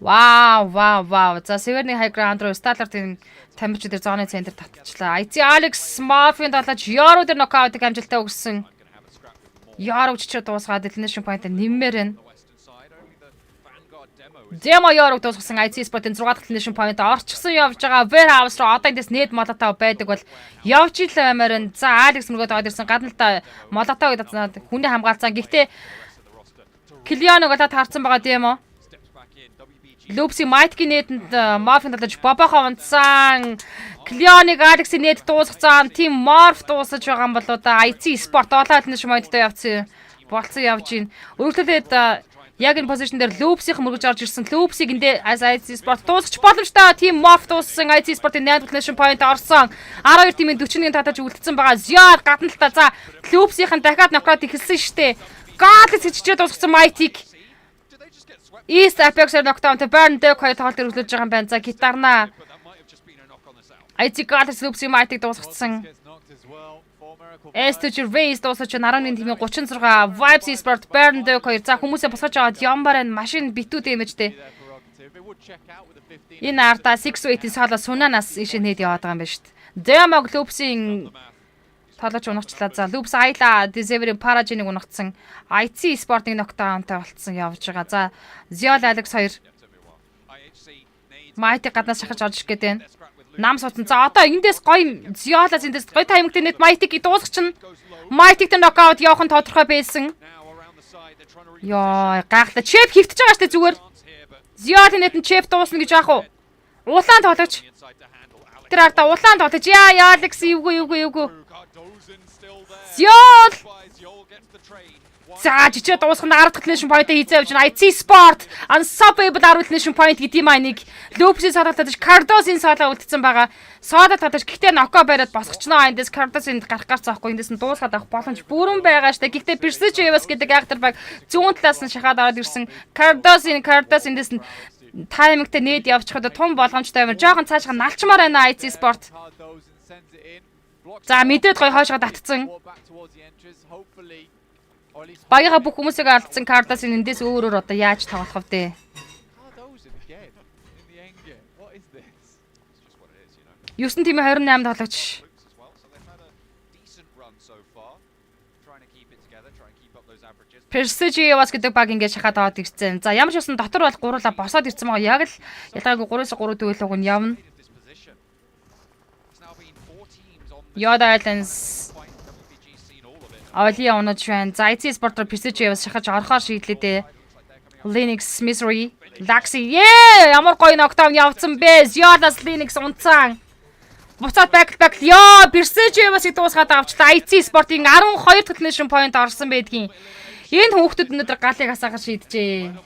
Вау. За Северний high ground руу Stalwart-ын тамирчид дээр зооны центр татчихлаа. IC Alex Morph-ийн талаач Yoro дээр knockout-ыг амжилттай өгсөн. Yoro ч дуусгаад elimination point-ыг нэммээр байна. Demo Yoro дуусгасан IC Sport-ын 6 дахь elimination point орчихсон явж байгаа. Warehouse руу одоо эндээс нэт молотоо байдаг бол явж ил амарн. За Alex мөргөд орж ирсэн гадна л та молотоо гэдэг хүний хамгаалцсан. Гэхдээ Килианог болоод харцсан байгаа Demo. Loops-ийн Might-гийн нэтэнд Morph-ын талж Бобохоо унтсан. Килианыг Alex-ийн нэт дуусгацсан. Team Morph дуусаж байгаа юм болоо да IC Sport олоод elimination point-тай явцсан. Болцсон явж гин. Өөрөлдөлд яг энэ позишн дээр Loops-ийн мөргөж орж ирсэн. Loops-ийг эндээ IC Sport дуусгах боломжтой. Team Morph дууссан. IC Sport-ийн 8 elimination point орсон. 12 тимийн 40-ийн татаж үлдсэн байгаа. Ziar гадна л та. За Loops-ийн дахиад knockout ихэлсэн штэ. Galaxy хичээд дуусгасан Mighty-г East Apex-ээр нокдаунтай Burn Dog 2 тоглолт өргөлөж байгаа юм байна. За гитарнаа IT Galaxy Loopsy Mighty-г дуусгацсан. S2 Race дуусаж 11 тимийн 36 Vibes Esport Burn Dog 2. За хүмүүсээ босгож аваад Ямбар and машин битүү дэмэжтэй. Энэ арда 6-8 соло сунанаас ишээ нээд яваад байгаа юм байна шүү дээ. Demog Loopsy толож унагчлаа. За Loops Ayla Desever Paragin-ыг унагцсан. IT Sport-ыг нокдаунтай болцсон явж байгаа. За Ziol Alex 2 Mighty гаднаас шахаж орж ирэх гээд байна. Нам суудсан. За одоо эндээс гоё Ziol-аас эндээс гоё таймгтай нэт Mighty-г дуусгачихна. Mighty-г нокаут явах нь тодорхой байсан. Яа, гайхалтай. Chip хөвтөж байгаа штэ зүгээр. Ziol-ийн нэт нь Chip дуусна гэж яах вэ? Улаан тоглож. Тэр арда улаан тоглож. Яа, Alex эвгүй. Ziol! За жижиг дуусганд 10 дахь нation point хийзээ явж байна. IT Sport unstoppable 10 nation point гэдэг юм аа нэг Loops-ийн саалалтаж Cardos-ийн саалаа үлдсэн байгаа. Саалаа татаж гэхдээ ноко бариад босгочноо. Эндээс Cardos-ийн гарах заахгүй. Эндээс нь дуусгаад авах боломж бүрэн байгаа штэ. Гэхдээ Persige Evas гэдэг актер баг зүүн талаас нь шахаад ороод ирсэн. Cardos эндээс нь таймingтэй нээд явчихад тун болгоомжтой юм. Жохон цаашаа налчмаар байна IT Sport. За мэдээд гоё хойшоо татцсан. Багийнхаа бүх хүмүүсийг алдсан Cardos эндээс өөрөөр одоо яаж тоглох вэ? Юусэн тийм 28 тоглогч. Persige Evas гэдэг баг ингээд шахаад аваад ирсэн. За ямар ч үсэн дотор бол гуруула босоод ирсэн байгаа. Яг л ялгаагүй 3-3 төлөв нь явна. Yoda Islands Авали онож байна. За IT Sport-оор Persige Evas шахаж орохоор шийдлээ дээ. Linux Misery Laxi ямар гоё нокдаун явцсан бэ? Ziol-аас Linux унцсан. Буцаад back ёо Persige Evas-ыг дуусгаад авчлаа. IT Sport-ийн 12 дахь nation point орсон байдгийн. Энэ хүүхдүүд өнөөдөр галыг хасаахаар шийджээ.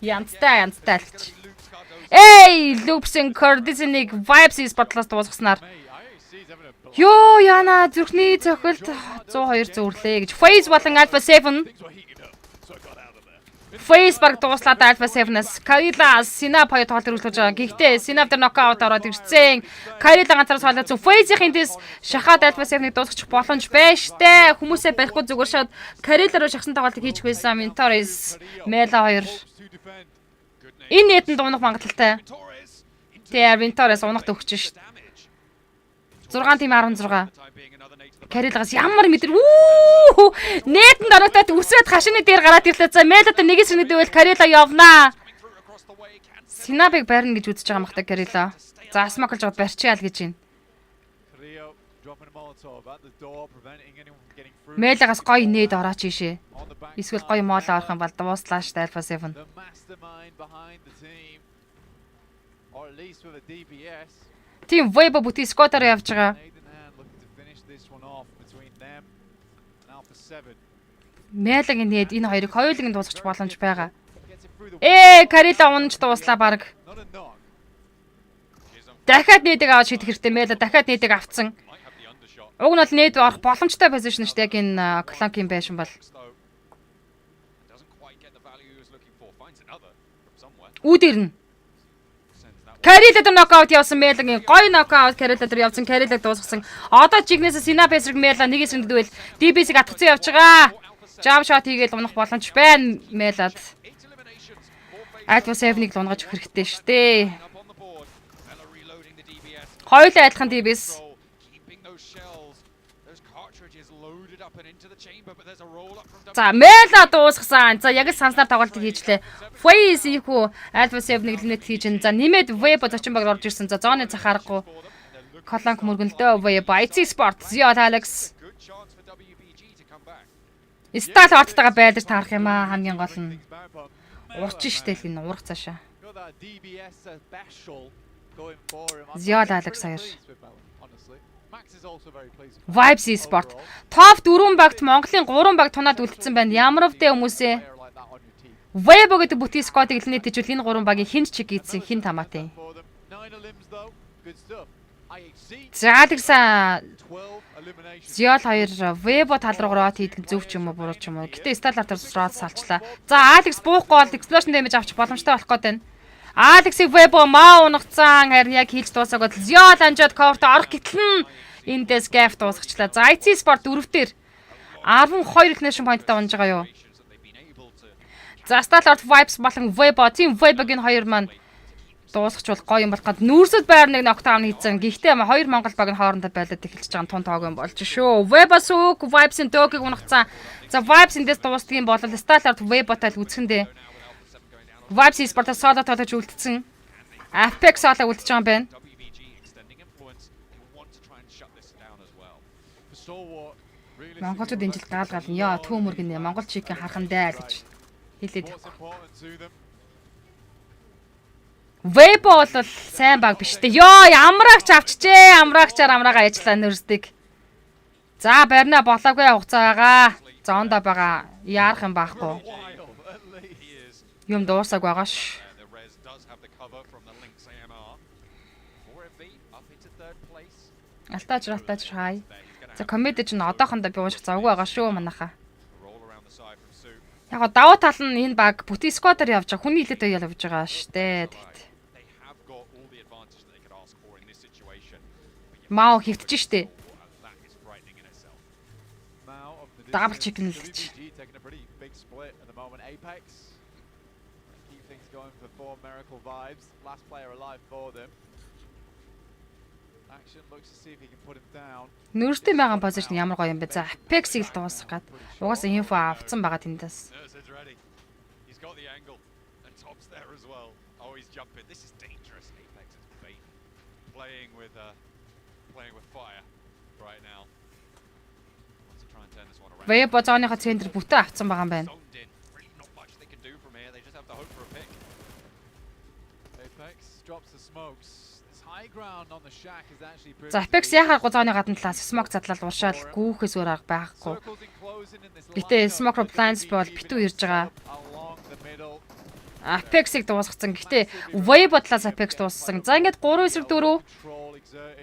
Янзтай алч. Loops-ийн Cordis-ийг Vibes Sport-лаас дуусгаснаар ёо яна зүрхний цохилт 102 зөврлээ гэж Phase болон Alpha 7 Phase баг дууслаад Alpha 7-аас Karila Sinap хоёр тоглолт өргөлж байгаа. Гэхдээ Sinap дээр нокаут ороод ирсэн. Karila ганцаар солиоцсон. Phase-ийн дэс шахаад Alpha 7-ыг дуусгачих боломж байж тээ. Хүмүүсээ барихгүй зүгээр шууд Karila руу шахсан тоглолтыг хийчих байсан. Mentores Mela 2. Энэ нэтэнд унах магадлалтай. Тэгээ Mentores унахт өгч шít. 6 тим 16. Карилагаас ямар мэдэр нээтэнд орогдоод үсрээд хашины дээр гараад ирлээ. За Мелад нэгээс нэгдэвэл Карила явнаа. Sinap-ыг барина гэж үзэж байгаа махтай Карила. За Asmakалж байгаа барьчаал гэж байна. Мелагаас гоё нээд орооч ийшээ. Эсвэл гоё моолоо орох юм бол дууслаа штэ Alpha 7. Тим Weibo бүти скотер явж байгаа. Мелагийн нээд энэ хоёрыг хоёулыг нь дуусгах боломж байгаа. Карила унж дууслаа баг. Дахиад нээдэг аваад шийдэх хэрэгтэй. Мела дахиад нээдэг авцсан. Уг нь бол нээд орох боломжтой позишн шүү дээ. Яг энэ Clank-ийн байшин бол. Үүдэрнэ. Карила дээр нокаут явсан Мелагийн гоё нокаут Карила дээр явсан Карилаг дуусгасан. Одоо жигнээс Sinap эсрэг Мела нэгээс нэгдвэл DBS-ийг атгацсан явж байгаа. Jump shot хийгээл унах боломж байна Мелад. Alpha 7-ыг л унгаж өгөх хэрэгтэй шүү дээ. Хоёулаа адилхан DBS. За Мела дуусгасан. За яг л санснаар тоглолтыг хийжлээ. Phase ийхүү Alpha 7-ыг лимит хийж ин. За нэмээд Weibo зочин баг орж ирсэн. За зооны цах харахгүй. Clank мөргөлдөө Weibo IT Sport Ziol Alex. Стал оттойгоо байлж таарах юм аа хамгийн гол нь. Урч штэ л энэ урах цаашаа. Ziol Alex 2. Vibes Sport. Top 4 багт Монголын 3 баг тунаад үлдсэн байна. Ямар вдэ хүмүүсээ. Weibo гэдэг бүти скотыг илнэтэжүүл энэ 3 багийн хинч чиг ийдсэн хин тамаатай. За тэгсэн Зиол 2 Вебо тал руу рот хийдэг зөв ч юм уу буруу ч юм уу. Гэтэ Сталар дээр рот салчлаа. За Алекс буухгүй бол explosion damage авчих боломжтой болох гээд байна. Алексийг Вебо маа унагцсан харин яг хийж дуусаагаад Зиол анжаад cover-то орох гэтэл эндээс gap дуусгачлаа. За IC Sport 4-дээр 12 ignition point-тай унж байгаа юу? За Stallard Vibes болон Webo тийм Webo-гийн хоёр маань дуусгачвал гоё юм болох гад нүүрсэд байр нэг нокдаун хийцэн. Гэхдээ хоёр Монгол баг нь хоорондоо байлаад эхэлж байгаа тун тоог юм болж шүү. Webo сүг Vibes-ийн дөөгийг унагцсан. За Vibes эндээс дуустдаг юм бол Stallard Webo-тай л үзхэндээ. Vibes Sport-аас соло тоглож үлдсэн. Apex соло үлдэж байгаа юм байна. Монголчууд энэ жил гаал яа түүмөр гинэ Монгол чикийн хархандаа гэж хэлээд явах. Вебо бол сайн баг биш үү? Йоо амраагч авчжээ. Амраагчаар амраагаа ажиллаа нэрсдэг. За барина болоогүй хугацаа байгаа. Зоондоо байгаа. Яарах юм байхгүй. Юм дуусаг байгаа ш. Алтааж хай. За комеди ч н одоохондоо би ууших завгүй байгаа шүү манайха. Яг давуу тал нь энэ баг бүти сквадаар явж байгаа. Хүний хилээд явж байгаа штэ. Мау хөвтөж штэ. Дабл чикен л гэж. Нүүрстэй байгаа позишн ямар гоё юм бэ? За Apex-ийг л дуусгах гээд угаасаа инфо авцсан байгаа тэндээс. Вебо зооныхоо центр бүтэн авцсан байгаа юм байна. За Apex яхаа гозооны гадна талаас смок задлал уршаал гүүхээс өөр арга байхгүй. Гэтэ смок blind бол битүү ирж байгаа. Apex-ийг дуусгацсан. Гэтэ Webo талаас Apex дууссан. За ингээд 3-4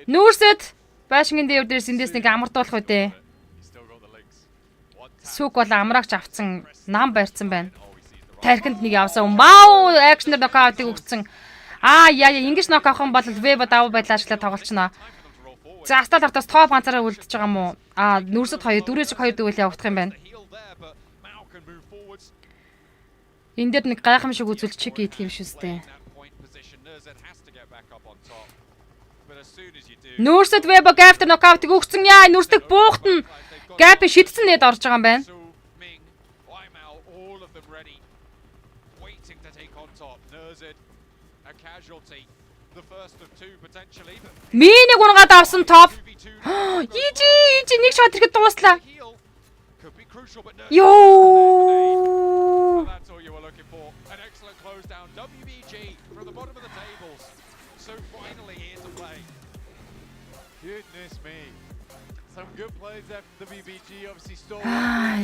нүүрсэд байшингийн дээр дээрс эндээс нэг амардуулах үдэ. Сүг бол амраагч авцсан, нам барьцсан байна. Тархинд нэг явсан. Мау акшнер нокаутыг өгсөн. Яа ингэж нок авах юм бол Webo давуу байдлаа ашиглаад тоглолцно. За Stallard-аас топ ганцаараа үлдчихэж байгаа юм уу? Нүүрсэд 4-2 дүүл явагдах юм байна. Энд дээр нэг гайхамшиг үзүүлж чек хийх юм шүүстэй. Нүүрсэд Webo гайфтер нокаутыг өгсөн яа нүүрсдэг буухтан. Gap шидсэн нэд орж байгаа юм байна. Миний гунгаад авсан топ. Ижи нэг шот ирэхэд дууслаа. Йоо.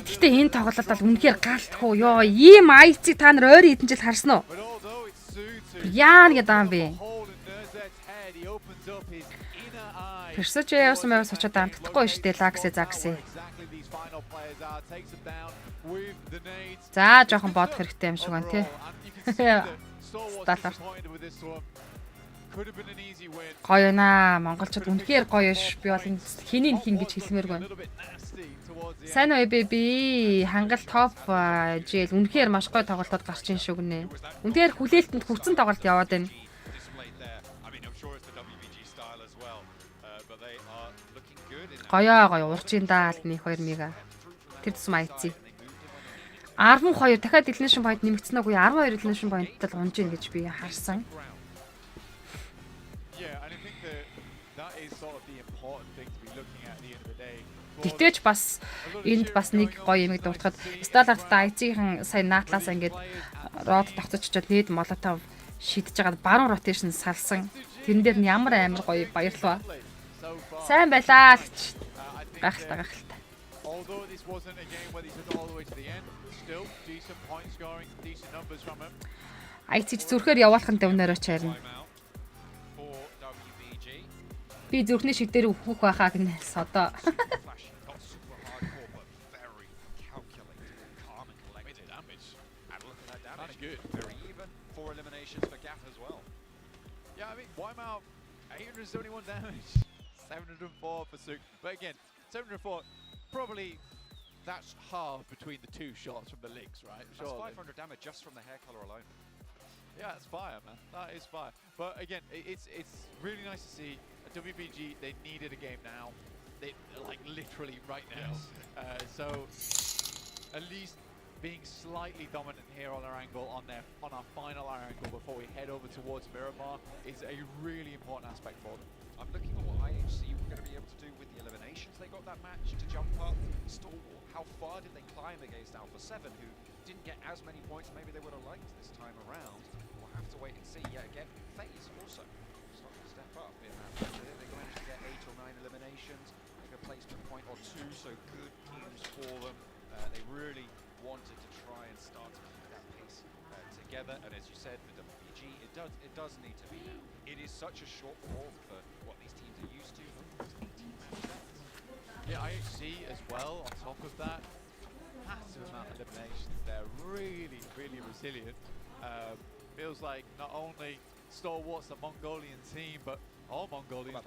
Гэхдээ энэ тоглолт бол үнэхээр гаалтгүй ёо. Ийм IC та нар ойрын хэдэн жил харсан уу? Яа нэг даам бэ? Тэрсэж явсан байвас очоод амтдахгүй штэ Lakse Zakse. За жоохон бодох хэрэгтэй юм шиг байна тий. Stallard. Гоё наа монголчууд үнэхээр гоё ш. Би бол хинийн хин гэж хэлмээр байна. Сайн уу baby хангал топ жил үнэхээр маш гоё тоглолтод гарч ийн шүү гинэ. Үнэхээр хүлээлтэнд хүрсэн тоглолт яваад байна. Гоё урчин даа нэг 2 мега. Тэр тусам IC. 12 дахиад elimination point нэмэгдсэн үгүй 12 elimination point-тай л унж ийн гэж би харсан. Гэтэч бас энд бас нэг гоё юмэг дуртахад Stallard-тай IC-ийн сая наатлаасаа ингээд род тогтож очиод нийт молотов шидэж байгаа баруун rotation салсан. Тэрэн дээр нь ямар амар гоё баярлалаа. Сайн байлаа л гэж гахалтай. IC зүрхээр явуулахын дэвнээрөө чарна. Би зүрхний шиг дээр өөхөх байхаа гинэс одоо. Flashy, not super hardcore, but very calculated, calm and collected. Damage. And look at that damage. That's good. Very even. 4 eliminations for Gaff as well. Yeah, I mean, Weimar, 871 damage. 704 for Suk. But again, 704, probably that's half between the 2 shots from the links, right? That's Surely. 500 damage just from the hair color alone. Yeah, that's fire, man. That is fire. But again, it's really nice to see a WBG. They needed a game now. They like literally right now. Yes. So at least being slightly dominant here on our angle on our final angle before we head over towards Miramar is a really important aspect for them. I'm looking at what IHC were going to be able to do with the eliminations. They got that match to jump up. Stalwart, how far did they climb against Alpha 7, who didn't get as many points maybe they would have liked this time around? We'll have to wait and see. Yet again, FaZe also starting to step up in that match. They managed to get 8 or 9 eliminations, like a placement point or 2, so good news for them. They really wanted to try and start to keep that pace together, and as you said, for WBG, it does need to be now. It is such a short fall for what these teams are used to. It's 18 matches left. Yeah, IHC as well on top of that. Massive amount of eliminations. They're really, really resilient. Feels like not only Stalwart's a Mongolian team, but all Mongolians.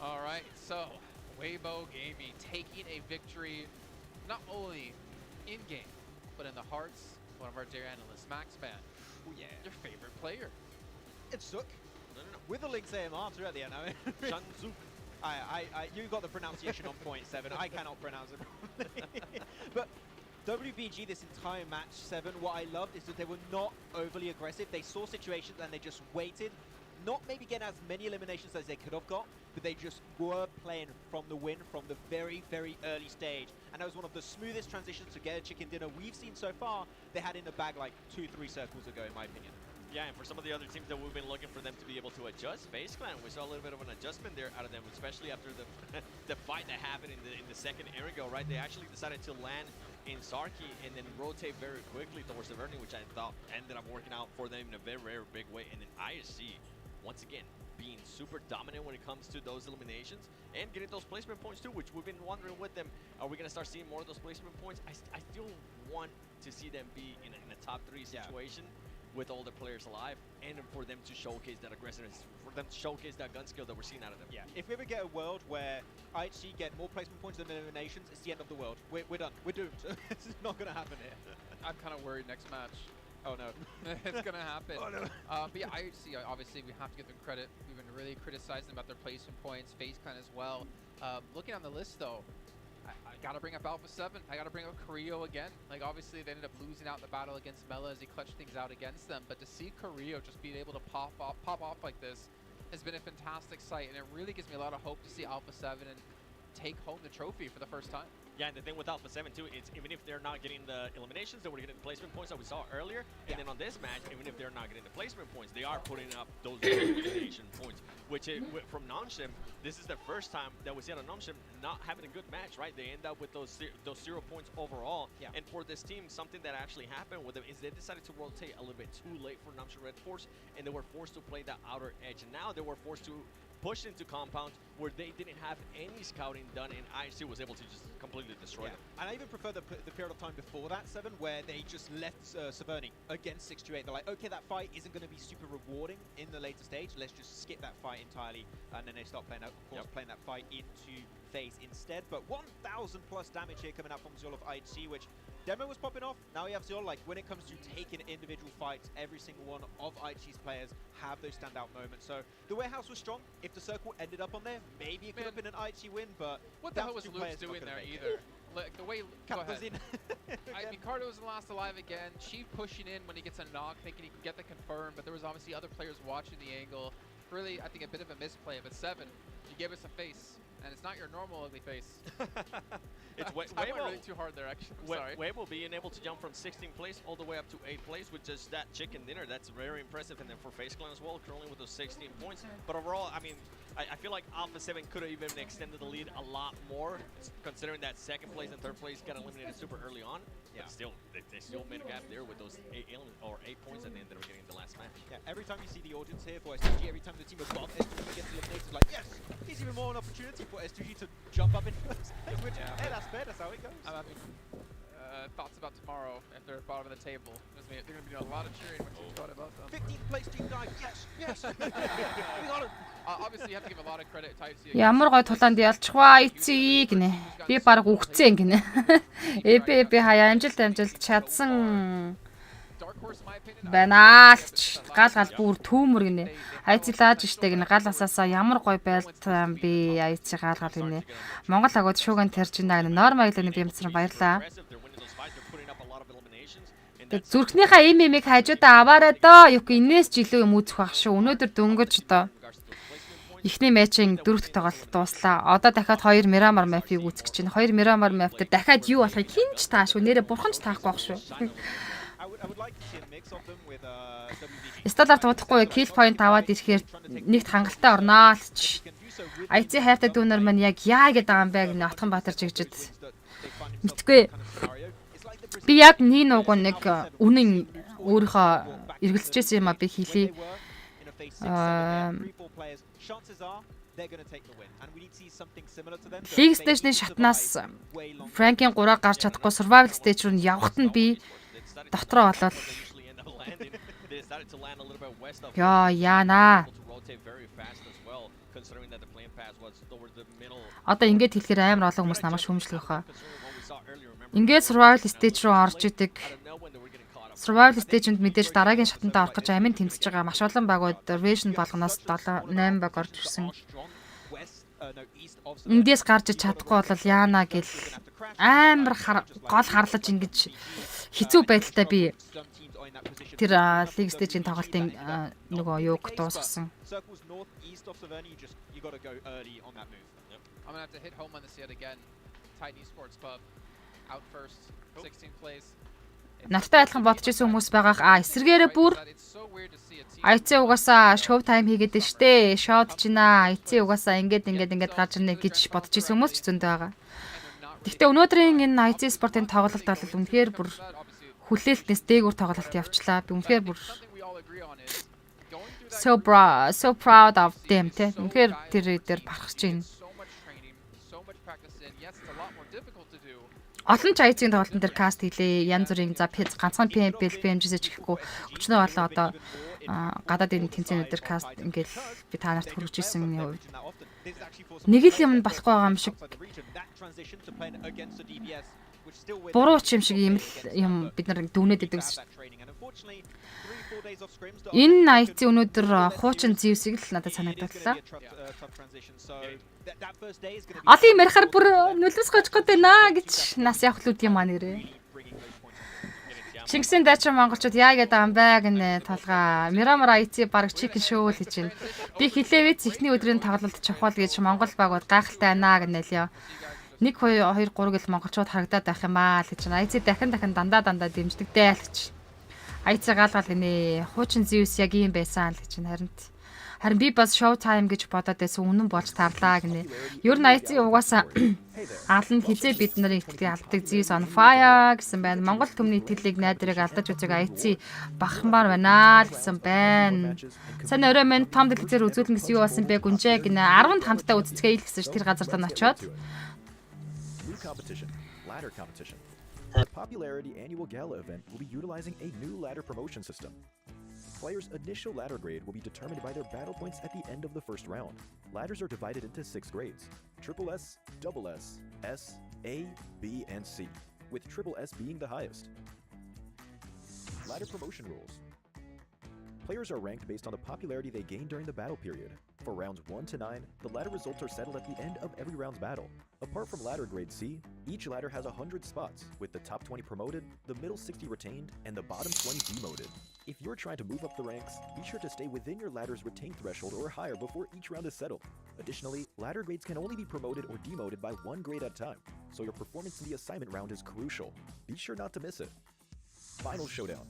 All right, so Weibo Gaming taking a victory not only in game, but in the hearts of one of our dear analysts, Maxman. Oh yeah. Your favorite player. It's Suk. With the links AMR too at the end. I mean, Shanzuk. you got the pronunciation on point, 7. I cannot pronounce it properly. But WBG this entire match, 7, what I loved is that they were not overly aggressive. They saw situations and they just waited. Not maybe get as many eliminations as they could have got, but they just were playing from the win from the very, very early stage. And that was one of the smoothest transitions to get a chicken dinner we've seen so far. They had in the bag like 2-3 circles ago, in my opinion. Yeah, and for some of the other teams that we've been looking for them to be able to adjust, FaZe Clan, we saw a little bit of an adjustment there out of them, especially after the the fight that happened in the second Erigo, right? They actually decided to land in Sarki and then rotate very quickly towards the Verni, which I thought ended up working out for them in a very, very big way. And then ISC, once again, being super dominant when it comes to those eliminations and getting those placement points too, which we've been wondering with them. Are we going to start seeing more of those placement points? I still want to see them be in a top 3 situation with all the players alive, and for them to showcase that aggressiveness, for them to showcase that gun skill that we're seeing out of them. Yeah, if we ever get a world where IHC get more placement points than eliminations, it's the end of the world. We're done. We're doomed. This is not going to happen here. I'm kind of worried next match. Oh no. It's going to happen. Oh no. But yeah, IHC, obviously, we have to give them credit. We've been really criticizing about their placement points, FaZe Clan as well. Looking on the list, though, I got to bring up Alpha 7. I got to bring up Carrillo again. Like, obviously, they ended up losing out in the battle against Mela as he clutched things out against them. But to see Carrillo just being able to pop off like this has been a fantastic sight. And it really gives me a lot of hope to see Alpha 7 and take home the trophy for the first time. Yeah, and the thing with Alpha 7 too, it's even if they're not getting the eliminations, they were getting the placement points that we saw earlier. And then on this match, even if they're not getting the placement points, they are putting up those elimination points. Which from Nonshim, this is the first time that we see on Nonshim not having a good match, right? They end up with those 0 points overall. Yeah. And for this team, something that actually happened with them is they decided to rotate a little bit too late for Nonshim Red Force, and they were forced to play that outer edge. And now they were forced to push into compounds where they didn't have any scouting done, and IHC was able to just completely destroy them. And I even prefer the period of time before that, 7, where they just left Saverni against 628. They're like, okay, that fight isn't going to be super rewarding in the later stage. Let's just skip that fight entirely. And then they start playing, of course, playing that fight into FaZe instead. But 1,000 plus damage here coming out from Zol of IHC, which Demo was popping off. Now we have Zol. Like, when it comes to taking individual fights, every single one of IHC's players have those standout moments. So the warehouse was strong. If the circle ended up on there, maybe it could have been an IHC win, but what the hell was Luke's doing there either? Like, the way Cap was in. I mean, Cardo was last alive again. Chief pushing in when he gets a knock, thinking he can get the confirm, but there was obviously other players watching the angle. Really, I think a bit of a misplay, but 7, you gave us a face. And it's not your normal ugly face. It's I went really too hard there, actually. Sorry. Weibo being able to jump from 16th place all the way up to 8th place with just that chicken dinner, that's very impressive. And then for FaZe Clan as well, currently with those 16 points. But overall, I mean, I feel like Alpha 7 could have even extended the lead a lot more, considering that second place and third place got eliminated super early on. Yeah. But still, they still made a gap there with those 8 points, and then they were getting the last match. Yeah, every time you see the audience here for S2G, every time the team above S2G gets eliminated, like, yes, it's even more an opportunity for S2G to jump up in first. Which, hey, that's fair, that's how it goes. I mean, thoughts about tomorrow if they're at the bottom of the table? They're going to be doing a lot of cheering when you thought about them. 15th place team dive, yes, yes. We got it. Obviously, you have to give a lot of credit to Type C. Ямар гой тулаанд ялчгаа эцэг гинэ. Би баг үхцэн гинэ. Эпэ хаяа амжилт чадсан. Банаалч гал бүр түүмэр гинэ. Айцлааж штэ гинэ гал асаасаа ямар гой байлт би айцыг гаалгал гинэ. Монгол агууд шууган тарж байна гинэ. Нормал гинэ би юмцсан баярлаа. Зүрхнийхээ имийг хажуудаа аваарай доо. Юк инээс жилүү юм үүсэх байх шүү. Өнөөдөр дөнгөж доо. Эхний матчийн 4-р тоглолт дууслаа. Одоо дахиад 2 Miramar map-ийг үүсгэж чинь. 2 Miramar map дээр дахиад юу болохыг хинч таашгүй. Нэрээ бурхан ч таахгүй байх шүү. Сталарт удахгүй kill point аваад ирэхээр нэгт хангалттай орноо л ч. IC хайртай дүүнер маань яг яа гэдэг юм бэ гэнэ Отхон Баатар жигжид. Мэдгүй. Би яг нэг үнэн өөрийнхөө эргэлзэжсэн юм а би хэлий. League stage-ны шатнаас Frank-ийн 3-аар гарч чадахгүй survival stage руу явахт нь би дотроо болоод яана. Одоо ингэж хэлэхээр амар олон хүмүүс намайг шүүмжлэх байхаа. Ингээд survival stage руу орж идэг. Survival stage-нд мэдээж дараагийн шатандаа орох гэж амин тэмцэж байгаа маш олон багууд Ration болгоноос 7-8 баг орж ирсэн. Эндээс гарч чадахгүй бол яана гэл амар гол харлаж ингэж хэцүү байдалтай би тэр League stage-ийн тоглолтын нөгөө юуг дуусгасан. I'm gonna have to hit home on this yet again. Titan Esports Pub out first, 16th place. Нартай адилхан бодож исэн хүмүүс байгаах эсэргээрээ бүр IC угаасаа show time хийгээд штэ. Шоуд чина IC угаасаа ингээд гарч ирнэ гэж бодож исэн хүмүүс ч зөндөө байгаа. Гэхдээ өнөөдрийн энэ IC спортын тоглолт бол үнэхээр бүр хүлээлтнээс дээгүүр тоглолт явчлаа. Би үнэхээр бүр so proud of them те. Үнэхээр тэр барахж байна. Олон ч IC-ийн тоглолтын дээр каст хийлээ. Янз бүрийн за ганцхан PMGC ч гэхгүй өчнөө болоо одоо гадаадын тэмцээнүүд дээр каст ингээл би та нарт хүргэж ирсэн юм. Нэг л юм болохгүй байгаа юм шиг. Буруу ч юм шиг юм бид нар дүгнээд идэг гэсэн. Энэ IC өнөөдөр хуучин Zeus-ийг л надад санагдлаа. Али мэрхэр бүр нүлэс гожгод байна гэж нас явхлууд юм аа нэрээ. Чингисийн дайчин монголчууд яа гэдэг юм бэ гэнэ толгой. Miramar IC баг chicken show л хийж байна. Би хилээвэц эхний өдрийн тоглолт чухал гэж монгол багууд гайхалтай байна гэнэ л ёо. 1 2 3 гэл монголчууд харагдаад байх юм аа л гэж байна. IC дахин дандаа дэмждэгтэй л гэж. IC гаалгал гинэ. Хуучин Zeus яг юм байсан л гэж байна. Харин би бас show time гэж бодоод байсан үнэн болж тарлаа гинэ. Ер нь IC угаасаа алан хизээ бид нарын итгэлийг алдаг Zeus on fire гэсэн байна. Монгол төмний итгэлийг найдрыг алдаж үзэг IC бахмаар байна л гэсэн байна. Сайн өрөө минь том дэлгэцээр үзүүлэн гэсэн юу болсон бэ гүнжээ гинэ. 10-нд хамтдаа үзцгээе л гэсэн тэр газар тань очиод. Ladder competition. The Popularity Annual Gala event will be utilizing a new ladder promotion system. Players' initial ladder grade will be determined by their battle points at the end of the first round. Ladders are divided into 6 grades: Triple S, Double S, S, A, B, and C, with Triple S being the highest. Ladder promotion rules. Players are ranked based on the popularity they gain during the battle period. For rounds 1 to 9, the ladder results are settled at the end of every round's battle. Apart from ladder grade C, each ladder has 100 spots, with the top 20 promoted, the middle 60 retained, and the bottom 20 demoted. If you're trying to move up the ranks, be sure to stay within your ladder's retained threshold or higher before each round is settled. Additionally, ladder grades can only be promoted or demoted by 1 grade at a time, so your performance in the assignment round is crucial. Be sure not to miss it. Final showdown.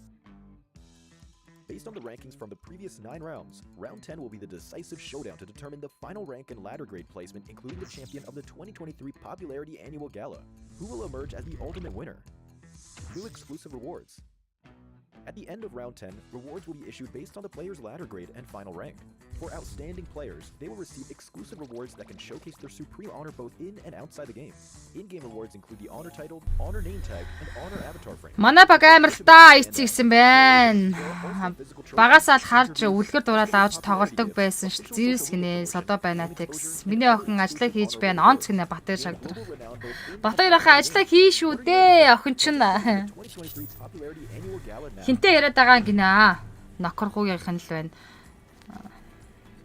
Based on the rankings from the previous 9 rounds, round 10 will be the decisive showdown to determine the final rank and ladder grade placement, including the champion of the 2023 Popularity Annual Gala. Who will emerge as the ultimate winner? New exclusive rewards. At the end of round 10, rewards will be issued based on the player's ladder grade and final rank. For outstanding players, they will receive exclusive rewards that can showcase their supreme honor both in and outside the game. In-game rewards include the honor title, honor name tag, and honor avatar frame. Манай баг амар л та эцэгсэн байна. Багасаа л харж үлгэр дураал авч тоглодог байсан ш. Зевс гинэ, Содо Банатикс. Миний охин ажиллаа хийж байна. Онц гинэ Батэр шагдар. Батэр ахаа ажиллаа хийшүү дээ. Охин чинь хинтээ яриад байгаа гинэ. Нокоргуугийн л байна.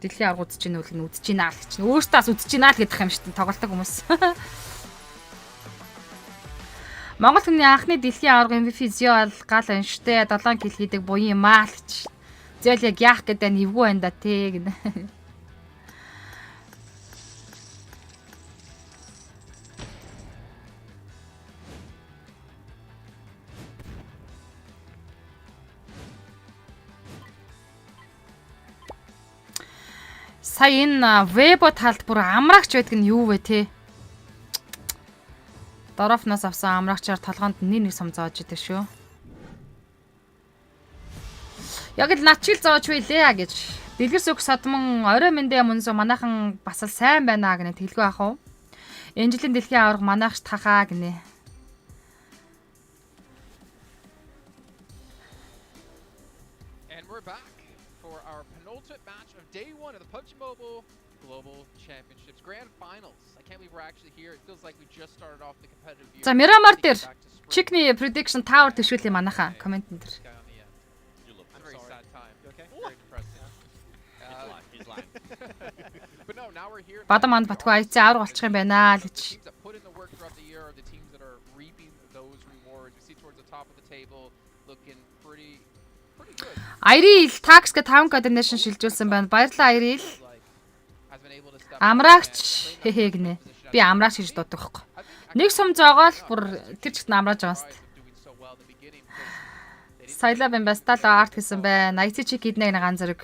Дэлхийн арга үзэж ийн үл нь үзэж ийна л гэж. Өөртөөс үзэж ийна л гэдэг юм шүү дээ. Тоглолтог хүмүүс. Монгол хүний анхны дэлхийн аварга MVP Зио гал энэ штэ 7 кил хийдэг буян маа л гэж. Зиол яг яах гэдэг нь эвгүй байна да тий гэнэ. Сая энэ вебо талд бүр амрагч байдаг нь юу вэ те? Дорофноос авсан амрагчаар толгоонд нэг сум зоож идэг шүү. Яг л над чиг зоож байлээ гэж. Дэлгэр сүх содмон орой мэндэ мөнсө манайхан бас л сайн байна гэнэ тэлгүй ах уу. Энэ жилийн дэлхийн аварга манайхч тахаа гинэ. And we're back for our penultimate match of day 1 of the PUBG Mobile Global Championships Grand Finals. I can't believe we're actually here. It feels like we just started off the competitive year. За Miramar дээр Chickney prediction tower төшүүлээ манайхаа комент дээр. Very sad time. Okay? Very depressing. He's lying. But no, now we're here. Бадаманд батгүй айцаа авраг болчих юм байна л гэж. Teams that put in the work throughout the year are the teams that are reaping those rewards. We see towards the top of the table looking pretty good. Айрил tax гэ 5 coordination шилжүүлсэн байна. Баярлалаа Айрил. Амрагч хээ гинэ. Би амрагч гэж дууддаг хөхгүй. Нэг сум зоогоол бүр тэр чигт амрааж байгаа сте. Сайлав имбастал арт гэсэн байна. IT чиг гиднэ ганц зэрэг.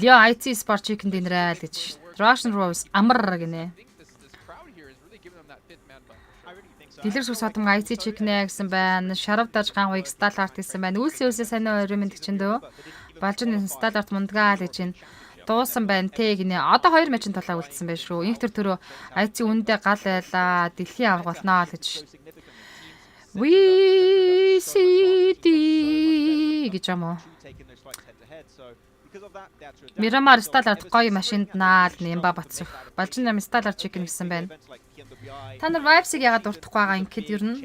Лё IT спорт чигэн динрээ л гэж. Russian Rose амар гинэ. Дэлгэр сүх содом IT чигнэ гэсэн байна. Шарав даж ганг стал арт гэсэн байна. Үйлсээ сайн өрөө мэд гिचэндөө. Балжин стал арт мундгаа л гэж байна. Дуусан байна те гинэ. Одоо 2 матчын талаа үлдсэн байж шүү. Инх төрөө IT үндэ гал байлаа. Дэлхийн авраг болноо л гэж. VCD гэж юм уу? Miramar сталарт гоё машинд наал нэмба батсах. Балжин нам сталар чикен гэсэн байна. Та нар Vibes-ийг ягаад дуртахгүй байгаа юм гэхэд ер нь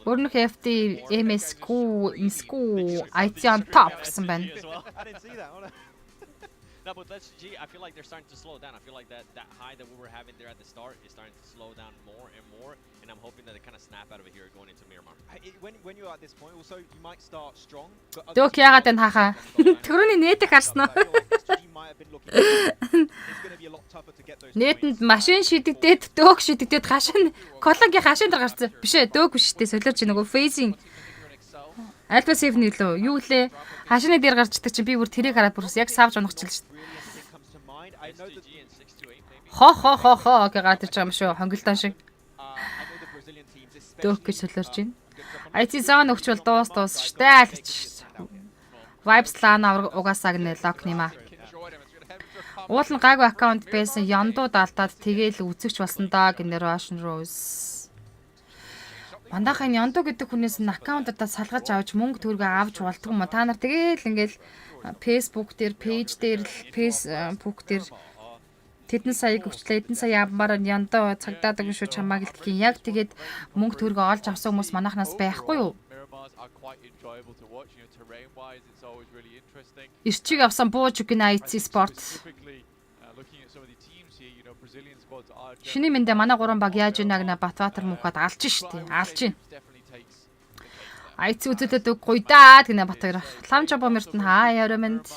Өрнөх FT MSQ IT on top гэсэн байна. No, but let's G. I feel like they're starting to slow down. I feel like that high that we were having there at the start is starting to slow down more and more, and I'm hoping that they kind of snap out of it here going into Miramar. When you're at this point, also you might start strong. Дөөк яагаад энэ хахаа? Төрөний нээдэг харсан уу? Нээтэнд машин шидэгдээд дөөх шидэгдээд хашин кологийн хашин дээр гарсан. Биш ээ, дөөх биш дээ. Солиорч нөгөө фейзинг Альфа сейв нэлөө. Юу лээ? Хашины дээр гарчдаг чинь би бүр тэрийг хараад бүр яг савж унахчихлаа шүү дээ. Хо гэж гадарч байгаа юм шүү. Хонголтон шиг. Дөөх гэж солиорч байна. IT зон өгчвөл дуус штэ л гэж. Vibes лана угаасаа гэнэ лок нима. Уул нь гайгүй аккаунт байсан яндууд алдаад тэгээл үзэгч болсон даа гэнэ Russian Rose. Мандахын Яндо гэдэг хүнээс нь аккаунтуудаа салгаж авч мөнгө төгрөгөө авч болдгоо юм. Та нар тэгээл ингээл Facebook дээр, пэйж дээр, Facebook дээр тэдэн саяг өгчлээ, эдэн сая авмаар Яндо цагдаадаг шүү чамааг л гэх юм. Яг тэгээд мөнгө төгрөгөө олж авсан хүмүүс манахнаас байхгүй юу? Ирчиг авсан бууж үгэн IT спорт. Шиний мэндэ манай 3 баг яаж ийнаг на Батбаатар мөхөд алж штэ. Алж ийн. IT үзэлтэд үгүй даа гэнэ Батбаатар. Лам жабомэрт нь хаа ярамэнд.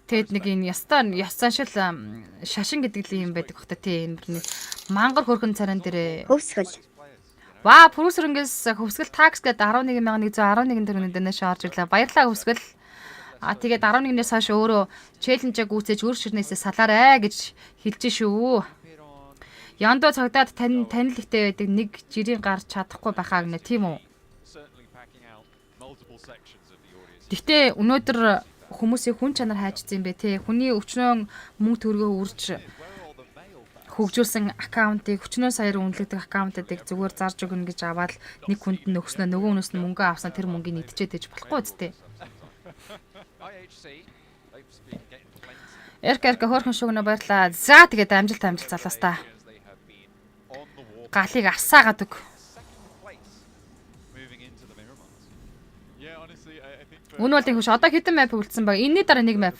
Тэгэд нэг энэ ястан шил шашин гэдэг юм байдаг хөх та тийм мангар хөрхөн царан дээр Хөвсгөл. Ваа, Пүрүсрэнгээс хөвсгөл такс гэдэг 11,111 төгрөгийн дэнэш орж ирлээ. Баярлалаа хөвсгөл. Тэгээд 11-ээс хойш өөрөө челленжийг үүсэж үр ширнээсээ салаарэ гэж хэлж шүү. Яндоо цагдаад танил ихтэй байдаг нэг жирийн гарч чадахгүй байхаа гэнэ тийм үү? Гэхдээ өнөөдөр хүмүүсийн хүн чанар хайжсан юм бэ те. Хүний өчнөө мөнгө төгрөгөө үрж хөгжүүлсэн аккаунтыг өчнөө саяар үнэлэгдэх аккаунтуудыг зүгээр зарж өгнө гэж аваад нэг хүнд нь өгснөө нөгөө хүнээс нь мөнгө авсан тэр мөнгийг идчихэд ээж болохгүй үстэй. Эрка хөөрхөн шүгнө баярлаа. За тэгээд амжилт залуус та. Галыг асаагаад өг. Үнэ бол тиймш одоо хэдэн мап үлдсэн баг. Энэний дараа нэг мап.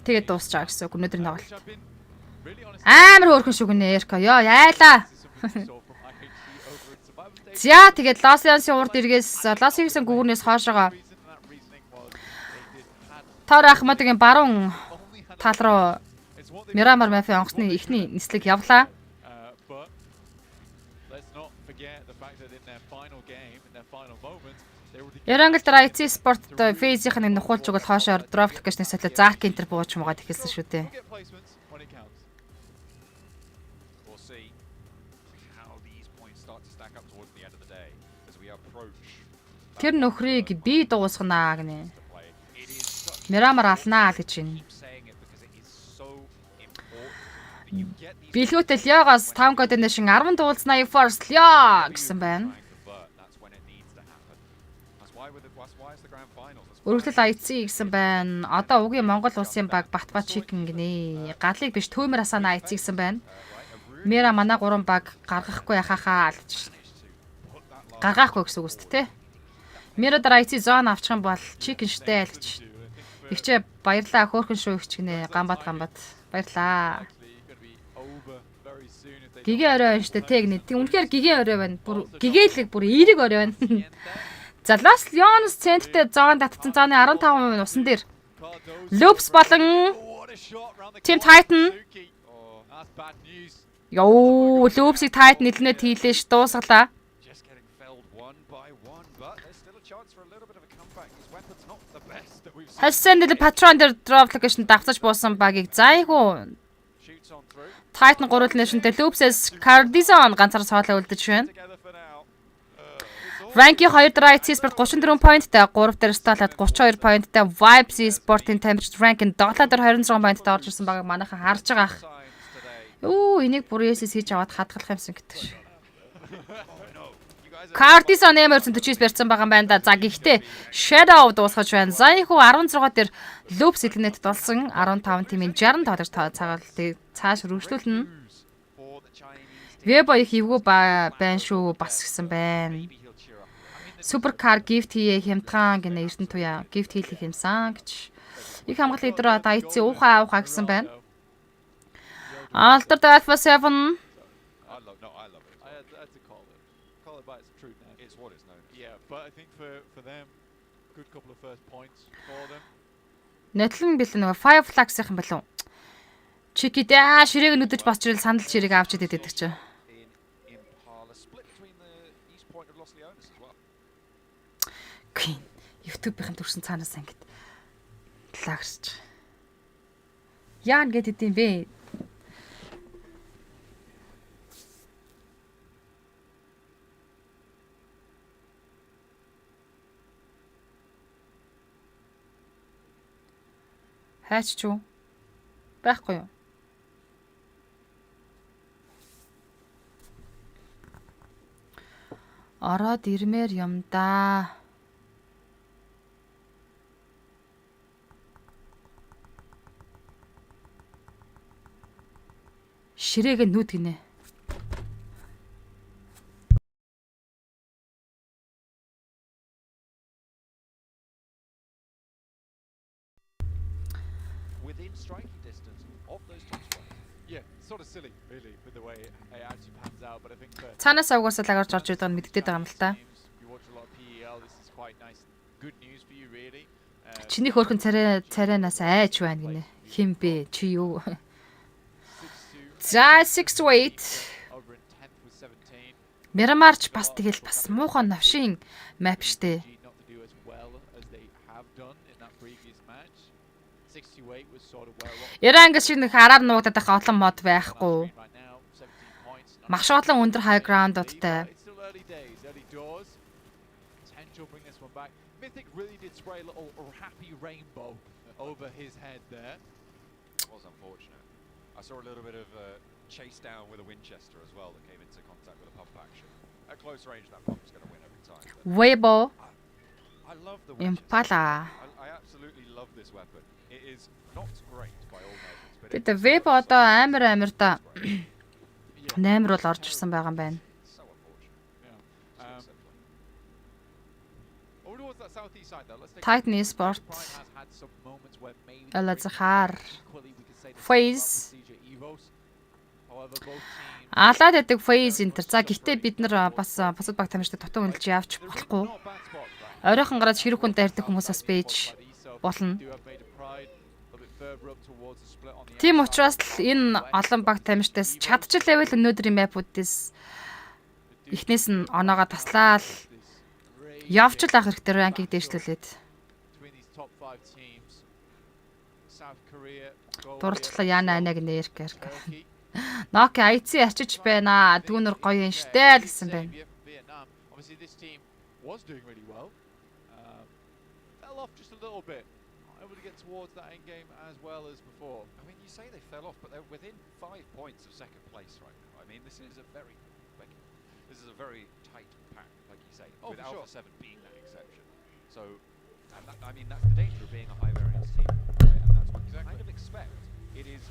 Тэгээд дуусчаа гэсэн үг өнөөдрийн тоглолт. Амар хөөрхөн шүгнэ Эрка. Йоо яйлаа. За тэгээд Лос-Анжелесийн урд эргээс Лос-Анжелесийн гүүрнээс хоошоогоо Тор Ахмадгийн баруун тал руу Мирамар мафи онгоцны ихний нислэг явлаа. Ярангл Райци спорт фейзийн нэг нухуулж өгөл хоошоор дроп локейшнээс солио Зарк энтер бууж муугаад эхэлсэн шүү дээ. Тэр нөхрийг би дуусгана гинэ. Мирамар алнаа л гэж байна. Билгүүтэл Лёгоос 5 код нэшин 10 дуулснаа Force Лё гэсэн байна. Өргөдөл IC гэсэн байна. Одоо угийн Монгол улсын баг Батба Chicken гинэ. Галыг биш Төөмөр асаана IC гэсэн байна. Мира манай 3 баг гаргахгүй яхахаа л. Гаргаахгүй гэсэн үг үст те. Мира дараа IC зон авчих юм бол Chicken штэй л гэж. Ихчээ баярлаа хөөрхөн шүү ихч гинэ. Гамбат баярлаа. Гигээ орой байна штэ тэг нэ. Үнэхээр гигээ орой байна. Бүр гигээлэг бүр эерэг орой байна. За Лос Леонс центртэй зоон татсан зооны 15% усан дээр Loops болон Team Titan Йоо, Loopsыг Titan нэлнэ хийлээш дуусгалаа. Хассан дээр патрон дээр drop location давтаж буусан багийг зайгүй. Titan 3 нэшнтэй Loopsээс Cardizon ганцаар цоолоо үлдэж байна. Ranking 2 дээр IC Sport 34 поинттай, 3 дээр Starlight 32 поинттай, Vibes Sport-ийн Temperature Ranking 7 дээр 26 поинттай орж ирсэн байгааг манайхан харж байгаа ах. Юу, энийг бүрээсээс хийж аваад хадгалах юмсан гэдэг шүү. Cardizon Emerson 49 барьсан байгаа юм байна да. За гэхдээ Shadow дуусгаж байна. Zaihu 16 дээр Loops Elite болсон 15 тимийн 60 тоглож цагаал цааш үргэлжлүүлнэ. Вебо их эвгүй байна шүү бас гэсэн байна. Суперкар gift хийе хямдхан гэнэ Эрдэнэ туяа gift хийх юмсан гэж. Их хамгаалал өдрөө одоо IC уухаа гэсэн байна. Alter Alpha 7 Нэтлэн бил нөгөө Five Flags-ийн болов. Чики даа ширээг нүдэж босч ирэл сандал ширээг авч идээд байдаг чи. Queen YouTube-ийн төрсэн цаанаас ангид лагерч. Яан гэдэг юм бэ? Хайч чуу? Байхгүй юу? Ороод ирмээр юм да. Ширээг нүүд гинэ. Within striking distance of those top spots. Yeah, sort of silly really with the way it actually pans out, but I think for Цаанаас авгаас лагарч орж ирдэг нь мэддээд байгаа юм л та. you watch a lot of PEL, this is quite nice good news for you really. Чиний хөөрхөн царайнаас айж байна гинэ. Хим бэ? Чи юу? За 6-8. Over in 10th with 17. Мирамарч бас тэгэл бас муухан навшин map штэ. Not to do as well as they have done in that previous match. 68 was sort of well off Иран шиг нэг араар нуугдаад байх олон мод байхгүй. right now. 17 points. Маш олон өндөр high ground-уудтай. It's still early days, early doors. Potential bring this one back. Mythic really did spray a little happy rainbow over his head there. It was unfortunate. I saw a little bit of chase down with a Winchester as well that came into contact with a pump action. At close range, that pump's going to win every time. Weibo, I love the Winchester. Impala. I absolutely love this weapon. It is not great by all measures, but Тэд Weibo одоо амар та 8 бол орж ирсэн байгаа юм байна. so unfortunate. Yeah. Over towards that southeast side though, let's take Titan Esport, Pride has had some moments where maybe Elazahar, equally we could say the FaZe. same about CJ Evos. However, both teams Алаад байдаг FaZe энэ төр. За гэхдээ бид нар бас бусад баг тамирчтай тутан үнэлж явж болохгүй. not bad spots, right? Оройхон гараад хэрэг хүнтэй ярьдаг хүмүүсээс пэйж болно. Do have made a Pride a bit further up towards the split on the Тийм учраас л энэ олон баг тамирчтайс чадчих level өнөөдрийн map-уудээс эхнээс нь оноогоо таслаад явж л ах хэрэгтэй ранкийг дээшлүүлээд between these top 5 teams. South Korea, дурчлаа яана анаг нэркэр. Turkey, Ноки IC арчиж байна. Дүүнэр гоё юм штэ л гэсэн байна. Vietnam. Obviously, this team was doing really well. Fell off just a little bit. Not able to get towards that end game as well as before. I mean, you say they fell off, but they're within 5 points of second place right now. I mean, this is a very tight pack, like you say, Oh, with for Alpha sure. 7 being that exception. So, and that, I mean, that's the danger of being a high variance team, right? And that's what you kind of expect. It is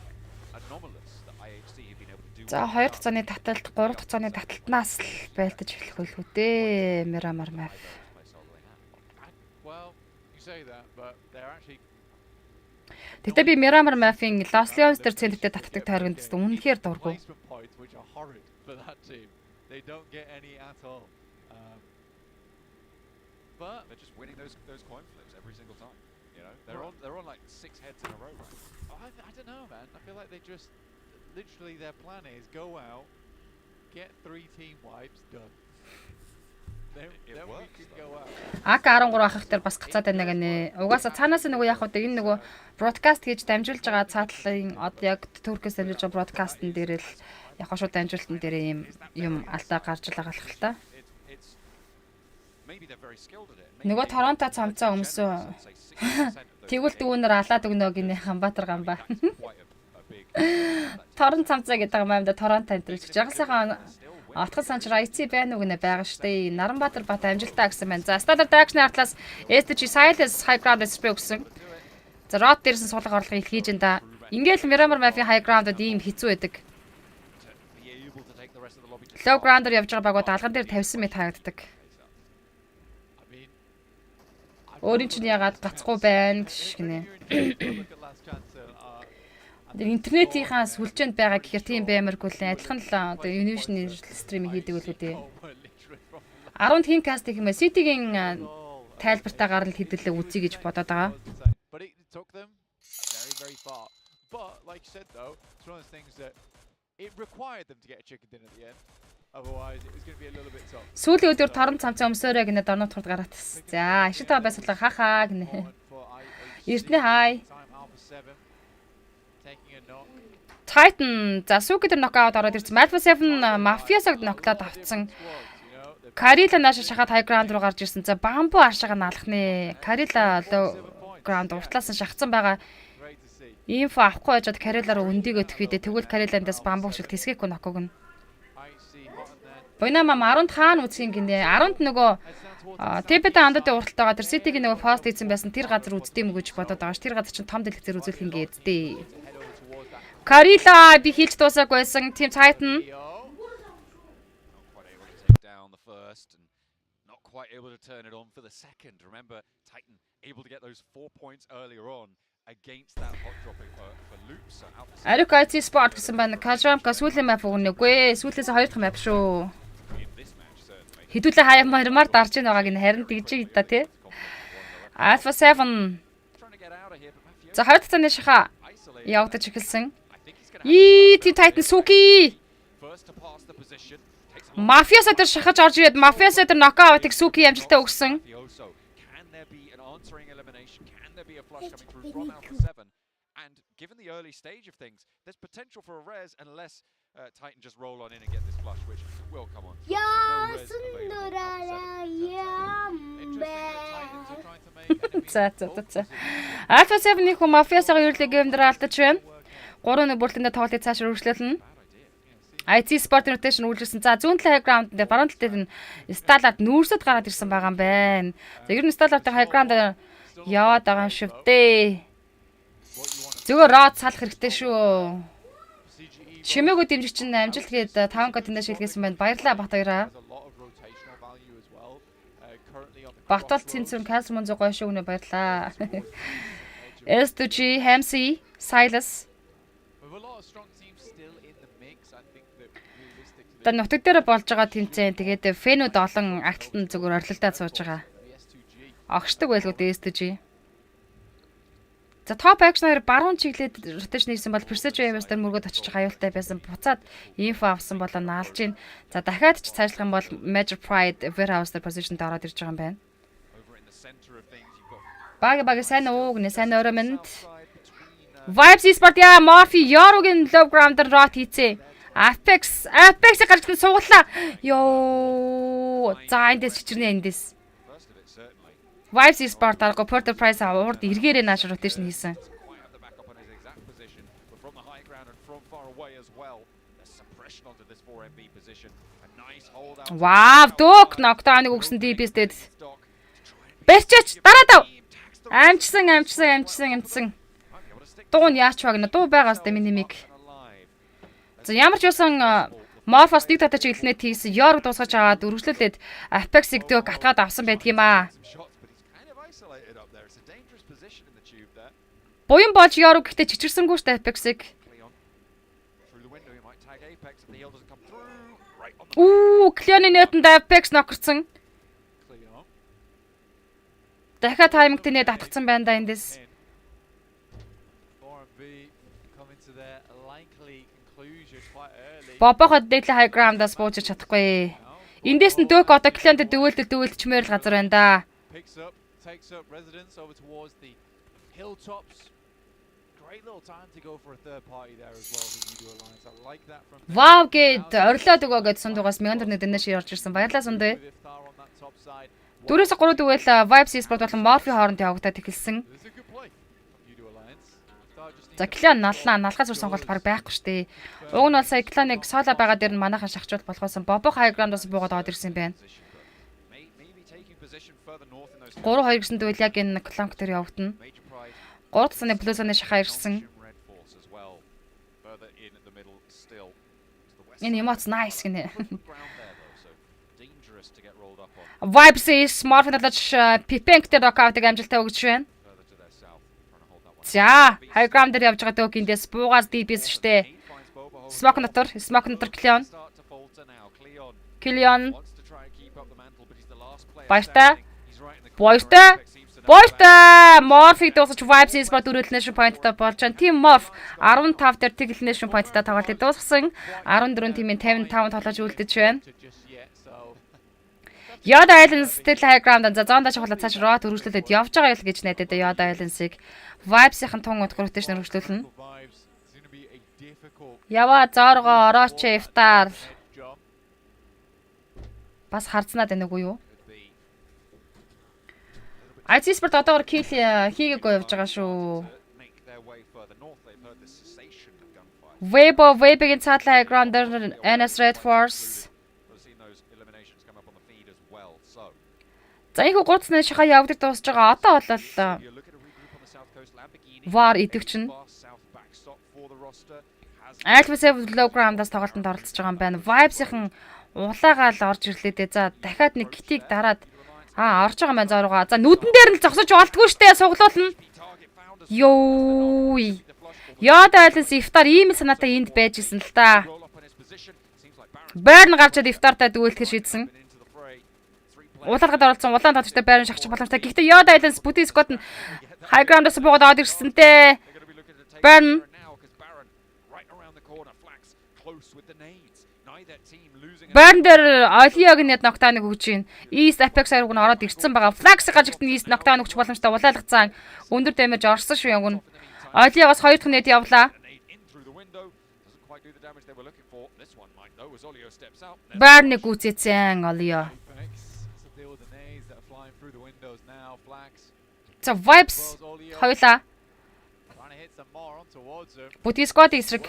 anomalous that IHC have been able to do. За 2 цааны таталт 3 цааны таталтнаас л байлдаж эхлэх байлгүй дээ. Мирамар map. Well, you say that, but they're actually Тэгтээ би Мирамар map-ийн Los Leones дээр центртэй татдаг тойрогт үнэхээр дурггүй. placement points which are horrid for that team. They don't get any at all. But They're just winning those coin flips every single time. You know, they're on like 6 heads in a row right now. I don't know, man. I feel like they just literally their plan is go out, get 3 team wipes done. Then we can go out. АК13 ахих дээр бас гацаад байна гэнэ. Угаасаа цаанаас нөгөө яг одоо энэ нөгөө broadcast хийж дамжуулж байгаа цаатлалын одоо яг Туркээс дамжуулж байгаа broadcast-н дээр л яг шууд дамжуулалтын дээр юм алдаа гарч байгаа л та. It's maybe they're very skilled at it. Нөгөө Торонто цамцаа өмсөн. Тэгвэл дүүнэр алаад өгнө гинэ Хамбатар гамбаа. Торон цамцаа гэдэг юм аа Торонто энэ гэж жагсаахан Отгон санч IC байна уу гэнэ байгаа штэ. Наранбаатар бат амжилтаа гэсэн байна. За Standard Action Atlas STG Silence High Ground SP өгсөн. За Rod дээрсэн суулгах орлого их хийж энэ. Ингээл Miramar Mafia High Ground-д ийм хэцүү байдаг. Low Ground-аар явж байгаа багууд алган дээр 50 м хаагддаг. Өөрийн чинь ягаад гацхгүй байна гинэ. Интернетийнхаа сүлжээнд байгаа гэхээр тийм баймаргүй л адилхан л одоо Univision стриминг хийдэг үл үү. 10 team cast гэх юм аа City-гийн тайлбартаагаар л хэдэлээ үзье гэж бодоод байгаа. But it took them very far. But like you said though, it's one of those things that it required them to get a chicken dinner at the end. Otherwise it was going to be a little bit tough. Сүүлийн өдөр торон цамцаа өмсөөрэй гэнэ дорнод хурд гараад тас. За, ишиг таа байсалаа хахаа гэнэ. Эрдэнэ хай. Titan за сүүг дээр нокаут ороод ирсэн. Alpha 7 Mafia-сог ноклоод авцсан. Карила нааш шахаад high ground руу гарч ирсэн. За Bamboo аршаага наалхны. Карила low ground уртлаас нь шахацсан байгаа. Инфо авахгүй яжод Карила руу өндийг өтөх үедээ тэгвэл Кариландаас Bamboo шил тэсгэхгүй ноког нь. Буйнамам 10-нд хаана үсгин гинэ. 10-нд нөгөө Тэбэт андуудын урталтайгаа тэр City-гийн нөгөө пост хийсэн байсан тэр газар үздэм үү гэж бодоод байгаа ш. Тэр газар чинь том дэлгэцээр үзүүлэх ингээд дээ. Карила би хийж дуусаагүй байсан. Team Titan. Not quite able to turn it on for the second. Remember, Titan able to get those 4 points earlier on against that hot dropping for loops. Arukaichi Sport гэсэн байна. Kajamka сүүлийн map өгнөгүй. Сүүлээс 2 дахь map шүү. Хэдүүлээ хаямаар дарж ийн байгааг нь харин тэгж ий да тий. Alpha 7 За 2 цааны шаха явагдаж эхэлсэн. Titan Suki. Мафиас өдөр шахаж орж ирээд мафиас өдөр нокаутыг Суки амжилттай өгсөн. And given the early stage of things, there's potential for a res unless Titan just roll on in and get this flush, which will come on. Alpha 7-ийн хүн мафиасаа ерөнхий геймдэр алдаж байна. 3-1 бүрэлдэхүүн тоглолтыг цаашаа үргэлжлүүлнэ. IT Sport Rotation үйлчилсэн. За зүүн талын хай граунд дээр баруун тал дээр нь сталаад нүүрсэд гараад ирсэн байгаа юм байна. За ер нь сталаартай хай граунд дээр яваад байгаа юм шиг дээ. Зүгээр род салах хэрэгтэй шүү. Шимээгөө дэмжих чинь амжилт гээд 5 гол тэндээ шилгээсэн байна. Баярлалаа Бат хоёраа. Батал цэнцэн Касмон зөө гоё шүү гэнэ баярлалаа. S2G, Hamsi, Silas. Та нутаг дээр болж байгаа тэмцээн тэгээд фэнүүд олон агталтанд зүгээр орилолдоод сууж байгаа. Огшдог байлгүй S2G. За топ акшнаар баруун чиглэлд ротейшн хийсэн бол Prestige Waves дээр мөргөд очиж аюултай байсан. Буцаад инфо авсан болоо наалж гин. За дахиад ч цаашлах юм бол Major Pride Warehouse дээр positionд ороод ирж байгаа юм байна. Баг сайн уу гэнэ сайн өрөө мэнд. Vibes Esport яа Morphy Yoruгийн low grounder rot хийцээ. Apex-ийг гарч ирсэн сууглаа. Йоо. За эндээс чичирнэ эндээс. Vibes Esport арга Porter Price урд эргээрээ нааш rotation хийсэн. Вау, дук нокдауныг өгсөн DB-стэд. Бэрчээч дараа дав. Амжсан. Дуу нь яач багна. Дуу байгаас тэ миний миг. За ямар ч байсан Morphos нэг татаж хэлнэт хийсэн. York дуусгаж аваад үргэлжлүүлээд Apex-ийг дөг гатгаад авсан байдаг юм аа. Буян болж York гэхдээ чичирсэнгүй штэ Apex-ийг. Клеоны нэтэнд Apex нокорсон. Дахиад таймингтэй нэ татгцсан байна да эндээс. Бобоход дээдлээ high ground-аас бууж чадахгүй. Эндээс нь дөг одоо клиент дөвөлдчмээр л газар байна да. Вау гэд орлоод өгөө гэд сундуугаас мянган төгрөг дэнэш орж ирсэн. Баярлалаа сундаа. 4-3 тэгвэл Vibes Esport болон Morphy хооронд явагдаад эхэлсэн. За клан налхаа зүр сонголт баг байхгүй штэ. Уг нь бол сая кланыг соло байгаа дээр нь манайхан шахчуул болохоос бобох high ground-аас буугаад аваад ирсэн юм байна. 3-2 гэсэн тэгвэл яг энэ кланк дээр явагдана. 3 цааны плюсаны шахаа ирсэн. Энэ эмоц nice гинэ. Vibes Smart финалж Pipeng дээр нокаутыг амжилттай өгч байна. За, high ground дээр явж байгаа дөг эндээс буугаас DB-с штэ. Smoke нотор Cleon. Баяртай. Morphy дуусч Vibes Esport дөрөвлнэшн поинттай болж байна. Team Morph 15 дээр тэглэнэшн поинттай тоглолтыг дуусгасан. 14 тимийн 55 тоглож үлдэж байна. Yoda Islands still high ground за зондоо шахуулаад цааш рот өргөжлүүлээд явж байгаа юм гэж найдаад Yoda Islands-ыг Vibes-ийн тун утгаар rotation өргөжлүүлнэ. Яваа зоргоо орооч Iftar. Бас харцнаад байна уу юу? IT Sport одоогор kill хийгээгүй явж байгаа шүү. Web-ийн цаатлаа high ground-ээр NS Red Force За их 3 цааны шахаа явдаг дуусж байгаа. Одоо бол War идэвч нь Alpha 7 low ground-аас тоглолтод оролцож байгаа юм байна. Vibes-ийн улаагаал орж ирлээ дээ. За дахиад нэг китийг дараад орж байгаа мэн зургаа. За нүдэн дээр нь зогсож болтгүй штэ суглуулна. Йоо. Yoda Islands Iftar ийм санаатай энд байж исэн л та. Burn гарчаад Iftar-тай дүүлдэхэр шийдсэн. уулалгад оролцсон улаан татвартай байрны шахчих боломжтой. Гэхдээ Yoda Islands бүтэн сквад нь high ground-оос буугаад аваад ирсэнтэй. Baron Baron дээр Oliog нэт нокдауныг өгж гин. East Apex хайрг нь ороод ирсэн байгаа. Flax гажигт нь East нокдаун өгч боломжтой улаалгацсан. Өндөр дэмэж орсон шүү яг нь. Oliogоос 2 дахь нэт явлаа. Baron-ыг гүцээсэн Olio. За vibes хоёлаа. Бүтэн сквад эсрэг.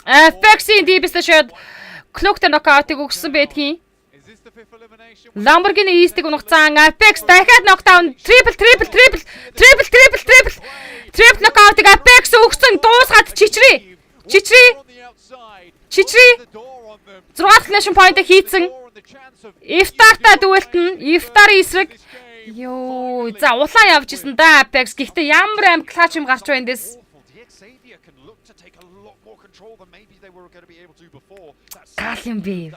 Apex-ийн дибэстэшэд Cloak-тэй нокаутыг өгсөн байдгийн. Lamborghini East-ийг унагцсан. Apex дахиад нокдаун triple нокаутыг Apex өгсөн. Дуусгаад чичрээ. 6 clash point-ыг хийцэн. Iftar-та дүүлтэн. Iftar-ийн эсрэг. Йоо, за улаан явж исэн да Apex. Гэхдээ ямар аим клач юм гарч байна дэс. Гал юм бэ.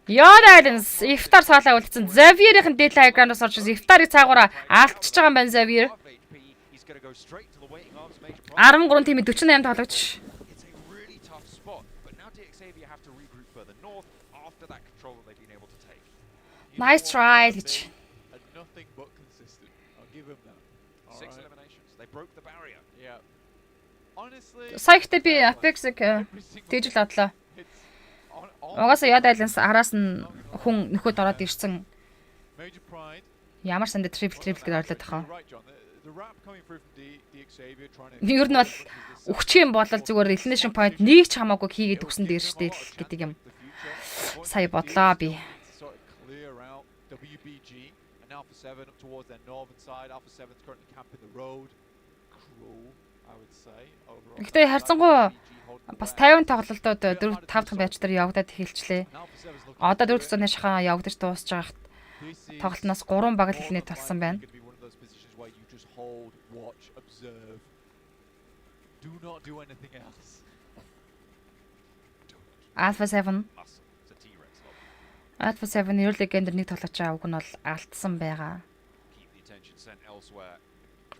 Yoda Islands Iftar цаалаа үлдсэн. Xavier-ийн deadline гранаас орж ирсэн. Iftar-ыг цаагаараа алдчихж байгаа юм байна Xavier. 13 тимээ 48 тоглогч. Nice try гэж. Саяхтай би Apex-ыг дижил адлаа. Угаасаа Yoda Islands араас нь хүн нөхөд ороод ирсэн. Ямар санд triple гэж орлоод тахаа. Ер нь бол өгчих юм бол зүгээр elimination point нэг ч хамаагүй хийгээд өгсөн дээр штэ гэдэг юм. Сая бодлоо би. Гэхдээ харьцангуй бас 50 тоглолтод 4-5 дахь байчдаар явагдаад эхэлчлээ. Одоо 4 цэцэн шахаа явагдаж дуусж байгаа тоглолтноос 3 баг л хэлнэ толсон байна. Alpha 7 Euro Legend-ээр нэг тоглож байгаа үг нь бол алдсан байгаа.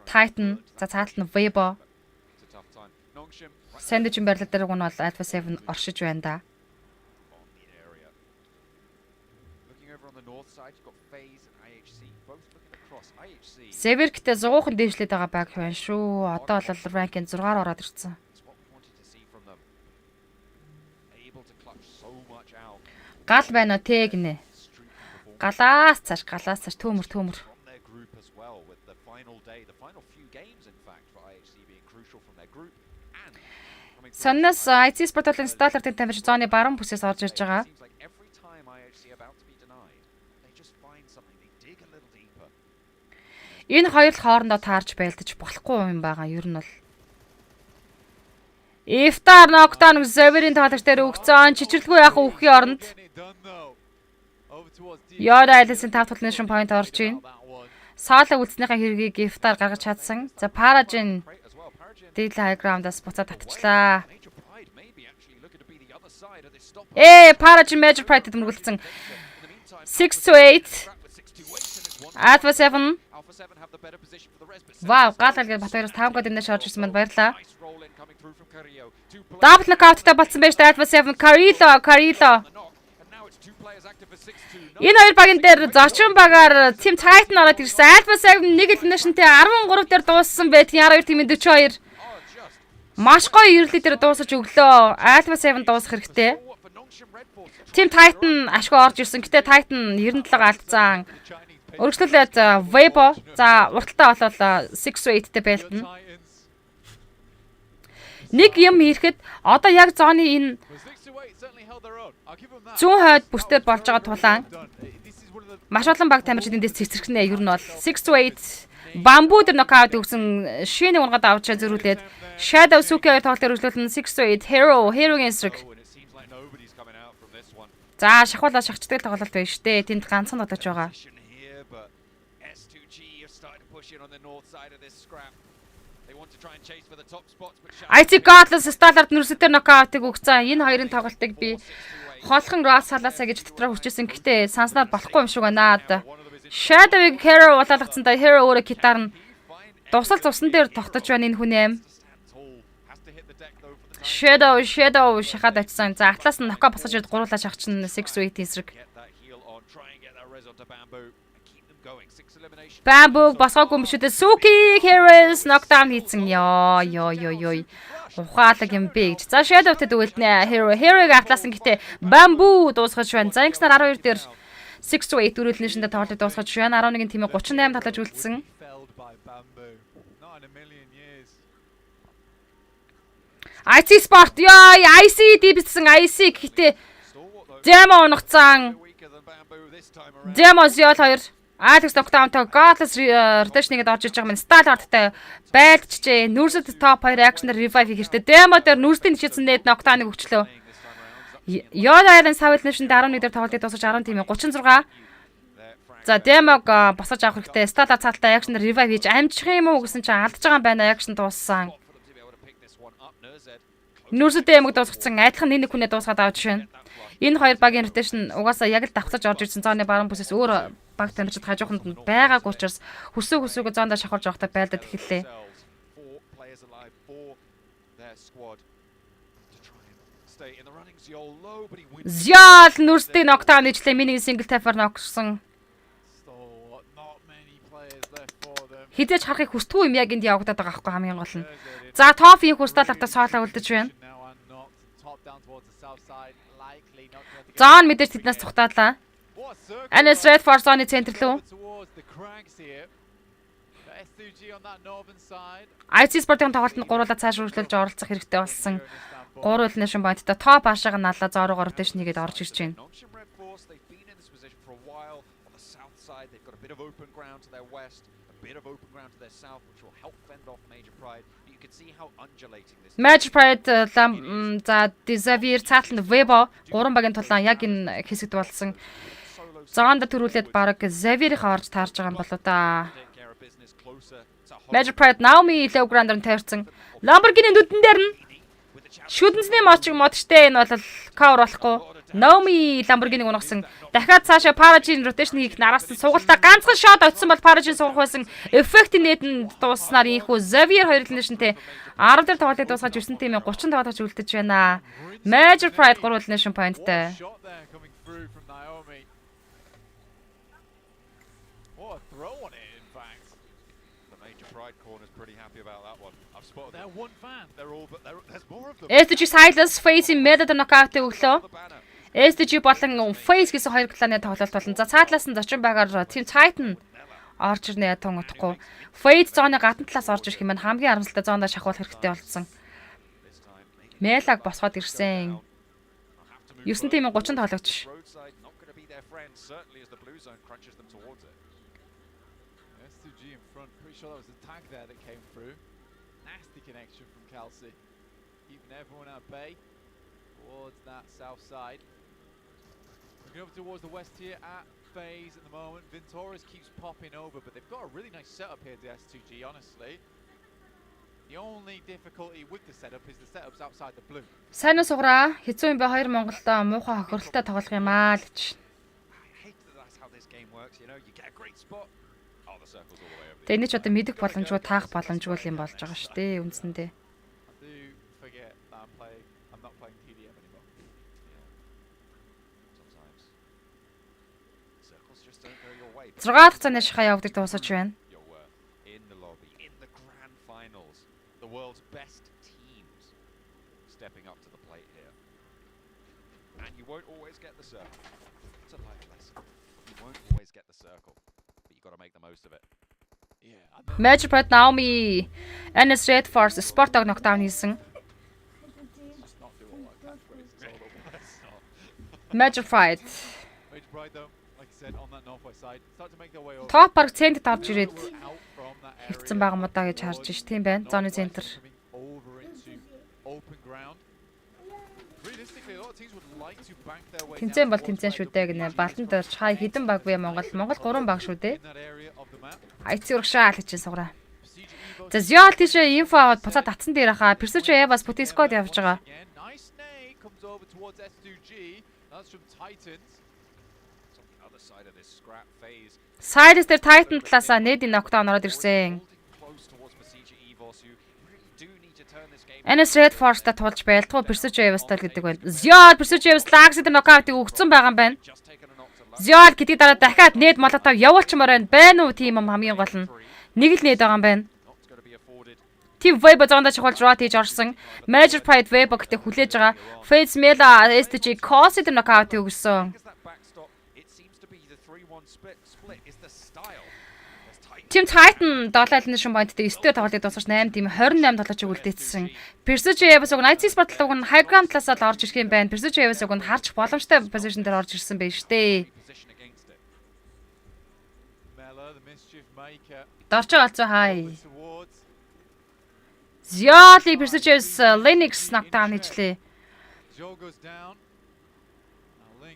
Titan за цаатал нь Weibo. Сэндэж юм байрлал дээр үг нь бол Alpha 7 оршиж байна да. Severkтэй 100хан дээшлээд байгаа баг байна шүү. Одоо бол ранкинг 6-аар ороод ирсэн. Гал байна уу те гинэ. Галаас цааш төмөр. Саннаас IC Sport-ын сталлертын тамирч зооны баруун бүсээс орж ирж байгаа. Энэ хоёр л хоорондоо таарч байлдаж болохгүй юм байгаа. Ер нь бол Iftar нокдаун Xavier-ийн тоглогч дээр өгцөн чичрэлгүй яах үххийн оронд Yoda Islands-ийн 5 дахь elimination point орж ийн. Саала үлдснийхаа хэргийг Iftar гаргаж чадсан. За Parajin Deadly High Ground-аас буцаад татчихлаа. Parajin Major Pride-д мөргөлдсөн. 6-8 Alpha 7 Вау, гаалгалгээ Батбаяраас 5 гол энэш орж ирсэн манд баярлаа. Double knockout-тай болсон байж та Alpha 7 Carilo. Энэ хоёр багийн дээр зочин багаар Team Titan ороод ирсэн. Alpha 7 нэг elimination-тэй 13 дээр дууссан байдгийн 12 тимийн 42. Маш гоё ирлээ дээр дуусаж өглөө. Alpha 7 дуусах хэрэгтэй. Team Titan ашгүй орж ирсэн. Гэтэ Titan 97-г алдсан. Өргөжлүүлээд Weibo за урталтаа болол 6-8-тэй байлтана. Нэг юм хийхэд одоо яг зооны энэ зүүн хойд бүсдээр болж байгаа тулаан маш олон баг тамирчид эндээс цэцэрхнэ. Ер нь бол 6-8 бамбуу дээр нокаут өгсөн шинэ унгад авч зөрүүлээд Shadow Suki хоёр тоглолтоор өргөжлүүлэн 6-8 Hero-гийн эсрэг. За шахуулаа шахчдаг тоглолт байна штэ. Тэнд ганцхан тоглож байгаа. They want to try and chase for the top spots, but IT Godless Stallard нүрсэтээр нокаутыг өгсөн. Энэ хоёрын тоглолтыг би хоолхон Ross салаасаа гэж дотроо хүчээсэн. Гэхдээ санснаар болохгүй юм шиг байна. Shadow-ыг Hero болоолгоцсон да Hero өөрөө китаар нь дусал цусан дээр тогтож байна энэ хүн юм. Shadow шахаад очсон. За атлаас нь нока босгож ирд гуруулаа шахах чинь 6-8 эсрэг. Bamboo босгоогүй юм шүү дээ. Suki Heroes knockdown хийсэн. Ёо. Ухаалаг юм бэ гэж. За Shadow-тэй дүүлнэ. Hero-ыг атлаас нь гэтээ Bamboo дуусгаж байна. За ингэснээр 12 дээр 6-8 дөрөвлөний шиндэ тоглолтыг дуусгаж байна. 11-ийн тимээ 38 талаж үлдсэн. IT Sport ёо IC битсэн IC гэтээ Demo унагцсан. Demo зөөл 2 Alex knockdown-тай Godless rotation-ыг орж иж байгаа юм. Stallard-тай байлдчихжээ. Нүрсэд топ 2 action-аар revive хийх хэрэгтэй. Demo дээр нүрсдийн хичээсэн нэт knockdown-ыг өгчлөө. Yoda-ын Savage Nation 11 дээр тоглолтыг дуусгаж 10 тимээ 36. За Demo-г босгож авах хэрэгтэй. Stallard цаалтаа action-аар revive хийж амжих юм уу гэсэн чинь алдаж байгаа юм байна. Action дууссан. Нүрсэд Demo-г дуусгацсан. Адилхан нэг хүнээ дуусгаад авч байна. Энэ хоёр багийн rotation угаасаа яг л давхцаж орж ирсэн. Зооны баруун бүсээс өөр баг тамирчид хажууханд нь байгаагүй учраас хөсөөгөө зоондоо шахуулж явахдаа байлдаад эхэллээ. Зял нүрстэй knockdown хийжлээ. Миний single tap-аар ноксон. Хидэж харахыг хүсдэггүй юм яг энд явагдаад байгаа байхгүй хамгийн гол нь. За топ инх Stallard-тай соолоо үлдэж байна. Зон мэдээж тэднээс цухтаалаа. Anis Red for Sony центр лөө. IT Sport-ын тоглолтод гуруула цааш үргэлжлүүлж оролцох хэрэгтэй болсон. 3 elimination point-тай топ ашаага налаа зоороо rotation хийгээд орж ирж байна. Major Pride за Xavier цаатланд Webo 3 багийн тулаан яг энэ хэсэгт болсон. Зоонд төрүүлээд баг Xavier-ийг орж таарж байгаа юм болоо да. Major Pride Naomi low grounder-ын таарсан. Lamborghini нүдэн дээр нь шүдэнсний модчтэй энэ бол cover болохгүй. Naomi Lamborghini-г унагсан. Дахиад цаашаа Paragin rotation хийх нараас нь сугалтаа ганцхан shot очсон бол Paragin сурах байсан. Effect нэт дууснаар ийхүү Xavier 2 elimination-тэй 10 дээр тоглолтыг дуусгаж 9 тимээ 30 тоглож үлдэж байна. Major Pride 3 elimination point-тай. SDG Silas Face-ийн medal knockout өглөө. SDG болон Face гэсэн хоёр кланы тоглолт болно. За цаатлаас нь зочин байгаар Team Titan орж ирнэ тун утахгүй. Face зооны гадна талаас орж ирэх юм байна. Хамгийн харамсалтай зоондоо шахуулах хэрэгтэй болсон. Melag босгоод ирсэн. 9 тимийн 30 тоглогч. Connection from Kelsey, keeping everyone at bay towards that south side. Looking over towards the west here at FaZe at the moment. Vintoris keeps popping over, but they've got a really nice setup here, the S2G, honestly. The only difficulty with the setup is the setup's outside the blue. Сайн уу суграа? Хэцүү юм ба хоёр Монголдоо муухай хохирлолтой тоглох юм аа л гэж. Тэгээ энэ ч одоо мэдэх боломжгүй таах боломжгүй юм болж байгаа шүү дээ үндсэндээ. Зургаад цааны шахаа явагдаж дуусаж байна. Major Pride Naomi Anis Red Force Sport-ог knockdown хийсэн. Major Pride топ баг центр орж ирээд хэвтсэн байгаа юм удаа гэж харж ш тийм байна. Зооны центр. Тэнцэн бол тэнцэн шүү дээ гинэ. Балтан дээр хай хідэн баг вэ Монгол 3 баг шүү дээ. Айц урагшаа л гэж суграа. За Зиол тийш инфо аваад буцаад татсан дээр хаа. Персучо бас Путискод явж байгаа. Nice nade comes over towards S2G. That's from Titans. It's on the other side of this scrap phase. Сайдс дээр Titan талаасаа Ned-ийн нокдаун ороод ирсэн. Close towards Pmgc Evos who really do need to turn this game. NS Red Force-та тулж байлтгуу Persucho Evas-тал гэдэг байна. Зиол Persucho Evas Lags дээр нокаутыг өгсөн байгаа юм байна. Зиол гэдэг дараа дахиад Ned Molotov явуулчмаар байна уу тийм юм хамгийн гол нь. Нэг л Ned байгаа юм байна. Team Weibo зондоо чухал draw хийж орсон. Major Pride Weibo гэдэг хүлээж байгаа. Fates Mela STG Cause дээр нокаут өгсөн. Team Titan 7 elimination point-тэй 9-тэй тоглолтыг дуусгаж 8 team 28 тоглолтыг үлдээсэн. Persucho Evas-ыг Night Sport талыг нь high ground талаас л орж ирэх юм байна. Persucho Evas-ыг нь харж боломжтой position дээр орж ирсэн байж тээ. Дорчоо олцоо хай. Зиолыг Persucho Evas Linux knockdown хийжлээ.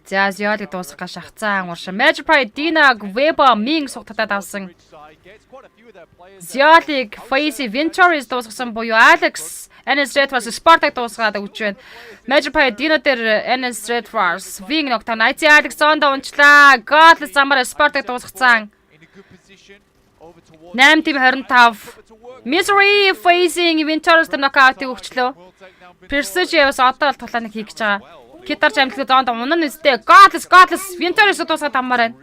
За Зиолыг дуусгах шахацаан уршаа. Major Pride Dinag Weibo Ming сугтадад авсан. Зиолыг Face Ventures дуусгасан буюу Alex NS Red Force Spartak дуусгаад өгч байна. Major Pride Dino дээр NS Red Force Wing knockdown Alexander унчлаа. Godless замаар Spartak дуусгацсан. 8 team 25. Misery facing Ventures дээр knockout-ыг өгчлөө. Persucho Evas одоо л тулааныг хийх гэж байгаа. Китарч амтлаг зоонд унан үстэй. Godless Ventures дуусгаад аммаар байна.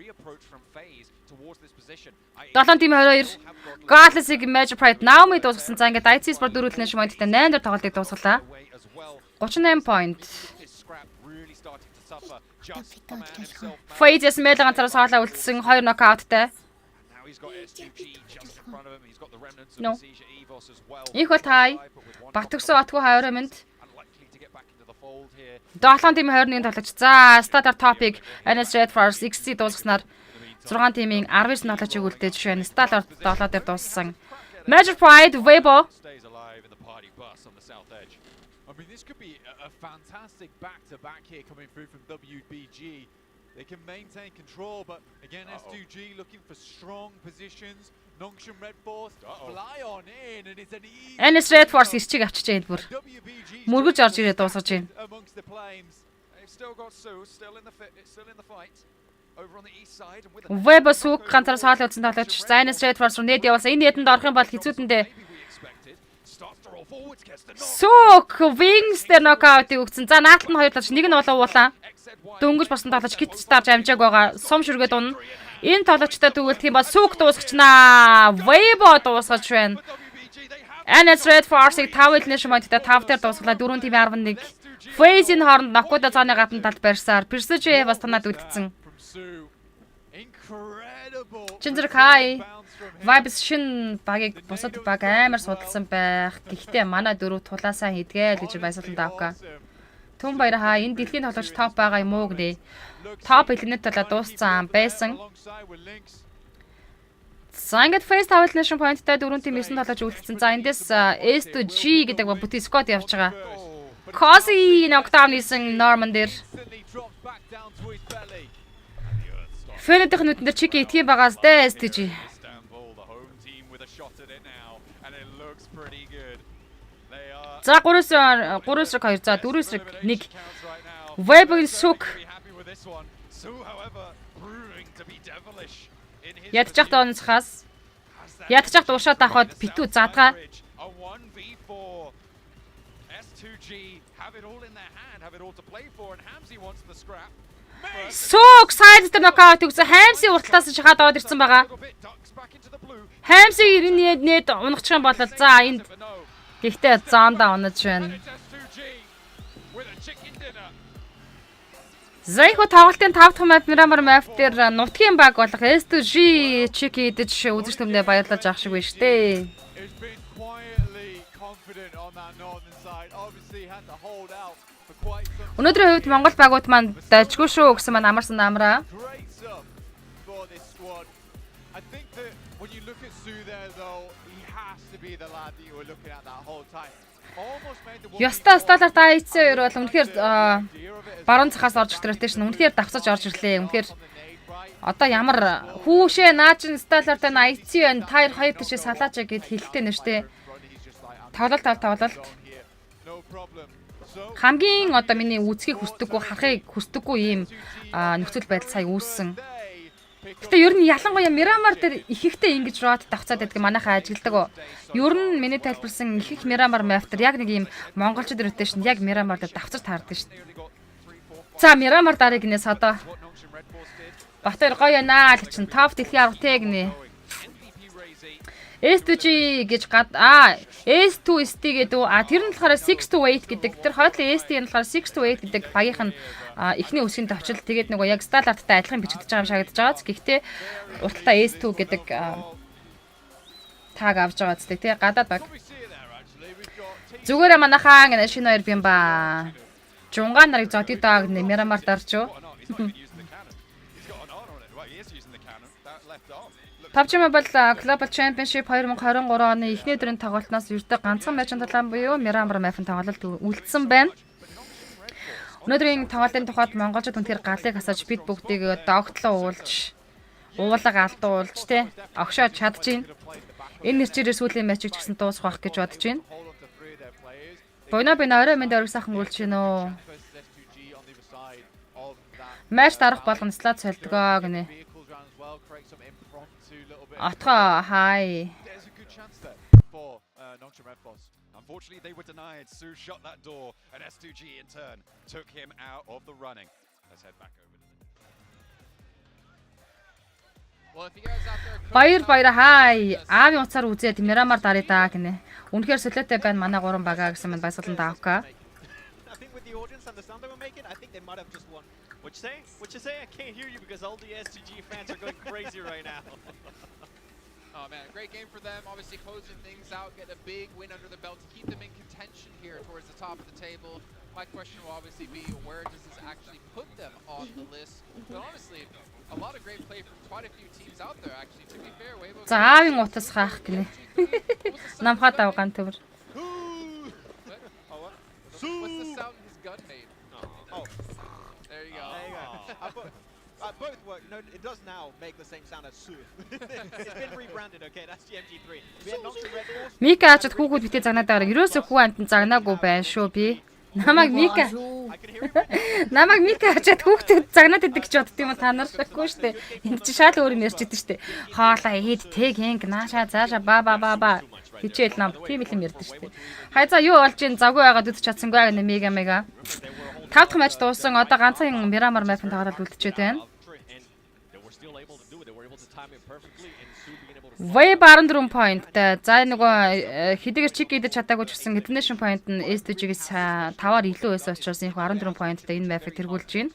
7 team 22. Godless-ийг Major Pride Naomi дуусгасан. За ингээд IC Sport 4 elimination point-тэй 8 дээр тоглолтыг дуусгалаа. 38 point. Faze Mela ганцаараа соолоо үлдсэн 2 knockout-тай. No. Их бол тай. Батгсан отгүй хавраа мэд. 7 team 21 тоглож. За Starter Topic NS Red Force XC дуусгаснаар 6 team-ийн 19 тоглолтыг үлдээж байна. Starter 7 дээр дууссан. Major Pride Weibo. I mean, this could be a fantastic back-to-back here coming through from WBG. They can maintain control, but again, S2G looking for strong positions. Nongshim Red Force fly on in, and it's an easy. NS Red Force ичиг авчиж байна бүр. Мөргөж орж ирээд дуусгаж байна. Amongst the flames. They've still got Sue still in the fight. Over on the east side and with Weibo сүг ганцаар соол үлдсэн тоглож. За NS Red Force руу Ned явуулсан. Энэ нэдэнд орох юм бол хэцүүдэндээ. Сүг Wings дээр knockout-ыг өгсөн. За наатал нь хоёр талч нэг нь болоо уулаа. Дөнгөж босон тоглож кит старж амжааг байгаа. Сум шүргээд унна. Энэ тоглогчтой төгөлдөх юм бол сүг дуусгачнаа. Weibo дуусгаж байна. NS Red Force-ыг 5 elimination point-тэй 5 дээр дуусглаа. 4 team 11. Faze-ийн хооронд Nakota цааны гадна талд барьсаар Persucho Evas танаад үлдсэн. Чинзэр хай. Vibes шин багийг бусад баг амар судалсан байх. Гэхдээ манай дөрөв тулаасаа хийдгээл гэж байсалан давка. Түн баяр хаа энэ дэлхийн тоглогч топ байгаа юм уу гэлээ. Топ eliminator талаа дууссан байсан. За ингээд face elimination point-тай 4 team 9 тоглож үлдсэн. За эндээс S2G гэдэг бүтэн squad явж байгаа. Cozy knockdown хийсэн Norman дээр. Фэнэтэх нүдэн дээр чиг итгий байгаас дээ STG. За 3-2 за 4-1. Weibo-гийн сүг. Ядчих доонцхаас. Ядчих дуушаад авахад битүү задгаа. Сүг сайд дээр knockout өгсөн. Хамси урталтаас шахаад ороод ирсэн байгаа. Хамси нэд унахчих юм бол за энд гэхдээ заандаа унаж байна. Зайхо тоглолтын 5 дахь map Miramar map дээр нутгийн баг болох S2G чик идэж үзэж төмдөө баярлаж авах шиг байна штэ. Өнөөдрийн хувьд Монгол багууд маань дажгүй шүү гэсэн маань амарсан амраа. Яста сталаар та ийцээ бол үнэхээр баруун цахаас орж ирэх трэш нь үнэхээр давцаж орж ирлээ. Үнэхээр Одоо ямар хүүшээ наачин стайлартай IC байна. Та хоёр тийшээ салаач гэд хэлтэй нэ штэ. Тоглолт. Хамгийн одоо миний үзхийг хүсдэггүй, харахыг хүсдэггүй ийм нөхцөл байдал сая үүссэн. Гэтэ ер нь ялангуяа Мирамар дээр ихэнхдээ ингэж рот давцаад байдаг манайхаа ажилдаг. Ер нь миний тайлбарсан их Мирамар map дээр яг нэг ийм монголчууд rotation яг Мирамар дээр давцаж таардаг шүү дээ. За Мирамар дарыг гинээс одоо Батэр гоё наа л чин топ дэлхийн аргатай гинэ. S2G гэж S2 ST гэдэг тэр нь болохоор 6 to 8 гэдэг. Тэр хойдлын ST нь болохоор 6 to 8 гэдэг багийнх нь эхний үсгийн товчлол тэгээд нөгөө яг стандарттай адилхан бичигдэж байгаа юм шагнаж байгаа. Гэхдээ урталтаа S2 гэдэг таг авч байгаа зү тий гадаад баг. Зүгээрээ манайхаа гэнэ шинэ хоёр бим ба. Жунгаа нарыг зодий дааг нэ Мирамар дарч юу. PUBG Mobile Global Championship 2023 оны эхний өдрийн тоглолтноос ердөө ганцхан матчын талаан буюу Мирамар Map-ын тоглолт үлдсэн байна. Өнөөдрийн тоглолтын тухайд монголчууд үнээр галыг хасаж бид бүгдийг догтлоо уулга алдуулж тий огшоо чадж гин. Энэ нэрчээрээ сүүлийн матчийг ч гэсэн дуусгах байх гэж бодож байна. Бойно орой мэнд өрг сайхан гүйлж гин үү. Матч дарах болгоно слот солдгоо гинэ. Hi. There's a good chance there for Nongshim Red Boss. Unfortunately, they were denied. Su shut that door, and S2G in turn took him out of the running. Let's head back over to the... Well, if you guys out there... Баяр hi. Аавын уцаар үзээд Мирамар дарыг даа гинэ. Үнэхээр солиотой байна манай гурван багаа гэсэн мань баясгалан даавка. I think with the audience and the sound they were making, I think they might have just won. What you say? I can't hear you because all the S2G fans are going crazy right now. Oh man, great game for them. Obviously closing things out, get a big win under the belt to keep them in contention here towards the top of the table. My question will obviously be, where does this actually put them on the list? But honestly, a lot of great play from quite a few teams out there actually. To be fair, Weibo... За аавын утас хаах гинэ. Намхаа дав ган төмөр. What's the sound his gun made? Oh. There you go. Both work. No, it does now make the same sound as Su. It's been rebranded, okay? That's the MG3. We had Nongshim Red Boss. Мика ачаад хүүгүүд битээ загнаад байгаа. Ерөөсөө хүү амтан загнаагүй байна шүү би. Намайг Мика ачаад хүүхдэд загнаад идэг гэж бодд юм та нар шахгүй штэ. Энд чи шал өөр юм ярьж идэв штэ. Хоолоо хэд тэг хинг нааша цаашаа ба хичээл нам тийм юм ярьдэн штэ. Хайзаа юу болж ин завгүй байгаад үдч чадсангүй гэнэ мега. 5 дахь матч дууссан. Одоо ганцхан Мирамар Map-ын тоглолт үлдчихэд байна. Way 14 point. За нөгөө хэдийгээр чиг идэж чадаагүй ч гэсэн International point нь S2G-гээс 5-аар илүү байсан учраас энэ 14 pointтай энэ map-ыг тэргүүлж байна.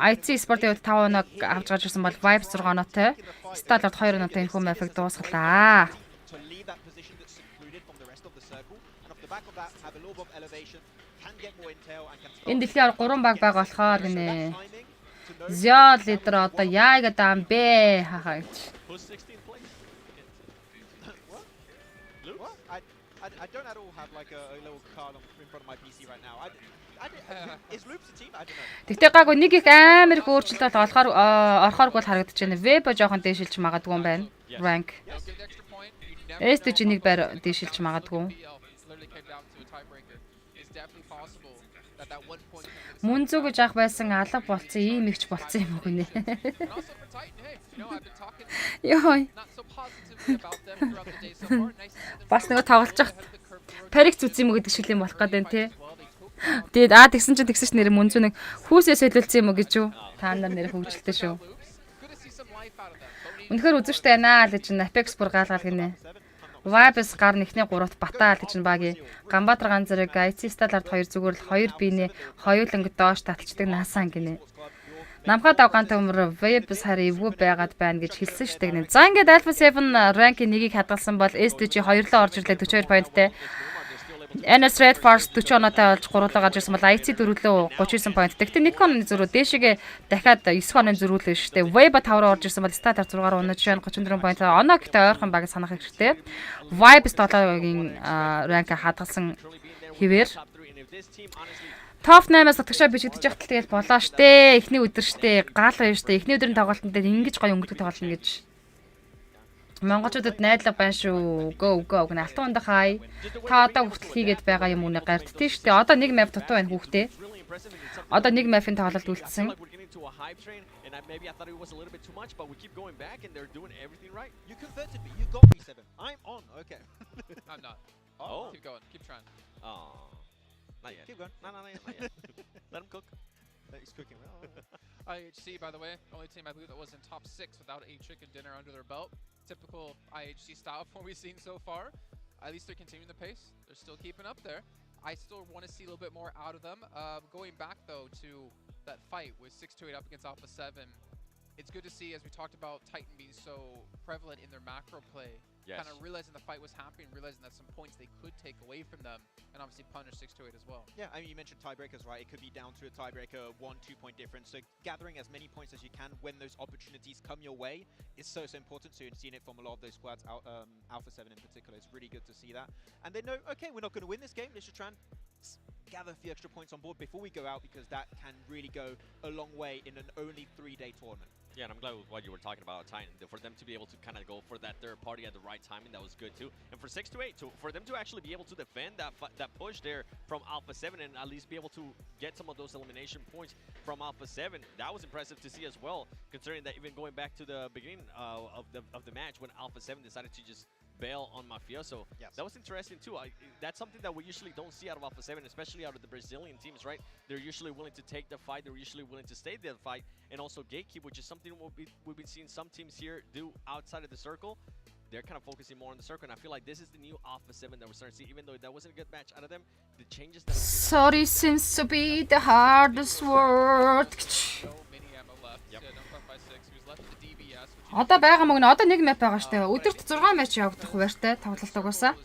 IC Sport-ийн 5 оног авч гарч ирсэн бол Vibe 6 оноотой. Stalwart 2 оноотой энэ хүн map-ыг дуусгалаа. Энэ дэлхийн 3 баг болохоор гинэ. Зяа лидер одоо яагаад ам бэ хахаа гэж. I don't at all have like a little card in front of my PC right now. Is Loops a team? I don't know. Тэгтээ гаагүй нэг их амар их өөрчлөлт болохоор орохорг бол харагдаж байна. Веб жоохон дээшилж магадгүй юм байна. Rank. S2G нэг байр дээшилж магадгүй. Мөн зүг гэж ах байсан алга болцсон ийм ихч болцсон юм уу гинэ. Йой. Бас нэг тоглож хат. Парик зүз юм уу гэдэг шиг юм болох гэдэг тий. Тэгээд тэгсэн чинь тэгсэн ш нэр мөн зүг нэг хүүсээ солиулсан юм уу гэж юу? Та нар нэр хөвгөлтэй шүү. Үнэхээр үзвчтэй байна л гэж Apex бүр гаалгал гинэ. Vibes гар нэхний 3-т батаа гэж багийн Гамбатар ганц зэрэг IC Stalwart 2 зүгээр л 2 биенээ хоёуланг доош таталцдаг наасан гинэ. Намхаа давгаан төмөр Vibes хараа эвгүй байгаад байна гэж хэлсэн шүү дээ. За ингээд Alpha 7 rank-ийн нэгийг хадгалсан бол S2G 2-лоо орж ирлээ 42 pointтэй. NS Red Force 40 оноотой болж 3-лоо гарч ирсэн бол IC 4-лөө 39 point. Тэгтээ нэг он зөрүү дээшгээ дахиад 9 оноо зөрүүлээ шүү дээ. Vibe 5-руу орж ирсэн бол Stalwart 6-аар унаж жишээ нь 34 point. Оноо гэхдээ ойрхон баг санах хэрэгтэй. Vibe 7-гийн rank хадгалсан хэвээр Топ 8-аас татгашаа бичигдэж яхад тэгэл болоо штэ. Эхний өдөр штэ. Гал байна штэ. Эхний өдрийн тоглолтод ингэж гоё өнгөрөх тоглолт гэж. Монголчуудад найдлага байна шүү. Go гэнэ алтан ундах хай. Та одоо хүртэл хийгээд байгаа юм үнэ гардтээ штэ. Одоо нэг map дутуу байна хүүхдээ. Одоо нэг map-ын тоглолт үлдсэн. Maybe I thought it was a little bit too much, but we keep going back and they're doing everything right. You converted me. You got me 7. I'm on. Okay. I'm not. Oh. Keep going. Keep trying. Oh. Not yet. Keep going. No, not yet. Let him cook. He's cooking well. IHC, by the way, only team I believe that was in top 6 without a chicken dinner under their belt. Typical IHC style from what we've seen so far. At least they're continuing the pace. They're still keeping up there. I still want to see a little bit more out of them. Going back though to that fight with 628 up against Alpha 7, it's good to see, as we talked about, Titan being so prevalent in their macro play. Yes. Kind of realizing the fight was happening, realizing that some points they could take away from them, and obviously punish 628 as well. Yeah, I mean, you mentioned tiebreakers, right? It could be down to a tiebreaker, 1-2 point difference. So gathering as many points as you can when those opportunities come your way is so important. So you've seen it from a lot of those squads, Alpha 7 in particular. It's really good to see that. And they know, okay, we're not going to win this game. Let's just try and gather a few extra points on board before we go out, because that can really go a long way in an only 3-day tournament. Yeah, and I'm glad with what you were talking about, Titan. For them to be able to kind of go for that third party at the right timing, that was good too. And for 628, for them to actually be able to defend that push there from Alpha 7 and at least be able to get some of those elimination points from Alpha 7, that was impressive to see as well, considering that even going back to the beginning of the match when Alpha 7 decided to just bail on Mafioso. Yes. That was interesting too. That's something that we usually don't see out of Alpha 7, especially out of the Brazilian teams, right? They're usually willing to take the fight. They're usually willing to stay there the fight and also gatekeep, which is something we've been seeing some teams here do outside of the circle. They're kind of focusing more on the circle, and I feel like this is the new Alpha 7 that we're starting to see. Even though that wasn't a good match out of them, the changes that Sorry seems to be the hardest word. So many ammo left. Yep. Yeah, don't by 6. He was left with the DBS. Одоо байгаа мөн одоо нэг map байгаа штэ. Өдөрт 6 матч явагдах хуваартай тоглолт угаасаа.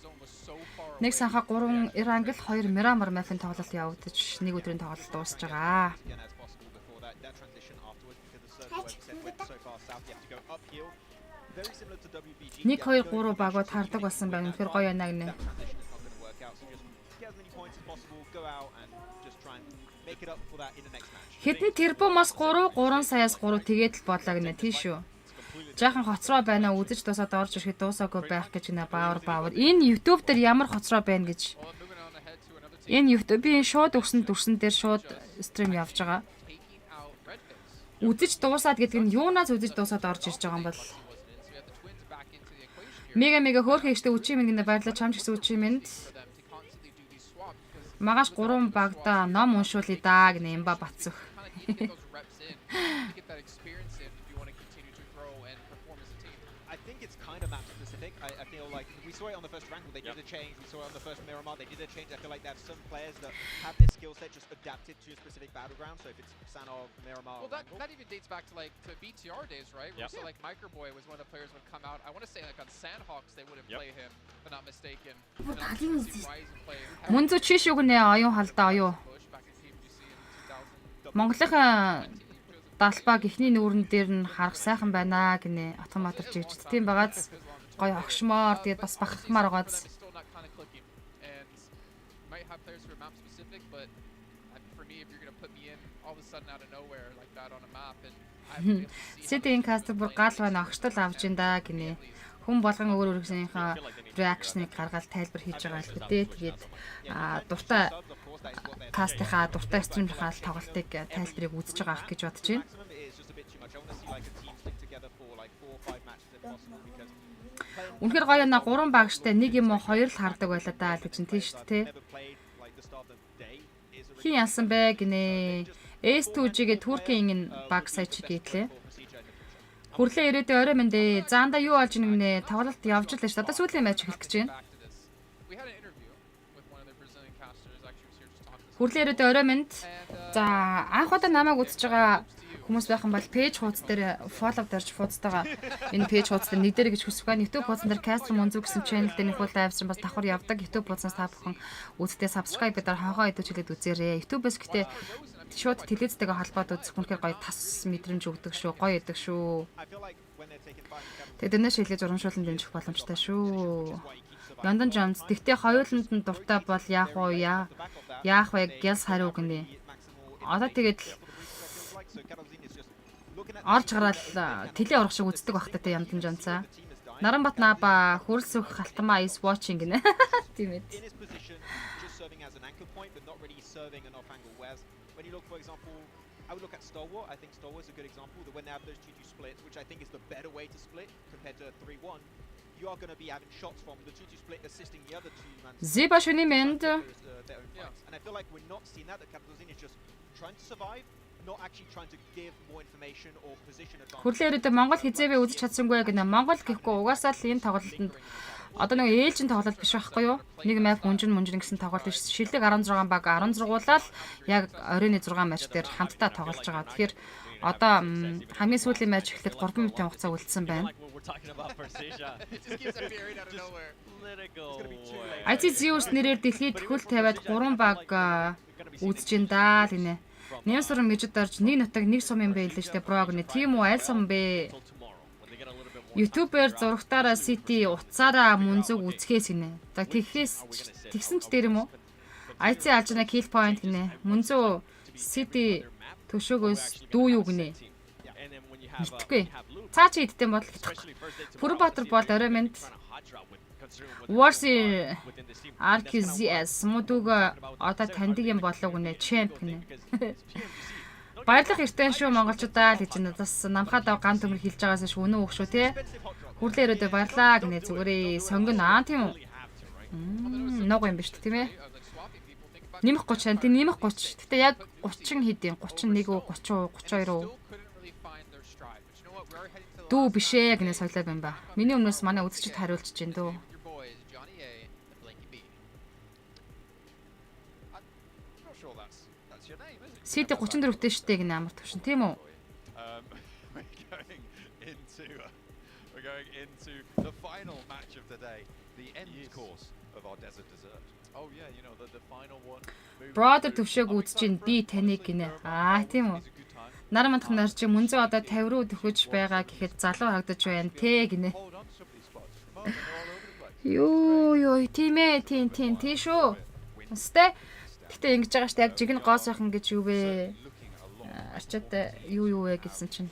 Нэг санхаа 3 Ирангл 2 Мирамар map-ын тоглолт явагдаж нэг өдрийн тоглолт дуусж байгаа. Нэг 2 3 багууд хардаг болсон байна. Тэгэхээр гоё яана гинэ. Хэдэн тэрбумоос 3 саяас 3 тэгээд л бодлоо гинэ тийш үү. Жаахан хоцроо байна үзэж дуусаад орж ирэхэд дуусаагүй байх гэж нэ баавар. Энэ YouTube дээр ямар хоцроо байна гэж. Энэ YouTube-ийн шууд өгсөн дүрсэн дээр шууд стрим явж байгаа. Үзэж дуусаад гэдэг нь юунаас үзэж дуусаад орж ирж байгаа юм бол. Мега хөөрхөн ихтэй үчи минь гэнэ баярлаа чамч гэсэн үчи минь. Магаш 3 багада ном уншуулъя даа гэнэ Имба Батсөх. I feel like we saw it on the first Rankle, they did a change. We saw it on the first Miramar, they did a change. I feel like they have some players that have this skill set just adapted to a specific battleground. So if it's Sanov, Miramar, well, that even dates back to to BTR days, right? Where so Microboy was one of the players who would come out. I want to say on Sandhawks they wouldn't play him, if I'm not mistaken. Мөн зөө чиш үгнэ аюун халдаа аюу. Монголынхаа далбаг ихний нүүрэн дээр нь харах сайхан байна гинэ автоматар жигч. Тийм байгааз гоё огшмоор тэгээд бас бахархмаар байгааз. Сэтийн кастер бүр гал байна огштол авж ин да гинэ. Хүн болгон өөр өөрийнхөө реакшныг гаргаад тайлбар хийж байгаа л гэдэг. Тэгээд дуртай кастынхаа дуртай стримийнхаа тоглолтыг тайлбарыг үзэж байгаа ах гэж бодож байна. Үнэхээр гоё яна 3 багштай нэг юм уу 2 л хардаг байлаа даа л гэж тийм шүү дээ. Хин яасан бэ гинэ. S2G-гээ Туркийн баг сая чи гээдлээ. Хүрлээ ирээдээ орой минь дээ. Заанда юу болж нэгнэ тоглолт явж л шүү дээ. Одоо сүүлийн матч эхлэх гэж байна. Хүрлээ ирээдээ орой минь. За анх удаа намайг үзэж байгаа хүмүүс байхан бол пэйж хуудас дээр фоллоу дарж фуудастайгаа энэ пэйж хуудас дээр нэг дээр гэж хүсэх байна. YouTube хуудас дээр Castro Monzo гэсэн channel дээр нэг хул лайвстрим бас давхар явдаг. YouTube хуудаснаас та бүхэн үзтээ subscribe гэдэг хогоо идэвхжүүлээд үзээрэй. YouTube-с гэтээ шууд телевизтэйгээ холбоод үзэх үнэхээр гоё тас мэдрэмж өгдөг шүү. Гоё идэг шүү. Тэгээд энэ шилжиж урамшуулан дэмжих боломжтой шүү. London Jones тэгтээ хоёуланд нь дуртай бол яах вэ? Яах вэ? Гяс хариу гинэ. Одоо тэгээд орж гараад тэлээ орох шиг үздэг багтаа тэ яндан жанцаа. Наранбат Наба хөрсөх халтмаа is watching гинэ. Тийм ээ. In his position, just serving as an anchor point, but not really serving an off-angle. Whereas when you look, for example, I would look at Stalwart. I think Stalwart is a good example. That when they have those 2-2 splits, which I think is the better way to split compared to a 3-1, you are going to be having shots from the 2-2 split assisting the other two man. Ziba шүний мэнд. And I feel like we're not seeing that. That Capitals is just trying to survive, not actually trying to give more information or position advantage. Хүрлээрээ Монгол хизээвээ үзэж чадсангүй гэнэ. Монгол гэхгүй угаасаа л энэ тоглолтод одоо нэг ээлжин тоглолт биш байхгүй юу? Нэг мэп мунжин гэсэн тоглолт биш. Шилдэг 16 баг 16-уулаад яг 26 матч дээр хамтдаа тоглож байгаа. Тэгэхээр одоо хамгийн сүүлийн матч эхлээд 3 минутын хугацаа үлдсэн байна. ITZUS нэрээр дэлхийд хөл тавиад 3 баг үзэж ин даа л гинэ. Нэмсрэн мэжид орж нэг нутаг нэг сум юм байлээ штэ бро гинэ. Тийм үү аль сум бэ? YouTuber зурагтаараа City уцаараа мунзуг үзхээс гинэ. За тэгсэн ч дээр юм уу? IC алжна kill point гинэ. Мунзуу City төшөөгөөс дүү юу гинэ. Мэдхгүй. Цаа чи идтэн бодол гэхгүй. Пүрбатар бол орой мэд. Warsi RQZS модуг одоо таньдаг юм болов гинэ. Champ гинэ. Баярлах эртэн шүү монголчуудаа л гэж надаас намхаад гам төмөр хэлж байгаас шүү өнөө өөх шүү те. Хүрлээ өрөөдөө баярлаа гинэ зүгээрээ сонгоно аа тийм үү. Ног юм биш тийм ээ. Нэмэх 30 тийм нэмэх 30. Гэтэ яг 30 хэдийн 31 үү 30 уу 32 уу. Дүү бишээ гинэ соёлоо байна ба. Миний өмнөөс манай үзэгчд хариулж чинь дөө. Сити 34-тэй штэ гинэ амар төвшин тийм үү? We're going into the final match of the day, the end course of our desert dessert. Oh yeah, you know the final one. Brother төвшөөг үзэж ин би таныг гинэ. Аа тийм үү? Нар мандах нар чи мөнзөө одоо 50 руу төхөж байгаа гэхэд залуу харагдаж байна те гинэ. Йоо тийм ээ тийм шүү. Өстэй гэтэ ингэж байгаа штэ яг жиг нь гоосойхон гэж юу вэ? Арчаад юу вэ гэсэн чинь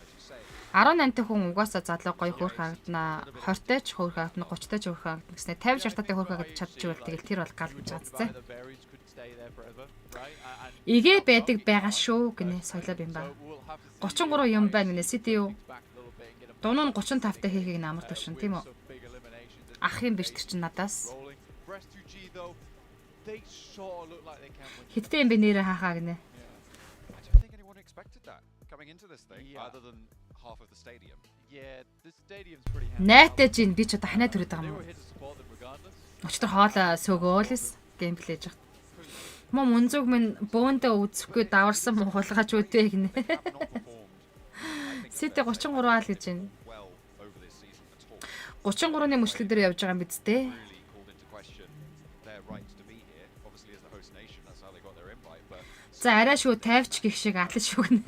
18-тай хүн угаасаа залуу гоё хөөх харагдана 20-тай ч хөөх харагдана 30-тай ч хөөх харагдана гэснээр 50 60-тай хөөх харагдаж чадчихвал тэгэл тэр бол гал гэж баццаа. Игээ байдаг байгаа шүү гинэ соёлоо юм ба. 33 юм байна гинэ City юу? Дунуу нь 35-тай хийхийг амар төвшин тийм үү? Ах юм биш тэр чин надаас. Хиттэй юм бэ нэрээ хаахаа гинэ. I don't think anyone expected that coming into this thing other than half of the stadium. Yeah, the stadium's pretty handy. Найтаж ин би ч одоо ханаа төрөд байгаа юм. Өчтөр хоолоо сөөгөөлс геймплей жагт. Мөн мөнзөг минь бөөндөө үзэхгүй даварсан хулгаач үдээ гинэ. Сити 33 аа л гэж байна. 33-ны мөчлөг дээр явж байгаа юм биз дээ. За арай шүү тайвч гих шиг атлан шүү гэнэ.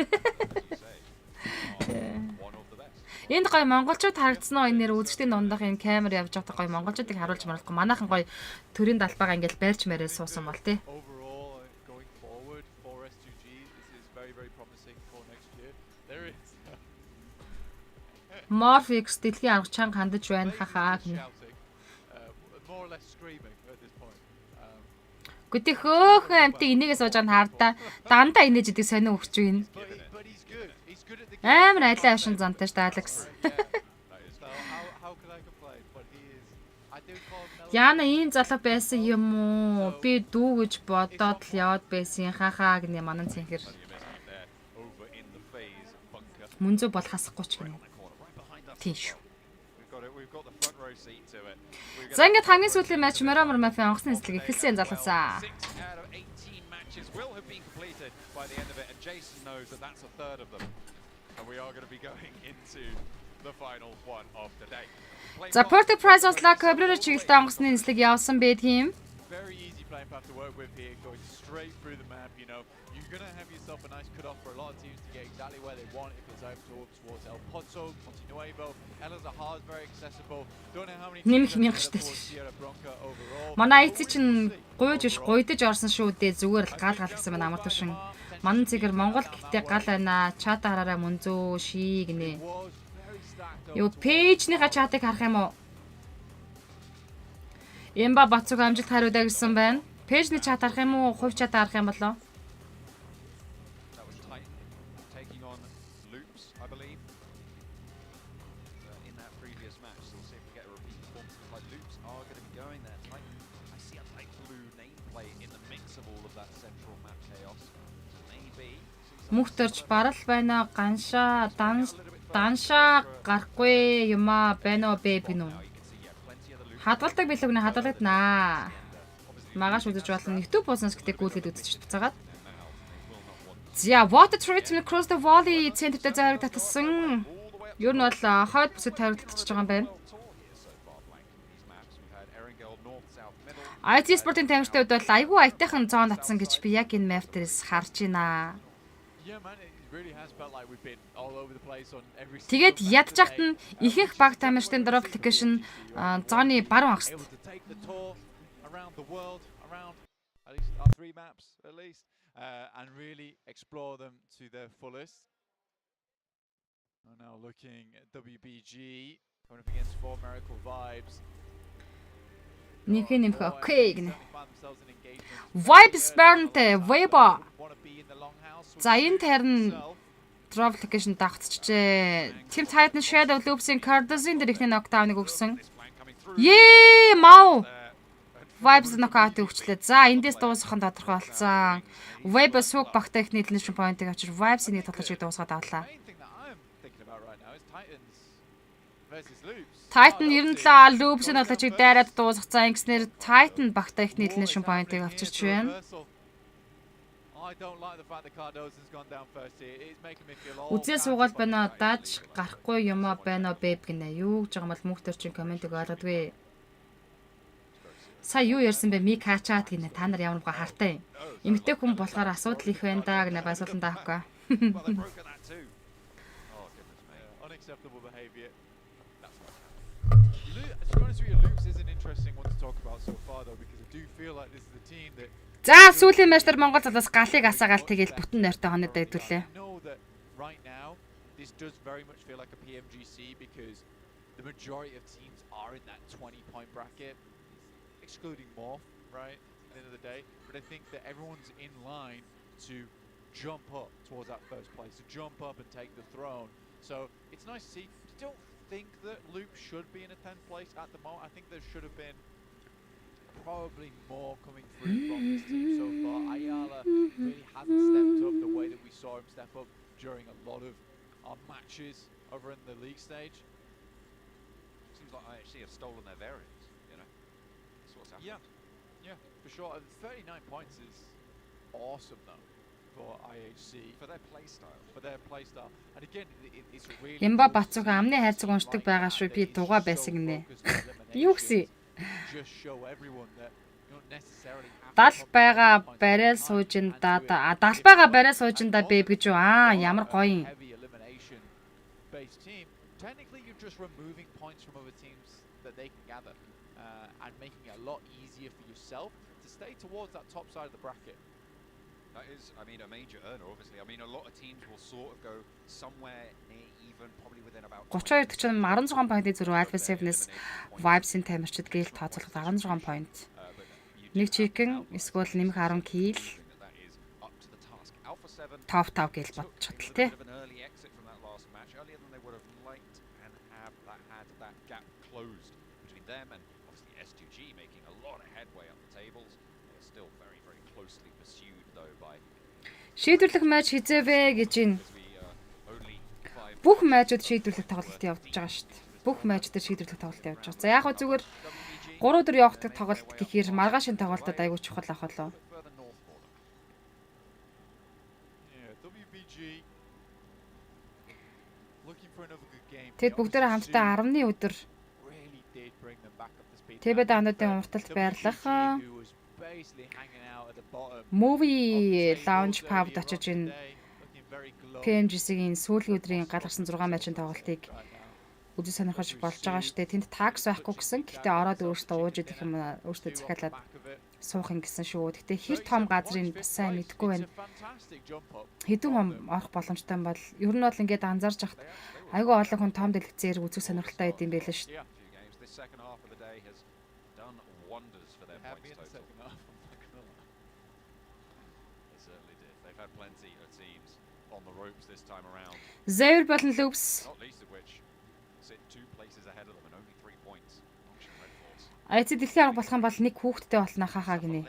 Энд гоё монголчууд харагдсан уу энэ нэр үзэгчдийн дундах энэ камер явж байгаа гоё монголчуудыг харуулж маруулахгүй манайхан гоё төрийн далбаага ингээл байрч мээрээ суусан бол тий. Overall, going forward for S2G, this is very promising for next year. There is Morphix дэлхийн арга чанга хандаж байна хахаа гэнэ. more or less screaming at this point. Гүти хөөхөн амтыг энийгээс сууж байгаа хардаа дандаа инээж идэг сонио өгч байна. But he's good. He's good at the Амар алиа ашин зантай ш Алекс. How could I complain? But he is. I do call him Яна ийм залуу байсан юм уу? Би дүү гэж бодоод л яваад байсан хахаа гэнэ манан цэнхэр. Мөнзөө бол хасахгүй ч гэнэ. Тийм шүү. За ингээд хамгийн сүүлийн матч Моромор Мафи онгоцны эслэг эхэлсэн залуусаа. За Porto Prize ослаа Кобрера чиглэлтэй онгоцны эслэг явсан байт юм. very easy playing path to work with here, going straight through the map. You know, you're gonna have yourself a nice cut-off for a lot of teams to get exactly where they want. If it's over towards El Pozo, Continuevo, El Azahar is very accessible. Don't know how many teams are towards Sierra Bronca overall. Манай IC чинь гуйж гуйдаж орсон шүү дээ зүгээр л гал гал гэсэн байна амар тушин. Ман цэгэр Монгол гэхдээ гал байна. Чат хараараа мөнзөө ший гинэ. Юу пэйжнийхаа чатыг харах юм уу? Эмба Бацуг амжилт хариудаа гэсэн байна. Пэйжний чат харах юм уу? Хувь чат харах юм болоо? That was Titan taking on Loops, I believe. In that previous match, so we'll see if we get a repeat performance. Looks like Loops are going to be going there. Titan, I see a light blue nameplate in the mix of all of that central map chaos. So maybe. Мөхтөрч барал байна. Даншаа гарахгүй юмаа байна уу бэ бинү? Хадгалдаг билүүг нэ хадгалагднаа. Магаш үзэж болно. YouTube бууснаас гэдэг гүйлгээд үзчих буцаагаад. За, water treatment across the valley центртэй зайраг татсан. Юу нь бол хойд бүсэд тавигдчихж байгаа юм байна. IT спортын тамирчтай үед бол айгүй аятайхан зоон татсан гэж би яг энэ map дээрээс харж байна. Тэгээд ядчихт нь ихэнх баг тамирчдын drop application зооны баруун агшд. And really explore them to their fullest. And now looking at WBG coming up against 4 Miracle Vibes. Нэмэх окей гинэ. Vibes Burnтэй Weibo. За энэ тарин drop application дагцчихжээ. Team Titan Shadow Loops-ийн Cardazin дээр ихний knockdown-ыг өгсөн. Yee мау. Vibes knockout өгчлээ. За эндээс дуусах нь тодорхой болсон. Web сүг багтай ихний elimination point-ыг авчир Vibes-ийн тоглолтыг дуусгаад авлаа. Titan 97 Loops-ийн тоглолтыг дайраад дуусгацсан ингэснээр Titan багтай ихний elimination point-ыг авчирч байна. Үзээ суугаад байна. Дааж гарахгүй юм байна бэб гинэ. Юу гэж байгаа юм бол мөхтөрчин комментиг ойлгодгүй. Сая юу ярьсан бэ? Мик хаачаад гинэ. Та нар ямар нэг хартай. Эмэгтэй хүн болохоор асуудал их байна да гинэ. Басуулан даахгүй. За сүүлийн матчтар Монгол залуус галыг асаагаал тэгээл бүтэн нойртой хоноод байдгүлээ. Right now, this does very much feel like a PMGC because the majority of teams are in that 20-point bracket, excluding Morph, right, at the end of the day. But I think that everyone's in line to jump up towards that first place, to jump up and take the throne. So it's nice to see. I don't think that Loop should be in a 10th place at the moment. I think there should have been probably more coming through from this team so far. Ayala really hasn't stepped up the way that we saw him step up during a lot of our matches over in the league stage. Seems like IHC have stolen their variants, you know. That's what's happened. Yeah, for sure. 39 points is awesome though for IHC. For their playstyle. And again, it's really Ямба Бацуг амны хайрцаг уншдаг байгаа шүү. Би дугаа байсан гинэ. Юу гэсэн? Дал байгаа барай суужинда дал байгаа барай суужинда бэб гэж юу? Ямар гоё юм. Technically you're just removing points from other teams that they can gather and making it a lot easier for yourself to stay towards that top side of the bracket. That is, I mean, a major earner, obviously. I mean, a lot of teams will sort of go somewhere near even, probably within about 32 16 point-ийн зөрүү Alpha 7-ээс Vibes-ийн тамирчид гээл тооцоолоход 16 point. Нэг chicken эсвэл нэмэх 10 kill. Top гээл бодчихвол тий. Шийдвэрлэх матч хизээвэ гэж байна. Бүх матчууд шийдвэрлэх тоглолт явж байгаа шүү дээ. Бүх матч дээр шийдвэрлэх тоглолт явж байгаа. За яг хөө зүгээр 3 өдөр явагдах тоглолт гэхээр маргаашийн тоглолтод аягүй чухал ах болоо. Тэд бүгдээ хамтдаа 10-ны өдөр Тэбэд ануудын урталт байрлах Movie Lounge Pub очиж энэ PMGC-ийн сүүлийн өдрийн галгарсан 6 матчын тоглолтыг үзэж сонирхож болж байгаа шүү дээ. Тэнд такс байхгүй гэсэн. Гэхдээ ороод өөртөө ууж идэх юм өөртөө захиалаад суух юм гэсэн шүү. Гэтэ хэр том газрын сайн мэдэхгүй байна. Хэдэн хом орох боломжтой юм бол ер нь бол ингээд анзаарч хахад айгүй олон хүн том дэлгэцээр үзэх сонирхолтой байд юм байлаа шүү. Xavier болон Loops. Айц дэлхийн авраг болох юм бол нэг хүүхэдтэй болно хахаа гинэ.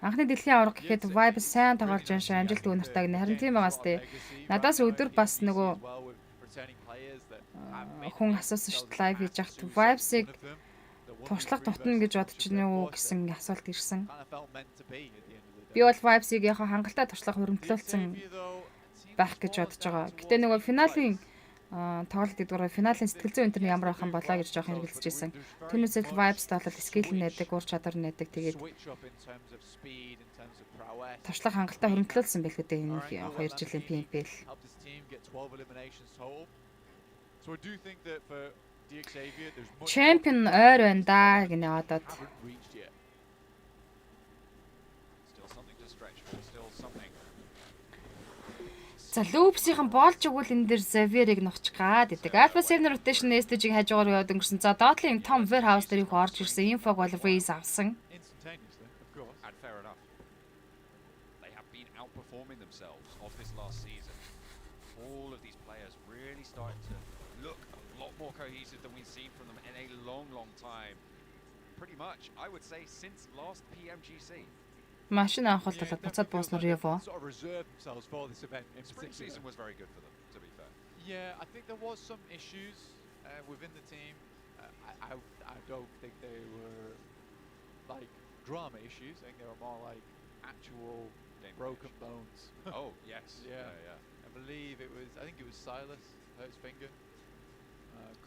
Анхны дэлхийн авраг гэхэд Vibe сайн тоглож аншаа амжилт өнөртэй гинэ. Харин тийм байгаас тээ. Надаас өдөр бас нөгөө хүн асуусан шүү дээ лайв хийж яхад Vibe-сыг туршлага тутна гэж бодож байна уу гэсэн асуулт ирсэн. Би бол Vibe-сыг яг хангалттай туршлага хөрөмтлүүлсэн байх гэж бодож байгаа. Гэтэ нөгөө финалийн тоглолт гэдгээр финалийн сэтгэл зүйн энэ ямар байх юм болоо гэж жоох хэрэгэлж ирсэн. Түүнээсээ Vibes бол скил нээдэг, ур чадвар нээдэг тэгээд туршлага хангалттай хөрөмтлүүлсэн байх үү энэ 2 жилийн PMP-л. Champion ойр байна да гинэ одод. За Loopsийн болж өгвөл энэ дэр Xavier-ыг нухчих гад гэдэг. Alpha 7 rotation STG-ийг хажуугаар яваад өнгөрсөн. За Dotling том warehouse дээр их орж ирсэн. Infog бол raise авсан. More cohesive than we've seen from them in a long time. Pretty much, I would say, since last PMGC. Машин анхуулт болоод буцаад бууснаар Revo. Spring season was very good for them, to be fair. Yeah, I think there was some issues within the team. I don't think they were like drama issues. I think they were more like actual broken bones. Oh yes, yeah. I believe it was. I think it was Silas hurt his finger.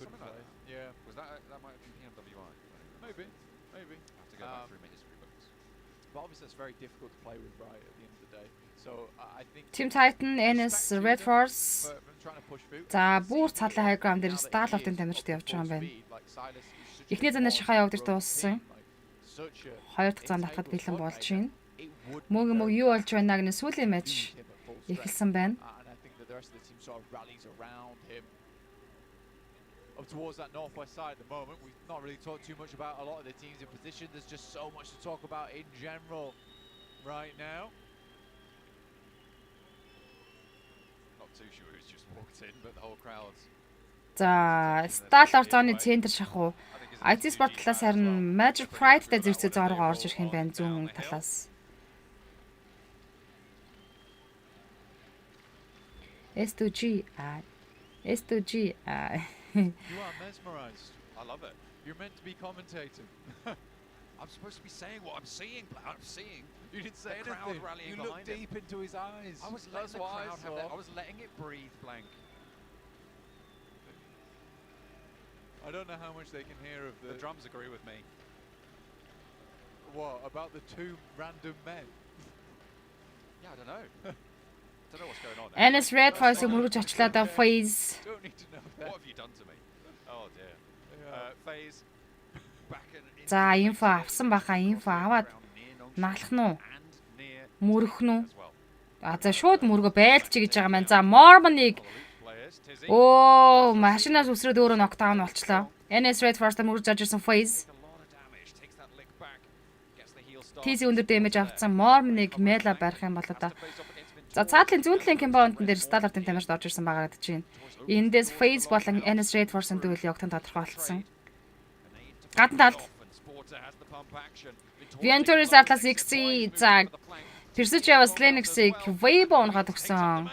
Couldn't play. Like that. Yeah. Was that might have been PMWI? Maybe. I have to go back through my history books. But obviously it's very difficult to play with Riot at the end of the day. So I think Team Titan, NS, Red Force. За бүр цаалаа high ground дээр Starlord-ын тамирчид явж байгаа юм байна. Эхний занаас шахаа явагдаж дууссан. Хоёр дахь зан татахад бэлэн болж байна. Мөг юу болж байна гэнэ сүүлийн матч эхэлсэн байна. Up towards that northwest side at the moment. We've not really talked too much about a lot of the teams in position. There's just so much to talk about in general right now. Not too sure who's just walked in, but the whole crowd's. За Starlord зооны центр шахуу. IT Sport талаас харин Major Pride-тай зэрэгцээ зооргоо орж ирэх юм байна зүүн талаас. S2G S2G You are mesmerized. I love it. You're meant to be commentating. I'm supposed to be saying what I'm seeing. I'm seeing. You didn't say the crowd anything. rallying You looked behind deep into his eyes. I was letting the crowd have that. I was letting it breathe, Blank. I don't know how much they can hear of The drums agree with me. What about the two random men? Yeah, I don't know. Don't know what's going on there. NS Red Force мөргөж очлоо да FaZe. Don't need to know that. What have you done to me? Oh dear. FaZe back in. За инфо авсан баха инфо аваад наалах нь уу? Мөрөх нь үү? За шууд мөргө байлчих гэж байгаа маань. За Mormon-ыг машинаас үсрээд өөрөө нокдаун болчлоо. NS Red Force-та мөргөж орж ирсэн FaZe. TC өндөр дэмэж авцсан Mormon-ыг Mela барих юм болоо да. За цаатлын зүүн талын компонент дээр Starlord-ын тамирчид орж ирсэн байгаа гэж байна. Эндээс FaZe болон NS Red Force-ын дүүл явагтан тодорхойлсон. Гадна талд Venturis Atlas XC за Persistence Linux-ийг Weibo унгаад өгсөн.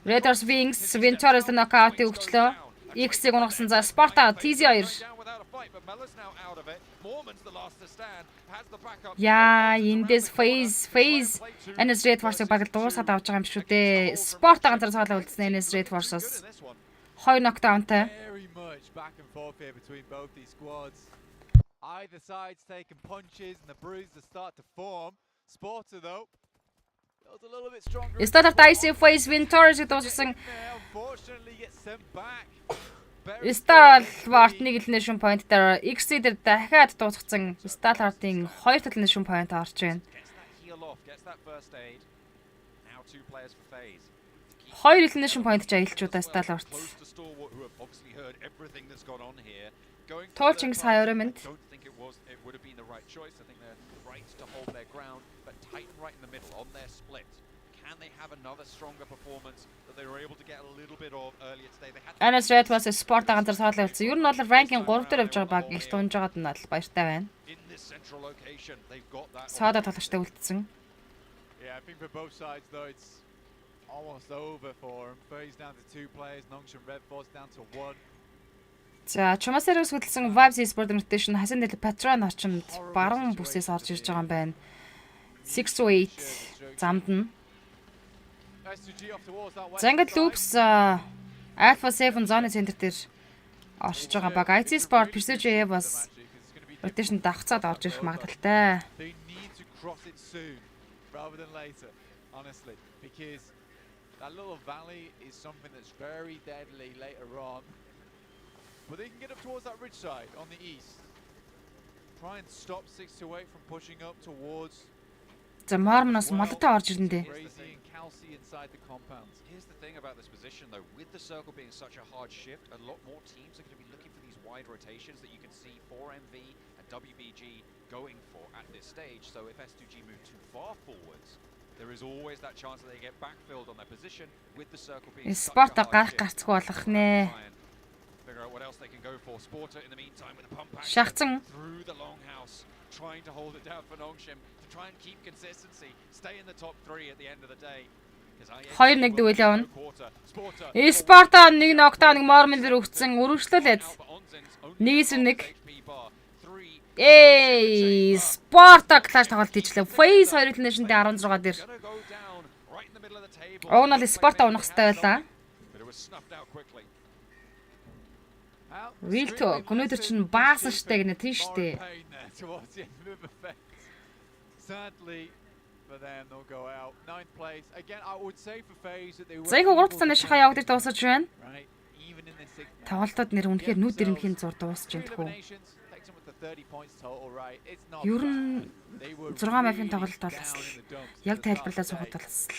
Raiders Wings Venturis knockout-ийг өгчлөө. X-ийг унгасан за Sparta TZ2. Яа, эндээс FaZe NS Red Force-ыг баг дуусаад авч байгаа юм шүү дээ. Sport ганцаар цаалаа үлдсэн NS Red Force-оос. 2 knockdownтай. Very much back and forth here between both these squads. Either side's taking punches and the bruises start to form. Sporter though feels a little bit stronger. Starlord IC FaZe Venturis-ийг дуусгасан. Unfortunately gets sent back. Stalwart 1 elimination point дээр XC дээр дахиад дуусгацсан Stalwart-ын 2 elimination point орж байна. Gets that first aid. Now 2 players for phase. 2 elimination point ч аялчудаа Stalwart. Close to Stalwart, who have obviously heard everything that's gone on here. Going to Tool the Чингис third Хайрын point, мэд. I don't think it would have been the right choice. I think they're right to hold their ground, but Titan right in the middle on their split. Can they have another stronger performance that they were able to get a little bit of earlier today? They had Анас Red бас спорт ганцаар суулаа болсон. Ер нь бол ранкинг 3 дээр явж байгаа баг их тунж байгаад нь бол баяртай байна. in this central location. They've got that. Саада тоглогчтой үлдсэн. Yeah, I think for both sides though, it's almost over for him. Phase down to 2 players, Nongshim Red Force down to 1. За, Чумасараас хөдөлсөн Vibes Sport Nutrition хасан дэл Patron орчинд баруун бүсээс орж ирж байгаа юм байна. 6-8 замд нь. За ингээд Loops Alpha 7 зоны центр дээр орж байгаа баг. IT Sport Precision бас rotation давхцаад орж ирэх магадaltaй. They need to cross it soon rather than later, honestly, because that little valley is something that's very deadly later on. But they can get up towards that ridge side on the east. Try and stop 628 from pushing up towards За, Mormonос молтой орж ирэндээ. Crazy and Kelsey inside the compound. Here's the thing about this position, though. With the circle being such a hard shift, a lot more teams are going to be looking for these wide rotations that you can see 4MV and WBG going for at this stage. So if S2G move too far forwards, there is always that chance that they get backfilled on their position with the circle being such a Спорт hard гарах shift. гарцгүй болох нэ. Figure out what else they can go for. Sporter in the meantime with a pump action Шахацсан. through the longhouse, trying to hold it down for Nongshim to try and keep consistency, stay in the top 3 at the end of the day. 2-1 дүүл явна. Спорта 1 нокдаун 1 Mormon дээр өгсөн өргөжлүүлээд 1-1. Спорта клаш тоглолт хийчлээ. Phase 2 elimination дээр 16 дээр. Уг нь бол Спорта унах хэрэгтэй байлаа. Real talk. Өнөөдөр чинь баасан штэ гэнэ тийм штэ. Sadly for them, they'll go out. 9th place. Again, I would say for phase that they were. За их 3 цааны шахаа явагдаж дуусаж байна. Right. Even in this Тоглолтод нэр үнэхээр нүд ирэмхийн зур дуусж байна тхүү. takes them with the 30 points total, right? It's not. Ер нь They were 6 мафийн really тоглолт down болсол in the dumps. яг тайлбарлаад сухад болсол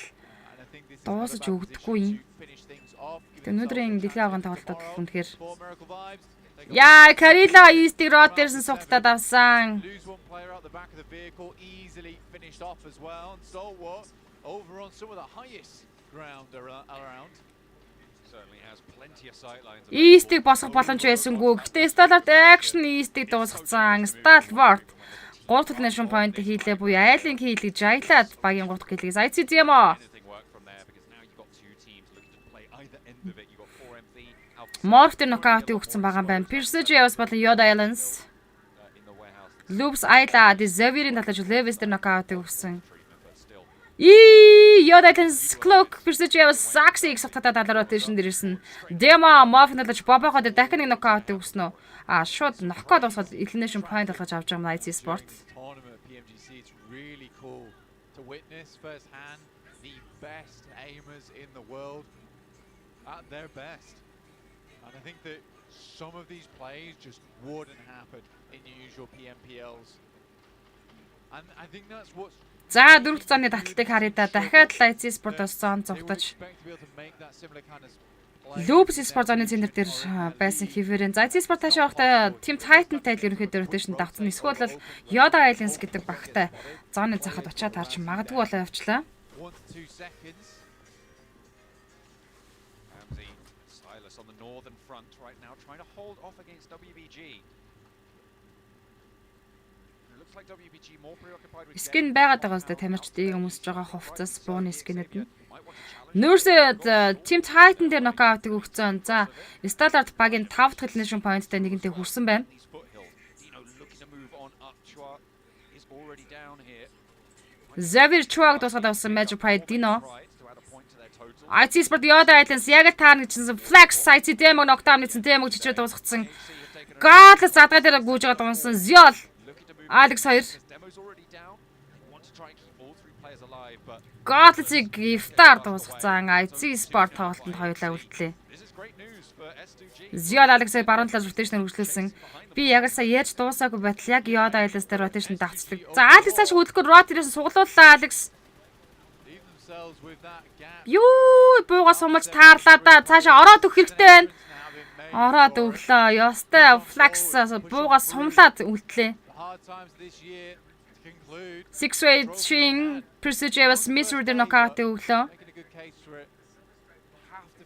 And I think this is дуусаж another өгдөггүй юм. position to finish things off. Тэгээ өнөөдрийн дэлхийн авгаан тоглолтод үнэхээр For Miracle Vibes. яа Карила Истиг рот дээрсэн сугтаад авсан. Lose one player out the back of the vehicle, easily finished off as well. And Stalwart over on some of the highest ground around. Certainly has plenty of sightlines. Истиг босгох боломж байсангүй. Гэхдээ Stalwart action Истиг дуусгацсан. Stalwart 3 elimination point хийлээ буюу айлын хийл гэж аялаад багийн 3 хийлгээс ICDMO. Anything work from there because now you've got 2 teams looking to play either end of it. You've got 4MV, Alpha Morph дээр нокаутыг өгсөн байгаа юм байна. Precision болон Yoda Islands. in the warehouse Loops Ayla Xavierийн талаж Levis дээр нокаутыг өгсөн. treatment, but still. Yoda Islands Cloak Precision Saxi сахтата талаар rotation дээр ирсэн. Demo Morph талаж Boboko дээр дахин нэг нокаутыг өгсөн үү? Шууд ноккод босоод elimination point болгож авч байгаа юм IC Sport. Tournament PMGC, it's really cool to witness firsthand the best aimers in the world at their best. And I think that some of these plays just wouldn't happen in the usual PMPLs. And I think that's what's За 4 цааны таталтыг харъя да. Дахиад IC Sport-оос зон they would зогтож expect to be able to make that similar kind of play. Loops Sport зоны центр дээр байсан хэвээрэн. За IC Sport таашаа явахдаа Team Titan-тай л ерөнхийдөө rotation давцсан. Эсвэл бол Yoda Islands гэдэг багтай зоны захад очиад харж магадгүй болоо явчлаа. 1 to 2 seconds. Ramsey, Silas on the northern front right now, trying to hold off against WBG. It looks like WBG more preoccupied with Скин байгаад байгаа үстэй тамирчдыг өмсөж байгаа хувцас бууны скинэд нь. Нүүрсээ Team Titan дээр нокаутыг өгсөн. За Stalwart багийн 5 дахь elimination point-тай нэгэнтэй хүрсэн байна. these foothills. Dino looking to move on up. Chua is already down here. Xavier Chuag дуусгаад авсан Major Pride Dino. Right to add a point to their total. IT Sport Yoda Islands яг таар нэгсэн Flex IT Demo нокдаун нэгсэн Demo чичрээ дуусгацсан. Гатлас задгаа дээр гүйж байгаа дууссан Ziol Alex 2 Demo's already down. Want to try and keep all 3 players alive, but Гатласыг Iftar дуусгацсан IT Sport тоглолтод хоёулаа үлдлээ. this is great news for Ziol Alex-ыг баруун талаас rotation үргэлжлүүлсэн. Би яг л сая яаж дуусаагүй байтал яг Yoda Alex дээр rotation давцдаг. За Alex цааш хөдлөхгүй rotation суглууллаа Alex. Юу бууга сумж таарлаа да. Цаашаа ороод өгөх хэрэгтэй байна. Ороод өглөө. Ёстой flex бууга сумлаад үлдлээ. 6-way string Precision was misread knockout өглөө.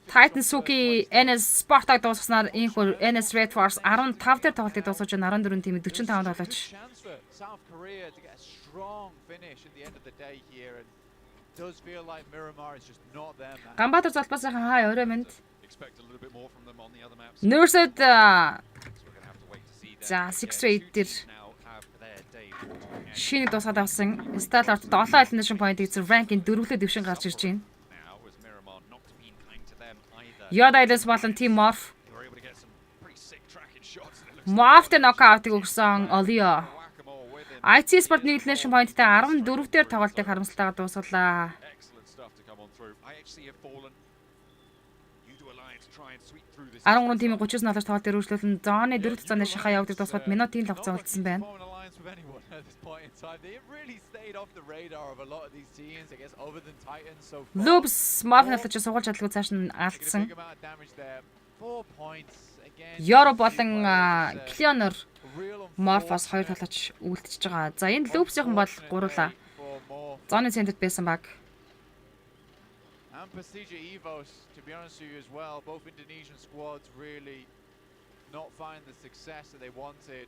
Titan Suki NS Sport-аг дуусгаснаар энэхүү NS Red Force 15 дээр тоглолтыг дуусгаж 14 тимээ 45 тоглож. South Korea to get a strong finish at the end of the day here and does feel like Miramar is just not there. Гамбатар залбаасаа хаа өрөө мэд. Expect a little bit more from them on the other maps. Нүүрсэд за 6-8 дээр шинэ дуусгаад авсан. Сталарт 7 elimination point-ийг зөв ranking 4-лөө дэвшин гарч ирж байна. Yoda Alex болон Team Morph. Morph дээр knockout-ыг өгсөн Olio. IT Sport elimination point-тэй 14 дээр тоглолтыг харамсалтайгаар дуусгалаа. Арангуун тимийн 30-9 тоглолт тоглолт өргөжлүүлэн зооны 4 цааны шахаа явагдаж дуусгаад минутын лавцаа үлдсэн байна. Loops Morph-ны сургууль чадлагыг цааш нь алдсан. Euro болон Cleaner Morphos 2 талаач үлдчихэж байгаа. За энэ Loops-ийн бол гурлаа. Зооны центрт байсан баг. And Prestige Evos, to be honest with you as well, both Indonesian squads really not find the success that they wanted.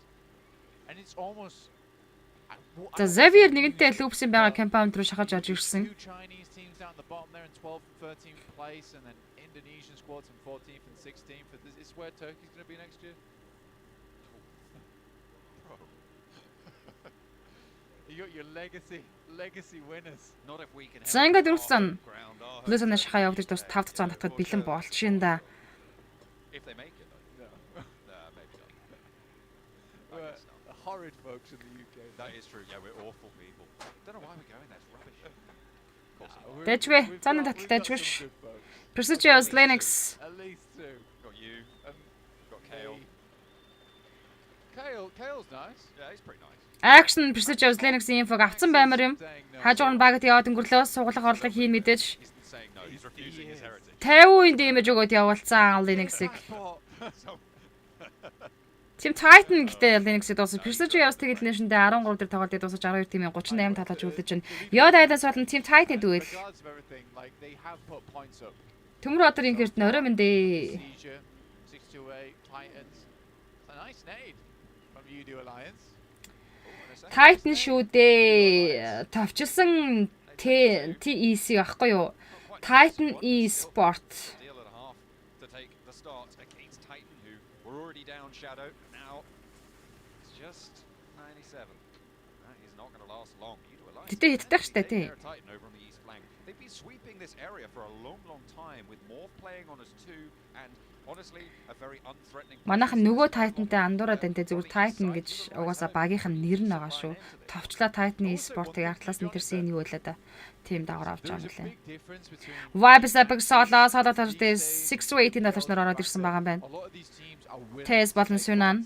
And it's almost За Xavier нэгэнтэй Loops-ийн байгаа компаунд руу шахаж орж ирсэн. Chinese teams down the bottom there in 12th and 13th place and then Indonesian squads in 14th and 16th. Is this where Turkey's going to be next year? You got your legacy winners. Not if we can. За ингээд үргэлжлэн. Лүсэний шахаа явагдаж дуус 5 цаан татахад бэлэн болч шин да. If they make it though. No. Maybe not. We're horrid folks in the UK. That is true. Yeah, we're awful people. Don't know why we're going. That's rubbish. Дэжвэ. Цааны таталтай дэжвэш. Precision Linux. At least two. Got you. Got Kale. Kale's nice. Yeah, he's pretty nice. Action Precision Linux-ийн инфог авсан баймар юм. Хажуугаар нь багт яваад өнгөрлөө суглах орлого хийн мэдээж. 50 үеийн дэмэж өгөөд явуулсан Linux-ийг. Team Titan гэдэг Linux-ийг дуусах. Precision яваас тэгээд нэшэндээ 13 дээр тоглолтыг дуусгаж 12 тимийн 38 талааж үлдэж байна. Yoda Alex болон Team Titan дүүл. Төмөр одор инхэрт нөрөө мэндэ. Titan шүү дээ. Тавчилсан TEC ахгүй юу? Titan e-sport. Тэтэй хитдэг штэ тий. Sweeping this area for a long time with Morph playing on us too and honestly a very unthreatening. Манайхан нөгөө Titan-тэй андуураад энэ зүгээр Titan гэж угаасаа багийнх нь нэр нь байгаа шүү. Товчлаа Titan e-sport-ыг артлаас нэтэрсэн юу байлаа да. Тим дагавар авч байгаа юм лээ. Vibes Epic Solo талаар 6-8 талаарч нар ороод ирсэн байгаа юм байна. Tez болон Sunan.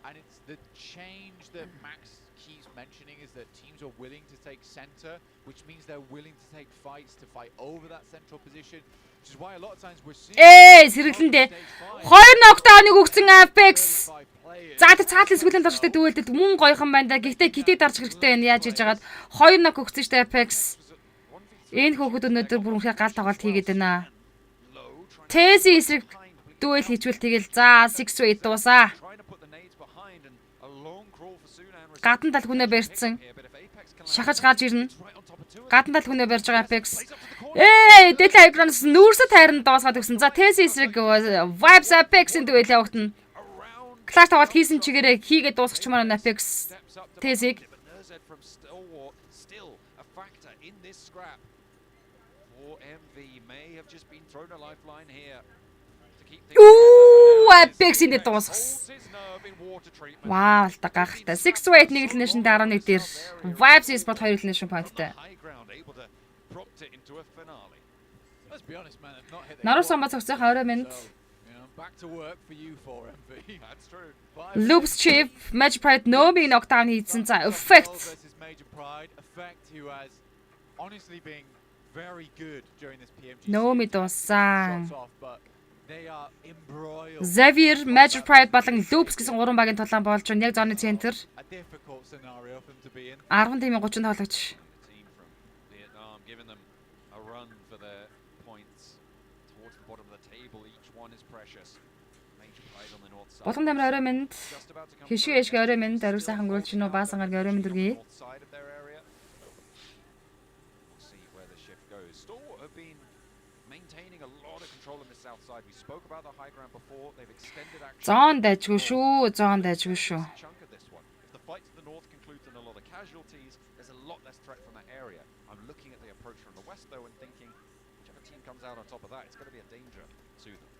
And it's the change that Max keeps mentioning is that teams are willing to take center, which means they're willing to take fights to fight over that central position, which is why a lot of times we're seeing сэргэлэндээ 2 нокдауныг өгсөн Apex. За тэр цаатлын сүүлийн даржтай дүүлдэд мөн гоёхан байна да. Гэхдээ дарж хэрэгтэй байна. Яаж хийж яагаад 2 нок өгсөн штэ Apex. Энэ хүүхэд өнөөдөр бүр үнхээр гал тоглолт хийгээд байна. Tezi эсрэг дүүл хийчвэл тэгэл за 6-8 дуусаа. Гадна тал хүнээ барьцсан. Шахаж гарч ирнэ. Гадна тал хүнээ барьж байгаа Apex. Дэлэ экраноос нүүрсэ тайран доосгаад өгсөн. За Tezi эсрэг Vibes Apex-ийн дүүл явагдана. Клаш тоглолт хийсэн чигээрээ хийгээд дуусгач маань Apex Tezi-г. Apex энэ дуусгасан. Вау, алта гахалтай. 6-8 нэг elimination дээр 11 дээр Vibes Esport 2 elimination point-тай. Наруу самбас өгсөн 20 минут. Back to work for you for MV. That's true. Loops chip Major Pride Nomi knockdown хийсэн за effect. Versus Major Pride. Effect who has honestly been very good during this PMGC. Nomi дууссан. Shots off, but they are embroiled. Xavier Major Pride болон Loops гэсэн 3 багийн тулаан болж байна. Яг зооны центр. A difficult scenario for them to be in. 10 тимийн 30 тоглогч. Team from Vietnam giving them a run for their points towards the bottom of the table. Each one is precious. Major Pride on the north side. Болон тамир орой минь хишиг эшг орой минь даруй сайхан гүйлч нөө баасан гаргийн орой минь дүргий. North side of their area. We'll see where the shift goes. Stalwart have been maintaining a lot of control on the south side. We spoke about the high ground before. They've extended action. Зоон дайжгүй шүү. Зоон дайжгүй шүү. Chunk of this one. If the fight to the north concludes in a lot of casualties, there's a lot less threat from that area. I'm looking at the approach from the west though and thinking, whichever team comes out on top of that, it's going to be a danger to them.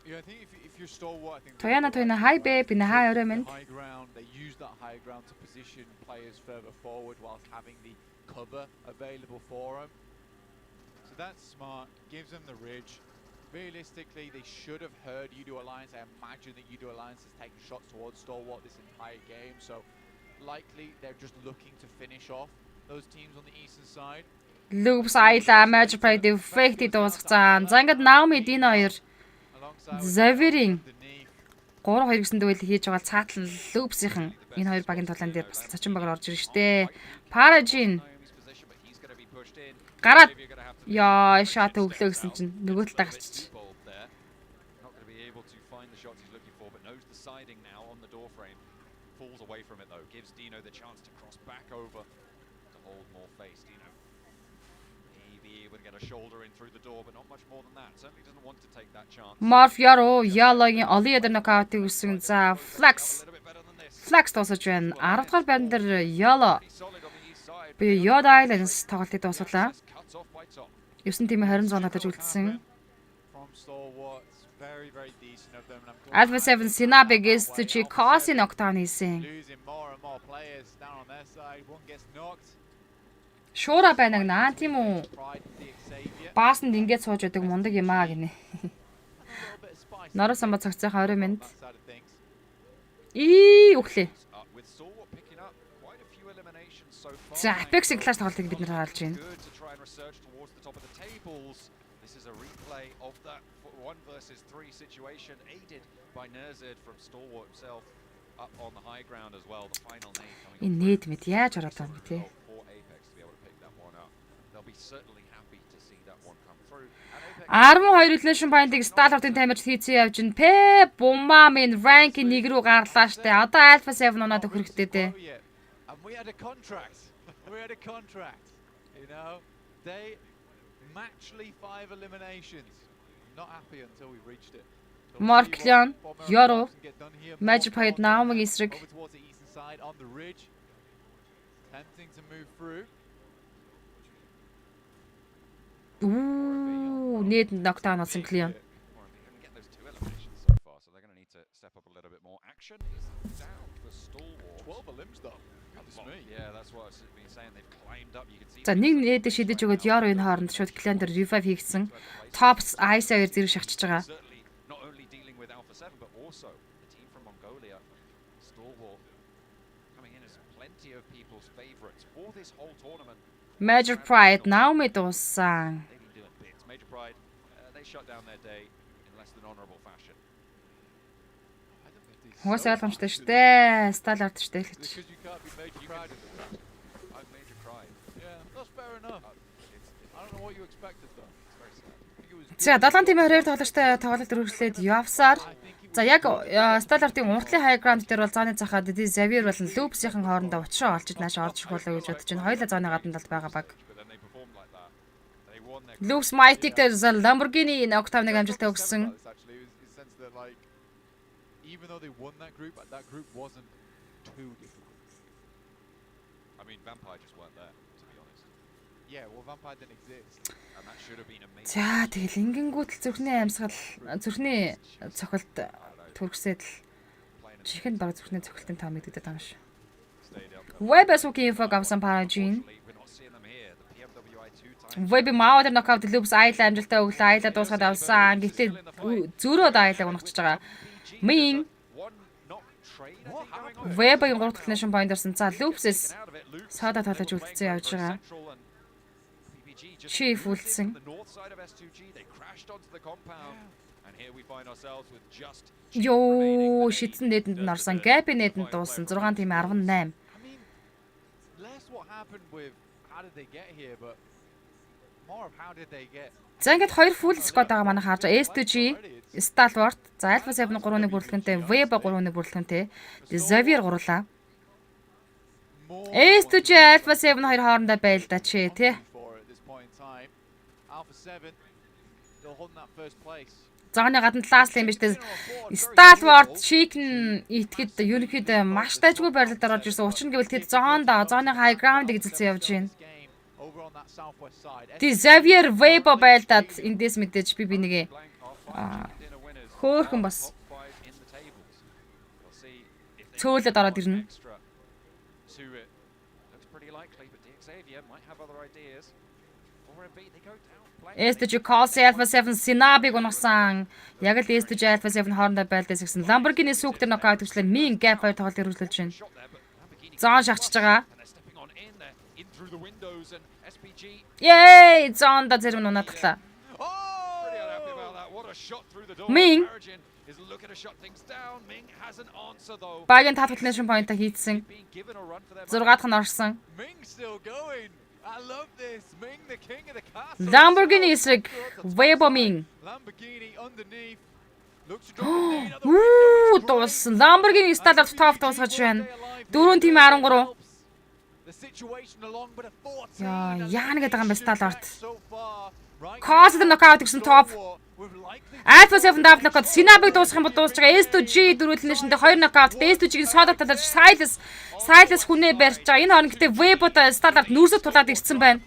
Yeah, I think if you're Stalwart, I think Тояна хай бэ би хай орой минь. high ground, they use that high ground to position players further forward whilst having the cover available for them. So that's smart, gives them the ridge. Realistically, they should have heard Udo Alliance. I imagine that Udo Alliance has taken shots towards Stalwart this entire game, so likely they're just looking to finish off those teams on the eastern side. Loops Ayla Major Pride effect дуусгацсан. За ингээд Naomi Din хоёр Xavier-ийн 3-2 гэсэн дуэл хийж байгаа цаатлан Loops-ийн энэ хоёр багийн тулаан дээр бас цочин багаар орж ирж штэ. Parajin гараад яа шат өглөө гэсэн чинь нөгөө талд гарчиж. Not going to be able to find the shots he's looking for, but knows the siding now on the door frame. Pulls away from it though, gives Dino the chance to cross back over to hold more face. Dino may be able to get a shoulder in through the door, but not much more than that. Certainly doesn't want to take that chance. Morph Yaro Yaloгийн олон ядар нокаутыг үсгэн за Flex дуусаж байна. 10 дахь байран дээр Yalo би Yoda Islands тоглолтыг дуусгалаа. 9 тимээ 20 зооноо таж үлдсэн. From Stalwart, very, very decent of them. And I'm Alpha 7 Sinabe gets to Chikosi knockdown хийсэн. losing more and more players down on their side. One gets knocked. Шуура байна наа тийм үү? Pride the Xavier. Баасанд ингээд сууж байдаг мундаг юм аа гинэ. Норос самбат цагцаа 20 минут. That side of things. Өглөө. With Stalwart picking up quite a few eliminations so far. За Apex-ийн класс тоглолтыг бид нар хаалж байна. Good to try and research towards the top of the tables. This is a replay of that 1 versus 3 situation, aided by Nerzid from Stalwart himself up on the high ground as well. The final nade coming Энэ нийт мэд яаж ороод байгаа юм бэ те? for Apex to be able to pick that one up. They'll be certainly happy to see that one come through. And Apex 12 relation point-ыг Stalwart-ын тамирч хийцэн явж ин Пэ Бумамын rank 1 рүү гарлаа штэ. Одоо Alpha 7 унаад өгөх хэрэгтэй те. Oh, yeah. And we had a contract. We had a contract. You know, they matchly 5 eliminations. Not happy until we reached it. So we'll see Morklian, what Bomber Yoro, can get done here. Major More Pride Naomi over эсрэг. towards the eastern side on the ridge. Tempting to move through. Ooh, need knockdown болсон Cleon. Well, they didn't get those 2 eliminations so far, so they're going to need to step up a little bit more. Action is down for Stalwart. 12 limbs though. Goodness me. Yeah, that's what I've been saying. They've climbed up. You can see. За нэг нээд шидэж өгöd Yoro энэ хооронд шууд Cleon дээр revive хийгсэн. Tops Ice 2 зэрэг шахчихж байгаа. Certainly not only dealing with Alpha 7, but also the team from Mongolia, Stalwart, coming in as plenty of people's favourites for this whole tournament. Major Pride Naomi дууссан. They've been doing bits. Major Pride, they shut down their day in less than honourable fashion. Хөөс ойлгомжтой шүү дээ. Stalwart шүү дээ гэж. Because you can't be Major Pride in this. I'm Major Pride. Yeah, that's fair enough. I don't know what you expected though. It's very sad. I think it was За 7 тимээ 2 тоглолттой тоглолт өргөжлээд явсаар. За яг Stalwart-ын уртлын high ground дээр бол зооны захаад Xavier болон Loops-ийн хоорондоо учраа олж нааш орж ирэх болоо гэж бодож байна. Хоёулаа зооны гадна талд байгаа баг. But then they performed like that. They won their Loops Mighty дээр Lamborghini octave-ыг амжилттай өгсөн. actually it was in the sense that like even though they won that group wasn't too difficult. I mean, Vampire just weren't there, to be honest. Yeah, well Vampire didn't exist. And that should have been amazing. За тэгэл ингэнгүүт л зүрхний амьсгал зүрхний цохилт төргсэд л чихэнд баг зүрхний цохилтын таа мэдэгдээд байгаа юм шүү. Stayed up. Web-с үгийн инфог авсан Parajin. We're not seeing them here. The PMWI 2 Webby Mauer knockout Loops Ayla амжилттай өглөө Ayla дуусгаад авсан. Гэтэ зөөрөөд Ayla унагчж байгаа. Мин Webby-ийн 3 дахь nation point орсон. За Loops-с саада толож үлдсэн явж байгаа. Chief үлдсэн. Йоо, шидсэн нэдэнд нь орсон. Gap нэдэнд дууссан. 6 тийм 18. За ингээд 2 full squad байгаа манай харж байгаа. S2G, Stalwart, за Alpha 7 3-ны бүрэлдэхүүнтэй, Web 3-ны бүрэлдэхүүнтэй, Xavier гурлаа. S2G, Alpha 7 хоёр хоорондоо байлдаа чи тий. Зооны гадна ласт юм биш тий. Stalwart, Chicken итгэд ерөнхийдөө маш тажгүй байрлалд орж ирсэн. Учир нь гэвэл тэд зооны high ground-ыг эзэлсэн явж байна. Тий Xavier Web байлдаад эндээс мэдээж би нэгэ хөөхөн бас цөөлөд ороод ирнэ. S2G Calls Alpha 7 Sinabig унасан. Яг л S2G Alpha 7 хоорондоо байлдаас гэсэн Lamborghini Super knockout гэжлээ Min Gap 2 тоглолт хэрэгжүүлж байна. Зоон шахчихж байгаа. Yay! Зоонда зэрэг нь унаадлаа. Min Багийн татвал nation point-а хийдсэн. 6 дахь нь орсон. Lamborghini эсрэг Webo Min. Дууссан. Lamborghini Stalwart top дуусгаж байна. 4 тийм 13. Яа нэг гэдэг юм бэ Stalwart. Cause knockout гэсэн top. Alpha 7 double knockout Sinabig дуусах юм бол дуусж байгаа. S2G дөрвөлнэ шиндээ 2 knockout. S2G-ийн содо талж Silas хүнээ барьж байгаа. Энэ хооронд гэдэг Webo-то Stalwart нүүрсөд тулаад ирсэн байна.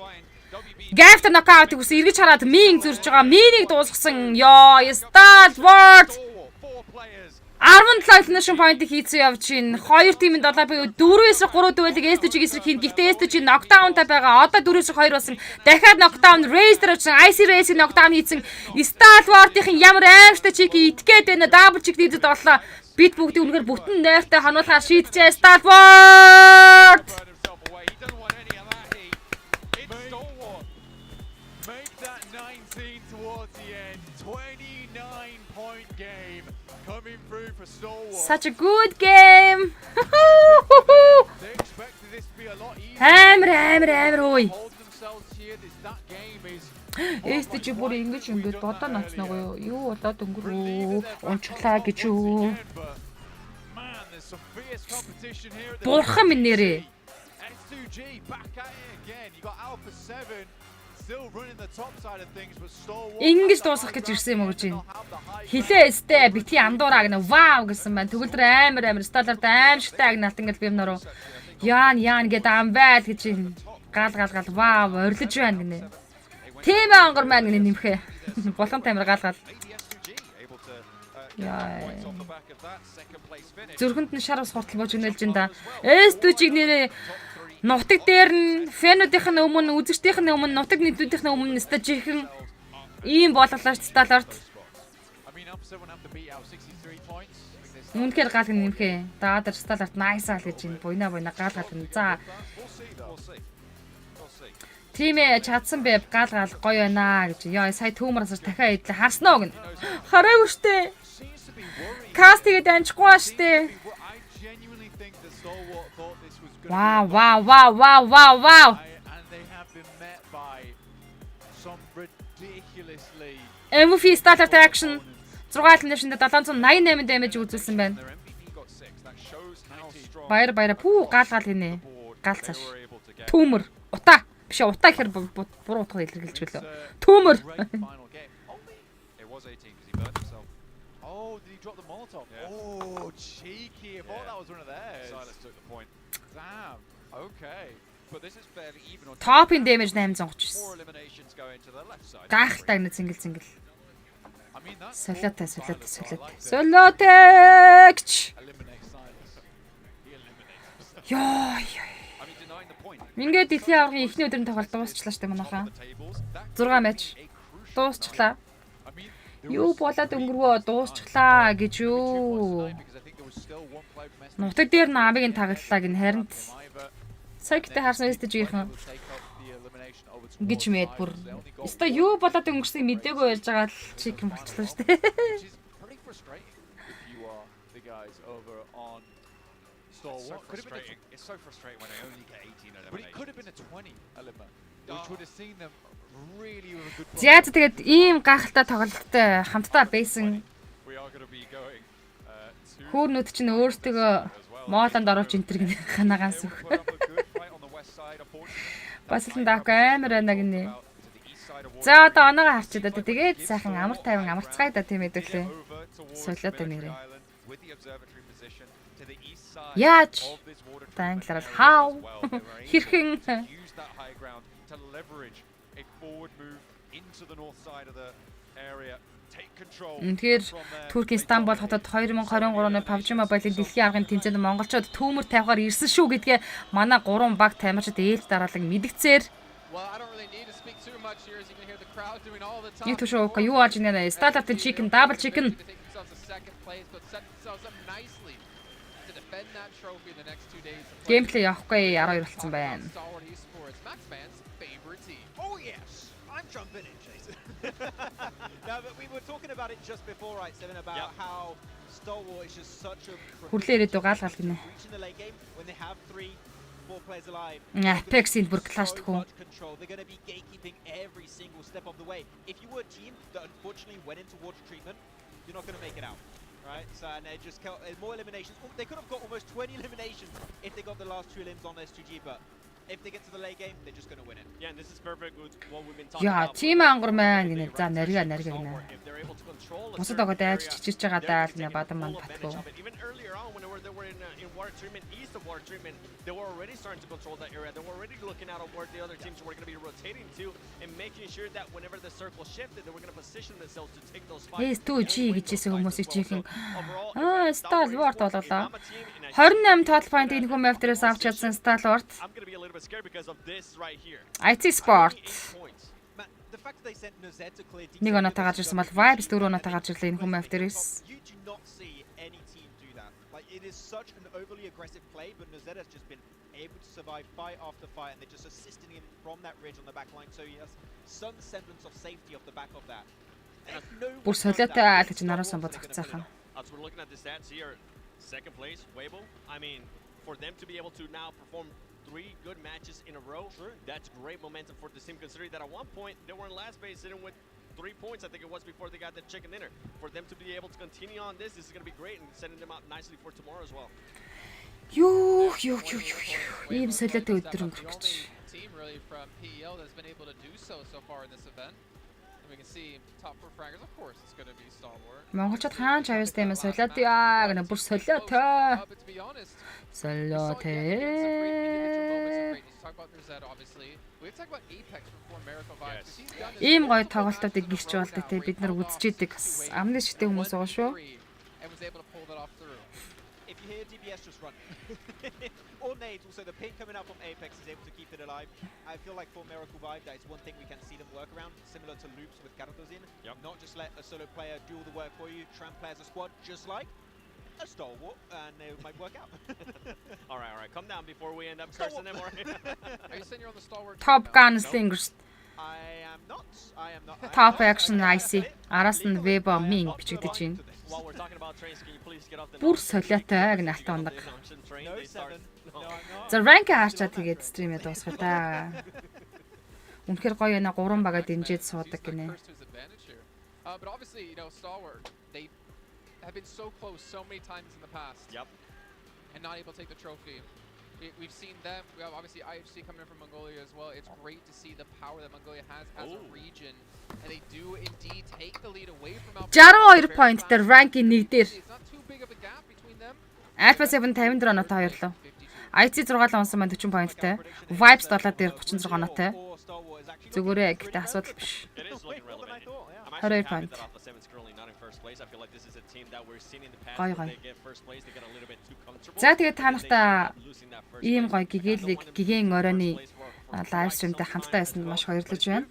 Gap knockout гэсэн эргэж хараад Min зөрж байгаа. Min-ийг дуусгасан. Ёо Stalwart 17 nation point хийцэн явж байна. 2 тимийн 7 буюу 4-3 дуэлийг S2G эсрэг хийн. Гэхдээ S2G knockdown-тай байгаа. Одоо 4-2 болсон. Дахиад knockdown race дээр очсон. IC race knockdown хийсэн. Stalwart-ийн ямар аимштай чиг итгээд байна. Double чиг дийдэд боллоо. Бид бүгдийг үнэхээр бүтэн нойртой хануулахаар шийджээ Stalwart. Such a good game. Hammer ой. S2G бүр ингэж бодоо нацнаа юу болоод өнгөрөө унчлаа гэж юу. Бурхан минь нэрээ. Ингэж дуусгах гэж ирсэн юм уу гэж байна. Хилээстэй бити андуураа гэнэ вау гэсэн байна. Төгөлдөр амар Stalwart аимшигтай агнаалт ингээл бим нөрөө. Яан гэдэг амбайл гэж гал вау орилж байна гинэ. Тийм ангар маань гинэ нэмхэ. Болон тамир гал. Яа. Зүрхэнд нь шар ус хуртал бож гинэлж энэ да. S2G нэрээ нутаг дээр нь фэнүүдийнх нь өмнө үзэгчдийнх нь өмнө нутаг нийтлүүдийнх нь өмнө стажихэн ийм болголоо Stalwart. Үнэхээр гал нэмхэ. Даадар Stalwart nice аа гэж энэ буйна гал гэн. За. Тимээ чадсан бэ гал гоё байна гэж. Яа сая түүмраас дахиад идлээ харснаа гэн. Хараагүй штэ. Каст тэгээд амжихгүй штэ. Wow. MVP Stalwart action 6 нэмшиндээ 788 damage үзүүлсэн байна. Баяр пүү гал гинэ. Гал цааш. Түүмөр утаа биш утаа гэхэр буруу утга илэрхийлж гэлөө. Түүмөр. Drop the Molotov. Oh, cheeky. I thought that was one of theirs. Silas took the point. Damn. Okay. But this is fairly even on top in damage 839. 4 eliminations going to the left side. Гайхалтай нэг зингэл. Солиотой. Солиотэгч. Ёо. Ингээд дэлхийн аваргын эхний өдрийн тоглолт дуусчлаа штэ манайхаа. 6 матч дуусчлаа. Юу болоод өнгөрвөө дуусчлаа гэж юу. Нутаг дээр намыг таглалаа гин харин цагтай харсан стажийнхан гэж мэд бүр. Өстой юу болоод өнгөрснийг мэдээгүй ярьж байгаа л чик юм болчихлоо штэ. It's so frustrating when they only get 18 eliminations. But it could have been a 20 element, which would have seen them really with a good. За тэгээд ийм гахалтай тоглолттой хамтдаа байсан. Хөөрнүүд чинь өөртөө моолонд оруулж энтэр гэнэ ханагаанс өг. Бас л даах амар байна гинэ. За одоо оноогоо харчаад одоо тэгээд сайхан амар тайван амарцгаая да тийм эдэлээ. Солиод нэрээ. Яаж? Танглаар how? Хэрхэн? Тэгэхээр Туркийн Стамбул хотод 2023 оны PUBG Mobile-ийн дэлхийн аргын тэмцээнд монголчууд түүмэр тавихаар ирсэн шүү гэдгээ манай 3 баг тамирчид ээлж дараалан мэдгцээр Юу төшөө юу аажийнэ? Starter chicken, double chicken. Геймплей явахгүй 12 болсон байна. Oh yes, I'm jumping in, Jason. No, but we were talking about it just before, right, Seven, about how Stalwart is just such a Хүрлээ ирээд гаал гал гинэ. when they have 3-4 players alive. Apex-ийн бүр клаш тхүү. They're going to be gatekeeping every single step of the way. If you were a team that unfortunately went into water treatment, you're not going to make it out. Right, so and they just more eliminations. They could have got almost 20 eliminations if they got the last 2 limbs on S2G, but if they get to the late game, they're just going to win it. Yeah, and this is perfect with what we've been talking Яа, about. тим ангар маань гинэ. За нарга гинэ. Бусад байгаа дайж чичирч байгаа даа л нэ бадан манд батгүй. Even earlier on when they were in water treatment, east of water treatment, they were already starting to control that area. They were already looking out of where the other teams were going to be rotating to and making sure that whenever the circle shifted, they were going to position themselves to take those fights. S2G гэжсэн хүмүүсийг чихэн. Stalwart болголоо. 28 total point энэ хүмүүс авторээс авч чадсан Stalwart. I'm going to be a little bit scared because of this right here. IT Sport. The fact that they sent Nozet to clear Нэг оноотой гарч ирсэн бол Vibes 4 оноотой гарч ирлээ энэ хүмүүс авторээс. You do not see any team do that. Like it is such an overly aggressive play, but Nozet has just been able to survive fight after fight, and they're just assisting him from that ridge on the back line, so he has some semblance of safety off the back of that. Бүр солиотой айл гэж наруулсан бод цагцаахан. As we're looking at the stats here, second place, Weibo. I mean, for them to be able to now perform 3 good matches in a row, that's great momentum for this team, considering that at one point they were in last place sitting with 3 points, I think it was, before they got the chicken dinner. For them to be able to continue on this is going to be great and setting them up nicely for tomorrow as well. Юу. Ийм солиотой өдөр өнгөрөх гэж. Team really from PEL that's been able to do so far in this event. We can see top 4 fraggers, of course, it's going to be Stalwart. Монголчууд хаан чавьс тэмээ солиот яа гэнэ бүр солиотой. But to be honest, солиотой. talk about Nozet obviously. We talk about Apex from Miracle Vibes. He's done this. Ийм гоё тоглолтуудыг гэрч болдог те бид нар үзчихэд бас амны шигтэй хүмүүс байгаа шүү. And was able to pull that off through. If you hear DBS, just run. Or nades, also the ping coming out from Apex is able to keep it alive. I feel like for Miracle Vibe, that is one thing we can see them work around, similar to loops with Karatozin. Not just let a solo player do all the work for you, try and play as a squad, just like a Stalwart, and it might work out. All right, come down before we end up cursing them. Are you saying you're on the Stalwart? Top Gun Slingers. I am not. Top Action IC. Араас нь Weibo Ming бичигдэж байна. While we're talking about trains, can you please get off the Бүр солиотой гэнэ алт ундаг. No, 7. No, I'm not. За rank харчаад тэгээд стримээ дуусгая та. Үнэхээр гоё яна 3 багаа дэмжиж суудаг гинэ. But obviously, you know, Stalwart, they have been so close so many times in the past. And not able to take the trophy. We've seen them. We have obviously IHC coming in from Mongolia as well. It's great to see the power that Mongolia has as a region. And they do indeed take the lead away from Alpha. 62 point дээр rank-ийн 1 дээр. It's not too big of a gap between them. Alpha 7 54 оноотой хоёрлоо. IC 6 л онсон маань 40 pointтэй. Vibes 7 дээр 36 оноотой. Зүгээрээ гэхдээ асуудал биш. 22 point. Гоё. За тэгээд та нартай Ийм гоё гигийн оройны лайв стримтэй хамтдаа байсанд маш баярлаж байна.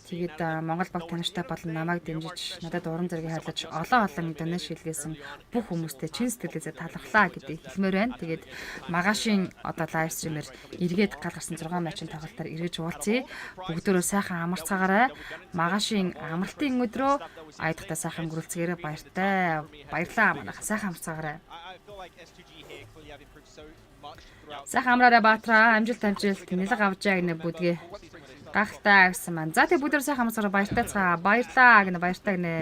Тэгээд Монгол баг танартай болон намайг дэмжиж надад уран зэрэг хайрлаж олон донэш шилгээсэн бүх хүмүүстээ чин сэтгэлээсээ талархлаа гэдгийг хэлмээр байна. Тэгээд магашийн одоо лайв стримээр эргээд гал гарсан 6 матчын тоглолтоор эргэж уулзъя. Бүгдөө сайхан амарцгаагаарай. Магашийн амралтын өдрөө аядахтай сайхан өнгөрүүлцгээрээ баярлаа манайха сайхан амарцгаагаарай. Сайхан амраарай Баатраа, амжилт нэлэг авчаа гэнэ бүдгээ. Гахалтай гэсэн маань. За тэг бүгдээ сайхан амарцгаараа баярлалаа. Баярлаа гэнэ баяртай гэнэ.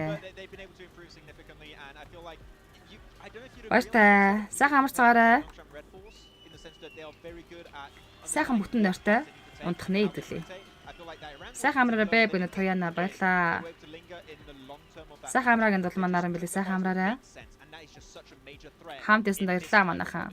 Баяртай. Сайхан амарцгаарай. Сайхан бүтэн нойртой унтах нэ хэдүүлээ. Сайхан амраарай бэб гэнэ Тояна баярлаа. Сайхан амраагийн дул манаараа билээ сайхан амраарай. Хамт ясан баярлаа манайхаа.